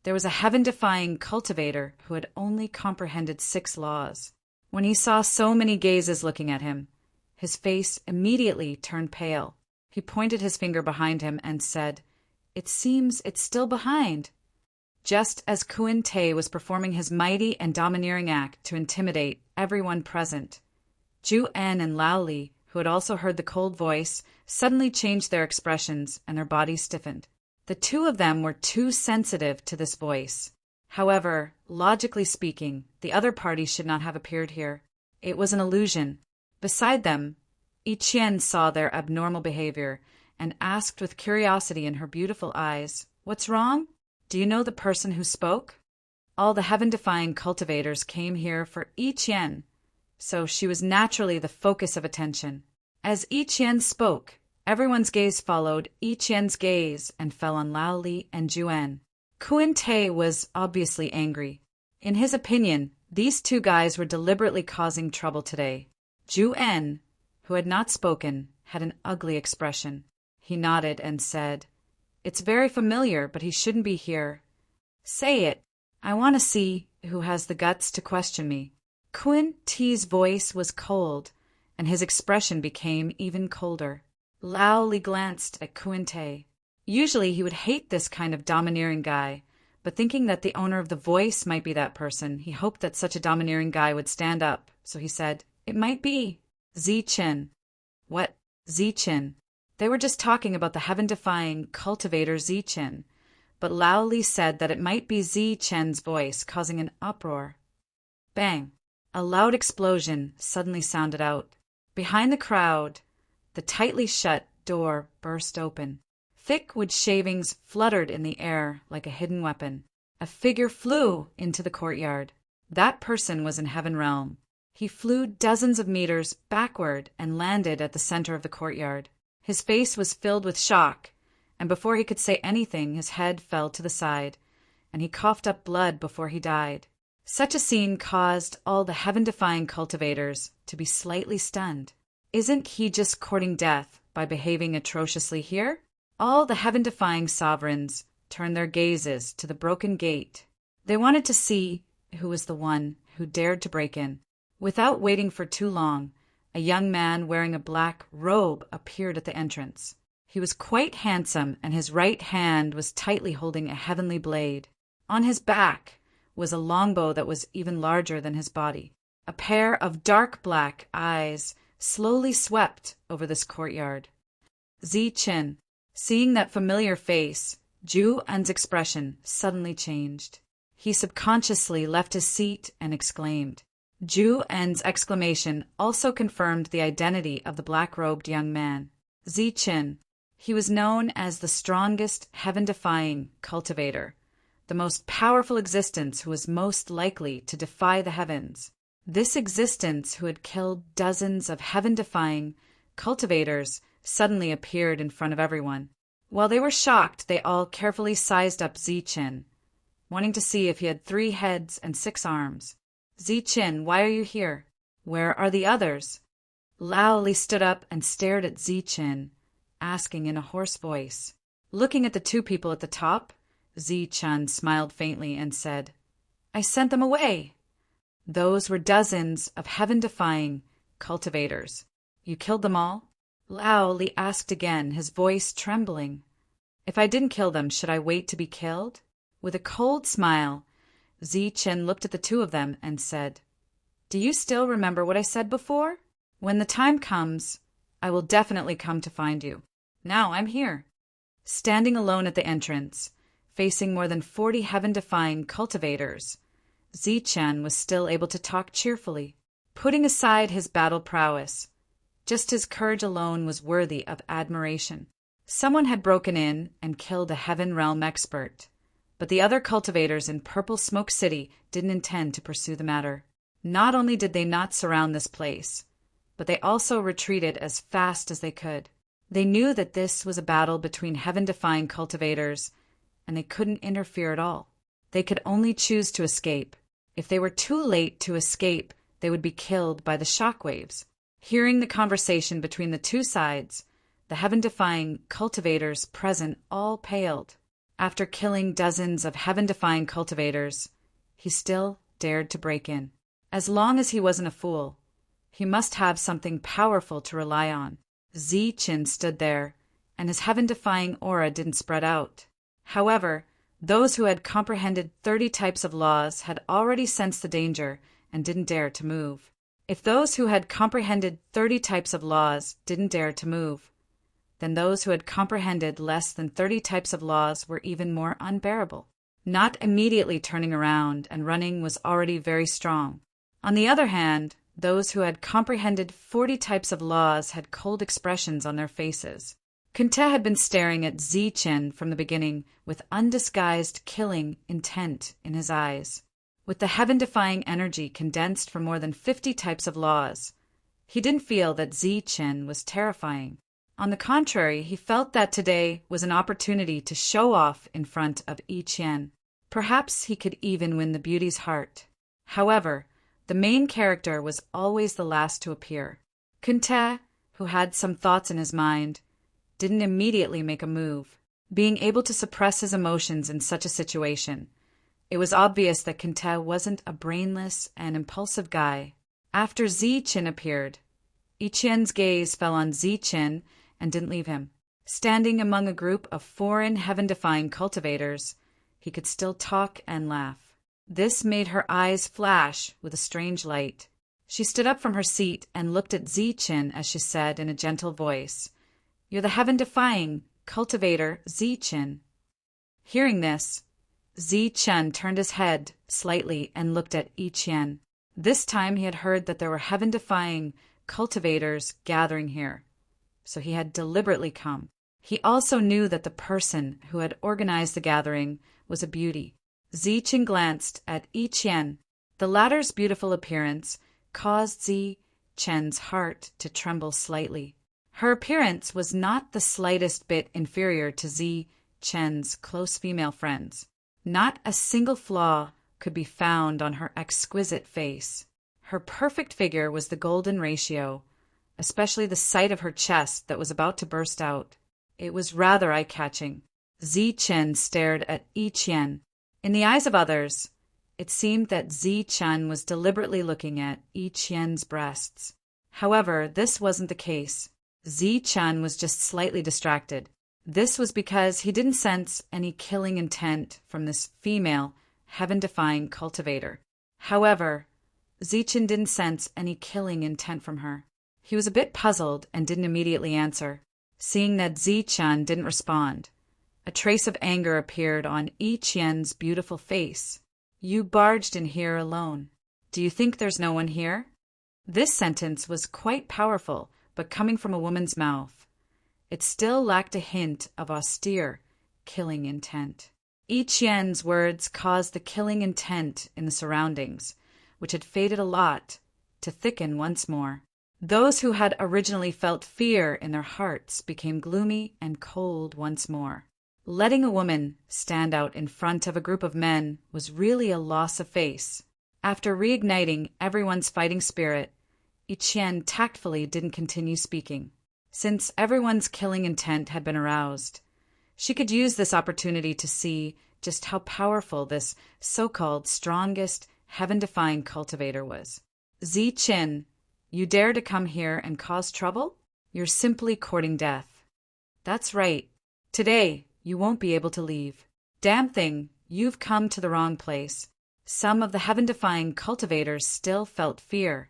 there was a heaven-defying cultivator who had only comprehended 6 laws. When he saw so many gazes looking at him, his face immediately turned pale. He pointed his finger behind him and said, "It seems it's still behind." Just as Kuan Te was performing his mighty and domineering act to intimidate everyone present, Ju En and Lao Li, who had also heard the cold voice, suddenly changed their expressions and their bodies stiffened. The 2 of them were too sensitive to this voice. However, logically speaking, the other party should not have appeared here. It was an illusion. Beside them, Yi Qian saw their abnormal behavior and asked with curiosity in her beautiful eyes, "What's wrong? Do you know the person who spoke?" All the heaven-defying cultivators came here for Yi Qian, so she was naturally the focus of attention. As Yi Qian spoke, everyone's gaze followed Yi Qian's gaze and fell on Lao Li and Juan. Kuan Te was obviously angry. In his opinion, these 2 guys were deliberately causing trouble today. Juan, who had not spoken, had an ugly expression. He nodded and said, "It's very familiar, but he shouldn't be here." "Say it. I want to see who has the guts to question me." Kuan Te's voice was cold, and his expression became even colder. Lao Li glanced at Kuan Te. Usually he would hate this kind of domineering guy, but thinking that the owner of the voice might be that person, he hoped that such a domineering guy would stand up, so he said, "It might be Zi Chen." "What? Zi Chen?" They were just talking about the heaven-defying cultivator Zi Chen, but Lao Li said that it might be Zi Chen's voice causing an uproar. Bang! A loud explosion suddenly sounded out. Behind the crowd, the tightly shut door burst open. Thick wood shavings fluttered in the air like a hidden weapon. A figure flew into the courtyard. That person was in Heaven Realm. He flew dozens of meters backward and landed at the center of the courtyard. His face was filled with shock, and before he could say anything, his head fell to the side, and he coughed up blood before he died. Such a scene caused all the heaven-defying cultivators to be slightly stunned. Isn't he just courting death by behaving atrociously here? All the heaven-defying sovereigns turned their gazes to the broken gate. They wanted to see who was the one who dared to break in. Without waiting for too long, a young man wearing a black robe appeared at the entrance. He was quite handsome, and his right hand was tightly holding a heavenly blade. On his back was a longbow that was even larger than his body. A pair of dark black eyes slowly swept over this courtyard. Zi Chen, seeing that familiar face, Ju En's expression suddenly changed. He subconsciously left his seat and exclaimed. Ju En's exclamation also confirmed the identity of the black-robed young man. Zi Chen. He was known as the strongest heaven-defying cultivator, the most powerful existence who was most likely to defy the heavens. This existence, who had killed dozens of heaven-defying cultivators, suddenly appeared in front of everyone. While they were shocked, they all carefully sized up Zi Chen, wanting to see if he had 3 heads and 6 arms. "Zi Chen, why are you here? Where are the others?" Lao Li stood up and stared at Zi Chen, asking in a hoarse voice. Looking at the 2 people at the top, Zi Chen smiled faintly and said, "I sent them away." "Those were dozens of heaven-defying cultivators. You killed them all?" Lao Li asked again, his voice trembling. "If I didn't kill them, should I wait to be killed?" With a cold smile, Zi Chen looked at the 2 of them and said, "Do you still remember what I said before? When the time comes, I will definitely come to find you. Now I'm here." Standing alone at the entrance, facing more than 40 heaven-defying cultivators, Zi Chen was still able to talk cheerfully, putting aside his battle prowess. Just his courage alone was worthy of admiration. Someone had broken in and killed a Heaven Realm expert, but the other cultivators in Purple Smoke City didn't intend to pursue the matter. Not only did they not surround this place, but they also retreated as fast as they could. They knew that this was a battle between heaven-defying cultivators, and they couldn't interfere at all. They could only choose to escape. If they were too late to escape, they would be killed by the shockwaves. Hearing the conversation between the 2 sides, the heaven-defying cultivators present all paled. After killing dozens of heaven-defying cultivators, he still dared to break in. As long as he wasn't a fool, he must have something powerful to rely on. Zichen stood there, and his heaven-defying aura didn't spread out. However, those who had comprehended 30 types of laws had already sensed the danger and didn't dare to move. If those who had comprehended 30 types of laws didn't dare to move, then those who had comprehended less than 30 types of laws were even more unbearable. Not immediately turning around and running was already very strong. On the other hand, those who had comprehended 40 types of laws had cold expressions on their faces. Kunte had been staring at Zichen from the beginning with undisguised killing intent in his eyes. With the heaven-defying energy condensed from more than 50 types of laws, he didn't feel that Zichen was terrifying. On the contrary, he felt that today was an opportunity to show off in front of Yi Qian. Perhaps he could even win the beauty's heart. However, the main character was always the last to appear. Kunte, who had some thoughts in his mind, didn't immediately make a move. Being able to suppress his emotions in such a situation, it was obvious that Kunte wasn't a brainless and impulsive guy. After Zichen appeared, Yi Qian's gaze fell on Zichen and didn't leave him. Standing among a group of foreign heaven-defying cultivators, he could still talk and laugh. This made her eyes flash with a strange light. She stood up from her seat and looked at Zichen as she said in a gentle voice, "You're the heaven-defying cultivator Zichen." Hearing this, Zichen turned his head slightly and looked at Yi Qian. This time he had heard that there were heaven-defying cultivators gathering here, so he had deliberately come. He also knew that the person who had organized the gathering was a beauty. Zichen glanced at Yi Qian. The latter's beautiful appearance caused Zichen's heart to tremble slightly. Her appearance was not the slightest bit inferior to Zichen's close female friends. Not a single flaw could be found on her exquisite face. Her perfect figure was the golden ratio, especially the sight of her chest that was about to burst out. It was rather eye-catching. Zichen stared at Yi Qian. In the eyes of others, it seemed that Zichen was deliberately looking at Yi Qian's breasts. However, this wasn't the case. Zichen was just slightly distracted. This was because he didn't sense any killing intent from this female, heaven-defying cultivator. However, Zichen didn't sense any killing intent from her. He was a bit puzzled and didn't immediately answer. Seeing that Zichen didn't respond, a trace of anger appeared on Yi Qian's beautiful face. "You barged in here alone. Do you think there's no one here?" This sentence was quite powerful, but coming from a woman's mouth, it still lacked a hint of austere, killing intent. Yi Qian's words caused the killing intent in the surroundings, which had faded a lot, to thicken once more. Those who had originally felt fear in their hearts became gloomy and cold once more. Letting a woman stand out in front of a group of men was really a loss of face. After reigniting everyone's fighting spirit, Yi Qian tactfully didn't continue speaking. Since everyone's killing intent had been aroused, she could use this opportunity to see just how powerful this so-called strongest, heaven-defying cultivator was. "Zichen, you dare to come here and cause trouble? You're simply courting death." "That's right. Today, you won't be able to leave." "Damn thing, you've come to the wrong place." Some of the heaven-defying cultivators still felt fear,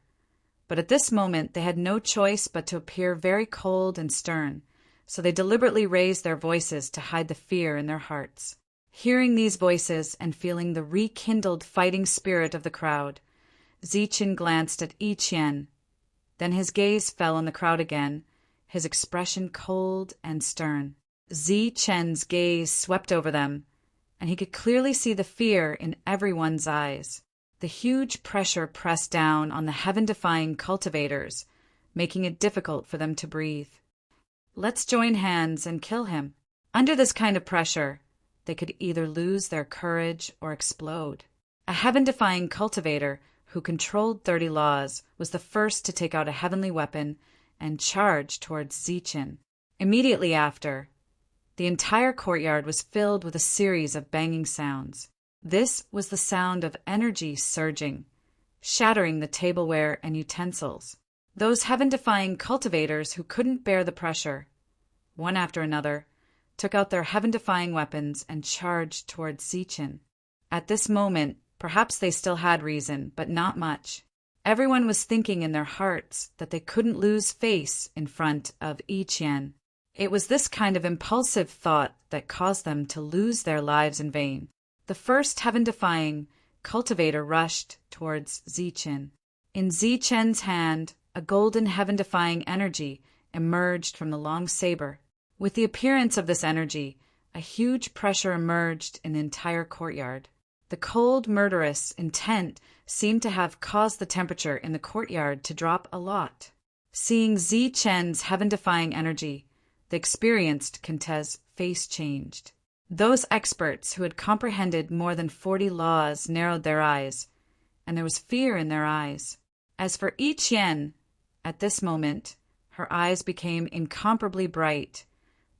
but at this moment they had no choice but to appear very cold and stern, so they deliberately raised their voices to hide the fear in their hearts. Hearing these voices and feeling the rekindled fighting spirit of the crowd, Zichen glanced at Yi Qian. Then his gaze fell on the crowd again, his expression cold and stern. Zichen's gaze swept over them, and he could clearly see the fear in everyone's eyes. The huge pressure pressed down on the heaven-defying cultivators, making it difficult for them to breathe. "Let's join hands and kill him." Under this kind of pressure, they could either lose their courage or explode. A heaven-defying cultivator who controlled 30 laws was the first to take out a heavenly weapon and charge towards Zichen. Immediately after, the entire courtyard was filled with a series of banging sounds. This was the sound of energy surging, shattering the tableware and utensils. Those heaven-defying cultivators who couldn't bear the pressure, one after another, took out their heaven-defying weapons and charged towards Zichen. At this moment, perhaps they still had reason, but not much. Everyone was thinking in their hearts that they couldn't lose face in front of Yi Qian. It was this kind of impulsive thought that caused them to lose their lives in vain. The first heaven-defying cultivator rushed towards Zichen. In Zichen's hand, a golden heaven-defying energy emerged from the long saber. With the appearance of this energy, a huge pressure emerged in the entire courtyard. The cold, murderous intent seemed to have caused the temperature in the courtyard to drop a lot. Seeing Zichen's heaven-defying energy, the experienced Kentez's face changed. Those experts who had comprehended more than 40 laws narrowed their eyes, and there was fear in their eyes. As for Yi Qian, at this moment, her eyes became incomparably bright,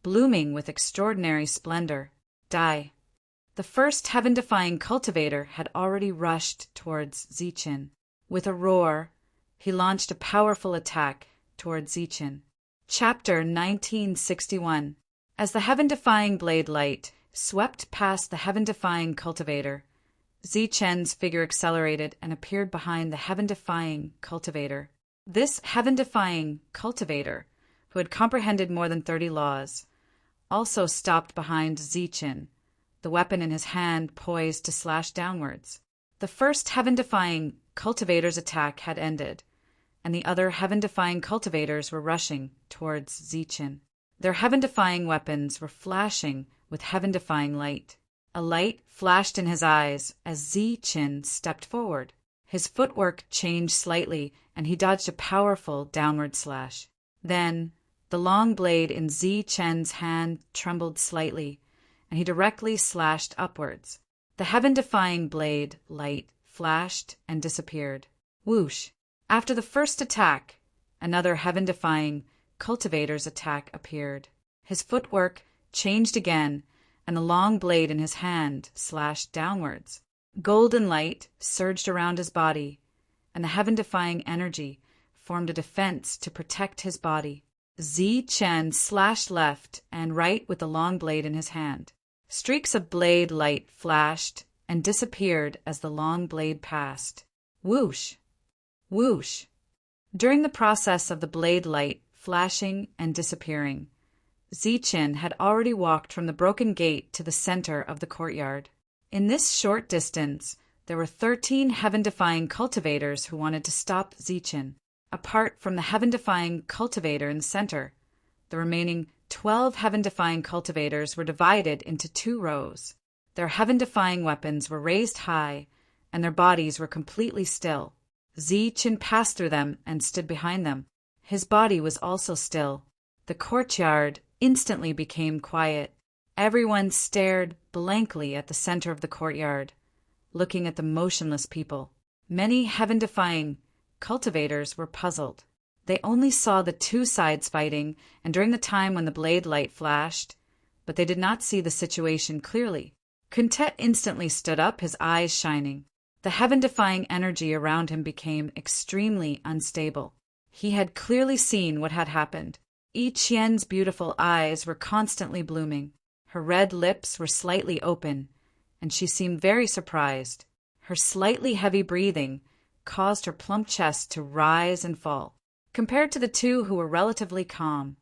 blooming with extraordinary splendor. Die. The first heaven-defying cultivator had already rushed towards Zichen. With a roar, he launched a powerful attack towards Zichen. Chapter 1961. As the heaven-defying blade light swept past the heaven-defying cultivator, Zichen's figure accelerated and appeared behind the heaven-defying cultivator. This heaven-defying cultivator, who had comprehended more than 30 laws, also stopped behind Zichen, the weapon in his hand poised to slash downwards. The first heaven-defying cultivator's attack had ended, and the other heaven-defying cultivators were rushing towards Zichen. Their heaven-defying weapons were flashing with heaven-defying light. A light flashed in his eyes as Zichen stepped forward. His footwork changed slightly, and he dodged a powerful downward slash. Then, the long blade in Zichen's hand trembled slightly, and he directly slashed upwards. The heaven-defying blade light flashed and disappeared. Whoosh! After the first attack, another heaven-defying cultivator's attack appeared. His footwork changed again, and the long blade in his hand slashed downwards. Golden light surged around his body, and the heaven-defying energy formed a defense to protect his body. Zichen slashed left and right with the long blade in his hand. Streaks of blade light flashed and disappeared as the long blade passed. Whoosh! Whoosh! During the process of the blade light flashing and disappearing, Zichen had already walked from the broken gate to the center of the courtyard. In this short distance, there were 13 heaven-defying cultivators who wanted to stop Zichen. Apart from the heaven-defying cultivator in the center, the remaining 12 heaven-defying cultivators were divided into 2 rows. Their heaven-defying weapons were raised high, and their bodies were completely still. Zichen passed through them and stood behind them. His body was also still. The courtyard instantly became quiet. Everyone stared blankly at the center of the courtyard, looking at the motionless people. Many heaven-defying cultivators were puzzled. They only saw the 2 sides fighting and during the time when the blade light flashed, but they did not see the situation clearly. Kuntet instantly stood up, his eyes shining. The heaven-defying energy around him became extremely unstable. He had clearly seen what had happened. Yi Qian's beautiful eyes were constantly blooming. Her red lips were slightly open, and she seemed very surprised. Her slightly heavy breathing caused her plump chest to rise and fall. Compared to the 2 who were relatively calm,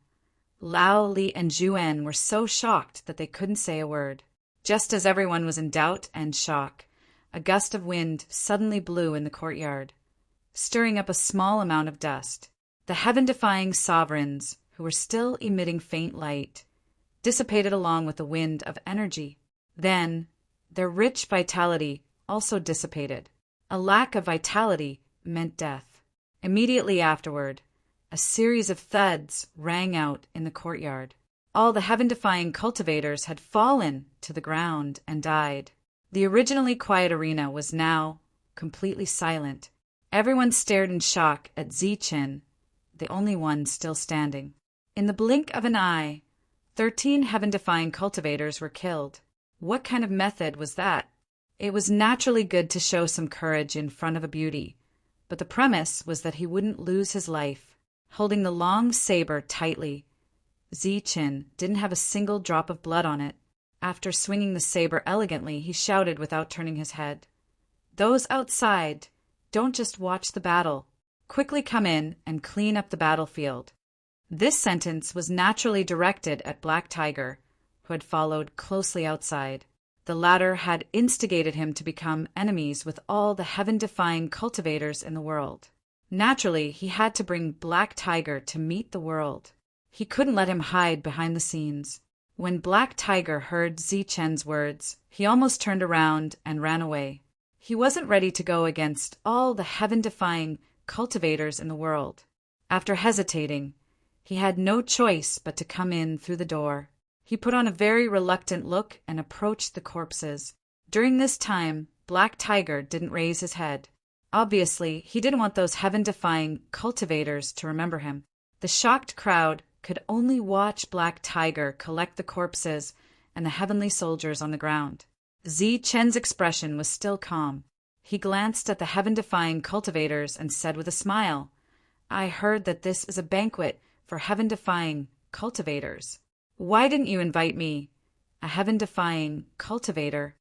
Lao Li and Zhuan were so shocked that they couldn't say a word. Just as everyone was in doubt and shock, a gust of wind suddenly blew in the courtyard, stirring up a small amount of dust. The heaven-defying sovereigns, who were still emitting faint light, dissipated along with the wind of energy. Then, their rich vitality also dissipated. A lack of vitality meant death. Immediately afterward, a series of thuds rang out in the courtyard. All the heaven-defying cultivators had fallen to the ground and died. The originally quiet arena was now completely silent. Everyone stared in shock at Zichen, the only one still standing. In the blink of an eye, 13 heaven-defying cultivators were killed. What kind of method was that? It was naturally good to show some courage in front of a beauty, but the premise was that he wouldn't lose his life. Holding the long saber tightly, Zichen didn't have a single drop of blood on it. After swinging the saber elegantly, he shouted without turning his head, "Those outside, don't just watch the battle. Quickly come in and clean up the battlefield." This sentence was naturally directed at Black Tiger, who had followed closely outside. The latter had instigated him to become enemies with all the heaven-defying cultivators in the world. Naturally, he had to bring Black Tiger to meet the world. He couldn't let him hide behind the scenes. When Black Tiger heard Zichen's words, he almost turned around and ran away. He wasn't ready to go against all the heaven-defying cultivators in the world. After hesitating, he had no choice but to come in through the door. He put on a very reluctant look and approached the corpses. During this time, Black Tiger didn't raise his head. Obviously, he didn't want those heaven-defying cultivators to remember him. The shocked crowd could only watch Black Tiger collect the corpses and the heavenly soldiers on the ground. Zichen's expression was still calm. He glanced at the heaven-defying cultivators and said with a smile, "I heard that this is a banquet for heaven-defying cultivators. Why didn't you invite me, a heaven-defying cultivator?"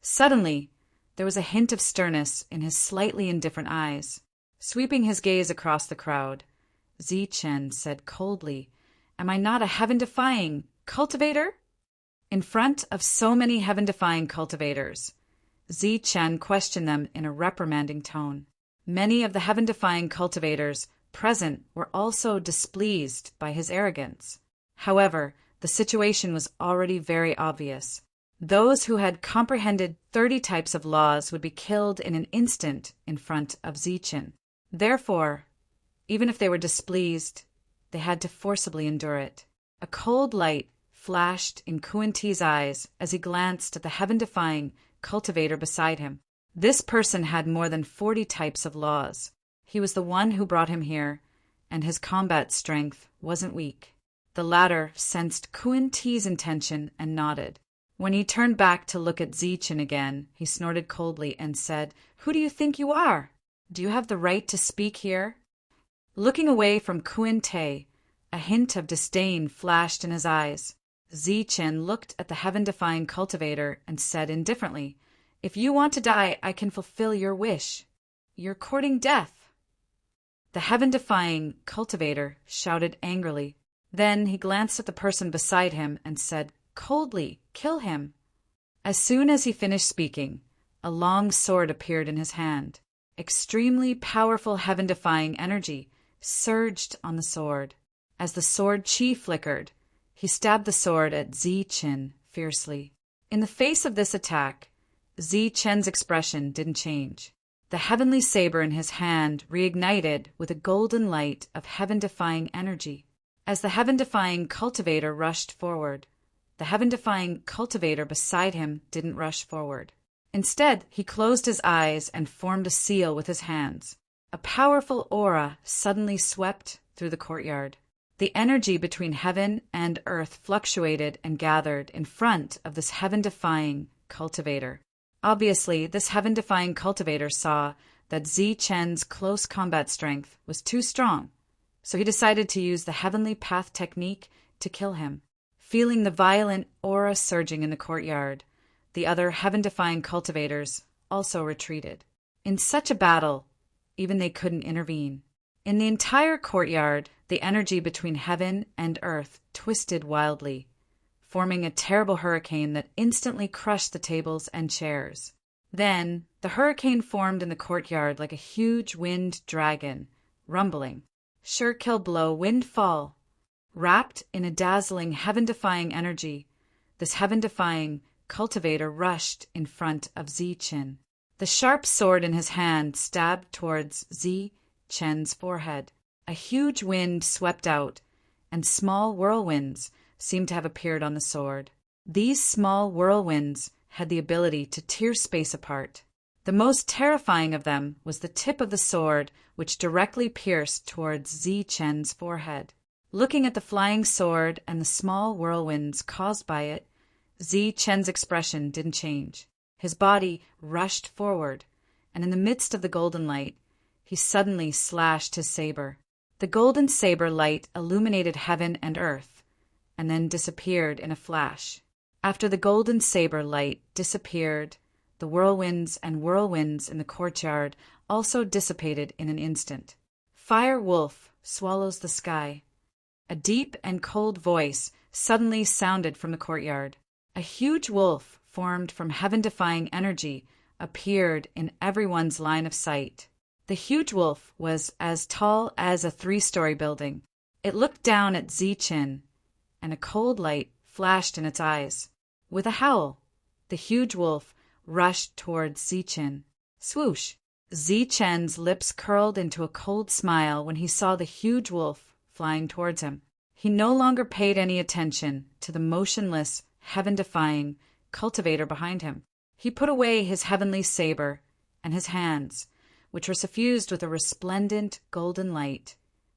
Suddenly, there was a hint of sternness in his slightly indifferent eyes. Sweeping his gaze across the crowd, Zichen said coldly, "Am I not a heaven-defying cultivator?" In front of so many heaven-defying cultivators, Zichen questioned them in a reprimanding tone. Many of the heaven-defying cultivators present were also displeased by his arrogance. However, the situation was already very obvious. Those who had comprehended 30 types of laws would be killed in an instant in front of Zichen. Therefore, even if they were displeased, they had to forcibly endure it. A cold light flashed in Kuan-Ti's eyes as he glanced at the heaven-defying cultivator beside him. This person had more than 40 types of laws. He was the one who brought him here, and his combat strength wasn't weak. The latter sensed Kuan-Ti's intention and nodded. When he turned back to look at Zichen again, he snorted coldly and said, "Who do you think you are? Do you have the right to speak here?" Looking away from Kuan-Ti, a hint of disdain flashed in his eyes. Zichen looked at the heaven-defying cultivator and said indifferently, "If you want to die, I can fulfill your wish. You're courting death." The heaven-defying cultivator shouted angrily. Then he glanced at the person beside him and said coldly, "Kill him." As soon as he finished speaking, a long sword appeared in his hand. Extremely powerful heaven-defying energy surged on the sword. As the sword chi flickered, he stabbed the sword at Zichen fiercely. In the face of this attack, Zichen's expression didn't change. The heavenly saber in his hand reignited with a golden light of heaven-defying energy. As the heaven-defying cultivator rushed forward, the heaven-defying cultivator beside him didn't rush forward. Instead, he closed his eyes and formed a seal with his hands. A powerful aura suddenly swept through the courtyard. The energy between heaven and earth fluctuated and gathered in front of this heaven-defying cultivator. Obviously, this heaven-defying cultivator saw that Zichen's close combat strength was too strong, so he decided to use the heavenly path technique to kill him. Feeling the violent aura surging in the courtyard, the other heaven-defying cultivators also retreated. In such a battle, even they couldn't intervene. In the entire courtyard, the energy between heaven and earth twisted wildly, forming a terrible hurricane that instantly crushed the tables and chairs. Then, the hurricane formed in the courtyard like a huge wind dragon, rumbling. Sure kill blow, wind fall. Wrapped in a dazzling heaven-defying energy, this heaven-defying cultivator rushed in front of Zichen. The sharp sword in his hand stabbed towards Zichen's forehead. A huge wind swept out, and small whirlwinds seemed to have appeared on the sword. These small whirlwinds had the ability to tear space apart. The most terrifying of them was the tip of the sword, which directly pierced towards Zichen's forehead. Looking at the flying sword and the small whirlwinds caused by it, Zi Chen's expression didn't change. His body rushed forward, and in the midst of the golden light, he suddenly slashed his saber. The golden saber light illuminated heaven and earth, and then disappeared in a flash. After the golden saber light disappeared, the whirlwinds in the courtyard also dissipated in an instant. Fire Wolf swallows the sky. A deep and cold voice suddenly sounded from the courtyard. A huge wolf, formed from heaven-defying energy, appeared in everyone's line of sight. The huge wolf was as tall as a 3-story building. It looked down at Zichen, and a cold light flashed in its eyes. With a howl, the huge wolf rushed towards Zichen. Swoosh! Zichen's lips curled into a cold smile when he saw the huge wolf flying towards him. He no longer paid any attention to the motionless, heaven-defying cultivator behind him. He put away his heavenly saber, and his hands, which were suffused with a resplendent golden light,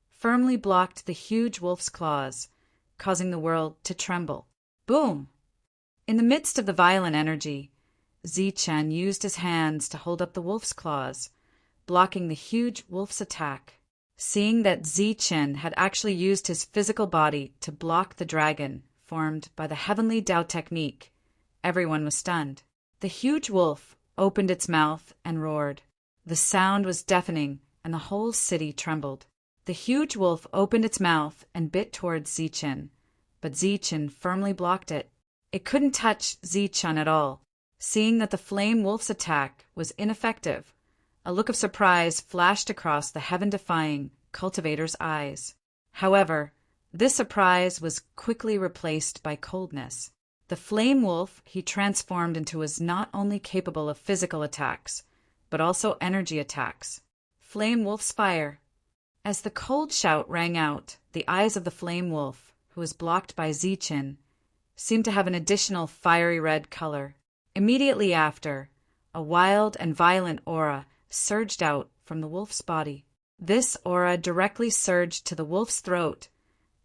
firmly blocked the huge wolf's claws, causing the world to tremble. Boom! In the midst of the violent energy, Zichen used his hands to hold up the wolf's claws, blocking the huge wolf's attack. Seeing that Zichen had actually used his physical body to block the dragon formed by the heavenly Tao technique, everyone was stunned. The huge wolf opened its mouth and roared. The sound was deafening, and the whole city trembled. The huge wolf opened its mouth and bit towards Zichen, but Zichen firmly blocked it. It couldn't touch Zichen at all. Seeing that the flame wolf's attack was ineffective, a look of surprise flashed across the heaven-defying cultivator's eyes. However, this surprise was quickly replaced by coldness. The flame wolf he transformed into was not only capable of physical attacks, but also energy attacks. Flame wolf's fire. As the cold shout rang out, the eyes of the flame wolf, who was blocked by Zichen, seemed to have an additional fiery red color. Immediately after, a wild and violent aura surged out from the wolf's body. This aura directly surged to the wolf's throat,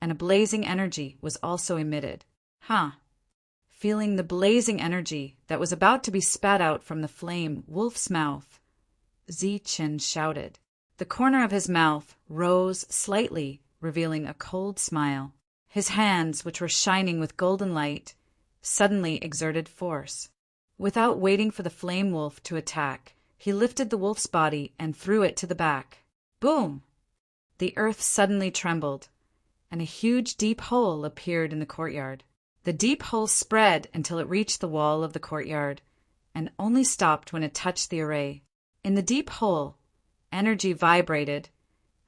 and a blazing energy was also emitted. Feeling the blazing energy that was about to be spat out from the flame wolf's mouth, Zichen shouted. The corner of his mouth rose slightly, revealing a cold smile. His hands, which were shining with golden light, suddenly exerted force. Without waiting for the flame wolf to attack, he lifted the wolf's body and threw it to the back. Boom! The earth suddenly trembled, and a huge deep hole appeared in the courtyard. The deep hole spread until it reached the wall of the courtyard, and only stopped when it touched the array. In the deep hole, energy vibrated,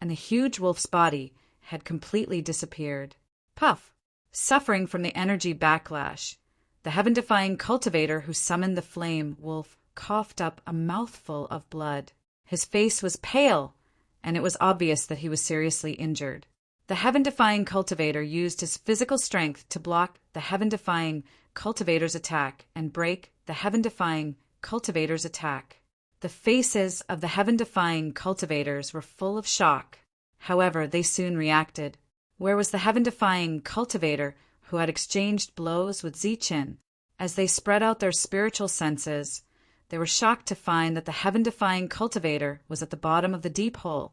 and the huge wolf's body had completely disappeared. Puff! Suffering from the energy backlash, the heaven-defying cultivator who summoned the flame wolf coughed up a mouthful of blood. His face was pale, and it was obvious that he was seriously injured. The heaven-defying cultivator used his physical strength to block the heaven-defying cultivator's attack and break the heaven-defying cultivator's attack. The faces of the heaven-defying cultivators were full of shock. However, they soon reacted. Where was the heaven-defying cultivator who had exchanged blows with Zichen? As they spread out their spiritual senses, they were shocked to find that the heaven-defying cultivator was at the bottom of the deep hole,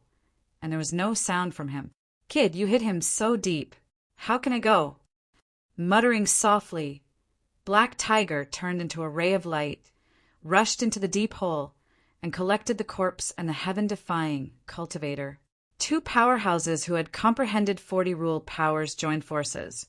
and there was no sound from him. "Kid, you hit him so deep. How can I go?" Muttering softly, Black Tiger turned into a ray of light, rushed into the deep hole, and collected the corpse and the heaven-defying cultivator. Two powerhouses who had comprehended 40 rule powers joined forces,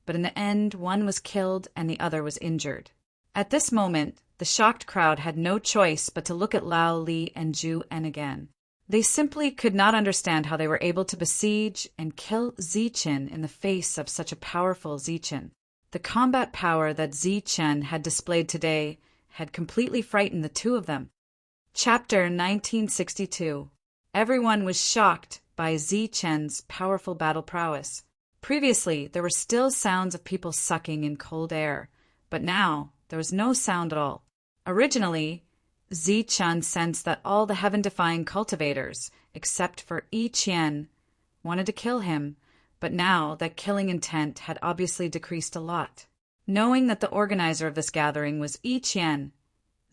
but in the end one was killed and the other was injured. At this moment, the shocked crowd had no choice but to look at Lao Li and Zhu En again. They simply could not understand how they were able to besiege and kill Zichen in the face of such a powerful Zichen. The combat power that Zichen had displayed today had completely frightened the two of them. Chapter 1962. Everyone was shocked by Zichen's powerful battle prowess. Previously, there were still sounds of people sucking in cold air, but now there was no sound at all. Originally, Zichen sensed that all the heaven-defying cultivators, except for Yi Qian, wanted to kill him, but now that killing intent had obviously decreased a lot. Knowing that the organizer of this gathering was Yi Qian,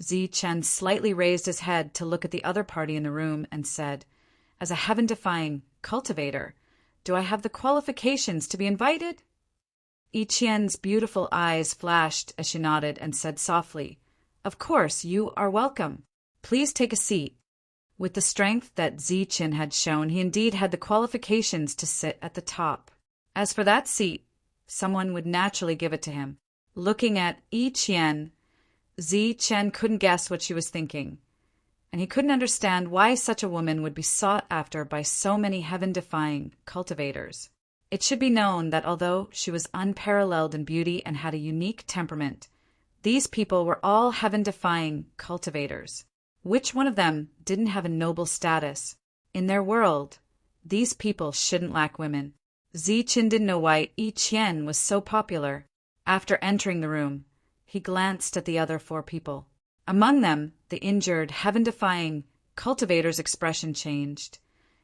Zichen slightly raised his head to look at the other party in the room and said, "As a heaven-defying cultivator, do I have the qualifications to be invited?" Yi Qian's beautiful eyes flashed as she nodded and said softly, "Of course, you are welcome. Please take a seat." With the strength that Zichen had shown, he indeed had the qualifications to sit at the top. As for that seat, someone would naturally give it to him. Looking at Yi Qian, Zichen couldn't guess what she was thinking, and he couldn't understand why such a woman would be sought after by so many heaven-defying cultivators. It should be known that although she was unparalleled in beauty and had a unique temperament, these people were all heaven-defying cultivators. Which one of them didn't have a noble status? In their world, these people shouldn't lack women. Zichen didn't know why Yi Qian was so popular. After entering the room, he glanced at the other 4 people. Among them, the injured, heaven-defying cultivator's expression changed,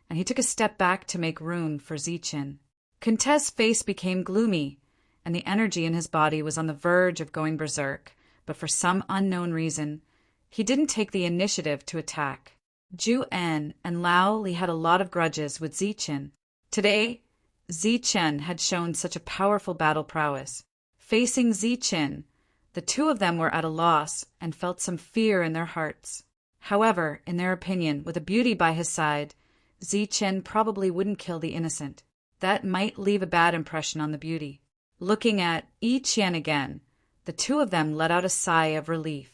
and he took a step back to make room for Zichen. Kunte's face became gloomy, and the energy in his body was on the verge of going berserk, but for some unknown reason, he didn't take the initiative to attack. Ju En and Lao Li had a lot of grudges with Zichen. Today, Zichen had shown such a powerful battle prowess. Facing Zichen, the 2 of them were at a loss and felt some fear in their hearts. However, in their opinion, with a beauty by his side, Zichen probably wouldn't kill the innocent. That might leave a bad impression on the beauty. Looking at Yi Qian again, the 2 of them let out a sigh of relief.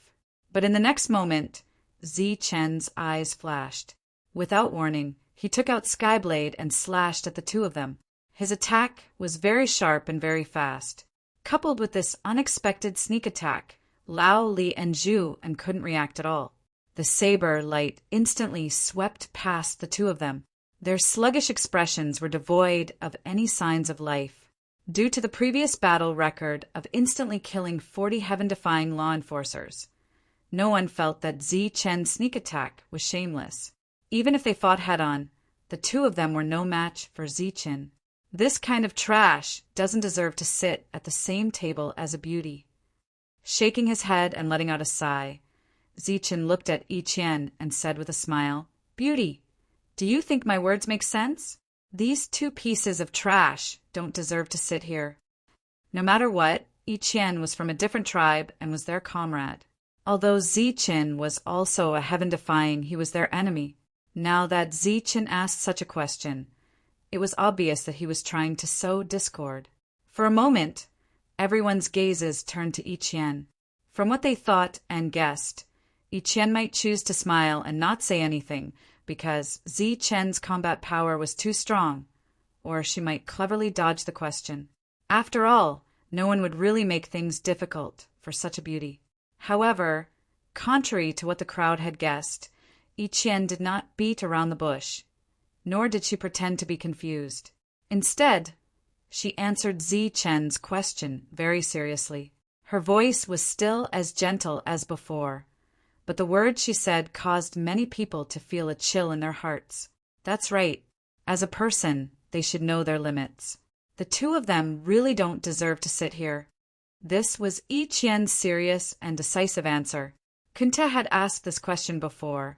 But in the next moment, Zichen's eyes flashed. Without warning, he took out Skyblade and slashed at the 2 of them. His attack was very sharp and very fast. Coupled with this unexpected sneak attack, Lao Li and Zhu and couldn't react at all. The saber light instantly swept past the 2 of them. Their sluggish expressions were devoid of any signs of life. Due to the previous battle record of instantly killing 40 heaven-defying law enforcers, no one felt that Zichen's sneak attack was shameless. Even if they fought head-on, the 2 of them were no match for Zichen. This kind of trash doesn't deserve to sit at the same table as a beauty. Shaking his head and letting out a sigh, Zichen looked at Yi Qian and said with a smile, "Beauty, do you think my words make sense? These 2 pieces of trash don't deserve to sit here." No matter what, Yi Qian was from a different tribe and was their comrade. Although Zichen was also a heaven-defying, he was their enemy. Now that Zichen asked such a question, it was obvious that he was trying to sow discord. For a moment, everyone's gazes turned to Yi Qian. From what they thought and guessed, Yi Qian might choose to smile and not say anything because Zichen's combat power was too strong, or she might cleverly dodge the question. After all, no one would really make things difficult for such a beauty. However, contrary to what the crowd had guessed, Yi Qian did not beat around the bush, nor did she pretend to be confused. Instead, she answered Zichen's question very seriously. Her voice was still as gentle as before, but the words she said caused many people to feel a chill in their hearts. That's right. As a person, they should know their limits. The 2 of them really don't deserve to sit here. This was Yi Qian's serious and decisive answer. Kunte had asked this question before,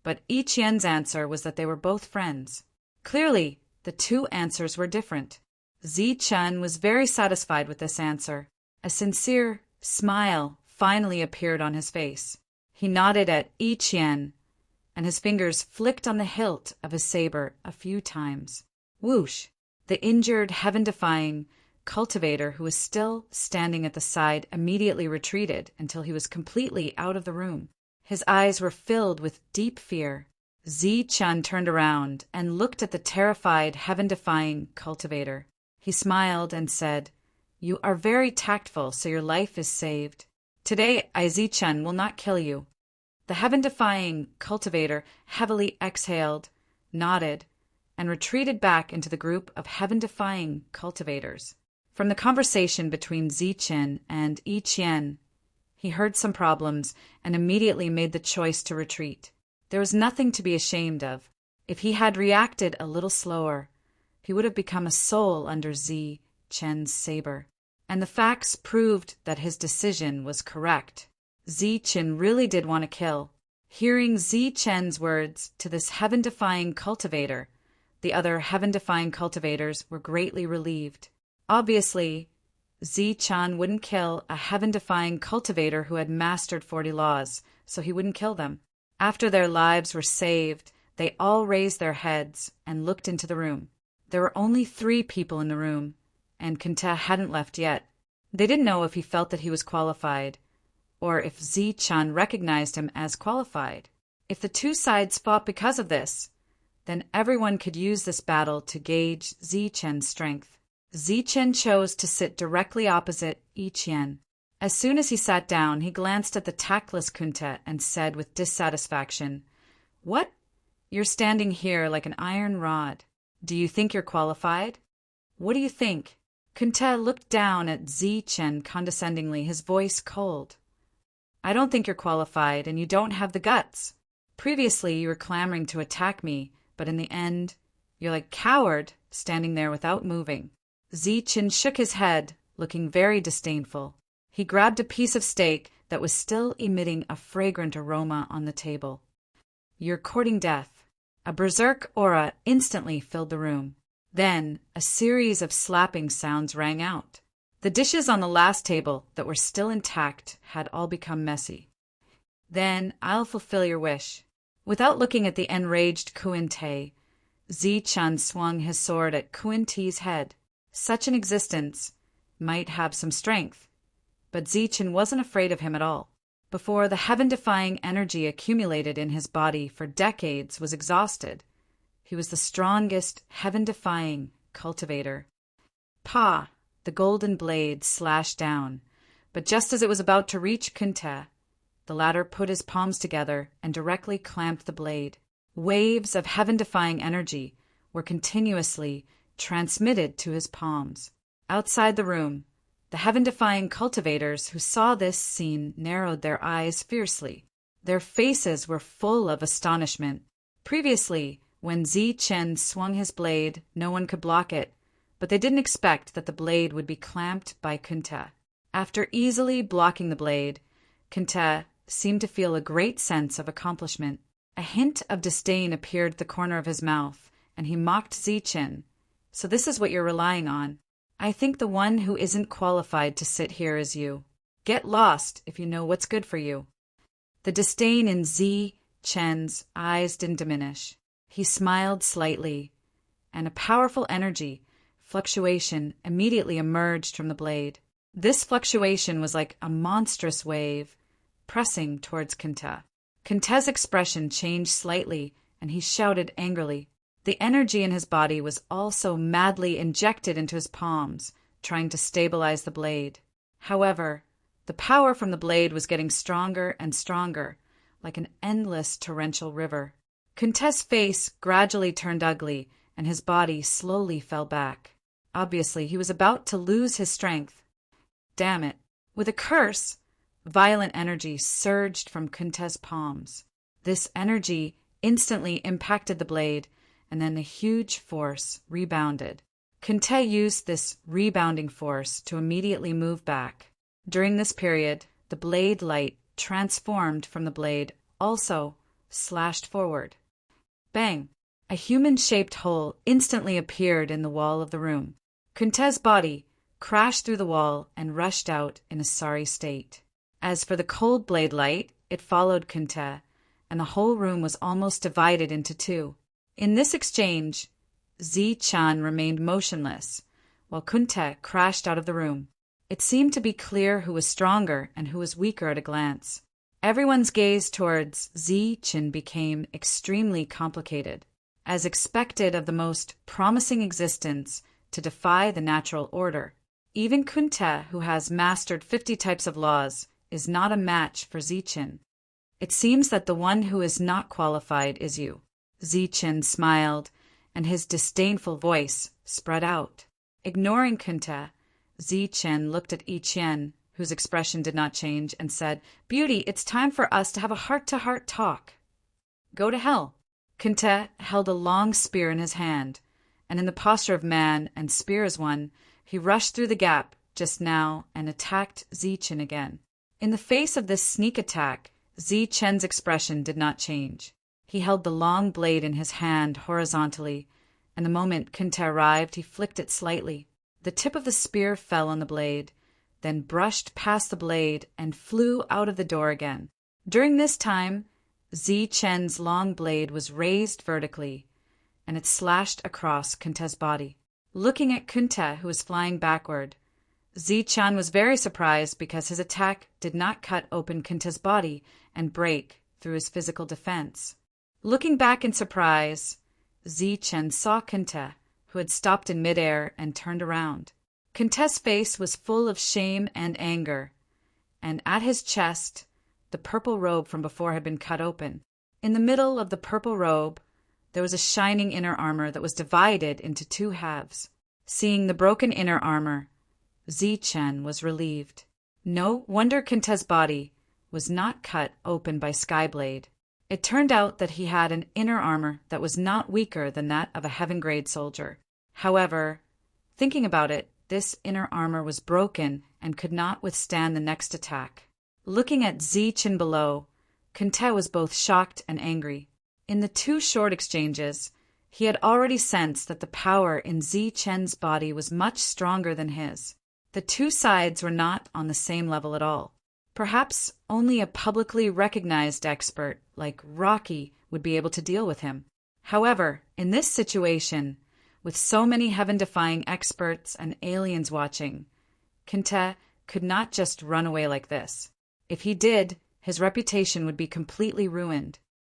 but Yi Qian's answer was that they were both friends. Clearly, the 2 answers were different. Zichen was very satisfied with this answer. A sincere smile finally appeared on his face. He nodded at Yi Qian, and his fingers flicked on the hilt of his saber a few times. Whoosh! The injured, heaven-defying cultivator who was still standing at the side immediately retreated until he was completely out of the room. His eyes were filled with deep fear. Zichen turned around and looked at the terrified, heaven-defying cultivator. He smiled and said, "You are very tactful, so your life is saved. Today, Zichen will not kill you." The heaven-defying cultivator heavily exhaled, nodded, and retreated back into the group of heaven-defying cultivators. From the conversation between Zichen and Yi Qian, he heard some problems and immediately made the choice to retreat. There was nothing to be ashamed of. If he had reacted a little slower, he would have become a soul under Zi Chen's saber. And the facts proved that his decision was correct. Zi Chen really did want to kill. Hearing Zi Chen's words to this heaven-defying cultivator, the other heaven-defying cultivators were greatly relieved. Obviously, Zi Chen wouldn't kill a heaven-defying cultivator who had mastered 40 laws, so he wouldn't kill them. After their lives were saved, they all raised their heads and looked into the room. There were only 3 people in the room, and Kunta hadn't left yet. They didn't know if he felt that he was qualified, or if Zi Chen recognized him as qualified. If the 2 sides fought because of this, then everyone could use this battle to gauge Zi Chen's strength. Zi Chen chose to sit directly opposite Yi Qian. As soon as he sat down, he glanced at the tactless Kunta and said with dissatisfaction, "What? You're standing here like an iron rod. Do you think you're qualified? What do you think?" Kunta looked down at Zi Chen condescendingly, his voice cold. "I don't think you're qualified, and you don't have the guts. Previously, you were clamoring to attack me, but in the end, you're like a coward, standing there without moving." Zi Chen shook his head, looking very disdainful. He grabbed a piece of steak that was still emitting a fragrant aroma on the table. "You're courting death." A berserk aura instantly filled the room. Then, a series of slapping sounds rang out. The dishes on the last table that were still intact had all become messy. "Then I'll fulfill your wish." Without looking at the enraged Kuan Te, Zi Chen swung his sword at Kuan Te's head. Such an existence might have some strength, but Zi Chen wasn't afraid of him at all. Before the heaven-defying energy accumulated in his body for decades was exhausted, he was the strongest heaven-defying cultivator. Pa! The golden blade slashed down, but just as it was about to reach Kunta, the latter put his palms together and directly clamped the blade. Waves of heaven-defying energy were continuously transmitted to his palms. Outside the room, the heaven-defying cultivators who saw this scene narrowed their eyes fiercely. Their faces were full of astonishment. Previously, when Zi Chen swung his blade, no one could block it, but they didn't expect that the blade would be clamped by Kunta. After easily blocking the blade, Kunta seemed to feel a great sense of accomplishment. A hint of disdain appeared at the corner of his mouth, and he mocked Zi Chen. "So this is what you're relying on. I think the one who isn't qualified to sit here is you. Get lost if you know what's good for you." The disdain in Zi Chen's eyes didn't diminish. He smiled slightly, and a powerful energy fluctuation immediately emerged from the blade. This fluctuation was like a monstrous wave pressing towards Kunta. Kunta's expression changed slightly, and he shouted angrily. The energy in his body was also madly injected into his palms, trying to stabilize the blade. However, the power from the blade was getting stronger and stronger, like an endless torrential river. Kunta's face gradually turned ugly, and his body slowly fell back. Obviously, he was about to lose his strength. Damn it! With a curse, violent energy surged from Kunta's palms. This energy instantly impacted the blade, and then the huge force rebounded. Kunta used this rebounding force to immediately move back. During this period, the blade light transformed from the blade also slashed forward. Bang! A human-shaped hole instantly appeared in the wall of the room. Kunta's body crashed through the wall and rushed out in a sorry state. As for the cold blade light, it followed Kunta, and the whole room was almost divided into 2. In this exchange, Zi Chen remained motionless, while Kunta crashed out of the room. It seemed to be clear who was stronger and who was weaker at a glance. Everyone's gaze towards Zi Chen became extremely complicated. As expected of the most promising existence to defy the natural order, even Kunta, who has mastered 50 types of laws, is not a match for Zi Chen. It seems that the one who is not qualified is you. Zi Chen smiled, and his disdainful voice spread out. Ignoring Kunta, Zi Chen looked at Yi Qian, whose expression did not change, and said, "Beauty, it's time for us to have a heart-to-heart talk." "Go to hell." Kunta held a long spear in his hand, and in the posture of man and spear as one, he rushed through the gap just now and attacked Zichen again. In the face of this sneak attack, Zichen's expression did not change. He held the long blade in his hand horizontally, and the moment Kunta arrived, he flicked it slightly. The tip of the spear fell on the blade, then brushed past the blade and flew out of the door again. During this time, Zichen's long blade was raised vertically, and it slashed across Kunta's body. Looking at Kunta, who was flying backward, Zichen was very surprised because his attack did not cut open Kunta's body and break through his physical defense. Looking back in surprise, Zichen saw Kunta, who had stopped in midair and turned around. Kunta's face was full of shame and anger, and at his chest, the purple robe from before had been cut open. In the middle of the purple robe, there was a shining inner armor that was divided into two halves. Seeing the broken inner armor, Zichen was relieved. No wonder Kunta's body was not cut open by Skyblade. It turned out that he had an inner armor that was not weaker than that of a heaven-grade soldier. However, thinking about it, this inner armor was broken and could not withstand the next attack. Looking at Zichen below, Kunta was both shocked and angry. In the two short exchanges, he had already sensed that the power in Zichen's body was much stronger than his. The two sides were not on the same level at all. Perhaps only a publicly recognized expert like Rocky would be able to deal with him. However, in this situation, with so many heaven-defying experts and aliens watching, Kunta could not just run away like this. If he did, his reputation would be completely ruined.